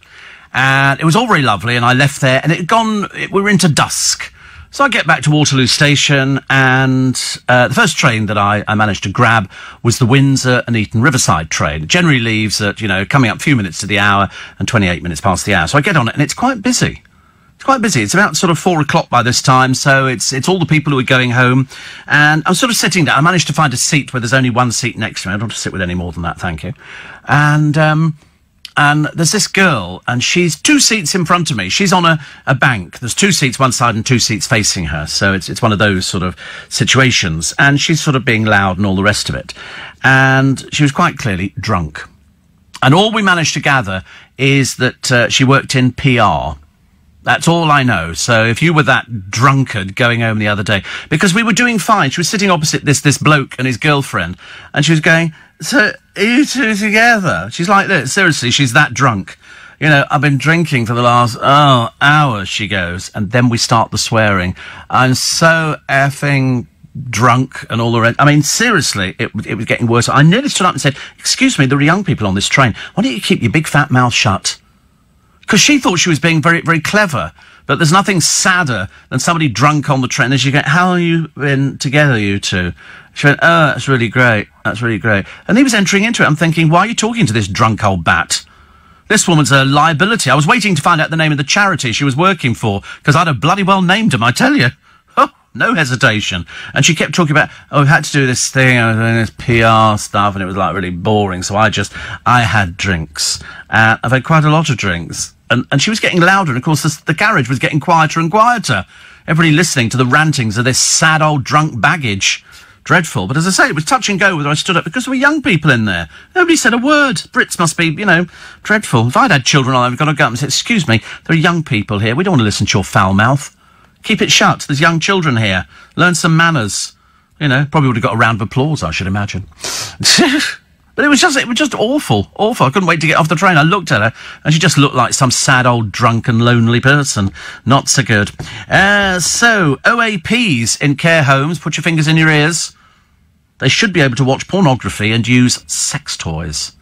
And it was all very lovely, and I left there, and we were into dusk. So I get back to Waterloo Station, and the first train that I managed to grab was the Windsor and Eton Riverside train. It generally leaves at, coming up a few minutes to the hour and 28 minutes past the hour. So I get on it, and it's quite busy. It's quite busy. It's about sort of 4 o'clock by this time, so it's all the people who are going home. And I'm sort of sitting down. I managed to find a seat where there's only one seat next to me. I don't want to sit with any more than that, thank you. And there's this girl, and she's 2 seats in front of me. She's on a bank. There's 2 seats one side and 2 seats facing her. So it's one of those sort of situations. And she's sort of being loud and all the rest of it. And she was quite clearly drunk. And all we managed to gather is that she worked in PR. That's all I know. So if you were that drunkard going home the other day, because we were doing fine. She was sitting opposite this bloke and his girlfriend, and she was going, so are you two together? She's like this. Seriously, she's that drunk. I've been drinking for the last, hour, she goes. And then we start the swearing. I'm so effing drunk and all the rest. I mean, seriously, it was getting worse. I nearly stood up and said, excuse me, there are young people on this train. Why don't you keep your big fat mouth shut? Because she thought she was being very, very clever. But there's nothing sadder than somebody drunk on the train. And she go, how have you been together, you two? She went, oh, that's really great. That's really great. And he was entering into it. I'm thinking, why are you talking to this drunk old bat? This woman's a liability. I was waiting to find out the name of the charity she was working for, because I'd have bloody well named them, I tell you. Oh, no hesitation. And she kept talking about, we've had to do this thing, I was doing this PR stuff, and it was like really boring. So I had drinks. I've had quite a lot of drinks. And she was getting louder, and of course the carriage was getting quieter and quieter. Everybody listening to the rantings of this sad old drunk baggage. Dreadful. But as I say, it was touch and go whether I stood up, because there were young people in there. Nobody said a word. Brits must be, dreadful. If I'd had children on, I'd got to go up and say, excuse me, there are young people here. We don't want to listen to your foul mouth. Keep it shut. There's young children here. Learn some manners. Probably would have got a round of applause, I should imagine. But it was just awful, awful. I couldn't wait to get off the train. I looked at her, and she just looked like some sad old drunken lonely person. Not so good. So, OAPs in care homes, put your fingers in your ears. They should be able to watch pornography and use sex toys.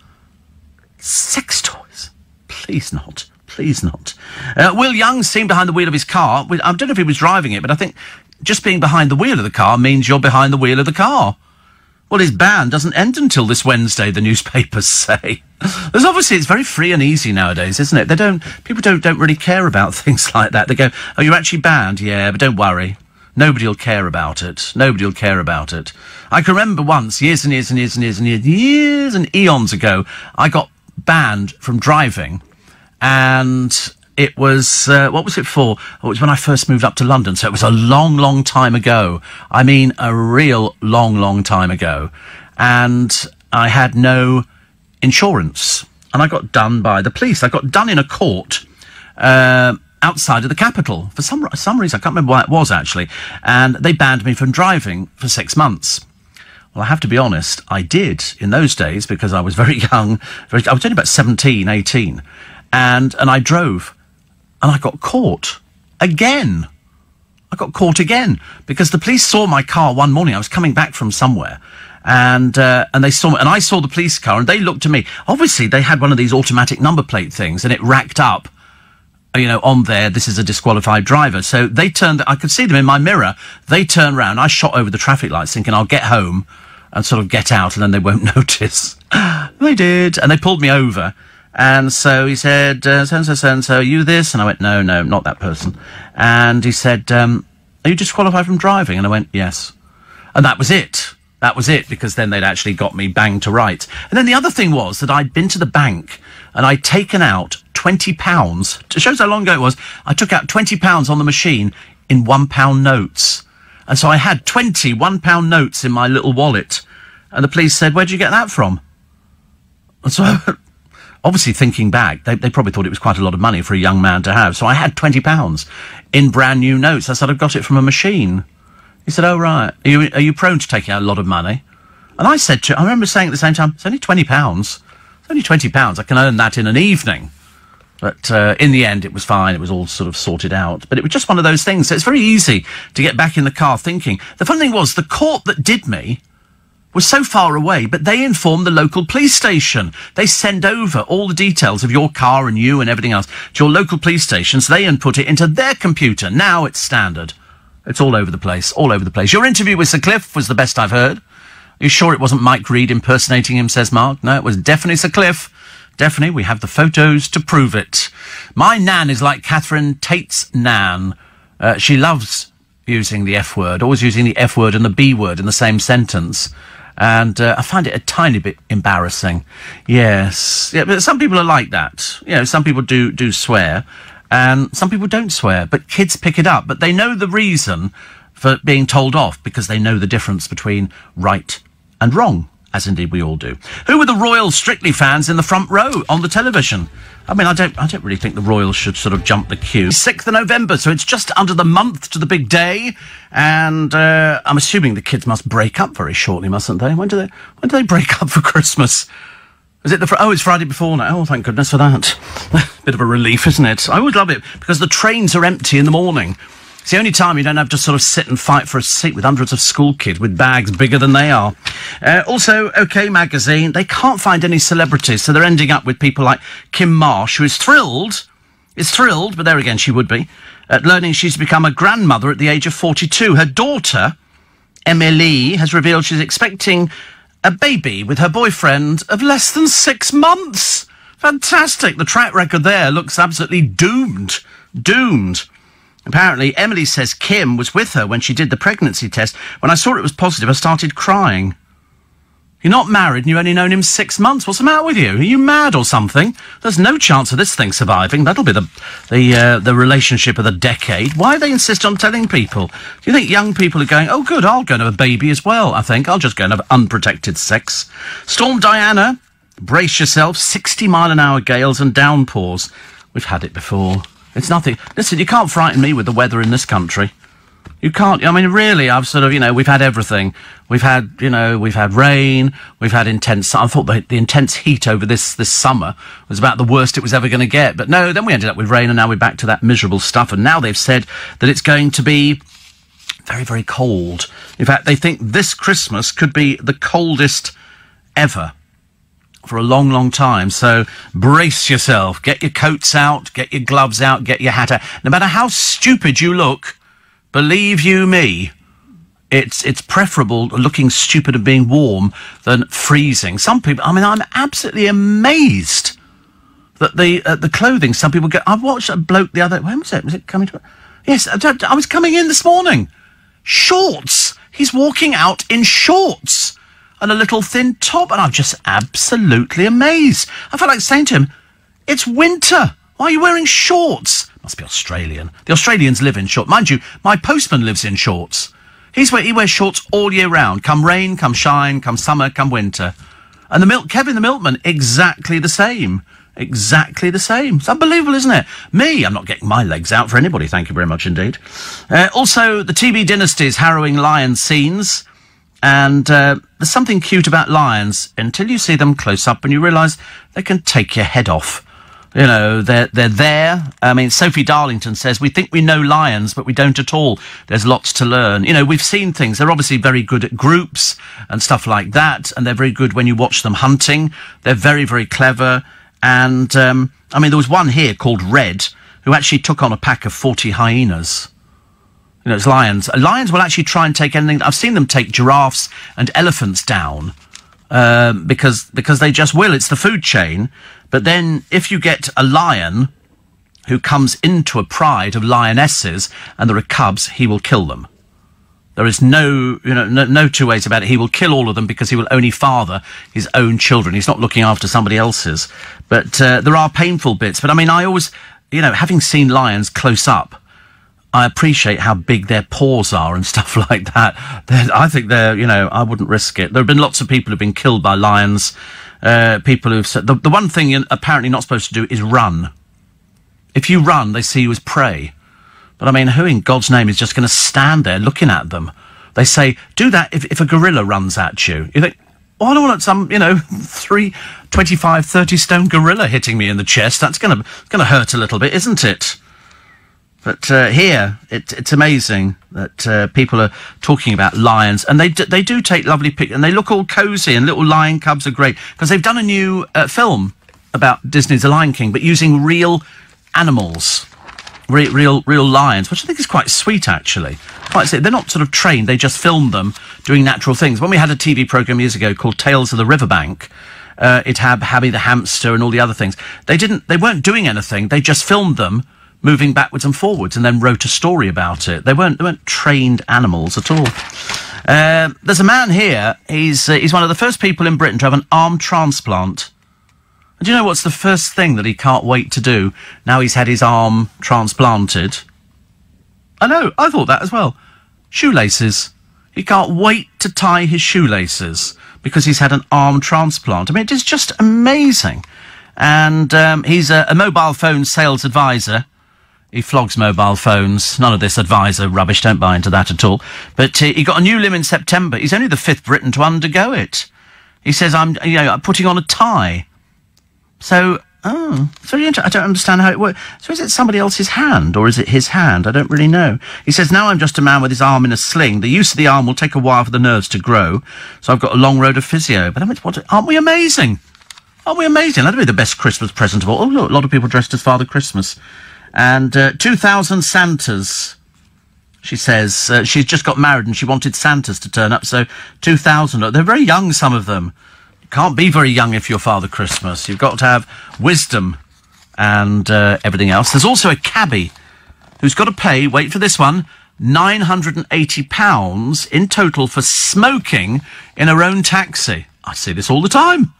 Sex toys? Please not. Please not. Will Young seen behind the wheel of his car. I don't know if he was driving it, but I think just being behind the wheel of the car means you're behind the wheel of the car. Well, his ban doesn't end until this Wednesday, the newspapers say. There's obviously, it's very free and easy nowadays, isn't it? People don't really care about things like that. They go, oh, you're actually banned? Yeah, but don't worry. Nobody will care about it. Nobody will care about it. I can remember once, years and eons ago, I got banned from driving, and it was, what was it for? Oh, it was when I first moved up to London, so it was a long, long time ago. I mean, a real long, long time ago. And I had no insurance. And I got done by the police. I got done in a court, outside of the capital. For some reason, I can't remember why it was, actually. And they banned me from driving for 6 months. Well, I have to be honest, I did in those days, because I was very young. I was only about 17, 18. And I drove. And I got caught again. I got caught again because the police saw my car one morning. I was coming back from somewhere, and they saw me, and I saw the police car, and they looked at me. Obviously, they had one of these automatic number plate things, and it racked up, on there. This is a disqualified driver. So they turned. I could see them in my mirror. They turned round. I shot over the traffic lights, thinking I'll get home and sort of get out, and then they won't notice. They did, and they pulled me over. And so he said, so, you this? And I went, no, not that person. And he said, are you disqualified from driving? And I went, yes. And that was it. That was it, because then they'd actually got me banged to rights. And then the other thing was that I'd been to the bank and I'd taken out £20. It shows how long ago it was. I took out £20 on the machine in £1 notes. And so I had 20 £1 notes in my little wallet. And the police said, where'd you get that from? And so obviously, thinking back, they probably thought it was quite a lot of money for a young man to have. So I had £20 in brand new notes. I said, I've got it from a machine. He said, oh, right. Are you prone to taking out a lot of money? And I said I remember saying at the same time, it's only £20. It's only £20. I can earn that in an evening. But in the end, it was fine. It was all sort of sorted out. But it was just one of those things. So it's very easy to get back in the car thinking. The funny thing was, the court that did me was so far away, but they informed the local police station. They send over all the details of your car and you and everything else to your local police stations. They input it into their computer. Now it's standard. It's all over the place, all over the place. Your interview with Sir Cliff was the best I've heard. Are you sure it wasn't Mike Reed impersonating him, says Mark? No, it was definitely Sir Cliff. Definitely, we have the photos to prove it. My nan is like Catherine Tate's nan. She loves using the F word, always using the F word and the B word in the same sentence. And I find it a tiny bit embarrassing. Yes. Yeah, but some people are like that. Some people do swear, and some people don't swear. But kids pick it up. But they know the reason for being told off, because they know the difference between right and wrong, as indeed we all do. Who were the Royal Strictly fans in the front row on the television? I mean, I don't really think the Royals should sort of jump the queue. 6th of November, so it's just under the month to the big day. And I'm assuming the kids must break up very shortly, mustn't they? When do they break up for Christmas? Is it it's Friday before now. Oh, thank goodness for that. Bit of a relief, isn't it? I always love it, because the trains are empty in the morning. It's the only time you don't have to sort of sit and fight for a seat with hundreds of school kids with bags bigger than they are. Also, OK Magazine, they can't find any celebrities, so they're ending up with people like Kim Marsh, who is thrilled, but there again she would be, at learning she's become a grandmother at the age of 42. Her daughter, Emily, has revealed she's expecting a baby with her boyfriend of less than 6 months. Fantastic. The track record there looks absolutely doomed. Apparently, Emily says Kim was with her when she did the pregnancy test. When I saw it was positive, I started crying. You're not married and you've only known him 6 months. What's the matter with you? Are you mad or something? There's no chance of this thing surviving. That'll be the relationship of the decade. Why do they insist on telling people? Do you think young people are going, oh, good, I'll go and have a baby as well, I think. I'll just go and have unprotected sex. Storm Diana, brace yourself, 60-mile-an-hour gales and downpours. We've had it before. It's nothing. Listen, you can't frighten me with the weather in this country. You can't. I mean, really, I've sort of, we've had everything. We've had rain. We've had intense. I thought the intense heat over this summer was about the worst it was ever going to get. But no, then we ended up with rain, and now we're back to that miserable stuff. And now they've said that it's going to be very, very cold. In fact, they think this Christmas could be the coldest ever. for a long, long time. So brace yourself. Get your coats out, get your gloves out, get your hat out. No matter how stupid you look, believe you me, it's preferable looking stupid and being warm than freezing. Some people, I mean, I'm absolutely amazed that the clothing some people get. I watched a bloke the other. When was it? Was it coming to? Yes, I was coming in this morning. Shorts. He's walking out in shorts and a little thin top, and I'm just absolutely amazed. I felt like saying to him, "It's winter. Why are you wearing shorts?" Must be Australian. The Australians live in shorts. Mind you, my postman lives in shorts. He wears shorts all year round. Come rain, come shine, come summer, come winter. And Kevin the milkman, exactly the same. Exactly the same. It's unbelievable, isn't it? Me, I'm not getting my legs out for anybody, thank you very much indeed. Also, the TV Dynasty's harrowing lion scenes. And there's something cute about lions until you see them close up and you realise they can take your head off. You know, they're there. I mean, Sophie Darlington says, we think we know lions, but we don't at all. There's lots to learn. You know, we've seen things. They're obviously very good at groups and stuff like that, and they're very good when you watch them hunting. They're very, very clever. And, I mean, there was one here called Red, who actually took on a pack of 40 hyenas. You know, it's lions. Lions will actually try and take anything. I've seen them take giraffes and elephants down, because they just will. It's the food chain. But then if you get a lion who comes into a pride of lionesses and there are cubs, he will kill them. There is no two ways about it. He will kill all of them because he will only father his own children. He's not looking after somebody else's. But there are painful bits. But I mean, I always, having seen lions close up, I appreciate how big their paws are and stuff like that. I think I wouldn't risk it. There have been lots of people who've been killed by lions. People who've said the one thing you're apparently not supposed to do is run. If you run, they see you as prey. But I mean, who in God's name is just going to stand there looking at them? They say, do that if a gorilla runs at you. You think, well, I don't want some, 25, 30 stone gorilla hitting me in the chest. That's going to hurt a little bit, isn't it? But here, it's amazing that people are talking about lions, and they do take lovely pictures, and they look all cosy, and little lion cubs are great, because they've done a new film about Disney's The Lion King, but using real animals, real lions, which I think is quite sweet, actually. They're not sort of trained, they just filmed them doing natural things. When we had a TV programme years ago called Tales of the Riverbank, it had Habby the hamster and all the other things. They weren't doing anything, they just filmed them moving backwards and forwards, and then wrote a story about it. They weren't trained animals at all. There's a man here. He's one of the first people in Britain to have an arm transplant. And do you know what's the first thing that he can't wait to do now he's had his arm transplanted? I know, I thought that as well. Shoelaces. He can't wait to tie his shoelaces because he's had an arm transplant. I mean, it is just amazing. And he's a mobile phone sales advisor. He flogs mobile phones. None of this advisor rubbish, don't buy into that at all. But he got a new limb in September. He's only the 5th Briton to undergo it. He says, I'm putting on a tie. So, it's very interesting. I don't understand how it works. So is it somebody else's hand, or is it his hand? I don't really know. He says, now I'm just a man with his arm in a sling. The use of the arm will take a while for the nerves to grow. So I've got a long road of physio. But aren't we amazing? Aren't we amazing? That'd be the best Christmas present of all. Oh, look, a lot of people dressed as Father Christmas. And 2,000 Santas, she says. She's just got married and she wanted Santas to turn up, so 2,000. They're very young, some of them. You can't be very young if you're Father Christmas. You've got to have wisdom and everything else. There's also a cabbie who's got to pay, wait for this one, £980 in total for smoking in her own taxi. I see this all the time.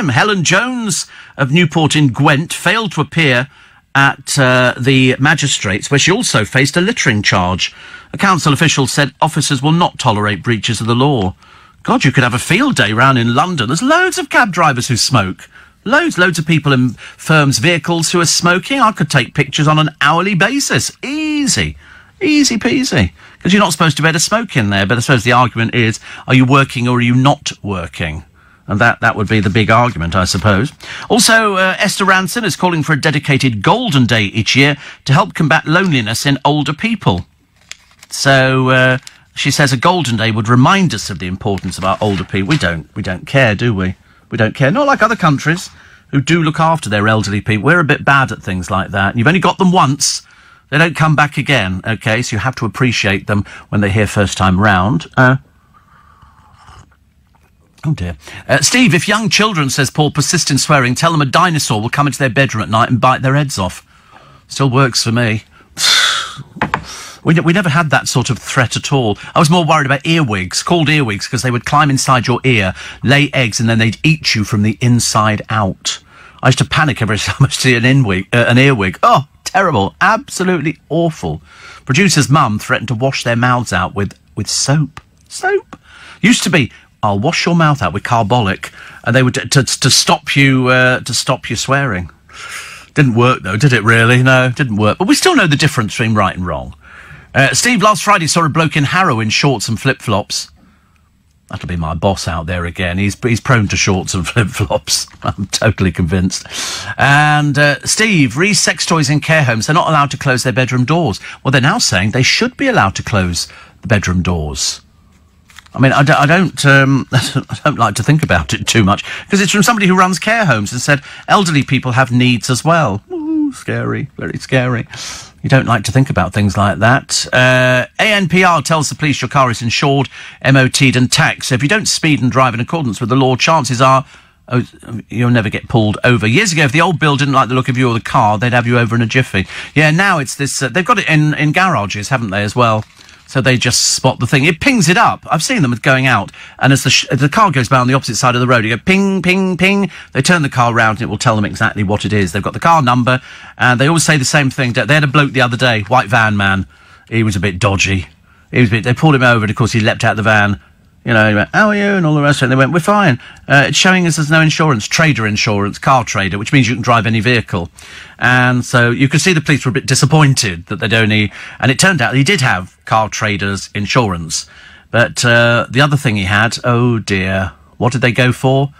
Helen Jones of Newport in Gwent failed to appear at the magistrates, where she also faced a littering charge. A council official said officers will not tolerate breaches of the law. God, you could have a field day round in London. There's loads of cab drivers who smoke. Loads of people in firms' vehicles who are smoking. I could take pictures on an hourly basis. Easy peasy. Because you're not supposed to be able to smoke in there, but I suppose the argument is, are you working or are you not working? And that would be the big argument, I suppose. Also, Esther Ranson is calling for a dedicated Golden Day each year to help combat loneliness in older people. So, She says a golden day would remind us of the importance of our older people. We don't care, do we? We don't care. Not like other countries who do look after their elderly people. We're a bit bad at things like that. You've only got them once. They don't come back again, OK? So you have to appreciate them when they're here first time round. Oh, dear. Steve, if young children, says Paul, persist in swearing, tell them a dinosaur will come into their bedroom at night and bite their heads off. Still works for me. We never had that sort of threat at all. I was more worried about earwigs, called earwigs, because they would climb inside your ear, lay eggs, and then they'd eat you from the inside out. I used to panic every time I see an earwig. Oh, terrible. Absolutely awful. Producer's mum threatened to wash their mouths out with soap. Soap. Used to be, I'll wash your mouth out with carbolic, and they would, to stop you swearing. Didn't work, though, did it, really? No, didn't work. But we still know the difference between right and wrong. Steve, last Friday saw a bloke in Harrow in shorts and flip-flops. That'll be my boss out there again. He's prone to shorts and flip-flops. I'm totally convinced. And, Steve, sex toys in care homes, they're not allowed to close their bedroom doors. Well, they're now saying they should be allowed to close the bedroom doors. I mean, I don't like to think about it too much, because it's from somebody who runs care homes and said elderly people have needs as well. Ooh, scary, very scary. You don't like to think about things like that. ANPR tells the police your car is insured, MOT'd and taxed. So if you don't speed and drive in accordance with the law, chances are you'll never get pulled over. Years ago, if the old Bill didn't like the look of you or the car, they'd have you over in a jiffy. Yeah, now it's this... they've got it in garages, haven't they, as well? So they just spot the thing. It pings it up. I've seen them going out, and as the car goes by on the opposite side of the road, you go ping, ping, ping. They turn the car round, and it will tell them exactly what it is. They've got the car number, and they always say the same thing. They had a bloke the other day, white van man. He was a bit dodgy. They pulled him over, and of course he leapt out of the van. You know, he went, how are you? And all the rest of it. And they went, we're fine. It's showing us there's no insurance. Trader insurance, car trader, which means you can drive any vehicle. And so you could see the police were a bit disappointed that they'd only... And it turned out he did have car trader's insurance. But the other thing he had, oh dear, what did they go for?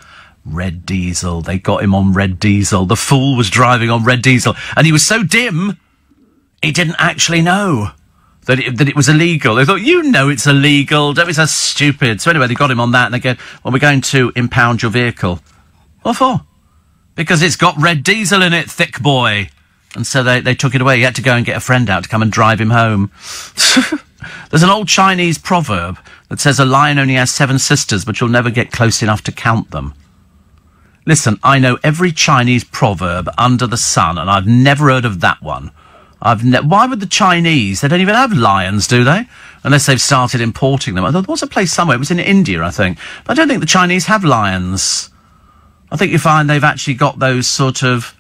Red diesel. They got him on red diesel. The fool was driving on red diesel. And he was so dim, he didn't actually know that it was illegal. They thought, you know it's illegal, don't be so stupid. So anyway, they got him on that, and they go, well, we're going to impound your vehicle. What for? Because it's got red diesel in it, thick boy. And so they took it away. He had to go and get a friend out to come and drive him home. There's an old Chinese proverb that says a lion only has 7 sisters, but you'll never get close enough to count them. Listen, I know every Chinese proverb under the sun, and I've never heard of that one. Why would the Chinese? They don't even have lions, do they? Unless they've started importing them. There was a place somewhere. It was in India, I think. But I don't think the Chinese have lions. I think you find they've actually got those sort of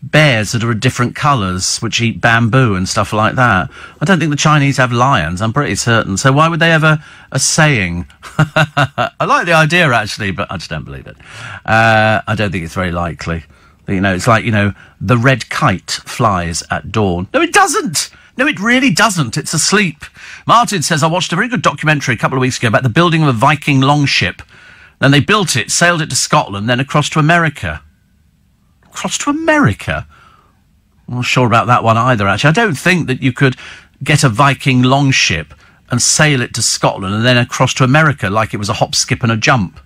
bears that are of different colours, which eat bamboo and stuff like that. I don't think the Chinese have lions. I'm pretty certain. So why would they have a saying? I like the idea, actually, but I just don't believe it. I don't think it's very likely. You know, it's like, you know, the red kite flies at dawn. No, it doesn't. No, it really doesn't. It's asleep. Martin says, I watched a very good documentary a couple of weeks ago about the building of a Viking longship. Then they built it, sailed it to Scotland, then across to America. Across to America? I'm not sure about that one either, actually. I don't think that you could get a Viking longship and sail it to Scotland and then across to America like it was a hop, skip and a jump.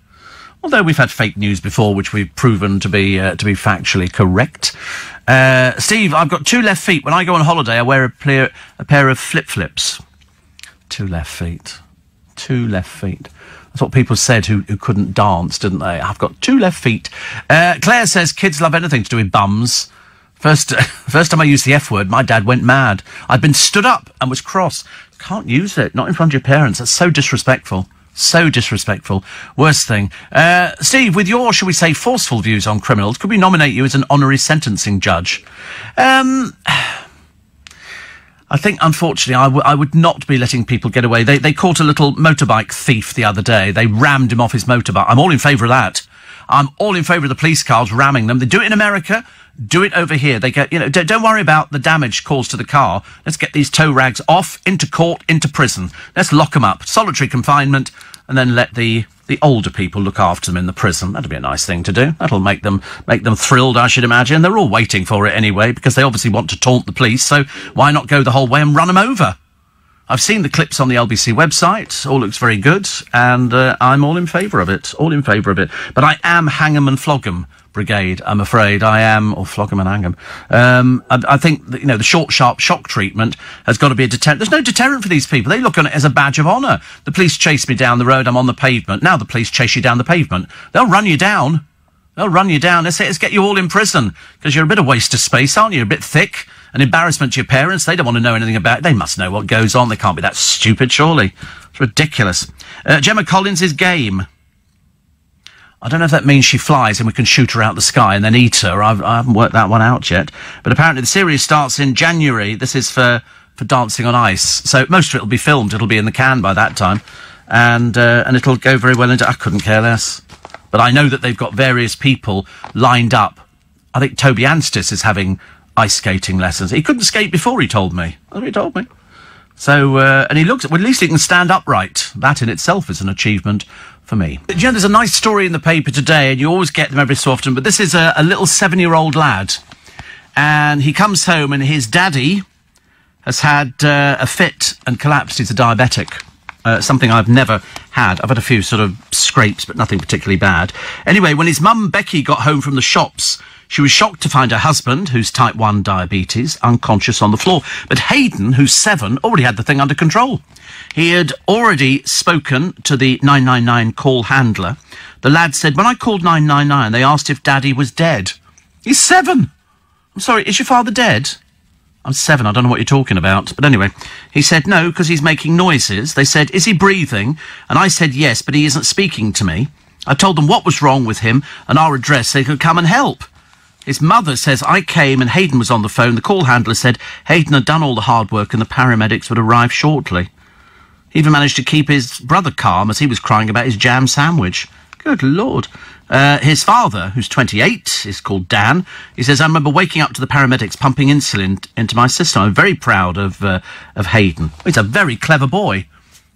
Although we've had fake news before, which we've proven to be factually correct. Steve, I've got 2 left feet. When I go on holiday, I wear a pair of flip-flips. 2 left feet. 2 left feet. That's what people said who couldn't dance, didn't they? I've got 2 left feet. Claire says kids love anything to do with bums. First time I used the F word, my dad went mad. I'd been stood up and was cross. Can't use it. Not in front of your parents. That's so disrespectful. So disrespectful. Worst thing. Steve, with your, shall we say, forceful views on criminals, could we nominate you as an honorary sentencing judge? I think, unfortunately, I would not be letting people get away. They caught a little motorbike thief the other day. They rammed him off his motorbike. I'm all in favour of that. I'm all in favour of the police cars ramming them. They do it in America. Do it over here. They get, you know, don't worry about the damage caused to the car. Let's get these tow rags off, into court, into prison. Let's lock them up. Solitary confinement, and then let the older people look after them in the prison. That'd be a nice thing to do. That'll make them thrilled, I should imagine. They're all waiting for it anyway, because they obviously want to taunt the police, so why not go the whole way and run them over? I've seen the clips on the LBC website. All looks very good, and I'm all in favour of it. All in favour of it. But I am hang 'em and flog 'em brigade, I'm afraid. I am, or flog 'em and hang 'em. I think that, the short, sharp shock treatment has got to be a deterrent. There's no deterrent for these people. They look on it as a badge of honour. The police chase me down the road, I'm on the pavement. Now the police chase you down the pavement. They'll run you down. They'll run you down. They say, let's get you all in prison, because you're a bit of waste of space, aren't you? You're a bit thick. An embarrassment to your parents. They don't want to know anything about it. They must know what goes on. They can't be that stupid, surely. It's ridiculous. Gemma Collins is game. I don't know if that means she flies and we can shoot her out the sky and then eat her. I haven't worked that one out yet. But apparently the series starts in January. This is for Dancing on Ice. So most of it will be filmed. It'll be in the can by that time. And it'll go very well into... I couldn't care less. But I know that they've got various people lined up. I think Toby Anstis is having ice skating lessons. He couldn't skate before, he told me. That's what he told me. So, and he looks... Well, at least he can stand upright. That in itself is an achievement for me. But, there's a nice story in the paper today, and you always get them every so often, but this is a little 7-year-old lad. And he comes home, and his daddy has had a fit and collapsed. He's a diabetic. Something I've never had. I've had a few sort of scrapes, but nothing particularly bad. Anyway, when his mum, Becky, got home from the shops, she was shocked to find her husband, who's type 1 diabetes, unconscious on the floor. But Hayden, who's 7, already had the thing under control. He had already spoken to the 999 call handler. The lad said, when I called 999, they asked if Daddy was dead. He's 7. I'm sorry, is your father dead? I'm 7, I don't know what you're talking about. But anyway, he said no, because he's making noises. They said, is he breathing? And I said yes, but he isn't speaking to me. I told them what was wrong with him and our address so they could come and help. His mother says, I came and Hayden was on the phone. The call handler said Hayden had done all the hard work and the paramedics would arrive shortly. He even managed to keep his brother calm as he was crying about his jam sandwich. Good Lord. His father, who's 28, is called Dan. He says, I remember waking up to the paramedics pumping insulin into my system. I'm very proud of Hayden. He's a very clever boy.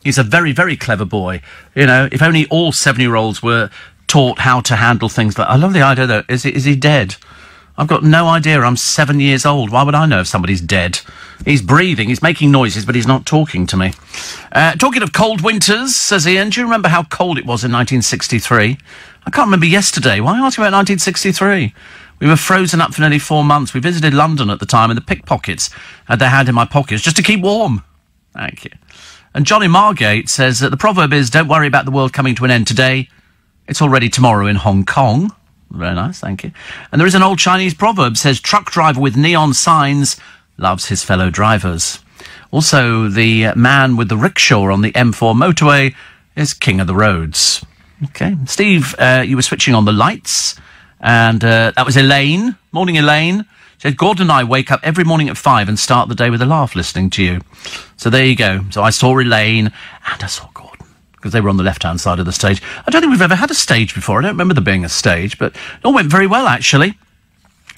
He's a very, very clever boy. If only all 7-year-olds were taught how to handle things like... I love the idea, though. Is he dead? I've got no idea. I'm 7 years old. Why would I know if somebody's dead? He's breathing, he's making noises, but he's not talking to me. Talking of cold winters, says Ian, do you remember how cold it was in 1963? I can't remember yesterday. Why ask you about 1963? We were frozen up for nearly 4 months. We visited London at the time, and the pickpockets had their hand in my pockets just to keep warm. Thank you. And Johnny Margate says that the proverb is, don't worry about the world coming to an end today. It's already tomorrow in Hong Kong. Very nice, thank you. And there is an old Chinese proverb, says, truck driver with neon signs loves his fellow drivers. Also, the man with the rickshaw on the M4 motorway is king of the roads. Okay. Steve, you were switching on the lights, and that was Elaine. Morning, Elaine. She said, Gordon and I wake up every morning at 5 and start the day with a laugh listening to you. So there you go. So I saw Elaine, and I saw Gordon, because they were on the left-hand side of the stage. I don't think we've ever had a stage before. I don't remember there being a stage, but it all went very well, actually.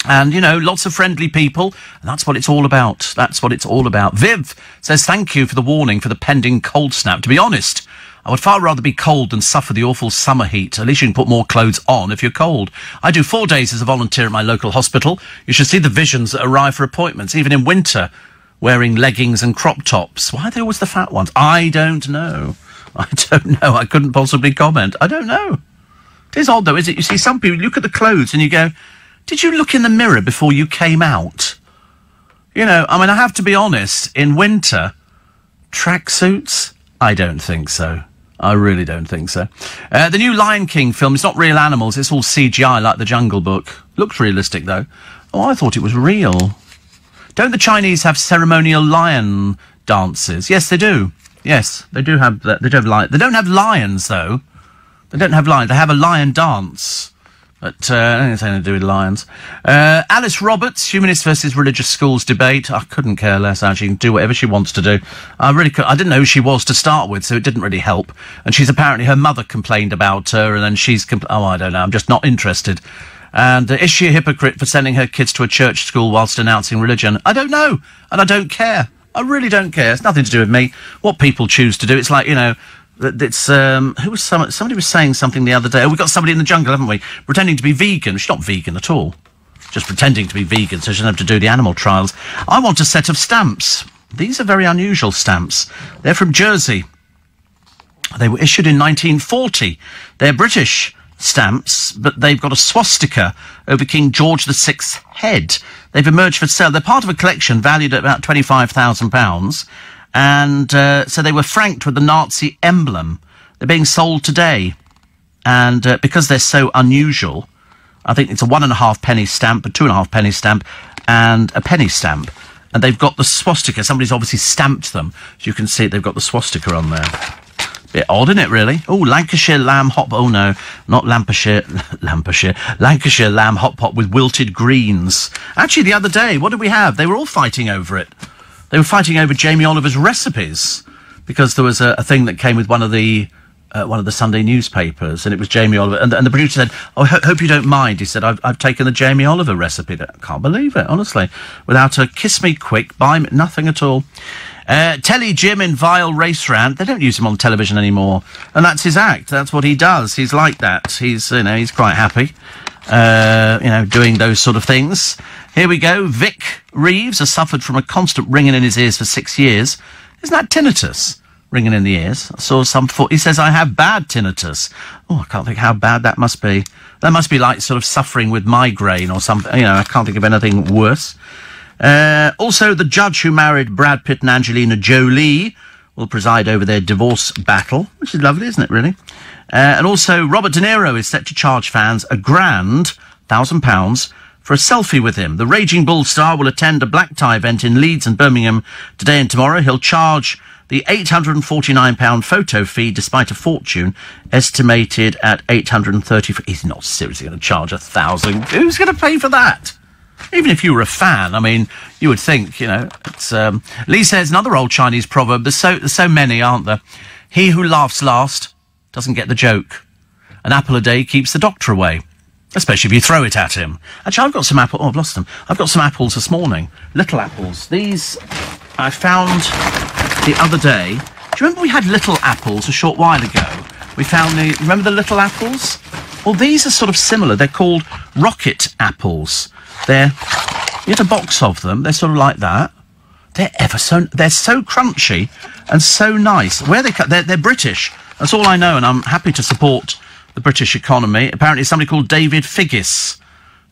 And, lots of friendly people, and that's what it's all about. That's what it's all about. Viv says, thank you for the warning for the pending cold snap. To be honest, I would far rather be cold than suffer the awful summer heat. At least you can put more clothes on if you're cold. I do 4 days as a volunteer at my local hospital. You should see the visions that arrive for appointments, even in winter, wearing leggings and crop tops. Why are they always the fat ones? I don't know. I don't know. I couldn't possibly comment. I don't know. It is odd, though, is it? You see, some people look at the clothes and you go, did you look in the mirror before you came out? I have to be honest, in winter, tracksuits? I don't think so. I really don't think so. The new Lion King film is not real animals, it's all CGI like The Jungle Book. Looks realistic, though. Oh, I thought it was real. Don't the Chinese have ceremonial lion dances? Yes, they do. Yes, they do have that. They don't have lions, though. They don't have lions. They have a lion dance. But I don't think it's anything to do with lions. Alice Roberts, humanist versus religious schools debate. I couldn't care less, actually. She can do whatever she wants to do. I didn't know who she was to start with, so it didn't really help. And she's apparently, her mother complained about her, and then she's, I don't know, I'm just not interested. And is she a hypocrite for sending her kids to a church school whilst denouncing religion? I don't know, and I don't care. I really don't care. It's nothing to do with me. What people choose to do, it's like, it's somebody was saying something the other day. Oh, we've got somebody in the jungle, haven't we? Pretending to be vegan. She's not vegan at all. Just pretending to be vegan, so she doesn't have to do the animal trials. I want a set of stamps. These are very unusual stamps. They're from Jersey. They were issued in 1940. They're British stamps, but they've got a swastika over King George VI's head. They've emerged for sale. They're part of a collection valued at about £25,000, and so they were franked with the Nazi emblem. They're being sold today, and because they're so unusual, I think it's a 1.5 penny stamp, a 2.5 penny stamp, and a penny stamp. And they've got the swastika. Somebody's obviously stamped them. As you can see, they've got the swastika on there. Bit odd, isn't it, really? Oh, Lancashire lamb hot pot. Oh, no, not Lancashire. Lancashire lamb hot pot with wilted greens. Actually, the other day, what did we have? They were all fighting over it. They were fighting over Jamie Oliver's recipes, because there was a thing that came with one of the Sunday newspapers, and it was Jamie Oliver. And the producer said, "Oh, hope you don't mind." He said, "I've taken the Jamie Oliver recipe." I can't believe it, honestly. Without a kiss me quick, buy me, nothing at all. Telly Jim in Vile Race Rant. They don't use him on television anymore, and that's his act. That's what he does. He's like that. He's quite happy, doing those sort of things. Here we go. Vic Reeves has suffered from a constant ringing in his ears for 6 years. Isn't that tinnitus? Ringing in the ears. I saw some he says, "I have bad tinnitus." Oh, I can't think how bad that must be. That must be like sort of suffering with migraine or something. I can't think of anything worse. Also, the judge who married Brad Pitt and Angelina Jolie will preside over their divorce battle, which is lovely, isn't it, really? And also, Robert De Niro is set to charge fans £1,000 for a selfie with him. The Raging Bull star will attend a black tie event in Leeds and Birmingham today and tomorrow. He'll charge the £849 photo fee, despite a fortune estimated at $830. He's not seriously going to charge £1,000. Who's going to pay for that? Even if you were a fan, I mean, you would think, it's... Lee says, another old Chinese proverb, there's so many, aren't there? He who laughs last doesn't get the joke. An apple a day keeps the doctor away, especially if you throw it at him. Actually, I've got some apples... Oh, I've lost them. I've got some apples this morning. Little apples. These I found the other day. Do you remember we had little apples a short while ago? We found remember the little apples? Well, these are sort of similar. They're called rocket apples. You get a box of them. They're sort of like that. They're so crunchy and so nice. Where they cut, they're British. That's all I know, and I'm happy to support the British economy. Apparently, it's somebody called David Figgis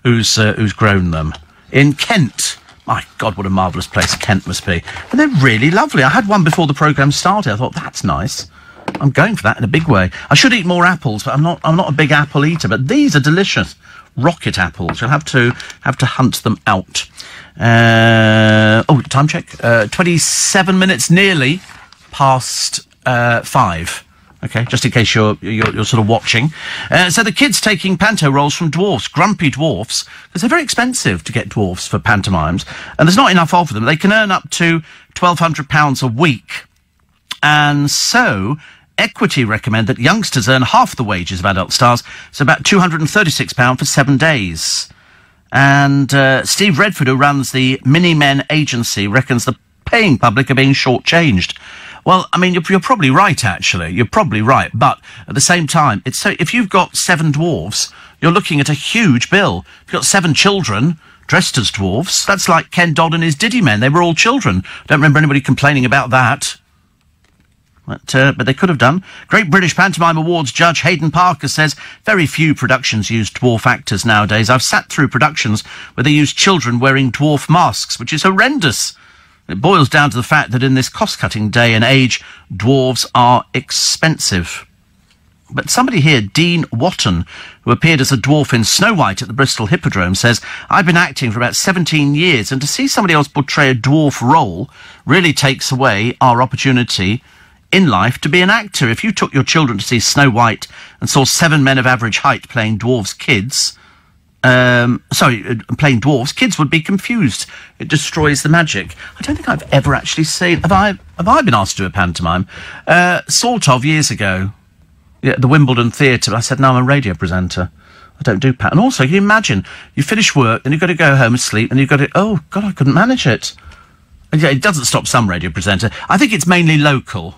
who's grown them in Kent. My God, what a marvellous place Kent must be. And they're really lovely. I had one before the programme started. I thought, that's nice. I'm going for that in a big way. I should eat more apples, but I'm not a big apple eater. But these are delicious. Rocket apples. You'll have to hunt them out. Time check. 27 minutes nearly past 5. Okay, just in case you're sort of watching. So the kids taking panto roles from dwarfs, grumpy dwarfs, because they're very expensive to get dwarfs for pantomimes, and there's not enough of them. They can earn up to £1,200 a week, and so Equity recommend that youngsters earn half the wages of adult stars, so about £236 for 7 days. And Steve Redford, who runs the Mini Men agency, reckons the paying public are being shortchanged. Well, I mean, you're probably right, actually. You're probably right. But at the same time, if you've got 7 dwarves, you're looking at a huge bill. If you've got 7 children dressed as dwarves, that's like Ken Dodd and his Diddy Men. They were all children. Don't remember anybody complaining about that. But they could have done. Great British Pantomime Awards judge Hayden Parker says very few productions use dwarf actors nowadays. I've sat through productions where they use children wearing dwarf masks, which is horrendous. It boils down to the fact that in this cost-cutting day and age, dwarves are expensive. But somebody here, Dean Watton, who appeared as a dwarf in Snow White at the Bristol Hippodrome, says, I've been acting for about 17 years, and to see somebody else portray a dwarf role really takes away our opportunity in life to be an actor. If you took your children to see Snow White and saw 7 men of average height playing dwarves, playing dwarfs, kids would be confused. It destroys the magic. I don't think I've ever actually seen... Have I been asked to do a pantomime? Sort of, years ago. Yeah, the Wimbledon Theatre. I said, no, I'm a radio presenter. I don't do And also, can you imagine, you finish work, and you've got to go home and sleep, and you've got to... Oh, God, I couldn't manage it. Yeah, it doesn't stop some radio presenter. I think it's mainly local.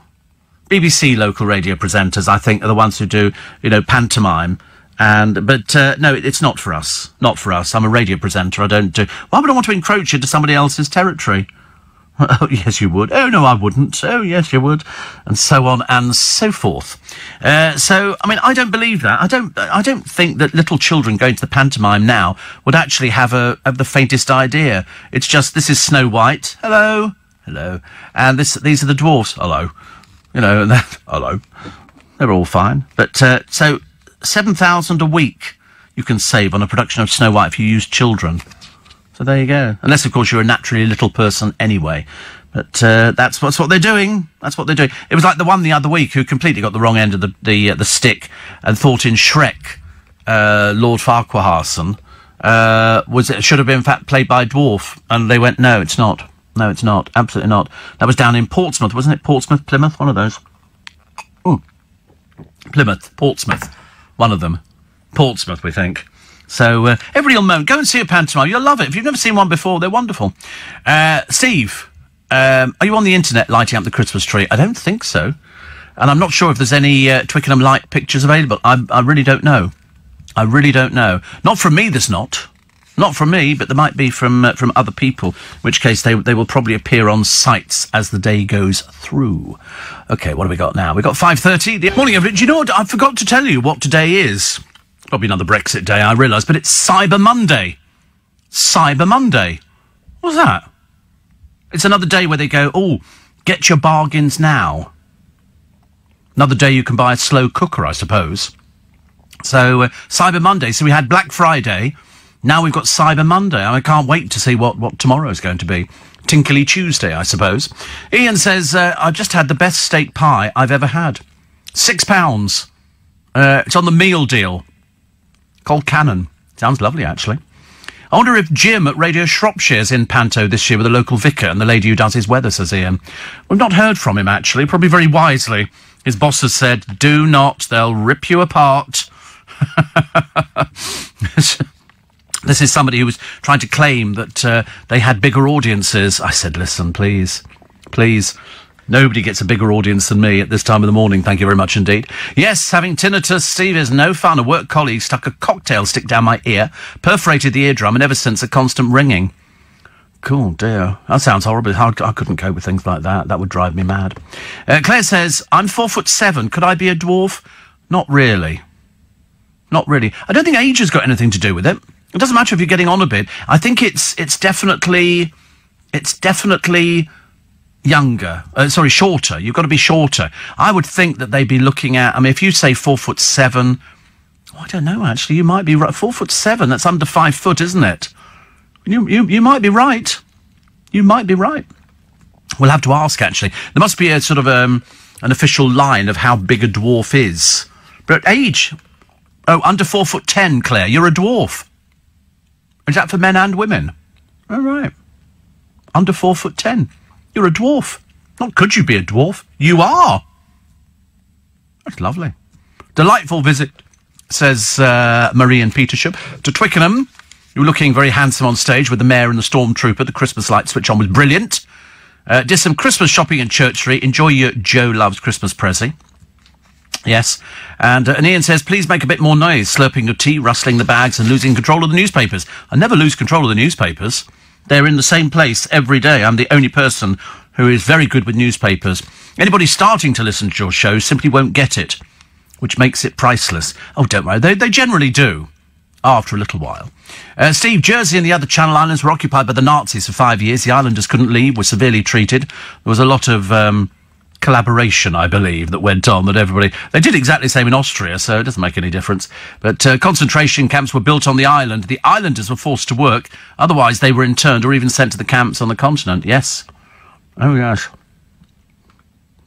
BBC local radio presenters, I think, are the ones who do, pantomime. But no, it's not for us. Not for us. I'm a radio presenter. I don't do... Why would I want to encroach into somebody else's territory? Oh, yes, you would. Oh, no, I wouldn't. Oh, yes, you would. And so on and so forth. So, I mean, I don't believe that. I don't think that little children going to the pantomime now would actually have the faintest idea. It's just, this is Snow White. Hello. Hello. And these are the dwarfs. Hello. You know, hello. They're all fine. But, so, 7,000 a week you can save on a production of Snow White if you use children. So there you go. Unless, of course, you're a naturally little person anyway. But that's what they're doing. That's what they're doing. It was like the one the other week who completely got the wrong end of the stick and thought in Shrek, Lord Farquharson should have been, in fact, played by a dwarf. And they went, no, it's not. No, it's not. Absolutely not. That was down in Portsmouth, wasn't it? Portsmouth, Plymouth, one of those. Plymouth, Portsmouth, one of them. Portsmouth, we think. So, everybody will moan. Go and see a pantomime. You'll love it. If you've never seen one before, they're wonderful. Steve, are you on the internet lighting up the Christmas tree? I don't think so. And I'm not sure if there's any Twickenham Light pictures available. I really don't know. I really don't know. Not from me, there's not. Not from me, but there might be from other people, in which case they will probably appear on sites as the day goes through. OK, what have we got now? We've got 5:30. Morning, everybody. Do you know what? I forgot to tell you what today is. Probably another Brexit day, I realise, but it's Cyber Monday. Cyber Monday. What's that? It's another day where they go, oh, get your bargains now. Another day you can buy a slow cooker, I suppose. So, Cyber Monday. So we had Black Friday. Now we've got Cyber Monday. I can't wait to see what tomorrow's going to be. Tinkly Tuesday, I suppose. Ian says, I've just had the best steak pie I've ever had. £6. It's on the meal deal. Called Cannon. Sounds lovely, actually. I wonder if Jim at Radio Shropshire's in Panto this year with the local vicar and the lady who does his weather, says Ian. We've not heard from him, actually, probably very wisely. His boss has said, do not, they'll rip you apart. This is somebody who was trying to claim that they had bigger audiences. I said, listen, please, please. Nobody gets a bigger audience than me at this time of the morning. Thank you very much indeed. Yes, having tinnitus, Steve, is no fun. A work colleague stuck a cocktail stick down my ear, perforated the eardrum, and ever since a constant ringing. Cool, dear. That sounds horrible. I couldn't cope with things like that. That would drive me mad. Claire says, I'm 4'7". Could I be a dwarf? Not really. Not really. I don't think age has got anything to do with it. It doesn't matter if you're getting on a bit. I think it's definitely younger. Shorter. You've got to be shorter. I would think that they'd be looking at, I mean, if you say 4'7", I don't know, actually, you might be right. 4'7", that's under 5 foot, isn't it? You might be right. You might be right. We'll have to ask, actually. There must be a sort of, an official line of how big a dwarf is. But age, under 4'10", Claire, you're a dwarf. Is that for men and women? All right. Under 4'10". You're a dwarf. Not could you be a dwarf? You are. That's lovely. Delightful visit, says Marie in Petersham, to Twickenham. You were looking very handsome on stage with the mayor and the stormtrooper. The Christmas light switch on was brilliant. Did some Christmas shopping in Church Street. Enjoy your Joe Loves Christmas Prezi. Yes. And Ian says, please make a bit more noise, slurping your tea, rustling the bags and losing control of the newspapers. I never lose control of the newspapers. They're in the same place every day. I'm the only person who is very good with newspapers. Anybody starting to listen to your show simply won't get it, which makes it priceless. Oh, don't worry. They generally do, after a little while. Steve, Jersey and the other Channel Islands were occupied by the Nazis for 5 years. The islanders couldn't leave, were severely treated. There was a lot of collaboration, I believe, that went on, that everybody... They did exactly the same in Austria, so it doesn't make any difference. But concentration camps were built on the island. The islanders were forced to work. Otherwise, they were interned or even sent to the camps on the continent. Yes. Oh, yes.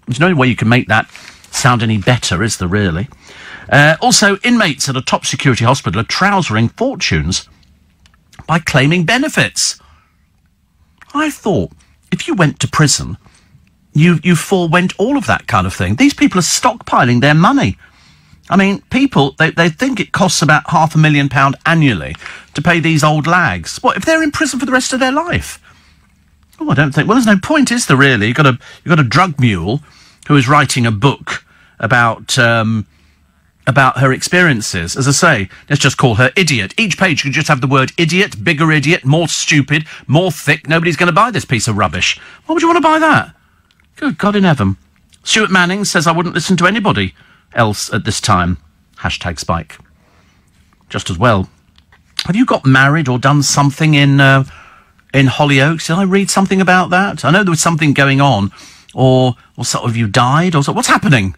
There's no way you can make that sound any better, is there, really? Also, inmates at a top security hospital are trousering fortunes by claiming benefits. I thought, if you went to prison... You forewent all of that kind of thing. These people are stockpiling their money. I mean, people, they think it costs about £500,000 annually to pay these old lags. What, if they're in prison for the rest of their life? Oh, I don't think... Well, there's no point, is there, really? You've got a drug mule who is writing a book about about her experiences. As I say, let's just call her idiot. Each page could just have the word idiot, bigger idiot, more stupid, more thick. Nobody's going to buy this piece of rubbish. Why would you want to buy that? Good God in heaven. Stuart Manning says I wouldn't listen to anybody else at this time. Hashtag Spike. Just as well. Have you got married or done something in Hollyoaks? Did I read something about that? I know there was something going on. Or sort of you died? Or so, what's happening?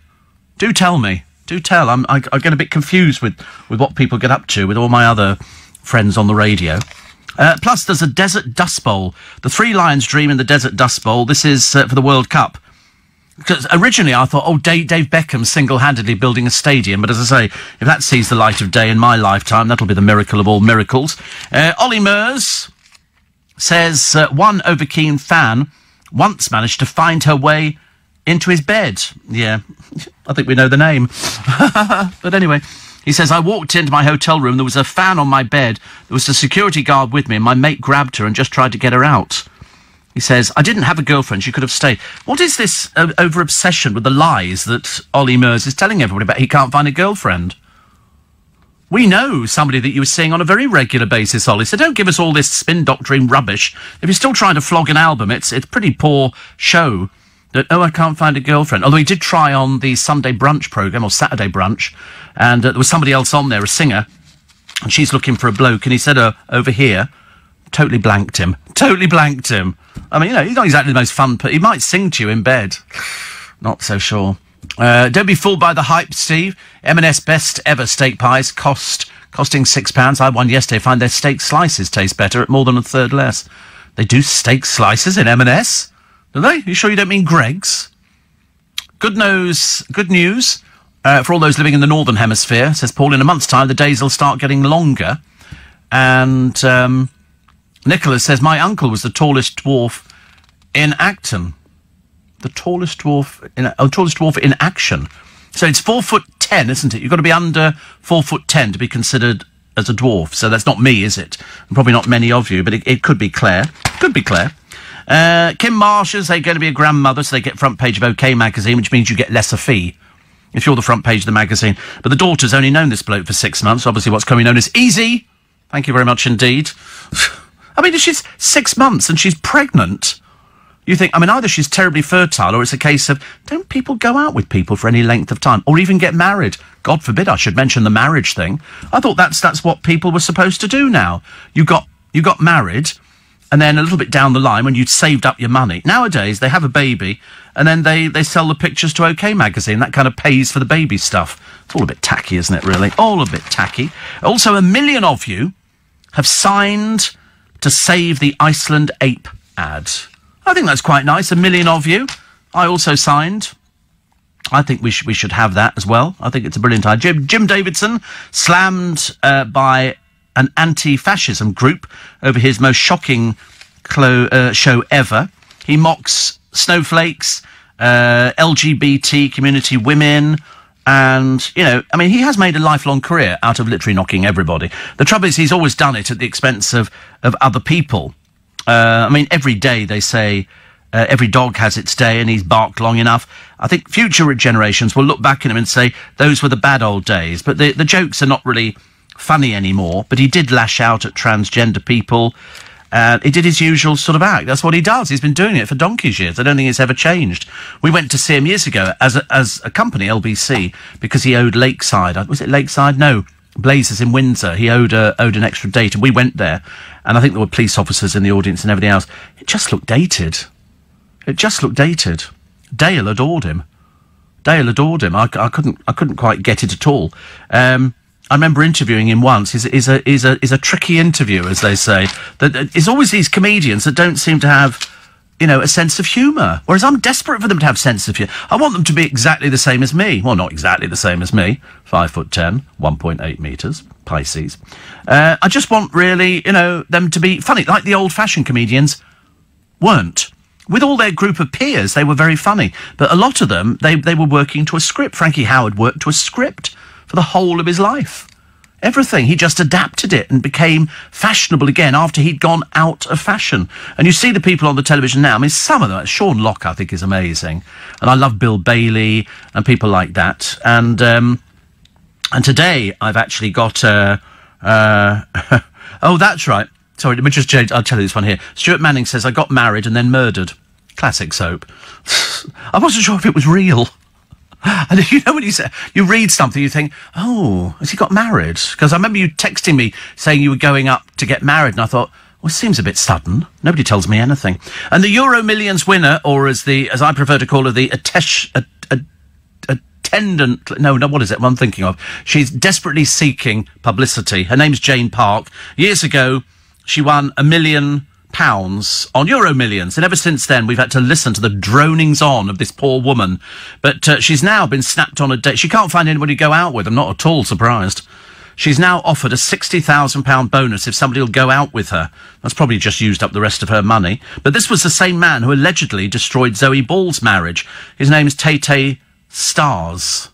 Do tell me. Do tell. I get a bit confused with what people get up to with all my other friends on the radio. Plus, there's a Desert Dust Bowl. The Three Lions Dream in the Desert Dust Bowl. This is for the World Cup. Because originally I thought, Dave Beckham single-handedly building a stadium. But as I say, if that sees the light of day in my lifetime, that'll be the miracle of all miracles. Ollie Mers says one overkeen fan once managed to find her way into his bed. Yeah, I think we know the name. But anyway, he says, I walked into my hotel room, there was a fan on my bed, there was a security guard with me, and my mate grabbed her and just tried to get her out. He says, I didn't have a girlfriend, she could have stayed. What is this over-obsession with the lies that Ollie Mers is telling everybody about? He can't find a girlfriend. We know somebody that you were seeing on a very regular basis, Ollie, so don't give us all this spin doctoring rubbish. If you're still trying to flog an album, it's pretty poor show. That, I can't find a girlfriend. Although he did try on the Sunday brunch programme, or Saturday brunch, and there was somebody else on there, a singer, and she's looking for a bloke, and he said, over here, totally blanked him. Totally blanked him. I mean, he's not exactly the most fun, he might sing to you in bed. Not so sure. Don't be fooled by the hype, Steve. M&S best ever steak pies costing £6. I had one yesterday, find their steak slices taste better at more than a third less. They do steak slices in M&S? Do they? You sure you don't mean Greggs? Good news for all those living in the Northern Hemisphere, says Paul. In a month's time, the days will start getting longer. And Nicholas says, my uncle was the tallest dwarf in Acton. The tallest dwarf in action. So it's 4'10", isn't it? You've got to be under 4'10" to be considered as a dwarf. So that's not me, is it? And probably not many of you, but it could be Claire. Could be Claire. Kim Marsh's, they're going to be a grandmother, so they get front page of OK magazine, which means you get less a fee if you're the front page of the magazine. But the daughter's only known this bloke for 6 months, obviously what's coming known as easy. Thank you very much indeed. I mean, she's 6 months and she's pregnant. You think, either she's terribly fertile or it's a case of, don't people go out with people for any length of time or even get married? God forbid I should mention the marriage thing. I thought that's what people were supposed to do now. You got married, and then a little bit down the line, when you'd saved up your money, nowadays they have a baby, and then they sell the pictures to OK magazine. That kind of pays for the baby stuff. It's all a bit tacky, isn't it, really? All a bit tacky. Also, 1 million of you have signed to save the Iceland ape ad. I think that's quite nice, 1 million of you. I also signed. I think we should have that as well. I think it's a brilliant idea. Jim Davidson slammed by an anti-fascism group over his most shocking show ever. He mocks snowflakes, LGBT community women, and, he has made a lifelong career out of literally knocking everybody. The trouble is he's always done it at the expense of other people. Every day they say every dog has its day and he's barked long enough. I think future generations will look back at him and say those were the bad old days. But the jokes are not really funny anymore, but he did lash out at transgender people. He did his usual sort of act. That's what he does. He's been doing it for donkey's years. I don't think it's ever changed. We went to see him years ago as a company, LBC, because he owed Lakeside. Was it Lakeside? No, Blazers in Windsor. He owed an extra date, and we went there, and I think there were police officers in the audience and everything else. It just looked dated. Dale adored him. I couldn't quite get it at all. I remember interviewing him once. He's a tricky interview, as they say. There's always these comedians that don't seem to have, a sense of humour. Whereas I'm desperate for them to have sense of humour. I want them to be exactly the same as me. Well, not exactly the same as me. 5'10", 1.8 metres, Pisces. I just want really, them to be funny, like the old-fashioned comedians weren't. With all their group of peers, they were very funny. But a lot of them, they were working to a script. Frankie Howerd worked to a script for the whole of his life. Everything. He just adapted it and became fashionable again after he'd gone out of fashion. And you see the people on the television now. Some of them, Sean Locke, I think, is amazing. And I love Bill Bailey and people like that. And And today I've actually got oh, that's right. Sorry, let me just change. I'll tell you this one here. Stuart Manning says, I got married and then murdered. Classic soap. I wasn't sure if it was real. And you know when you read something, you think, oh, has he got married? Because I remember you texting me saying you were going up to get married, and I thought, well, it seems a bit sudden. Nobody tells me anything. And the Euro Millions winner, or as I prefer to call her, the attendant... No, what is it? What I'm thinking of. She's desperately seeking publicity. Her name's Jane Park. Years ago, she won £1 million on Euro Millions, and ever since then we've had to listen to the dronings on of this poor woman. But she's now been snapped on a date. She can't find anybody to go out with. I'm not at all surprised. She's now offered a £60,000 bonus if somebody will go out with her. That's probably just used up the rest of her money. But this was the same man who allegedly destroyed Zoe Ball's marriage. His name's Tay Stars.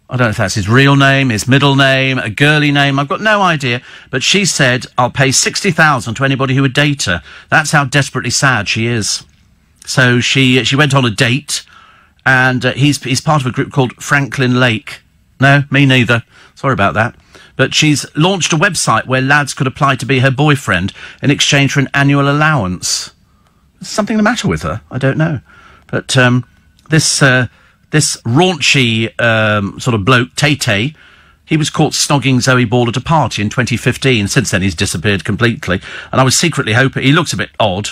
I don't know if that's his real name, his middle name, a girly name. I've got no idea. But she said, I'll pay $60,000 to anybody who would date her. That's how desperately sad she is. So she went on a date, and he's part of a group called Franklin Lake. No, me neither. Sorry about that. But she's launched a website where lads could apply to be her boyfriend in exchange for an annual allowance. Is something the matter with her? I don't know. But this raunchy sort of bloke, Tay, he was caught snogging Zoe Ball at a party in 2015. Since then, he's disappeared completely. And I was secretly hoping... He looks a bit odd,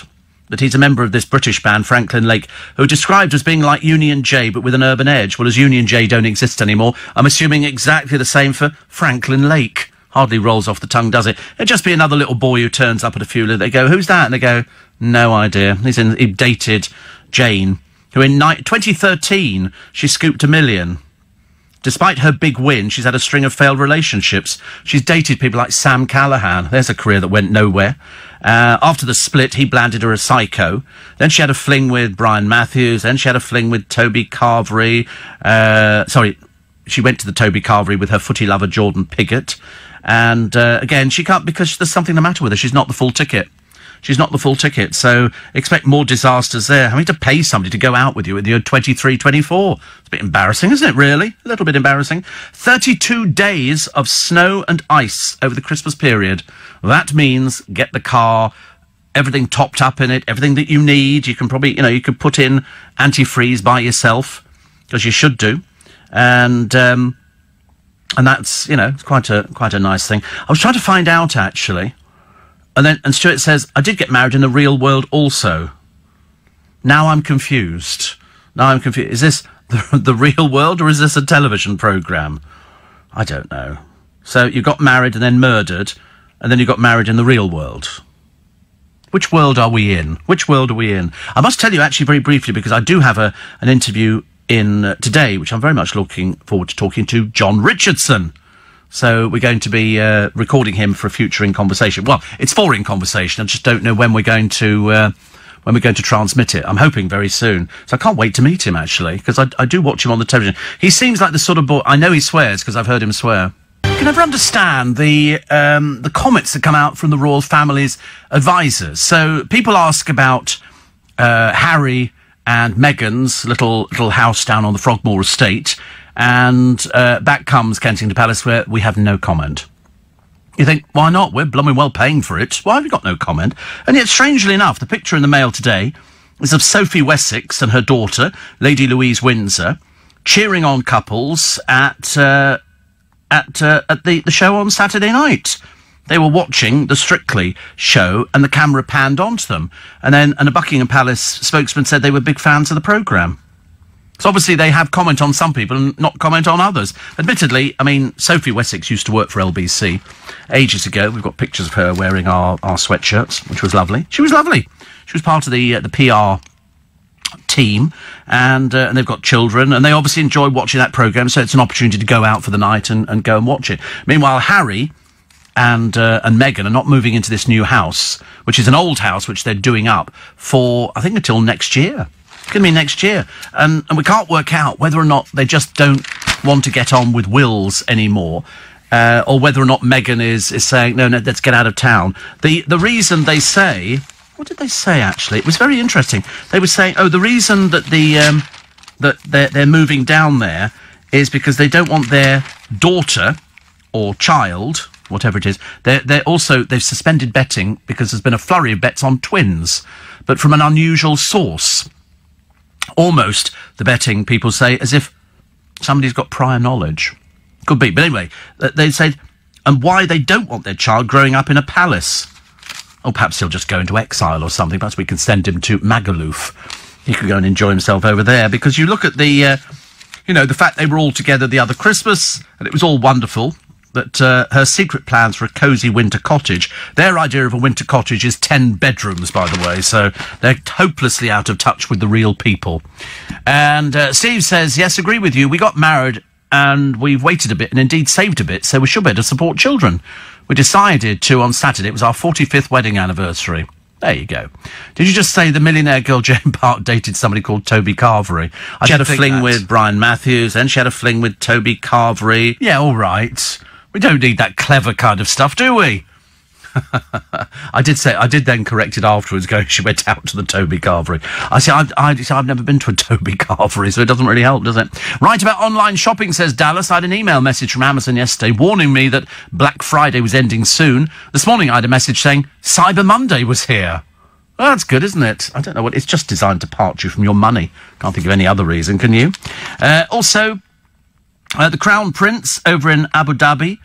but he's a member of this British band, Franklin Lake, who are described as being like Union J, but with an urban edge. Well, as Union J don't exist anymore, I'm assuming exactly the same for Franklin Lake. Hardly rolls off the tongue, does it? It'd just be another little boy who turns up at a funeral. They go, who's that? And they go, no idea. He dated Jane, who in 2013, she scooped $1 million. Despite her big win, she's had a string of failed relationships. She's dated people like Sam Callahan. There's a career that went nowhere. After the split, he branded her a psycho. Then she had a fling with Brian Matthews. Then she had a fling with Toby Carvery. She went to the Toby Carvery with her footy lover, Jordan Piggott. And again, she can't, because there's something the matter with her. She's not the full ticket. She's not the full ticket, so expect more disasters there. Having to pay somebody to go out with you when you're 23, 24. It's a bit embarrassing, isn't it, really? A little bit embarrassing. 32 days of snow and ice over the Christmas period. That means get the car, everything topped up in it, everything that you need. You can probably, you could put in antifreeze by yourself, because you should do. And that's, it's quite a nice thing. I was trying to find out, actually... And Stuart says, I did get married in the real world also. Now I'm confused. Is this the real world, or is this a television programme? I don't know. So you got married and then murdered, and then you got married in the real world. Which world are we in? I must tell you, actually, very briefly, because I do have an interview in today, which I'm very much looking forward to talking to John Richardson. So we're going to be recording him for a future In Conversation. Well, it's for In Conversation. I just don't know when we're going to transmit it. I'm hoping very soon. So I can't wait to meet him, actually, because I do watch him on the television. He seems like the sort of boy... I know he swears, because I've heard him swear. I can never understand the comments that come out from the royal family's advisors. So people ask about Harry and Meghan's little house down on the Frogmore estate... And back comes Kensington Palace, where we have no comment. You think, why not? We're blooming well paying for it. Why have you got no comment? And yet, strangely enough, the picture in the Mail today is of Sophie Wessex and her daughter, Lady Louise Windsor, cheering on couples at the show on Saturday night. They were watching the Strictly show, and the camera panned onto them. And a Buckingham Palace spokesman said they were big fans of the programme. So obviously they have comment on some people and not comment on others. Admittedly, Sophie Wessex used to work for LBC ages ago. We've got pictures of her wearing our sweatshirts, which was lovely. She was lovely. She was part of the PR team, and they've got children, and they obviously enjoy watching that programme, so it's an opportunity to go out for the night and go and watch it. Meanwhile, Harry and Meghan are not moving into this new house, which is an old house, which they're doing up for, I think, until next year. It's going to be next year. And we can't work out whether or not they just don't want to get on with wills anymore, or whether or not Meghan is saying, no, let's get out of town. The reason they say... What did they say, actually? It was very interesting. They were saying, the reason that that they're moving down there is because they don't want their daughter or child, whatever it is, they've suspended betting because there's been a flurry of bets on twins, but from an unusual source. Almost the betting, people say, as if somebody's got prior knowledge. Could be. But anyway, they say, and why they don't want their child growing up in a palace. Oh, perhaps he'll just go into exile or something. Perhaps we can send him to Magaluf. He could go and enjoy himself over there. Because you look at the fact they were all together the other Christmas, and it was all wonderful. But her secret plans for a cosy winter cottage. Their idea of a winter cottage is 10 bedrooms, by the way, so they're hopelessly out of touch with the real people. And Steve says, yes, agree with you. We got married and we've waited a bit and indeed saved a bit, so we should better support children. We decided to on Saturday. It was our 45th wedding anniversary. There you go. Did you just say the millionaire girl Jane Park dated somebody called Toby Carvery? She had a fling with Brian Matthews, and she had a fling with Toby Carvery. Yeah, all right. We don't need that clever kind of stuff, do we? I did then correct it afterwards, going, she went out to the Toby Carvery. I've never been to a Toby Carvery, so it doesn't really help, does it? Right about online shopping, says Dallas. I had an email message from Amazon yesterday warning me that Black Friday was ending soon. This morning I had a message saying Cyber Monday was here. Well, that's good, isn't it? I don't know what, it's just designed to part you from your money. Can't think of any other reason, can you? Also, the Crown Prince over in Abu Dhabi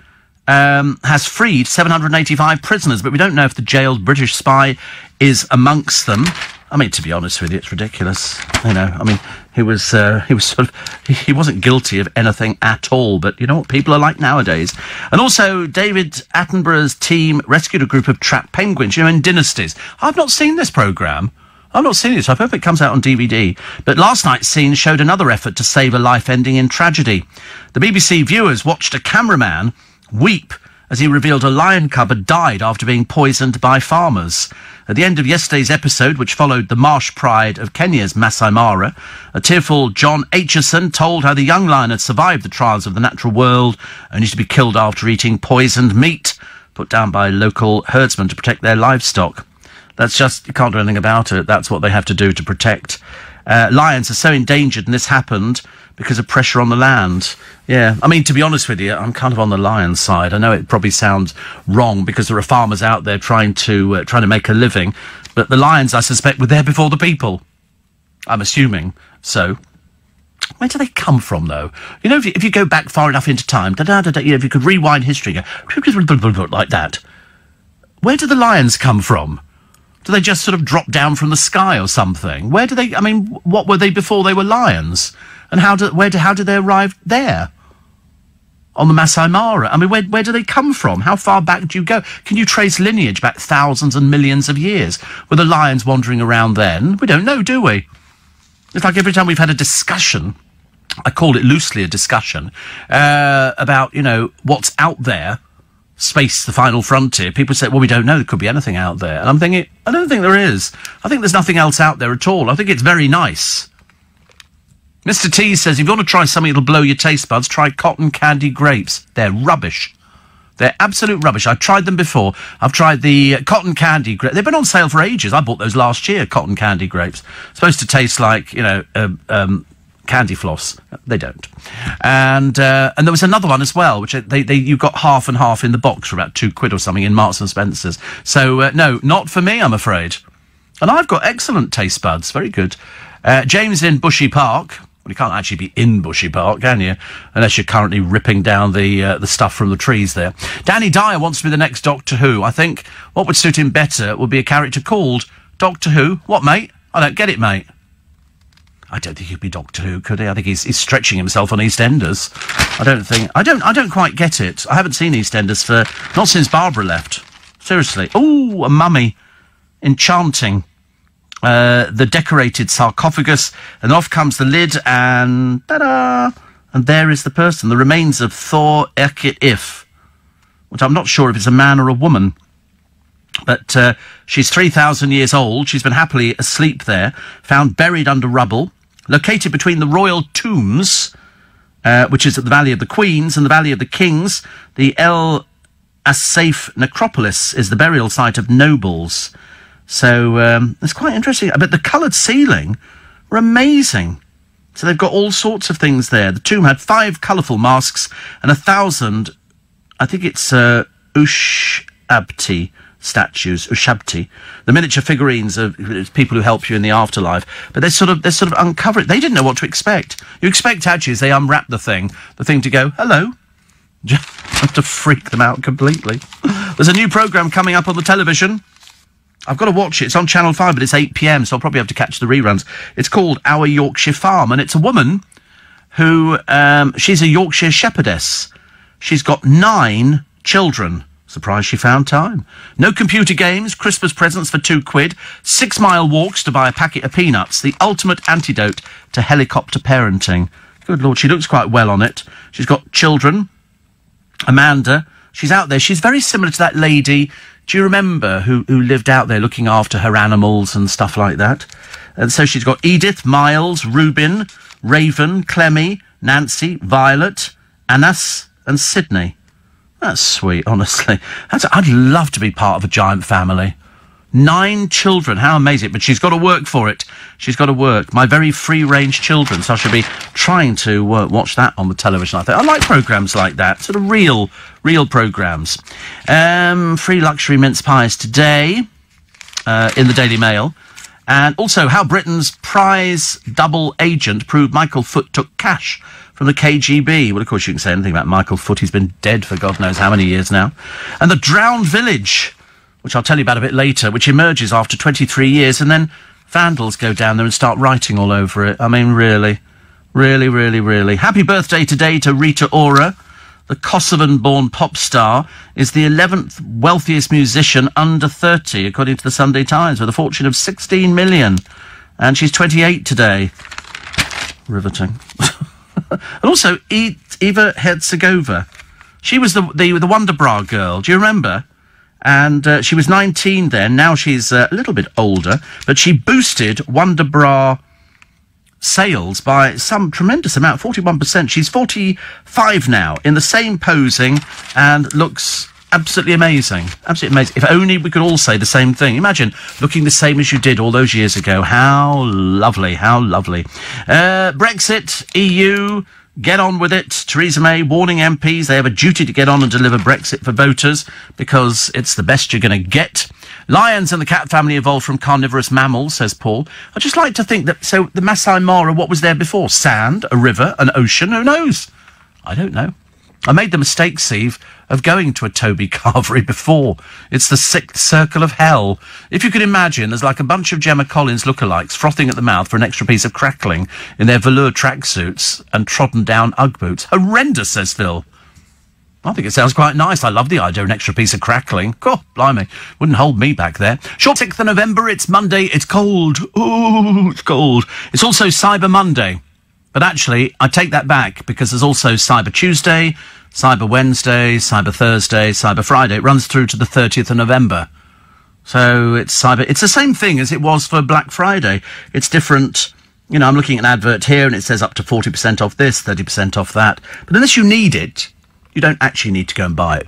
has freed 785 prisoners, but we don't know if the jailed British spy is amongst them. I mean, to be honest with you, it's ridiculous. You know, I mean, he wasn't guilty of anything at all, but you know what people are like nowadays. And also, David Attenborough's team rescued a group of trapped penguins, you know, in Dynasties. I've not seen this programme. I've not seen it, so I hope it comes out on DVD. But last night's scene showed another effort to save a life ending in tragedy. The BBC viewers watched a cameraman weep as he revealed a lion cub had died after being poisoned by farmers. At the end of yesterday's episode, which followed the marsh pride of Kenya's Masai Mara, a tearful John Aitchison told how the young lion had survived the trials of the natural world, only to be killed after eating poisoned meat, put down by local herdsmen to protect their livestock. That's just, you can't do anything about it. That's what they have to do to protect. Lions are so endangered, and this happened because of pressure on the land. Yeah, I mean, to be honest with you, I'm kind of on the lion's side. I know it probably sounds wrong because there are farmers out there trying to make a living, but the lions, I suspect, were there before the people. I'm assuming so. Where do they come from, though? You know, if you go back far enough into time, you know, if you could rewind history, go like that. Where do the lions come from? Do they just sort of drop down from the sky or something? Where do they? I mean, what were they before they were lions? And how did they arrive there? On the Masai Mara? I mean, where do they come from? How far back do you go? Can you trace lineage back thousands and millions of years? Were the lions wandering around then? We don't know, do we? It's like every time we've had a discussion, I call it loosely a discussion, about, you know, what's out there, space, the final frontier, people say, well, we don't know, there could be anything out there. And I'm thinking, I don't think there is. I think there's nothing else out there at all. I think it's very nice. Mr. T says, if you want to try something that'll blow your taste buds, try cotton candy grapes. They're rubbish. They're absolute rubbish. I've tried them before. I've tried the cotton candy grapes. They've been on sale for ages. I bought those last year, cotton candy grapes. Supposed to taste like, you know, candy floss. They don't. And there was another one as well, which you got half and half in the box for about £2 or something in Marks and Spencer's. So, no, not for me, I'm afraid. And I've got excellent taste buds. Very good. James in Bushy Park. Well, you can't actually be in Bushy Park, can you? Unless you're currently ripping down the stuff from the trees there. Danny Dyer wants to be the next Doctor Who. I think what would suit him better would be a character called Doctor Who. What, mate? I don't get it, mate. I don't think he'd be Doctor Who, could he? I think he's stretching himself on EastEnders. I don't quite get it. I haven't seen EastEnders not since Barbara left. Seriously. Ooh, a mummy. Enchanting. The decorated sarcophagus, and off comes the lid, and ta-da! And there is the person, the remains of Thor Erkit If, which I'm not sure if it's a man or a woman. But she's 3,000 years old. She's been happily asleep there, found buried under rubble, located between the royal tombs, which is at the Valley of the Queens and the Valley of the Kings. The El Assaif Necropolis is the burial site of nobles. So it's quite interesting. But the coloured ceiling were amazing. So they've got all sorts of things there. The tomb had 5 colourful masks and 1,000, I think it's Ushabti statues, Ushabti, the miniature figurines of people who help you in the afterlife. But they sort of uncover it. They didn't know what to expect. You expect actually as they unwrap the thing to go, hello. Just to freak them out completely. There's a new programme coming up on the television. I've got to watch it. It's on Channel 5, but it's 8 p.m, so I'll probably have to catch the reruns. It's called Our Yorkshire Farm, and it's a woman who, she's a Yorkshire shepherdess. She's got 9 children. Surprised she found time. No computer games, Christmas presents for £2, 6-mile walks to buy a packet of peanuts, the ultimate antidote to helicopter parenting. Good Lord, she looks quite well on it. She's got children. Amanda, she's out there. She's very similar to that lady, do you remember, who lived out there looking after her animals and stuff like that? And so she's got Edith, Miles, Rubin, Raven, Clemmy, Nancy, Violet, Anas and Sydney. That's sweet, honestly. I'd love to be part of a giant family. 9 children, how amazing. But she's got to work for it. She's got to work. My very free-range children, so I should be trying to watch that on the television, I think. I like programmes like that, sort of real programmes. Free luxury mince pies today in the Daily Mail. And also how Britain's prize double agent proved Michael Foot took cash from the KGB. Well, of course, you can say anything about Michael Foot. He's been dead for God knows how many years now. And the drowned village, which I'll tell you about a bit later, which emerges after 23 years, and then vandals go down there and start writing all over it. I mean, really. Happy birthday today to Rita Ora. The Kosovan-born pop star is the 11th wealthiest musician under 30, according to the Sunday Times, with a fortune of 16 million. And she's 28 today. Riveting. And also, Eva Herzegovina. She was the Wonder Bra girl. Do you remember? And she was 19 then. Now she's a little bit older. But she boosted Wonder Bra sales by some tremendous amount, 41%. She's 45 now, in the same posing, and looks absolutely amazing. Absolutely amazing. If only we could all say the same thing. Imagine looking the same as you did all those years ago. How lovely, how lovely. Brexit, EU, get on with it. Theresa May warning MPs they have a duty to get on and deliver Brexit for voters because it's the best you're going to get. Lions and the cat family evolved from carnivorous mammals, says Paul. I'd just like to think that, so the Masai Mara, what was there before? Sand, a river, an ocean? Who knows? I don't know. I made the mistake, Steve, of going to a Toby Carvery before. It's the 6th circle of hell. If you could imagine, there's like a bunch of Gemma Collins lookalikes frothing at the mouth for an extra piece of crackling in their velour tracksuits and trodden down Ugg boots. Horrendous, says Phil. I think it sounds quite nice. I love the idea of an extra piece of crackling. God, blimey. Wouldn't hold me back there. Short 6th of November, it's Monday, it's cold. Ooh, it's cold. It's also Cyber Monday. But actually, I take that back because there's also Cyber Tuesday, Cyber Wednesday, Cyber Thursday, Cyber Friday. It runs through to the 30th of November. So it's the same thing as it was for Black Friday. It's different. You know, I'm looking at an advert here and it says up to 40% off this, 30% off that. But unless you need it, you don't actually need to go and buy it,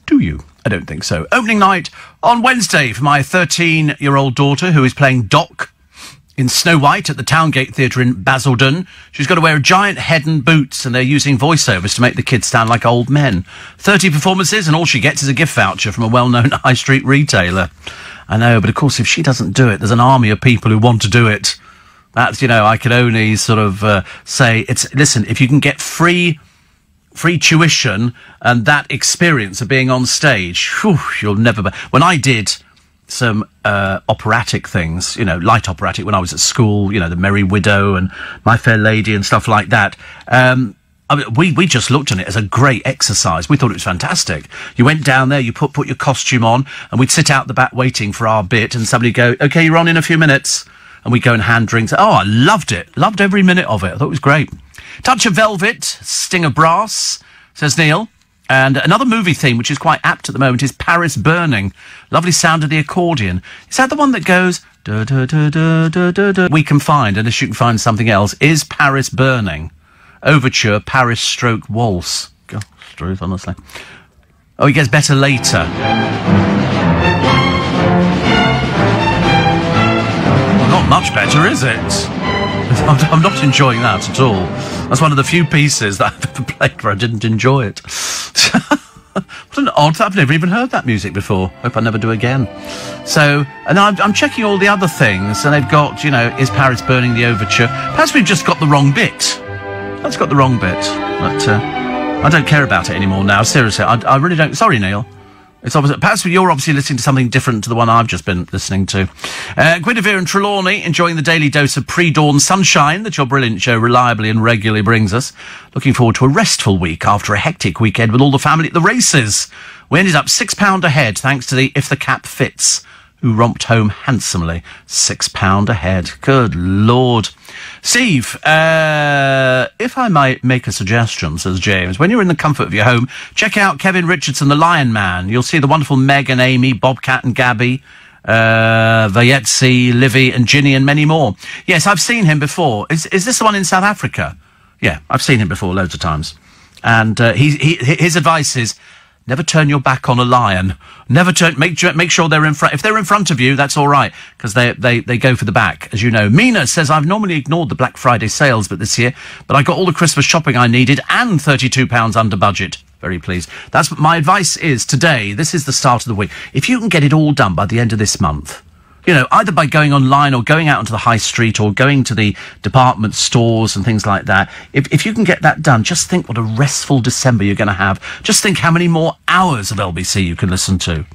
do you? I don't think so. Opening night on Wednesday for my 13-year-old daughter, who is playing Doc in Snow White at the Towngate Theatre in Basildon. She's got to wear a giant head and boots, and they're using voiceovers to make the kids sound like old men. 30 performances, and all she gets is a gift voucher from a well-known high street retailer. I know, but of course, if she doesn't do it, there's an army of people who want to do it. That's, you know, I can only sort of say, listen, if you can get free tuition and that experience of being on stage, whew, you'll never... When I did some operatic things, you know, light operatic when I was at school, you know, The Merry Widow and My Fair Lady and stuff like that, I mean, we just looked at it as a great exercise. We thought it was fantastic. You went down there, you put your costume on, and we'd sit out the back waiting for our bit, and somebody go, OK, you're on in a few minutes. And we'd go and hand drinks. Oh, I loved it. Loved every minute of it. I thought it was great. Touch of Velvet, Sting of Brass, says Neil. And another movie theme, which is quite apt at the moment, is Paris Burning. Lovely sound of the accordion. Is that the one that goes... Da, da, da, da, da, da, da. We can find, unless you can find something else, is Paris Burning. Overture, Paris stroke waltz. God, truth, honestly. Oh, it gets better later. Not much better, is it? I'm not enjoying that at all. That's one of the few pieces that I've ever played where I didn't enjoy it. What an odd... I've never even heard that music before. Hope I never do again. So, and I'm checking all the other things, and they've got, Is Paris Burning the Overture? Perhaps we've just got the wrong bit. That's got the wrong bit. But I don't care about it anymore now. Seriously, I really don't... Sorry, Neil. It's obviously, perhaps you're obviously listening to something different to the one I've just been listening to. Guinevere and Trelawney enjoying the daily dose of pre-dawn sunshine that your brilliant show reliably and regularly brings us. Looking forward to a restful week after a hectic weekend with all the family at the races. We ended up £6 ahead thanks to the If the Cap Fits, who romped home handsomely. £6 ahead. Good Lord. Steve, if I might make a suggestion, says James, when you're in the comfort of your home, check out Kevin Richardson, the Lion Man. You'll see the wonderful Meg and Amy, Bobcat and Gabby, Vayetzi, Livy and Ginny and many more. Yes, I've seen him before. Is this the one in South Africa? Yeah, I've seen him before loads of times. And his advice is, never turn your back on a lion. Never make sure they're in front. If they're in front of you, that's all right, because they go for the back, as you know. Mina says, I've normally ignored the Black Friday sales, but this year, I got all the Christmas shopping I needed and £32 under budget. Very pleased. That's what my advice is today. This is the start of the week. If you can get it all done by the end of this month, either by going online or going out onto the high street or going to the department stores and things like that, if you can get that done, just think what a restful December you're going to have. Just think how many more hours of LBC you can listen to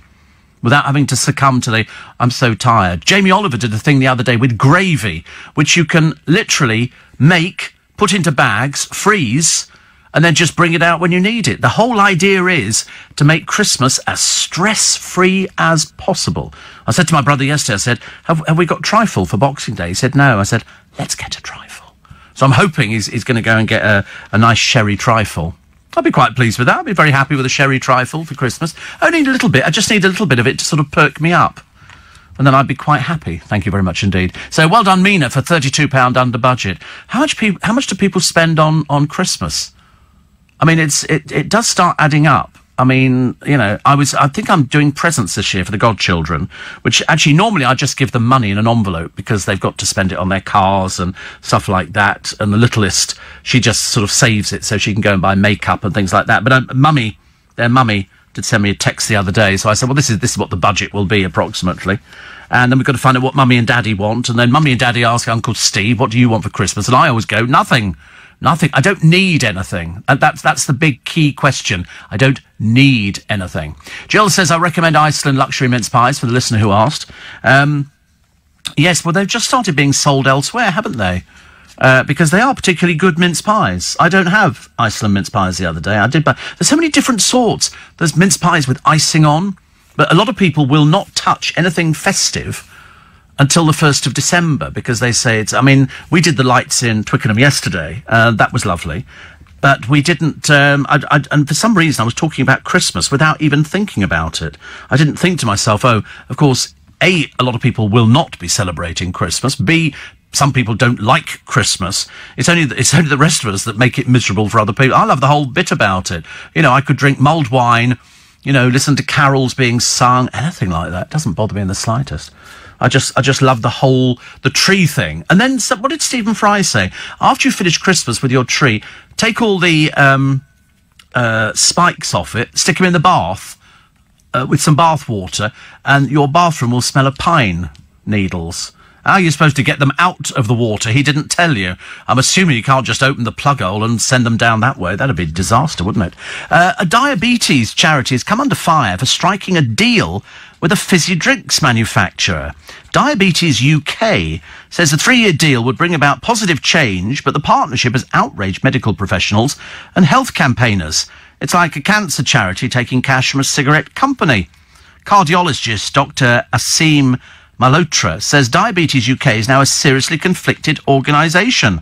without having to succumb to the, I'm so tired. Jamie Oliver did a thing the other day with gravy, which you can literally make, put into bags, freeze, and then just bring it out when you need it. The whole idea is to make Christmas as stress-free as possible. I said to my brother yesterday, I said, have we got trifle for Boxing Day? He said, no. I said, let's get a trifle. So I'm hoping he's going to go and get a nice sherry trifle. I'll be quite pleased with that. I'll be very happy with a sherry trifle for Christmas. I need a little bit. I just need a little bit of it to sort of perk me up. And then I'd be quite happy. Thank you very much indeed. So well done, Mina, for £32 under budget. How much do people spend on Christmas? I mean, it does start adding up. I mean, I think I'm doing presents this year for the godchildren, which actually normally I just give them money in an envelope because they've got to spend it on their cars and stuff like that. And the littlest, she just sort of saves it so she can go and buy makeup and things like that. But their mummy did send me a text the other day. So I said, well, this is what the budget will be approximately. And then we've got to find out what Mummy and Daddy want. And then Mummy and Daddy ask Uncle Steve, what do you want for Christmas? And I always go, nothing. Nothing. I don't need anything. And that's the big key question. I don't need anything. Jill says, I recommend Iceland luxury mince pies for the listener who asked. Yes, well, they've just started being sold elsewhere, haven't they? Because they are particularly good mince pies. I don't have Iceland mince pies the other day. I did, but there's so many different sorts. There's mince pies with icing on, but a lot of people will not touch anything festive until the 1st of December, because they say it's... I mean, we did the lights in Twickenham yesterday. That was lovely. But we didn't... and for some reason, I was talking about Christmas without even thinking about it. I didn't think to myself, oh, of course, A, a lot of people will not be celebrating Christmas. B, some people don't like Christmas. It's only the rest of us that make it miserable for other people. I love the whole bit about it. I could drink mulled wine, listen to carols being sung, anything like that. It doesn't bother me in the slightest. I just love the tree thing. And then, what did Stephen Fry say? After you finish Christmas with your tree, take all the spikes off it, stick them in the bath with some bath water, and your bathroom will smell of pine needles. How are you supposed to get them out of the water? He didn't tell you. I'm assuming you can't just open the plug hole and send them down that way. That'd be a disaster, wouldn't it? A diabetes charity has come under fire for striking a deal with a fizzy drinks manufacturer. Diabetes UK says the 3-year deal would bring about positive change, but the partnership has outraged medical professionals and health campaigners. It's like a cancer charity taking cash from a cigarette company. Cardiologist Dr. Asim Malhotra says Diabetes UK is now a seriously conflicted organisation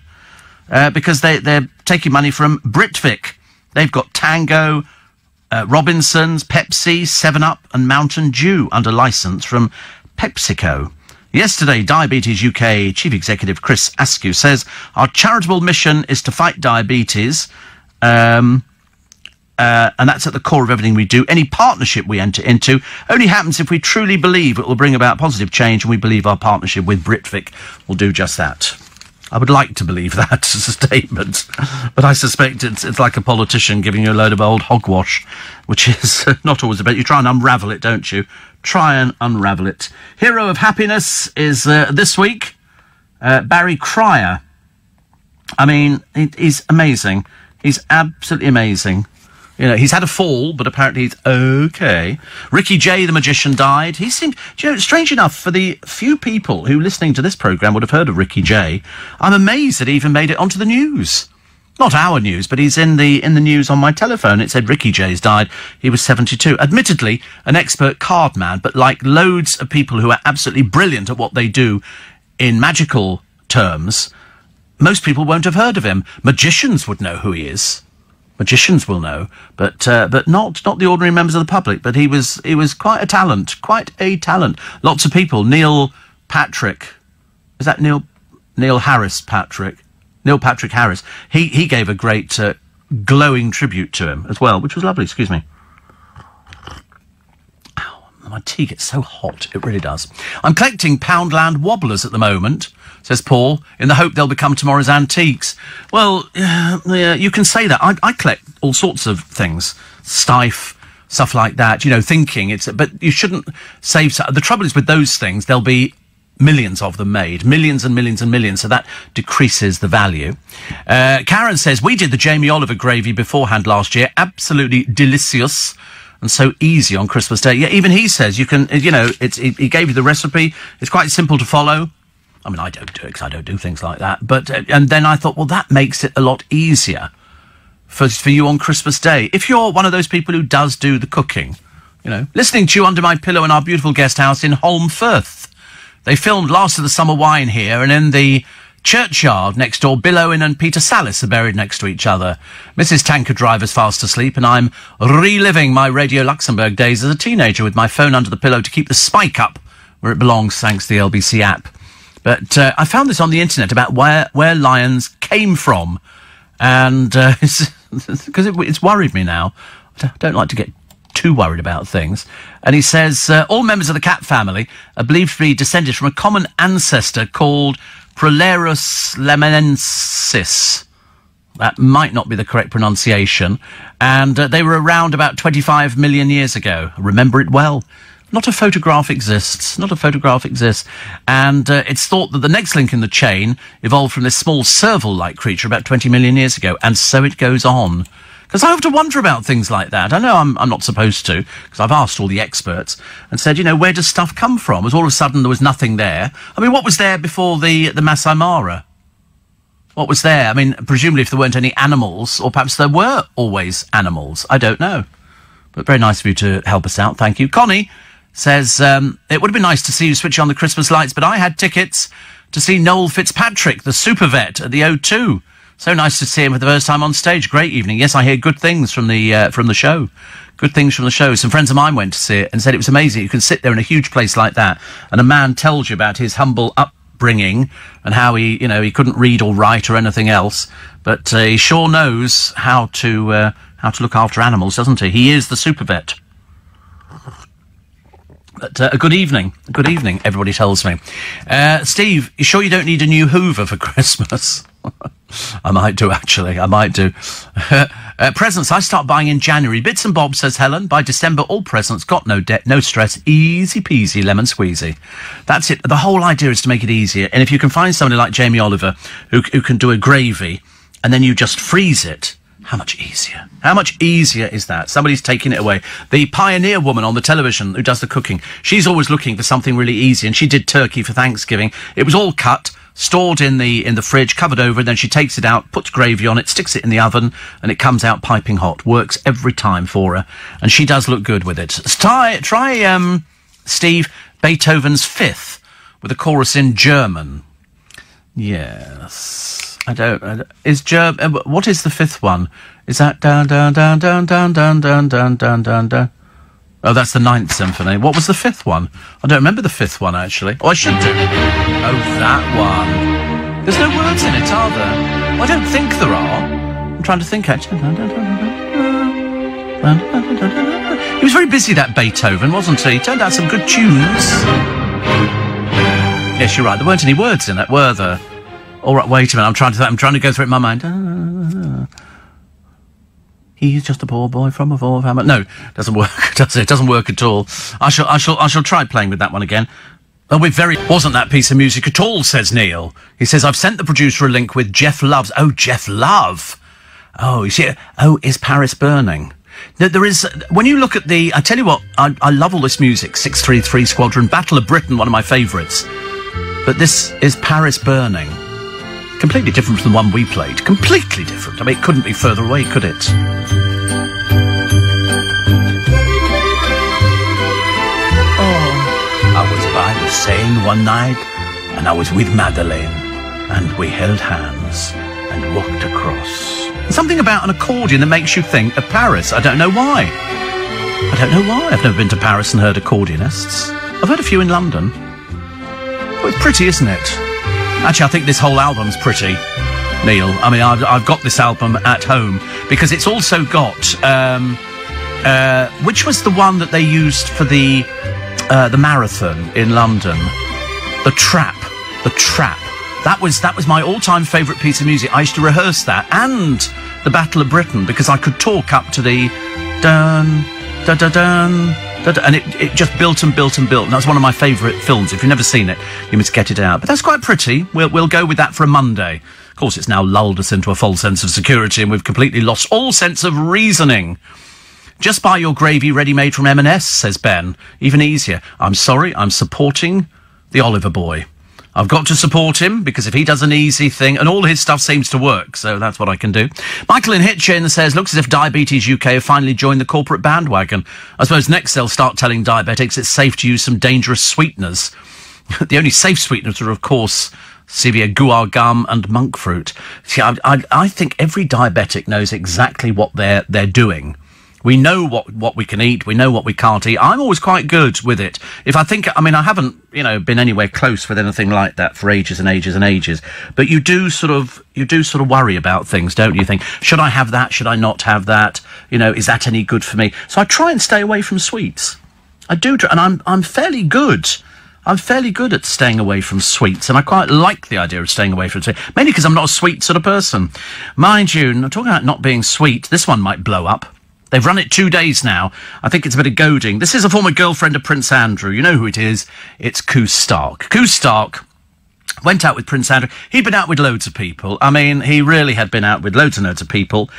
because they're taking money from Britvic. They've got Tango, Robinsons, Pepsi, 7-Up and Mountain Dew under licence from PepsiCo. Yesterday, Diabetes UK Chief Executive Chris Askew says, our charitable mission is to fight diabetes, and that's at the core of everything we do. Any partnership we enter into only happens if we truly believe it will bring about positive change, and we believe our partnership with Britvic will do just that. I would like to believe that as a statement, but I suspect it's like a politician giving you a load of old hogwash, which is not always about. You try and unravel it, don't you? Try and unravel it. Hero of Happiness is this week Barry Cryer. I mean, he's amazing. He's absolutely amazing. You know, he's had a fall, but apparently he's okay. Ricky Jay, the magician, died. He seemed, you know, strange enough, for the few people who listening to this programme would have heard of Ricky Jay, I'm amazed that he even made it onto the news. Not our news, but he's in the news on my telephone. It said Ricky Jay's died. He was 72. Admittedly, an expert card man, but like loads of people who are absolutely brilliant at what they do in magical terms, most people won't have heard of him. Magicians would know who he is. Magicians will know, but not the ordinary members of the public. But he was quite a talent, Lots of people. Neil Patrick, is that Neil Harris Patrick? Neil Patrick Harris. He gave a great glowing tribute to him as well, which was lovely. Excuse me. Ow, my tea gets so hot. It really does. I'm collecting Poundland wobblers at the moment, says Paul, in the hope they'll become tomorrow's antiques. Well, yeah, you can say that. I collect all sorts of things. Stife, stuff like that, you know, thinking it's... But you shouldn't save... The trouble is with those things, there'll be millions of them made. Millions and millions and millions, so that decreases the value. Karen says, we did the Jamie Oliver gravy beforehand last year. Absolutely delicious. And so easy on Christmas Day. Yeah, even he says you can, you know, he gave you the recipe. It's quite simple to follow. I mean, I don't do it because I don't do things like that. But and then I thought, well, that makes it a lot easier for you on Christmas Day. If you're one of those people who does do the cooking, you know, listening to you under my pillow in our beautiful guest house in Holmfirth. They filmed Last of the Summer Wine here, and in the churchyard next door, Bill Owen and Peter Sallis are buried next to each other. Mrs. Tanker Driver's fast asleep, and I'm reliving my Radio Luxembourg days as a teenager with my phone under the pillow to keep the spike up where it belongs, thanks to the LBC app. But I found this on the internet about where lions came from, and because it's worried me now. I don't like to get too worried about things. And he says, all members of the cat family are believed to be descended from a common ancestor called Prolerus lemonensis. That might not be the correct pronunciation. And they were around about 25 million years ago. Remember it well. Not a photograph exists. And it's thought that the next link in the chain evolved from this small serval-like creature about 20 million years ago. And so it goes on. Because I often wonder about things like that. I know I'm not supposed to, because I've asked all the experts and said, you know, where does stuff come from? As all of a sudden there was nothing there. I mean, what was there before the Masai Mara? What was there? I mean, presumably if there weren't any animals, or perhaps there were always animals. I don't know. But very nice of you to help us out. Thank you. Connie says, it would have been nice to see you switch on the Christmas lights, but I had tickets to see Noel Fitzpatrick, the super vet, at the O2. So nice to see him for the first time on stage. Great evening. Yes, I hear good things from the show. Good things from the show. Some friends of mine went to see it and said it was amazing. You can sit there in a huge place like that, and a man tells you about his humble upbringing and how he couldn't read or write or anything else, but he sure knows how to look after animals, doesn't he? He is the super vet. But good evening, everybody tells me. Steve, you sure you don't need a new Hoover for Christmas? I might do, actually. Presents I start buying in January. Bits and bobs, says Helen. By December, all presents, got no debt, no stress, easy peasy, lemon squeezy. That's it. The whole idea is to make it easier. And if you can find somebody like Jamie Oliver who can do a gravy and then you just freeze it, how much easier? How much easier is that? Somebody's taking it away. The pioneer woman on the television who does the cooking, she's always looking for something really easy, and she did turkey for Thanksgiving. It was all cut, stored in the fridge, covered over, and then she takes it out, puts gravy on it, sticks it in the oven, and it comes out piping hot. Works every time for her, and she does look good with it. Try Steve, Beethoven's Fifth, with a chorus in German. Yes. What is the fifth one? Is that dun dun dun dun dun dun dun dun dun dun dun? Oh, that's the Ninth Symphony. What was the fifth one? I don't remember the fifth one, actually. Oh, I should do. Oh, that one. There's no words in it, are there? Well, I don't think there are. I'm trying to think, actually. He was very busy, that Beethoven, wasn't he? He turned out some good tunes. Yes, you're right. There weren't any words in it, were there? All right, wait a minute. I'm trying to go through it in my mind. He's just a poor boy from a poor family. No, doesn't work. Does it? Doesn't work at all. I shall try playing with that one again. Oh, wasn't that piece of music at all, says Neil. He says, I've sent the producer a link with Jeff Love's. Oh, Jeff Love. Oh, you see, Is Paris Burning? There is, when you look at I tell you what, I love all this music. 633 Squadron, Battle of Britain, one of my favourites. But this is Paris Burning. Completely different from the one we played. Completely different. I mean, it couldn't be further away, could it? I was by the Seine one night, and I was with Madeleine, and we held hands and walked across. Something about an accordion that makes you think of Paris. I don't know why. I've never been to Paris and heard accordionists. I've heard a few in London. Well, it's pretty, isn't it? Actually, I think this whole album's pretty, Neil. I mean, I've got this album at home because it's also got, which was the one that they used for the marathon in London? The Trap. That was my all-time favourite piece of music. I used to rehearse that and the Battle of Britain because I could talk up to the dun dun dun dun. And it just built and built and built. And that's one of my favourite films. If you've never seen it, you must get it out. But that's quite pretty. We'll go with that for a Monday. Of course, it's now lulled us into a false sense of security and we've completely lost all sense of reasoning. Just buy your gravy ready-made from M&S, says Ben. Even easier. I'm sorry, I'm supporting the Oliver boy. I've got to support him, because if he does an easy thing, and all his stuff seems to work, so that's what I can do. Michael in Hitchin says, looks as if Diabetes UK have finally joined the corporate bandwagon. I suppose next they'll start telling diabetics it's safe to use some dangerous sweeteners. The only safe sweeteners are, of course, stevia, guar gum and monk fruit. See, I think every diabetic knows exactly what they're doing. We know what we can eat. We know what we can't eat. I'm always quite good with it. I haven't, been anywhere close with anything like that for ages and ages and ages. But you do sort of worry about things, don't you? Think, should I have that? Should I not have that? Is that any good for me? So I try and stay away from sweets. I do, and I'm fairly good. I'm fairly good at staying away from sweets, and I quite like the idea of staying away from sweets, mainly because I'm not a sweet sort of person. Mind you, I'm talking about not being sweet. This one might blow up. They've run it 2 days now. I think it's a bit of goading. This is a former girlfriend of Prince Andrew. You know who it is. It's Koo Stark. Koo Stark went out with Prince Andrew. He'd been out with loads of people. I mean, he really had been out with loads and loads of people.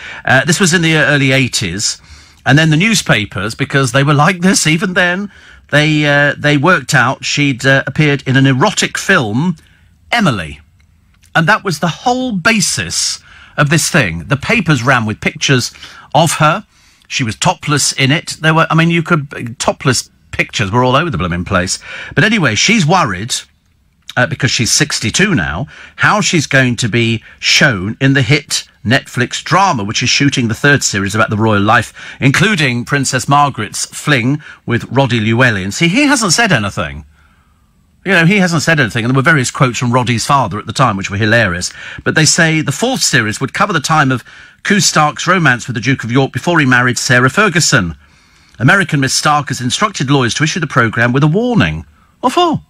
This was in the early 80s. And then the newspapers, because they were like this even then, they worked out she'd appeared in an erotic film, Emily. And that was the whole basis of this thing. The papers ran with pictures of her. She was topless in it. Topless pictures were all over the blooming place. But anyway, she's worried, because she's 62 now, how she's going to be shown in the hit Netflix drama, which is shooting the 3rd series about the royal life, including Princess Margaret's fling with Roddy Llewellyn. See, he hasn't said anything. He hasn't said anything, and there were various quotes from Roddy's father at the time, which were hilarious. But they say the 4th series would cover the time of Koo Stark's romance with the Duke of York before he married Sarah Ferguson. American Miss Stark has instructed lawyers to issue the programme with a warning. What for?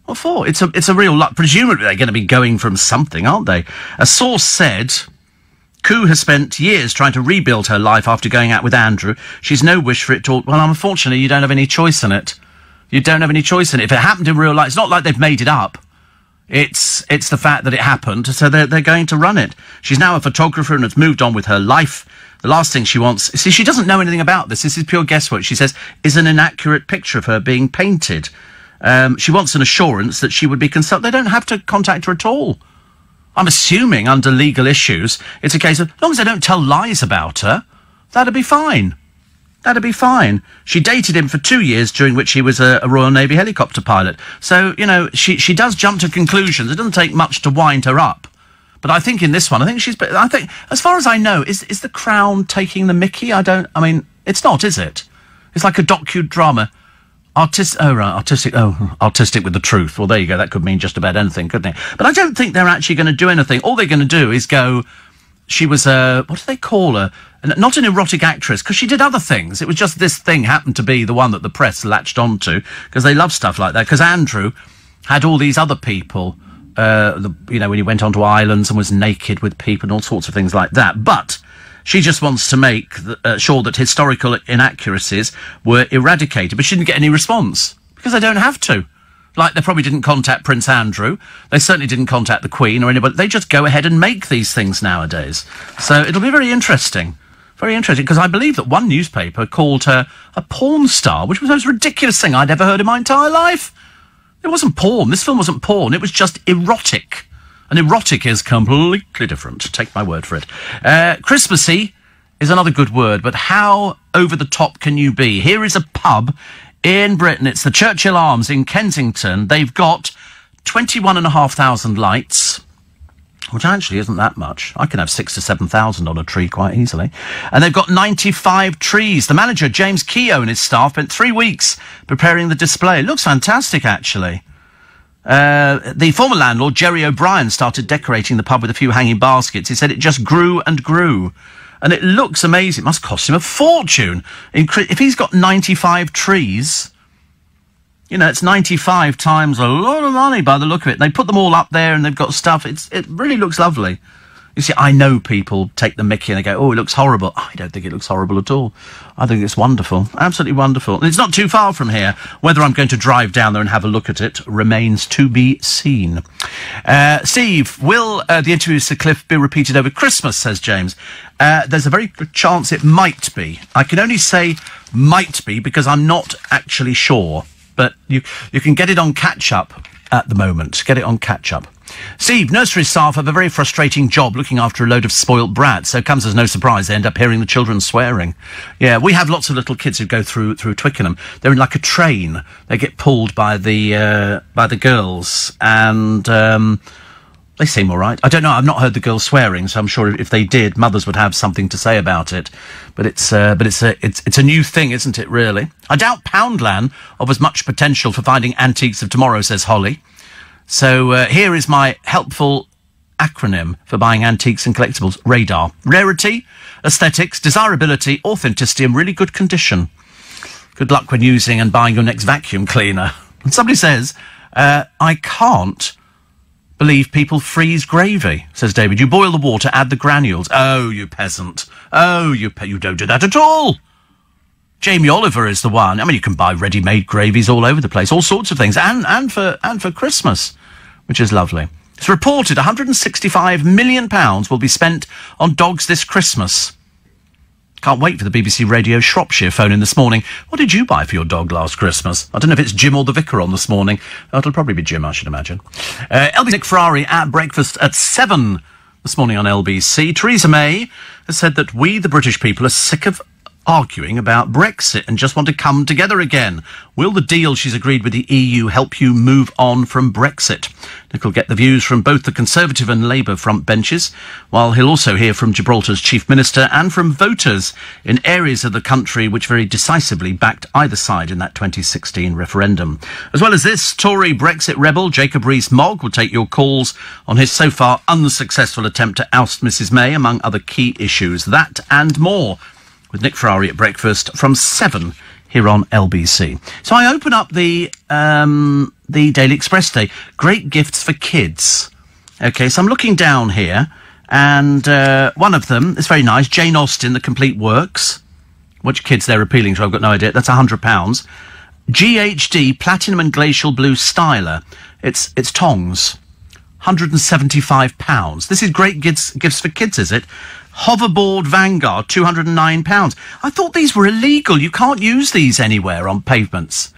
What for? It's a real lot. Presumably they're going to be going from something, aren't they? A source said Koo has spent years trying to rebuild her life after going out with Andrew. She's no wish for it to... Well, unfortunately, you don't have any choice in it. You don't have any choice in it. If it happened in real life, it's not like they've made it up. It's the fact that it happened, so they're going to run it. She's now a photographer and has moved on with her life. The last thing she wants... See, she doesn't know anything about this. This is pure guesswork. She says, is an inaccurate picture of her being painted. She wants an assurance that she would be consulted. They don't have to contact her at all. I'm assuming under legal issues, it's a case of, as long as they don't tell lies about her, that'd be fine. That'd be fine. She dated him for 2 years, during which he was a Royal Navy helicopter pilot. So, she does jump to conclusions. It doesn't take much to wind her up. But I think in this one, I think, as far as I know, is the Crown taking the mickey? It's not, is it? It's like a docudrama. Artistic with the truth. Well, there you go. That could mean just about anything, couldn't it? But I don't think they're actually going to do anything. All they're going to do is go, she was what do they call her? Not an erotic actress, because she did other things. It was just this thing happened to be the one that the press latched onto, because they love stuff like that. Because Andrew had all these other people when he went onto islands and was naked with people and all sorts of things like that. But she just wants to make sure that historical inaccuracies were eradicated. But she didn't get any response because they don't have to. Like, they probably didn't contact Prince Andrew. They certainly didn't contact the Queen or anybody. They just go ahead and make these things nowadays. So it'll be very interesting. Very interesting, because I believe that one newspaper called her a porn star, which was the most ridiculous thing I'd ever heard in my entire life. It wasn't porn. This film wasn't porn. It was just erotic. And erotic is completely different. Take my word for it. Christmassy is another good word, but how over the top can you be? Here is a pub in Britain. It's the Churchill Arms in Kensington. They've got 21,500 lights, which actually isn't that much. I can have 6,000 to 7,000 on a tree quite easily. And they've got 95 trees. The manager, James Keogh, and his staff spent 3 weeks preparing the display. It looks fantastic, actually. The former landlord, Jerry O'Brien, started decorating the pub with a few hanging baskets. He said it just grew and grew. And it looks amazing. It must cost him a fortune. If he's got 95 trees, it's 95 times a lot of money by the look of it. They put them all up there and they've got stuff. It really looks lovely. You see, I know people take the mickey and they go, oh, it looks horrible. I don't think it looks horrible at all. I think it's wonderful. Absolutely wonderful. And it's not too far from here. Whether I'm going to drive down there and have a look at it remains to be seen. Steve, will the interview with Sir Cliff be repeated over Christmas, says James. There's a very good chance it might be. I can only say might be because I'm not actually sure. But you can get it on catch-up at the moment. Get it on catch-up. Steve, nursery staff have a very frustrating job looking after a load of spoilt brats, so it comes as no surprise they end up hearing the children swearing. Yeah, we have lots of little kids who go through Twickenham. They're in like a train. They get pulled by the girls, and they seem all right. I don't know. I've not heard the girls swearing, so I'm sure if they did, mothers would have something to say about it. But it's a new thing, isn't it? Really, I doubt Poundland offers much potential for finding antiques of tomorrow, says Holly. So here is my helpful acronym for buying antiques and collectibles: RADAR. Rarity, aesthetics, desirability, authenticity, and really good condition. Good luck when using and buying your next vacuum cleaner. And somebody says, I can't believe people freeze gravy, says David. You boil the water, add the granules. Oh, you peasant. Oh, you don't do that at all. Jamie Oliver is the one. I mean, you can buy ready-made gravies all over the place, all sorts of things, and for Christmas, which is lovely. It's reported £165 million will be spent on dogs this Christmas. Can't wait for the BBC Radio Shropshire phone in this morning. What did you buy for your dog last Christmas? I don't know if it's Jim or the Vicar on this morning. Oh, it'll probably be Jim, I should imagine. LBC Nick Ferrari at breakfast at 7 this morning on LBC. Theresa May has said that we, the British people, are sick of arguing about Brexit and just want to come together again. Will the deal she's agreed with the EU help you move on from Brexit? Nick will get the views from both the Conservative and Labour front benches, while he'll also hear from Gibraltar's Chief Minister and from voters in areas of the country which very decisively backed either side in that 2016 referendum. As well as this, Tory Brexit rebel Jacob Rees-Mogg will take your calls on his so far unsuccessful attempt to oust Mrs May, among other key issues. That and more with Nick Ferrari at breakfast from 7 here on LBC. So I open up the Daily Express today. Great gifts for kids. Okay, so I'm looking down here, and one of them is very nice. Jane Austen, The Complete Works. Which kids they're appealing to, I've got no idea. That's £100. GHD Platinum and Glacial Blue Styler. It's tongs. £175. This is great gifts for kids, is it? Hoverboard Vanguard, £209. I thought these were illegal. You can't use these anywhere on pavements.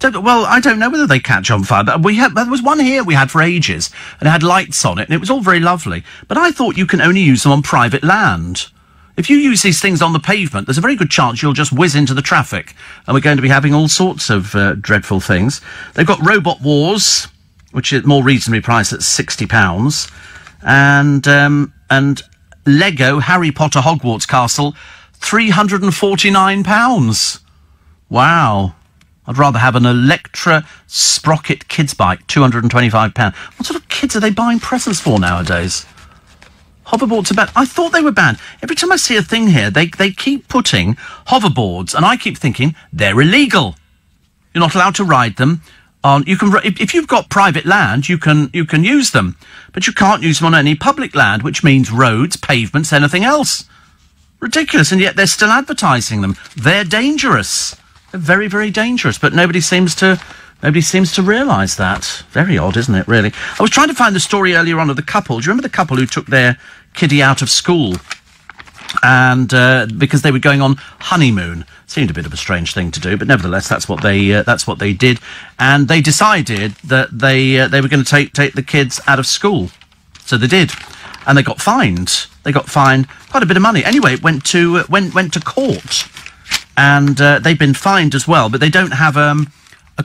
Well, I don't know whether they catch on fire, but there was one here we had for ages, and it had lights on it, and it was all very lovely. But I thought you can only use them on private land. If you use these things on the pavement, there's a very good chance you'll just whiz into the traffic, and we're going to be having all sorts of dreadful things. They've got Robot Wars, which is more reasonably priced at £60, and Lego Harry Potter Hogwarts Castle, £349. Wow. I'd rather have an Electra Sprocket kids bike, £225. What sort of kids are they buying presents for nowadays? Hoverboards are banned. I thought they were banned. Every time I see a thing here, they keep putting hoverboards, and I keep thinking they're illegal. You're not allowed to ride them if you've got private land, you can use them, but you can't use them on any public land, which means roads, pavements, anything else. Ridiculous, and yet they're still advertising them. They're dangerous. They're very, very dangerous, but nobody seems to realise that. Very odd, isn't it, really? I was trying to find the story earlier on of the couple. Do you remember the couple who took their kiddie out of school? And because they were going on honeymoon. Seemed a bit of a strange thing to do, but nevertheless, that's what they did. And they decided that they were going to take the kids out of school. So they did. And they got fined. They got fined quite a bit of money. Anyway, it went to court. And they've been fined as well, but they don't have a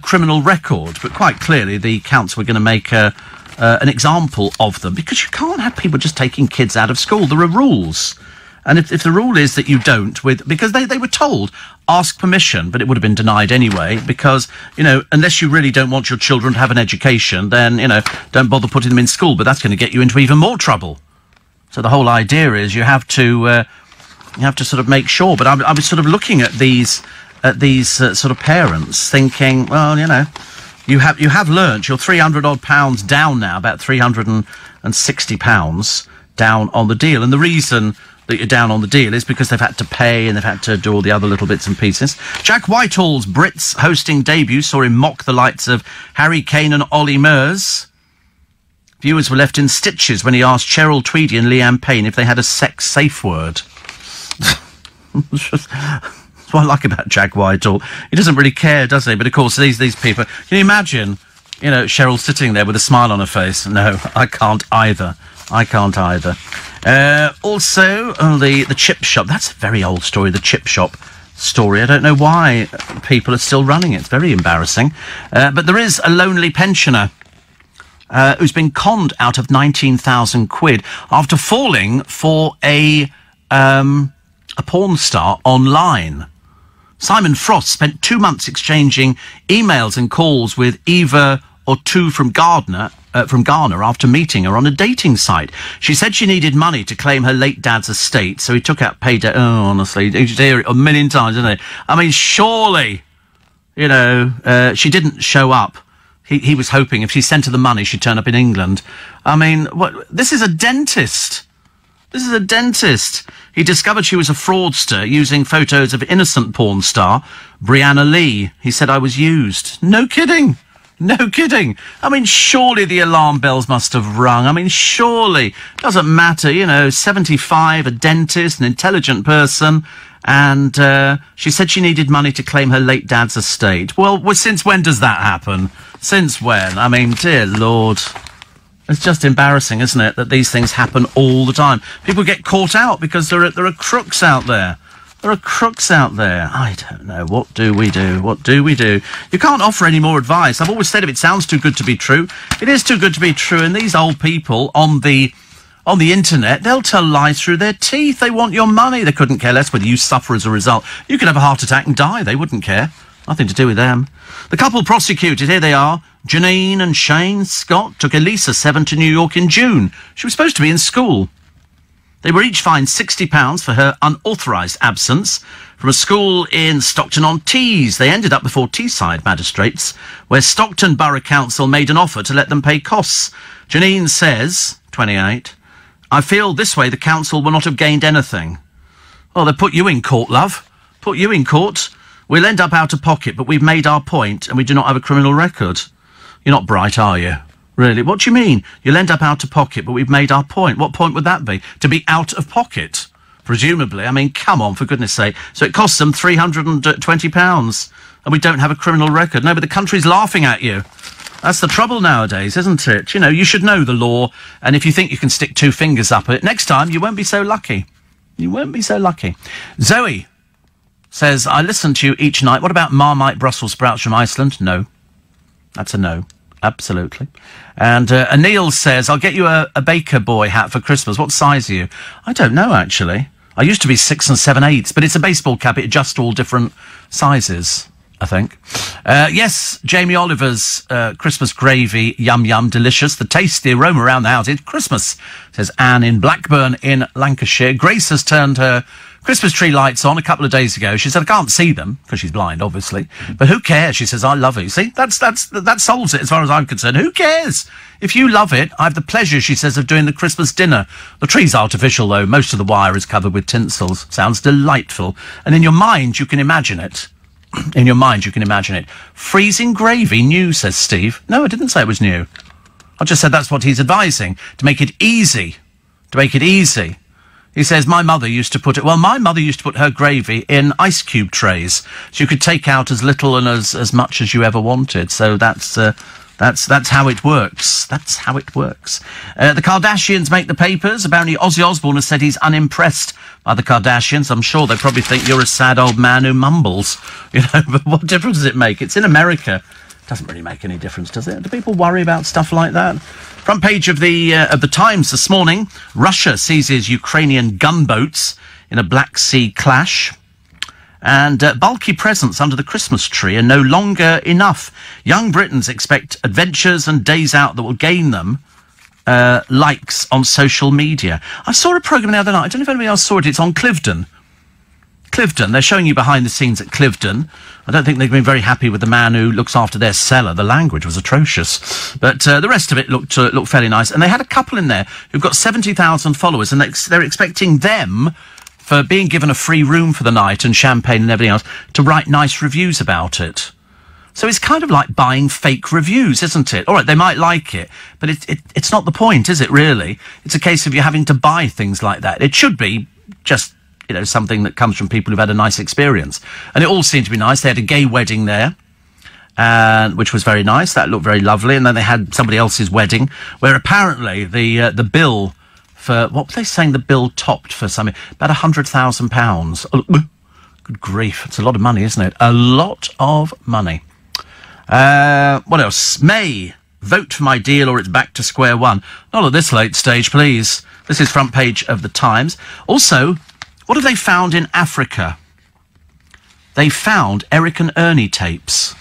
criminal record. But quite clearly, the council were going to make an example of them, because you can't have people just taking kids out of school. There are rules. And if the rule is that you don't, because they were told, ask permission, but it would have been denied anyway, because, unless you really don't want your children to have an education, then, don't bother putting them in school, but that's going to get you into even more trouble. So the whole idea is you have to sort of make sure. But I was sort of looking at these sort of parents, thinking, well, you have learnt. You're £300 down now, about £360 down on the deal, and the reason that you're down on the deal is because they've had to pay and they've had to do all the other little bits and pieces. Jack Whitehall's Brits hosting debut saw him mock the likes of Harry Kane and Ollie Murs. Viewers were left in stitches when he asked Cheryl Tweedy and Liam Payne if they had a sex safe word. That's what I like about Jack Whitehall. He doesn't really care, does he? But of course, these people. Can you imagine, Cheryl sitting there with a smile on her face? No, I can't either. Also, the chip shop. That's a very old story, the chip shop story. I don't know why people are still running it. It's very embarrassing. But there is a lonely pensioner who's been conned out of 19,000 quid after falling for a porn star online. Simon Frost spent 2 months exchanging emails and calls with Eva O'Toole from Ghana after meeting her on a dating site. She said she needed money to claim her late dad's estate, so he took out payday. Oh, honestly, you should hear it a million times, isn't it? I mean, surely, she didn't show up. He was hoping if she sent her the money, she'd turn up in England. I mean, what? This is a dentist. He discovered she was a fraudster using photos of innocent porn star Brianna Lee. He said, I was used. No kidding. I mean, surely the alarm bells must have rung. I mean, surely. Doesn't matter, 75, a dentist, an intelligent person. And she said she needed money to claim her late dad's estate. Well, since when does that happen? Since when? I mean, dear Lord. It's just embarrassing, isn't it, that these things happen all the time. People get caught out because there are crooks out there. I don't know. What do we do? You can't offer any more advice. I've always said if it sounds too good to be true, it is too good to be true. And these old people on the internet, they'll tell lies through their teeth. They want your money. They couldn't care less whether you suffer as a result. You could have a heart attack and die. They wouldn't care. Nothing to do with them. The couple prosecuted, here they are. Janine and Shane Scott took Elisa, 7, to New York in June. She was supposed to be in school. They were each fined £60 for her unauthorised absence from a school in Stockton-on-Tees. They ended up before Teesside magistrates, where Stockton Borough Council made an offer to let them pay costs. Janine says, 28, I feel this way the council will not have gained anything. Well, they put you in court, love. Put you in court. We'll end up out of pocket, but we've made our point and we do not have a criminal record. You're not bright, are you? Really? What do you mean? You'll end up out of pocket, but we've made our point. What point would that be? To be out of pocket? Presumably. I mean, come on, for goodness sake. So it costs them £320, and we don't have a criminal record. No, but the country's laughing at you. That's the trouble nowadays, isn't it? You should know the law, and if you think you can stick 2 fingers up it, next time you won't be so lucky. Zoe says, I listen to you each night. What about Marmite Brussels sprouts from Iceland? No. That's a no. Absolutely. And Anil says, I'll get you a Baker Boy hat for Christmas. What size are you? I don't know, actually. I used to be 6 7/8, but it's a baseball cap. It adjusts all different sizes, I think. Yes, Jamie Oliver's Christmas gravy, yum, yum, delicious. The taste, the aroma around the house. It's Christmas, says Anne in Blackburn in Lancashire. Grace has turned her Christmas tree lights on a couple of days ago. She said, I can't see them, because she's blind, obviously. But who cares? She says, I love it. You see, that solves it as far as I'm concerned. Who cares? If you love it, I have the pleasure, she says, of doing the Christmas dinner. The tree's artificial, though. Most of the wire is covered with tinsels. Sounds delightful. And in your mind, you can imagine it. In your mind, you can imagine it. Freezing gravy, new, says Steve. No, I didn't say it was new. I just said that's what he's advising, to make it easy. To make it easy. He says, my mother used to put her gravy in ice cube trays, so you could take out as little and as much as you ever wanted. So that's how it works. That's how it works. The Kardashians make the papers. Apparently Ozzy Osbourne has said he's unimpressed by the Kardashians. I'm sure they probably think you're a sad old man who mumbles. You know, but what difference does it make? It's in America. Doesn't really make any difference, does it? Do people worry about stuff like that? Front page of the Times this morning. Russia seizes Ukrainian gunboats in a Black Sea clash. And bulky presents under the Christmas tree are no longer enough. Young Britons expect adventures and days out that will gain them likes on social media. I saw a programme the other night. I don't know if anybody else saw it. It's on Cliveden. Cliveden. They're showing you behind the scenes at Cliveden. I don't think they've been very happy with the man who looks after their cellar. The language was atrocious. But the rest of it looked fairly nice. And they had a couple in there who've got 70,000 followers, and they're expecting them, for being given a free room for the night and champagne and everything else, to write nice reviews about it. So it's kind of like buying fake reviews, isn't it? All right, they might like it, but it's not the point, is it, really? It's a case of you having to buy things like that. It should be just, you know, something that comes from people who've had a nice experience. And it all seemed to be nice. They had a gay wedding there, which was very nice. That looked very lovely. And then they had somebody else's wedding, where apparently the bill for, what were they saying the bill topped for something? About £100,000. Oh, good grief. It's a lot of money, isn't it? A lot of money. What else? May. Vote for my deal or it's back to square one. Not at this late stage, please. This is front page of the Times. Also, what have they found in Africa? They found Eric and Ernie tapes.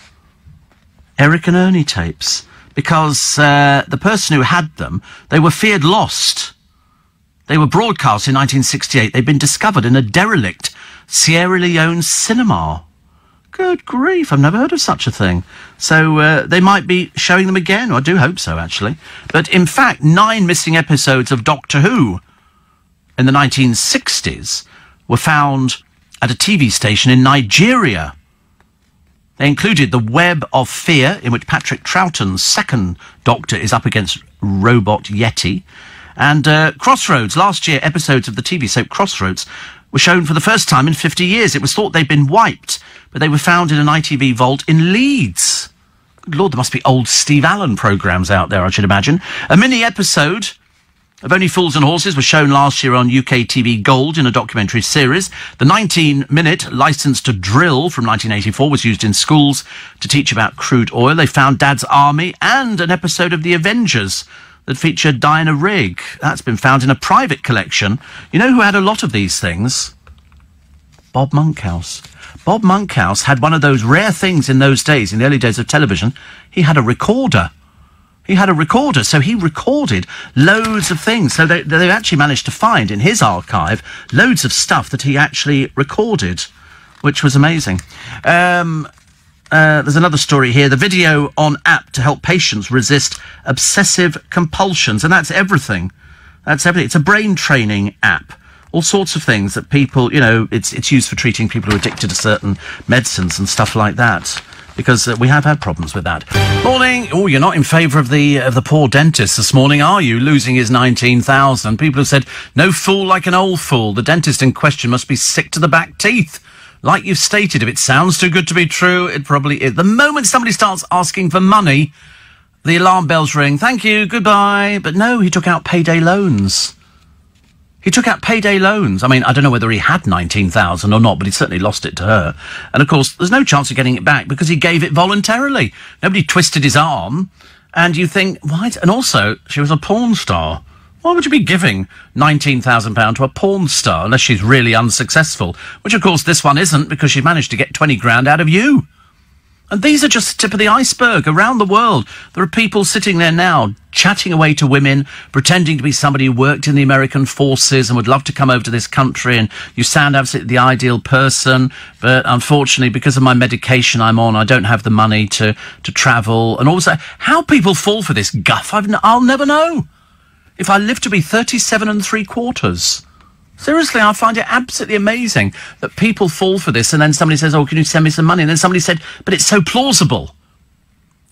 Eric and Ernie tapes. Because the person who had them, they were feared lost. They were broadcast in 1968. They'd been discovered in a derelict Sierra Leone cinema. Good grief, I've never heard of such a thing. So they might be showing them again. I do hope so, actually. But in fact, 9 missing episodes of Doctor Who in the 1960s were found at a TV station in Nigeria. They included The Web of Fear, in which Patrick Troughton's second Doctor is up against Robot Yeti. And Crossroads. Last year, episodes of the TV soap Crossroads were shown for the first time in 50 years. It was thought they'd been wiped, but they were found in an ITV vault in Leeds. Good Lord, there must be old Steve Allen programmes out there, I should imagine. A mini episode of Only Fools and Horses was shown last year on UK TV Gold in a documentary series. The 19-minute Licence to Drill from 1984 was used in schools to teach about crude oil. They found Dad's Army and an episode of The Avengers that featured Diana Rigg. That's been found in a private collection. You know who had a lot of these things? Bob Monkhouse. Bob Monkhouse had one of those rare things in those days, in the early days of television. He had a recorder. He had a recorder, so he recorded loads of things. So they actually managed to find in his archive loads of stuff that he actually recorded, which was amazing. There's another story here. The video on app to help patients resist obsessive compulsions. And that's everything. That's everything. It's a brain training app. All sorts of things that people, you know, it's used for treating people who are addicted to certain medicines and stuff like that. Because we have had problems with that. Morning. Oh, you're not in favour of the poor dentist this morning, are you? Losing his 19,000. People have said, no fool like an old fool. The dentist in question must be sick to the back teeth. Like you've stated, if it sounds too good to be true, it probably is. The moment somebody starts asking for money, the alarm bells ring. Thank you, goodbye. But no, he took out payday loans. He took out payday loans. I mean, I don't know whether he had 19,000 or not, but he certainly lost it to her. And of course, there's no chance of getting it back because he gave it voluntarily. Nobody twisted his arm. And you think, why? And also, she was a porn star. Why would you be giving £19,000 to a porn star unless she's really unsuccessful? Which, of course, this one isn't, because she managed to get 20 grand out of you. And these are just the tip of the iceberg. Around the world, there are people sitting there now chatting away to women, pretending to be somebody who worked in the American forces and would love to come over to this country, and you sound absolutely the ideal person, but unfortunately, because of my medication I'm on, I don't have the money to travel. And also, how people fall for this guff, I'll never know. If I live to be 37 3/4. Seriously, I find it absolutely amazing that people fall for this, and then somebody says, oh, can you send me some money? And then somebody said, but it's so plausible.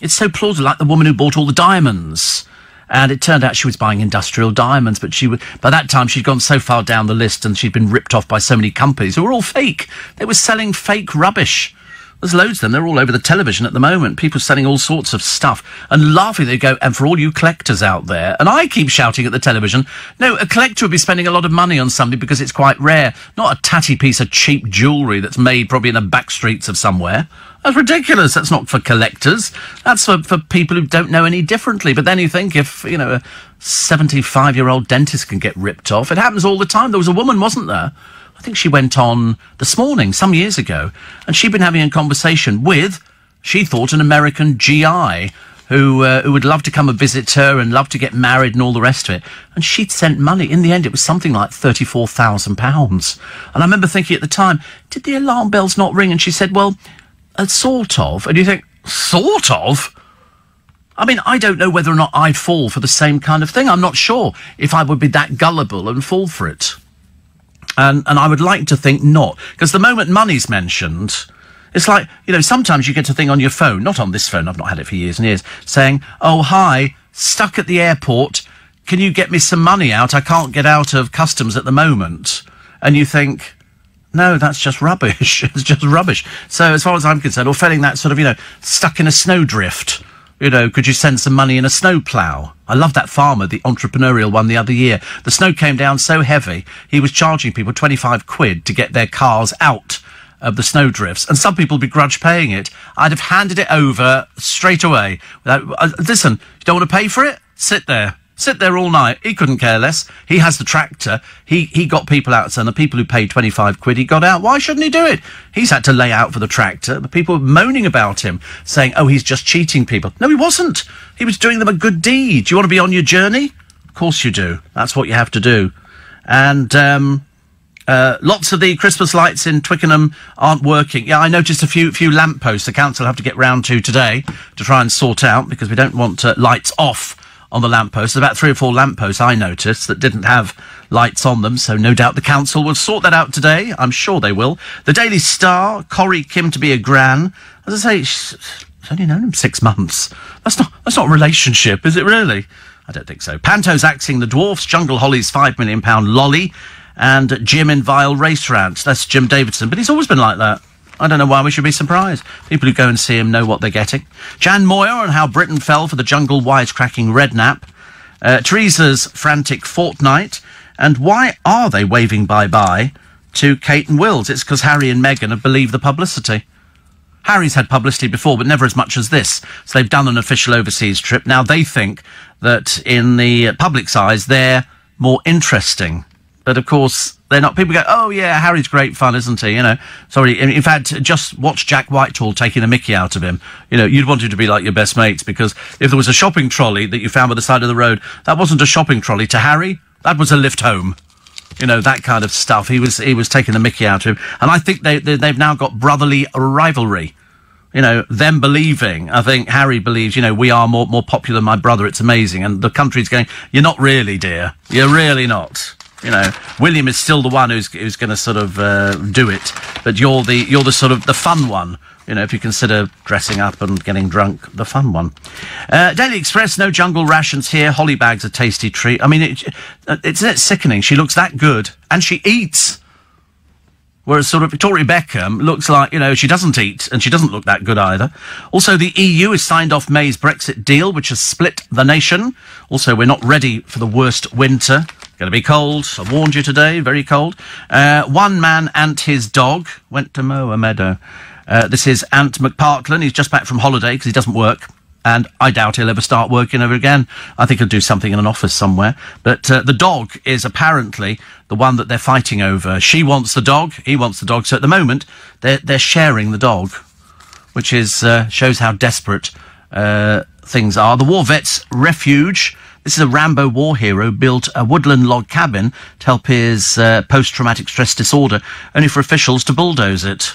It's so plausible, like the woman who bought all the diamonds. And it turned out she was buying industrial diamonds, but by that time she'd gone so far down the list and she'd been ripped off by so many companies who were all fake. They were selling fake rubbish. There's loads of them. They're all over the television at the moment. People selling all sorts of stuff and laughing. They go, and for all you collectors out there, and I keep shouting at the television, no, a collector would be spending a lot of money on something because it's quite rare, not a tatty piece of cheap jewellery that's made probably in the back streets of somewhere. That's ridiculous. That's not for collectors. That's for people who don't know any differently. But then you think if, you know, a 75-year-old dentist can get ripped off, it happens all the time. There was a woman, wasn't there? I think she went on this morning, some years ago, and she'd been having a conversation with, she thought, an American GI who would love to come and visit her and love to get married and all the rest of it. And she'd sent money. In the end, it was something like £34,000. And I remember thinking at the time, did the alarm bells not ring? And she said, well, sort of. And you think, sort of? I mean, I don't know whether or not I'd fall for the same kind of thing. I'm not sure if I would be that gullible and fall for it. And I would like to think not. Because the moment money's mentioned, it's like, you know, sometimes you get a thing on your phone, not on this phone, I've not had it for years and years, saying, oh, hi, stuck at the airport, can you get me some money out? I can't get out of customs at the moment. And you think, no, that's just rubbish. It's just rubbish. So as far as I'm concerned, or failing that sort of, you know, stuck in a snowdrift, you know, could you send some money in a snowplough? I love that farmer, the entrepreneurial one the other year. The snow came down so heavy, he was charging people 25 quid to get their cars out of the snowdrifts, and some people begrudge paying it. I'd have handed it over straight away. Listen, you don't want to pay for it? Sit there. Sit there all night. He couldn't care less. He has the tractor. He got people out, and the people who paid 25 quid, he got out. Why shouldn't he do it? He's had to lay out for the tractor. The people were moaning about him, saying, oh, he's just cheating people. No, he wasn't. He was doing them a good deed. Do you want to be on your journey? Of course you do. That's what you have to do. And lots of the Christmas lights in Twickenham aren't working. Yeah, I noticed a few lampposts the council have to get round to today to try and sort out, because we don't want lights off on the lampposts. About 3 or 4 lampposts I noticed that didn't have lights on them, so no doubt the council will sort that out today. I'm sure they will. The Daily Star, Corrie Kim to be a gran. As I say, she's only known him 6 months. That's not a relationship, is it really? I don't think so. Panto's axing the Dwarfs, Jungle Holly's £5 million lolly, and Jim in Vile Race Rant. That's Jim Davidson, but he's always been like that. I don't know why we should be surprised. People who go and see him know what they're getting. Jan Moyer on how Britain fell for the jungle wisecracking Redknapp. Teresa's frantic fortnight. And why are they waving bye-bye to Kate and Wills? It's because Harry and Meghan have believed the publicity. Harry's had publicity before, but never as much as this. So they've done an official overseas trip. Now they think that in the public's eyes, they're more interesting. But, of course, they're not. People go, oh, yeah, Harry's great fun, isn't he? You know, sorry. In fact, just watch Jack Whitehall taking the mickey out of him. You know, you'd want him to be like your best mates, because if there was a shopping trolley that you found by the side of the road, that wasn't a shopping trolley to Harry. That was a lift home. You know, that kind of stuff. He was taking the mickey out of him. And I think they've now got brotherly rivalry. You know, them believing, I think Harry believes, you know, we are more popular than my brother. It's amazing. And the country's going, you're not really, dear. You're really not. You know, William is still the one who's going to sort of do it, but you're the sort of the fun one. You know, if you consider dressing up and getting drunk, the fun one. Daily Express, no jungle rations here. Holly bag's a tasty treat. I mean, it's sickening. She looks that good, and she eats. Whereas sort of Victoria Beckham looks like, you know, she doesn't eat, and she doesn't look that good either. Also, the EU has signed off May's Brexit deal, which has split the nation. Also, we're not ready for the worst winter. Going to be cold. I warned you today, very cold. One man and his dog went to mow a meadow. This is Ant McPartland. He's just back from holiday because he doesn't work. And I doubt he'll ever start working ever again. I think he'll do something in an office somewhere. But the dog is apparently the one that they're fighting over. She wants the dog, he wants the dog. So at the moment, they're sharing the dog. which is shows how desperate things are. The War Vets Refuge. This is a Rambo war hero built a woodland log cabin to help his post-traumatic stress disorder, only for officials to bulldoze it.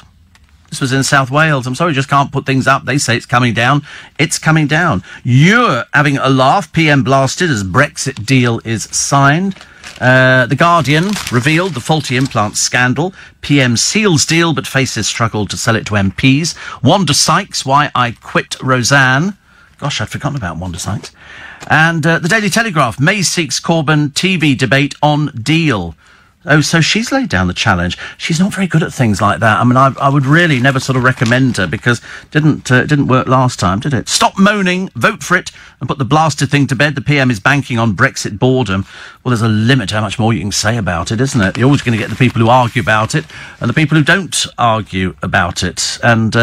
This was in South Wales. I'm sorry, just can't put things up. They say it's coming down. It's coming down. You're having a laugh. PM blasted as Brexit deal is signed. The Guardian revealed the faulty implant scandal. PM seals deal but faces struggle to sell it to MPs. Wanda Sykes, why I quit Roseanne. Gosh, I'd forgotten about Wanda Sykes. And the Daily Telegraph, May seeks Corbyn TV debate on deal. Oh, so she's laid down the challenge. She's not very good at things like that. I mean, I would really never sort of recommend her because didn't work last time, did it? Stop moaning, vote for it, and put the blasted thing to bed. The PM is banking on Brexit boredom. Well, there's a limit to how much more you can say about it, isn't it? You're always going to get the people who argue about it and the people who don't argue about it. And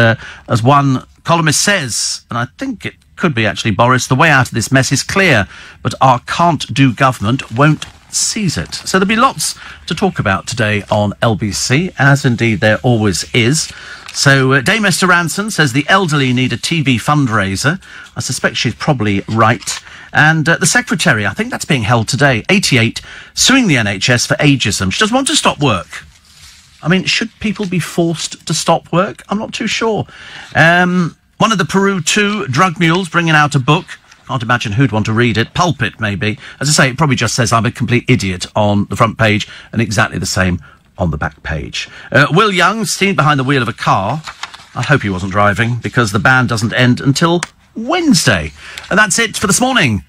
as one columnist says, and I think it could be actually Boris, the way out of this mess is clear, but our can't-do government won't seize it. So there'll be lots to talk about today on LBC, as indeed there always is. So Dame Esther Ranson says the elderly need a TV fundraiser. I suspect she's probably right. And the Secretary, I think that's being held today, 88, suing the NHS for ageism. She doesn't want to stop work. I mean, should people be forced to stop work? I'm not too sure. One of the Peru 2 drug mules bringing out a book. Can't imagine who'd want to read it. Pulpit, maybe. As I say, it probably just says I'm a complete idiot on the front page and exactly the same on the back page. Will Young, seen behind the wheel of a car. I hope he wasn't driving because the ban doesn't end until Wednesday. And that's it for this morning.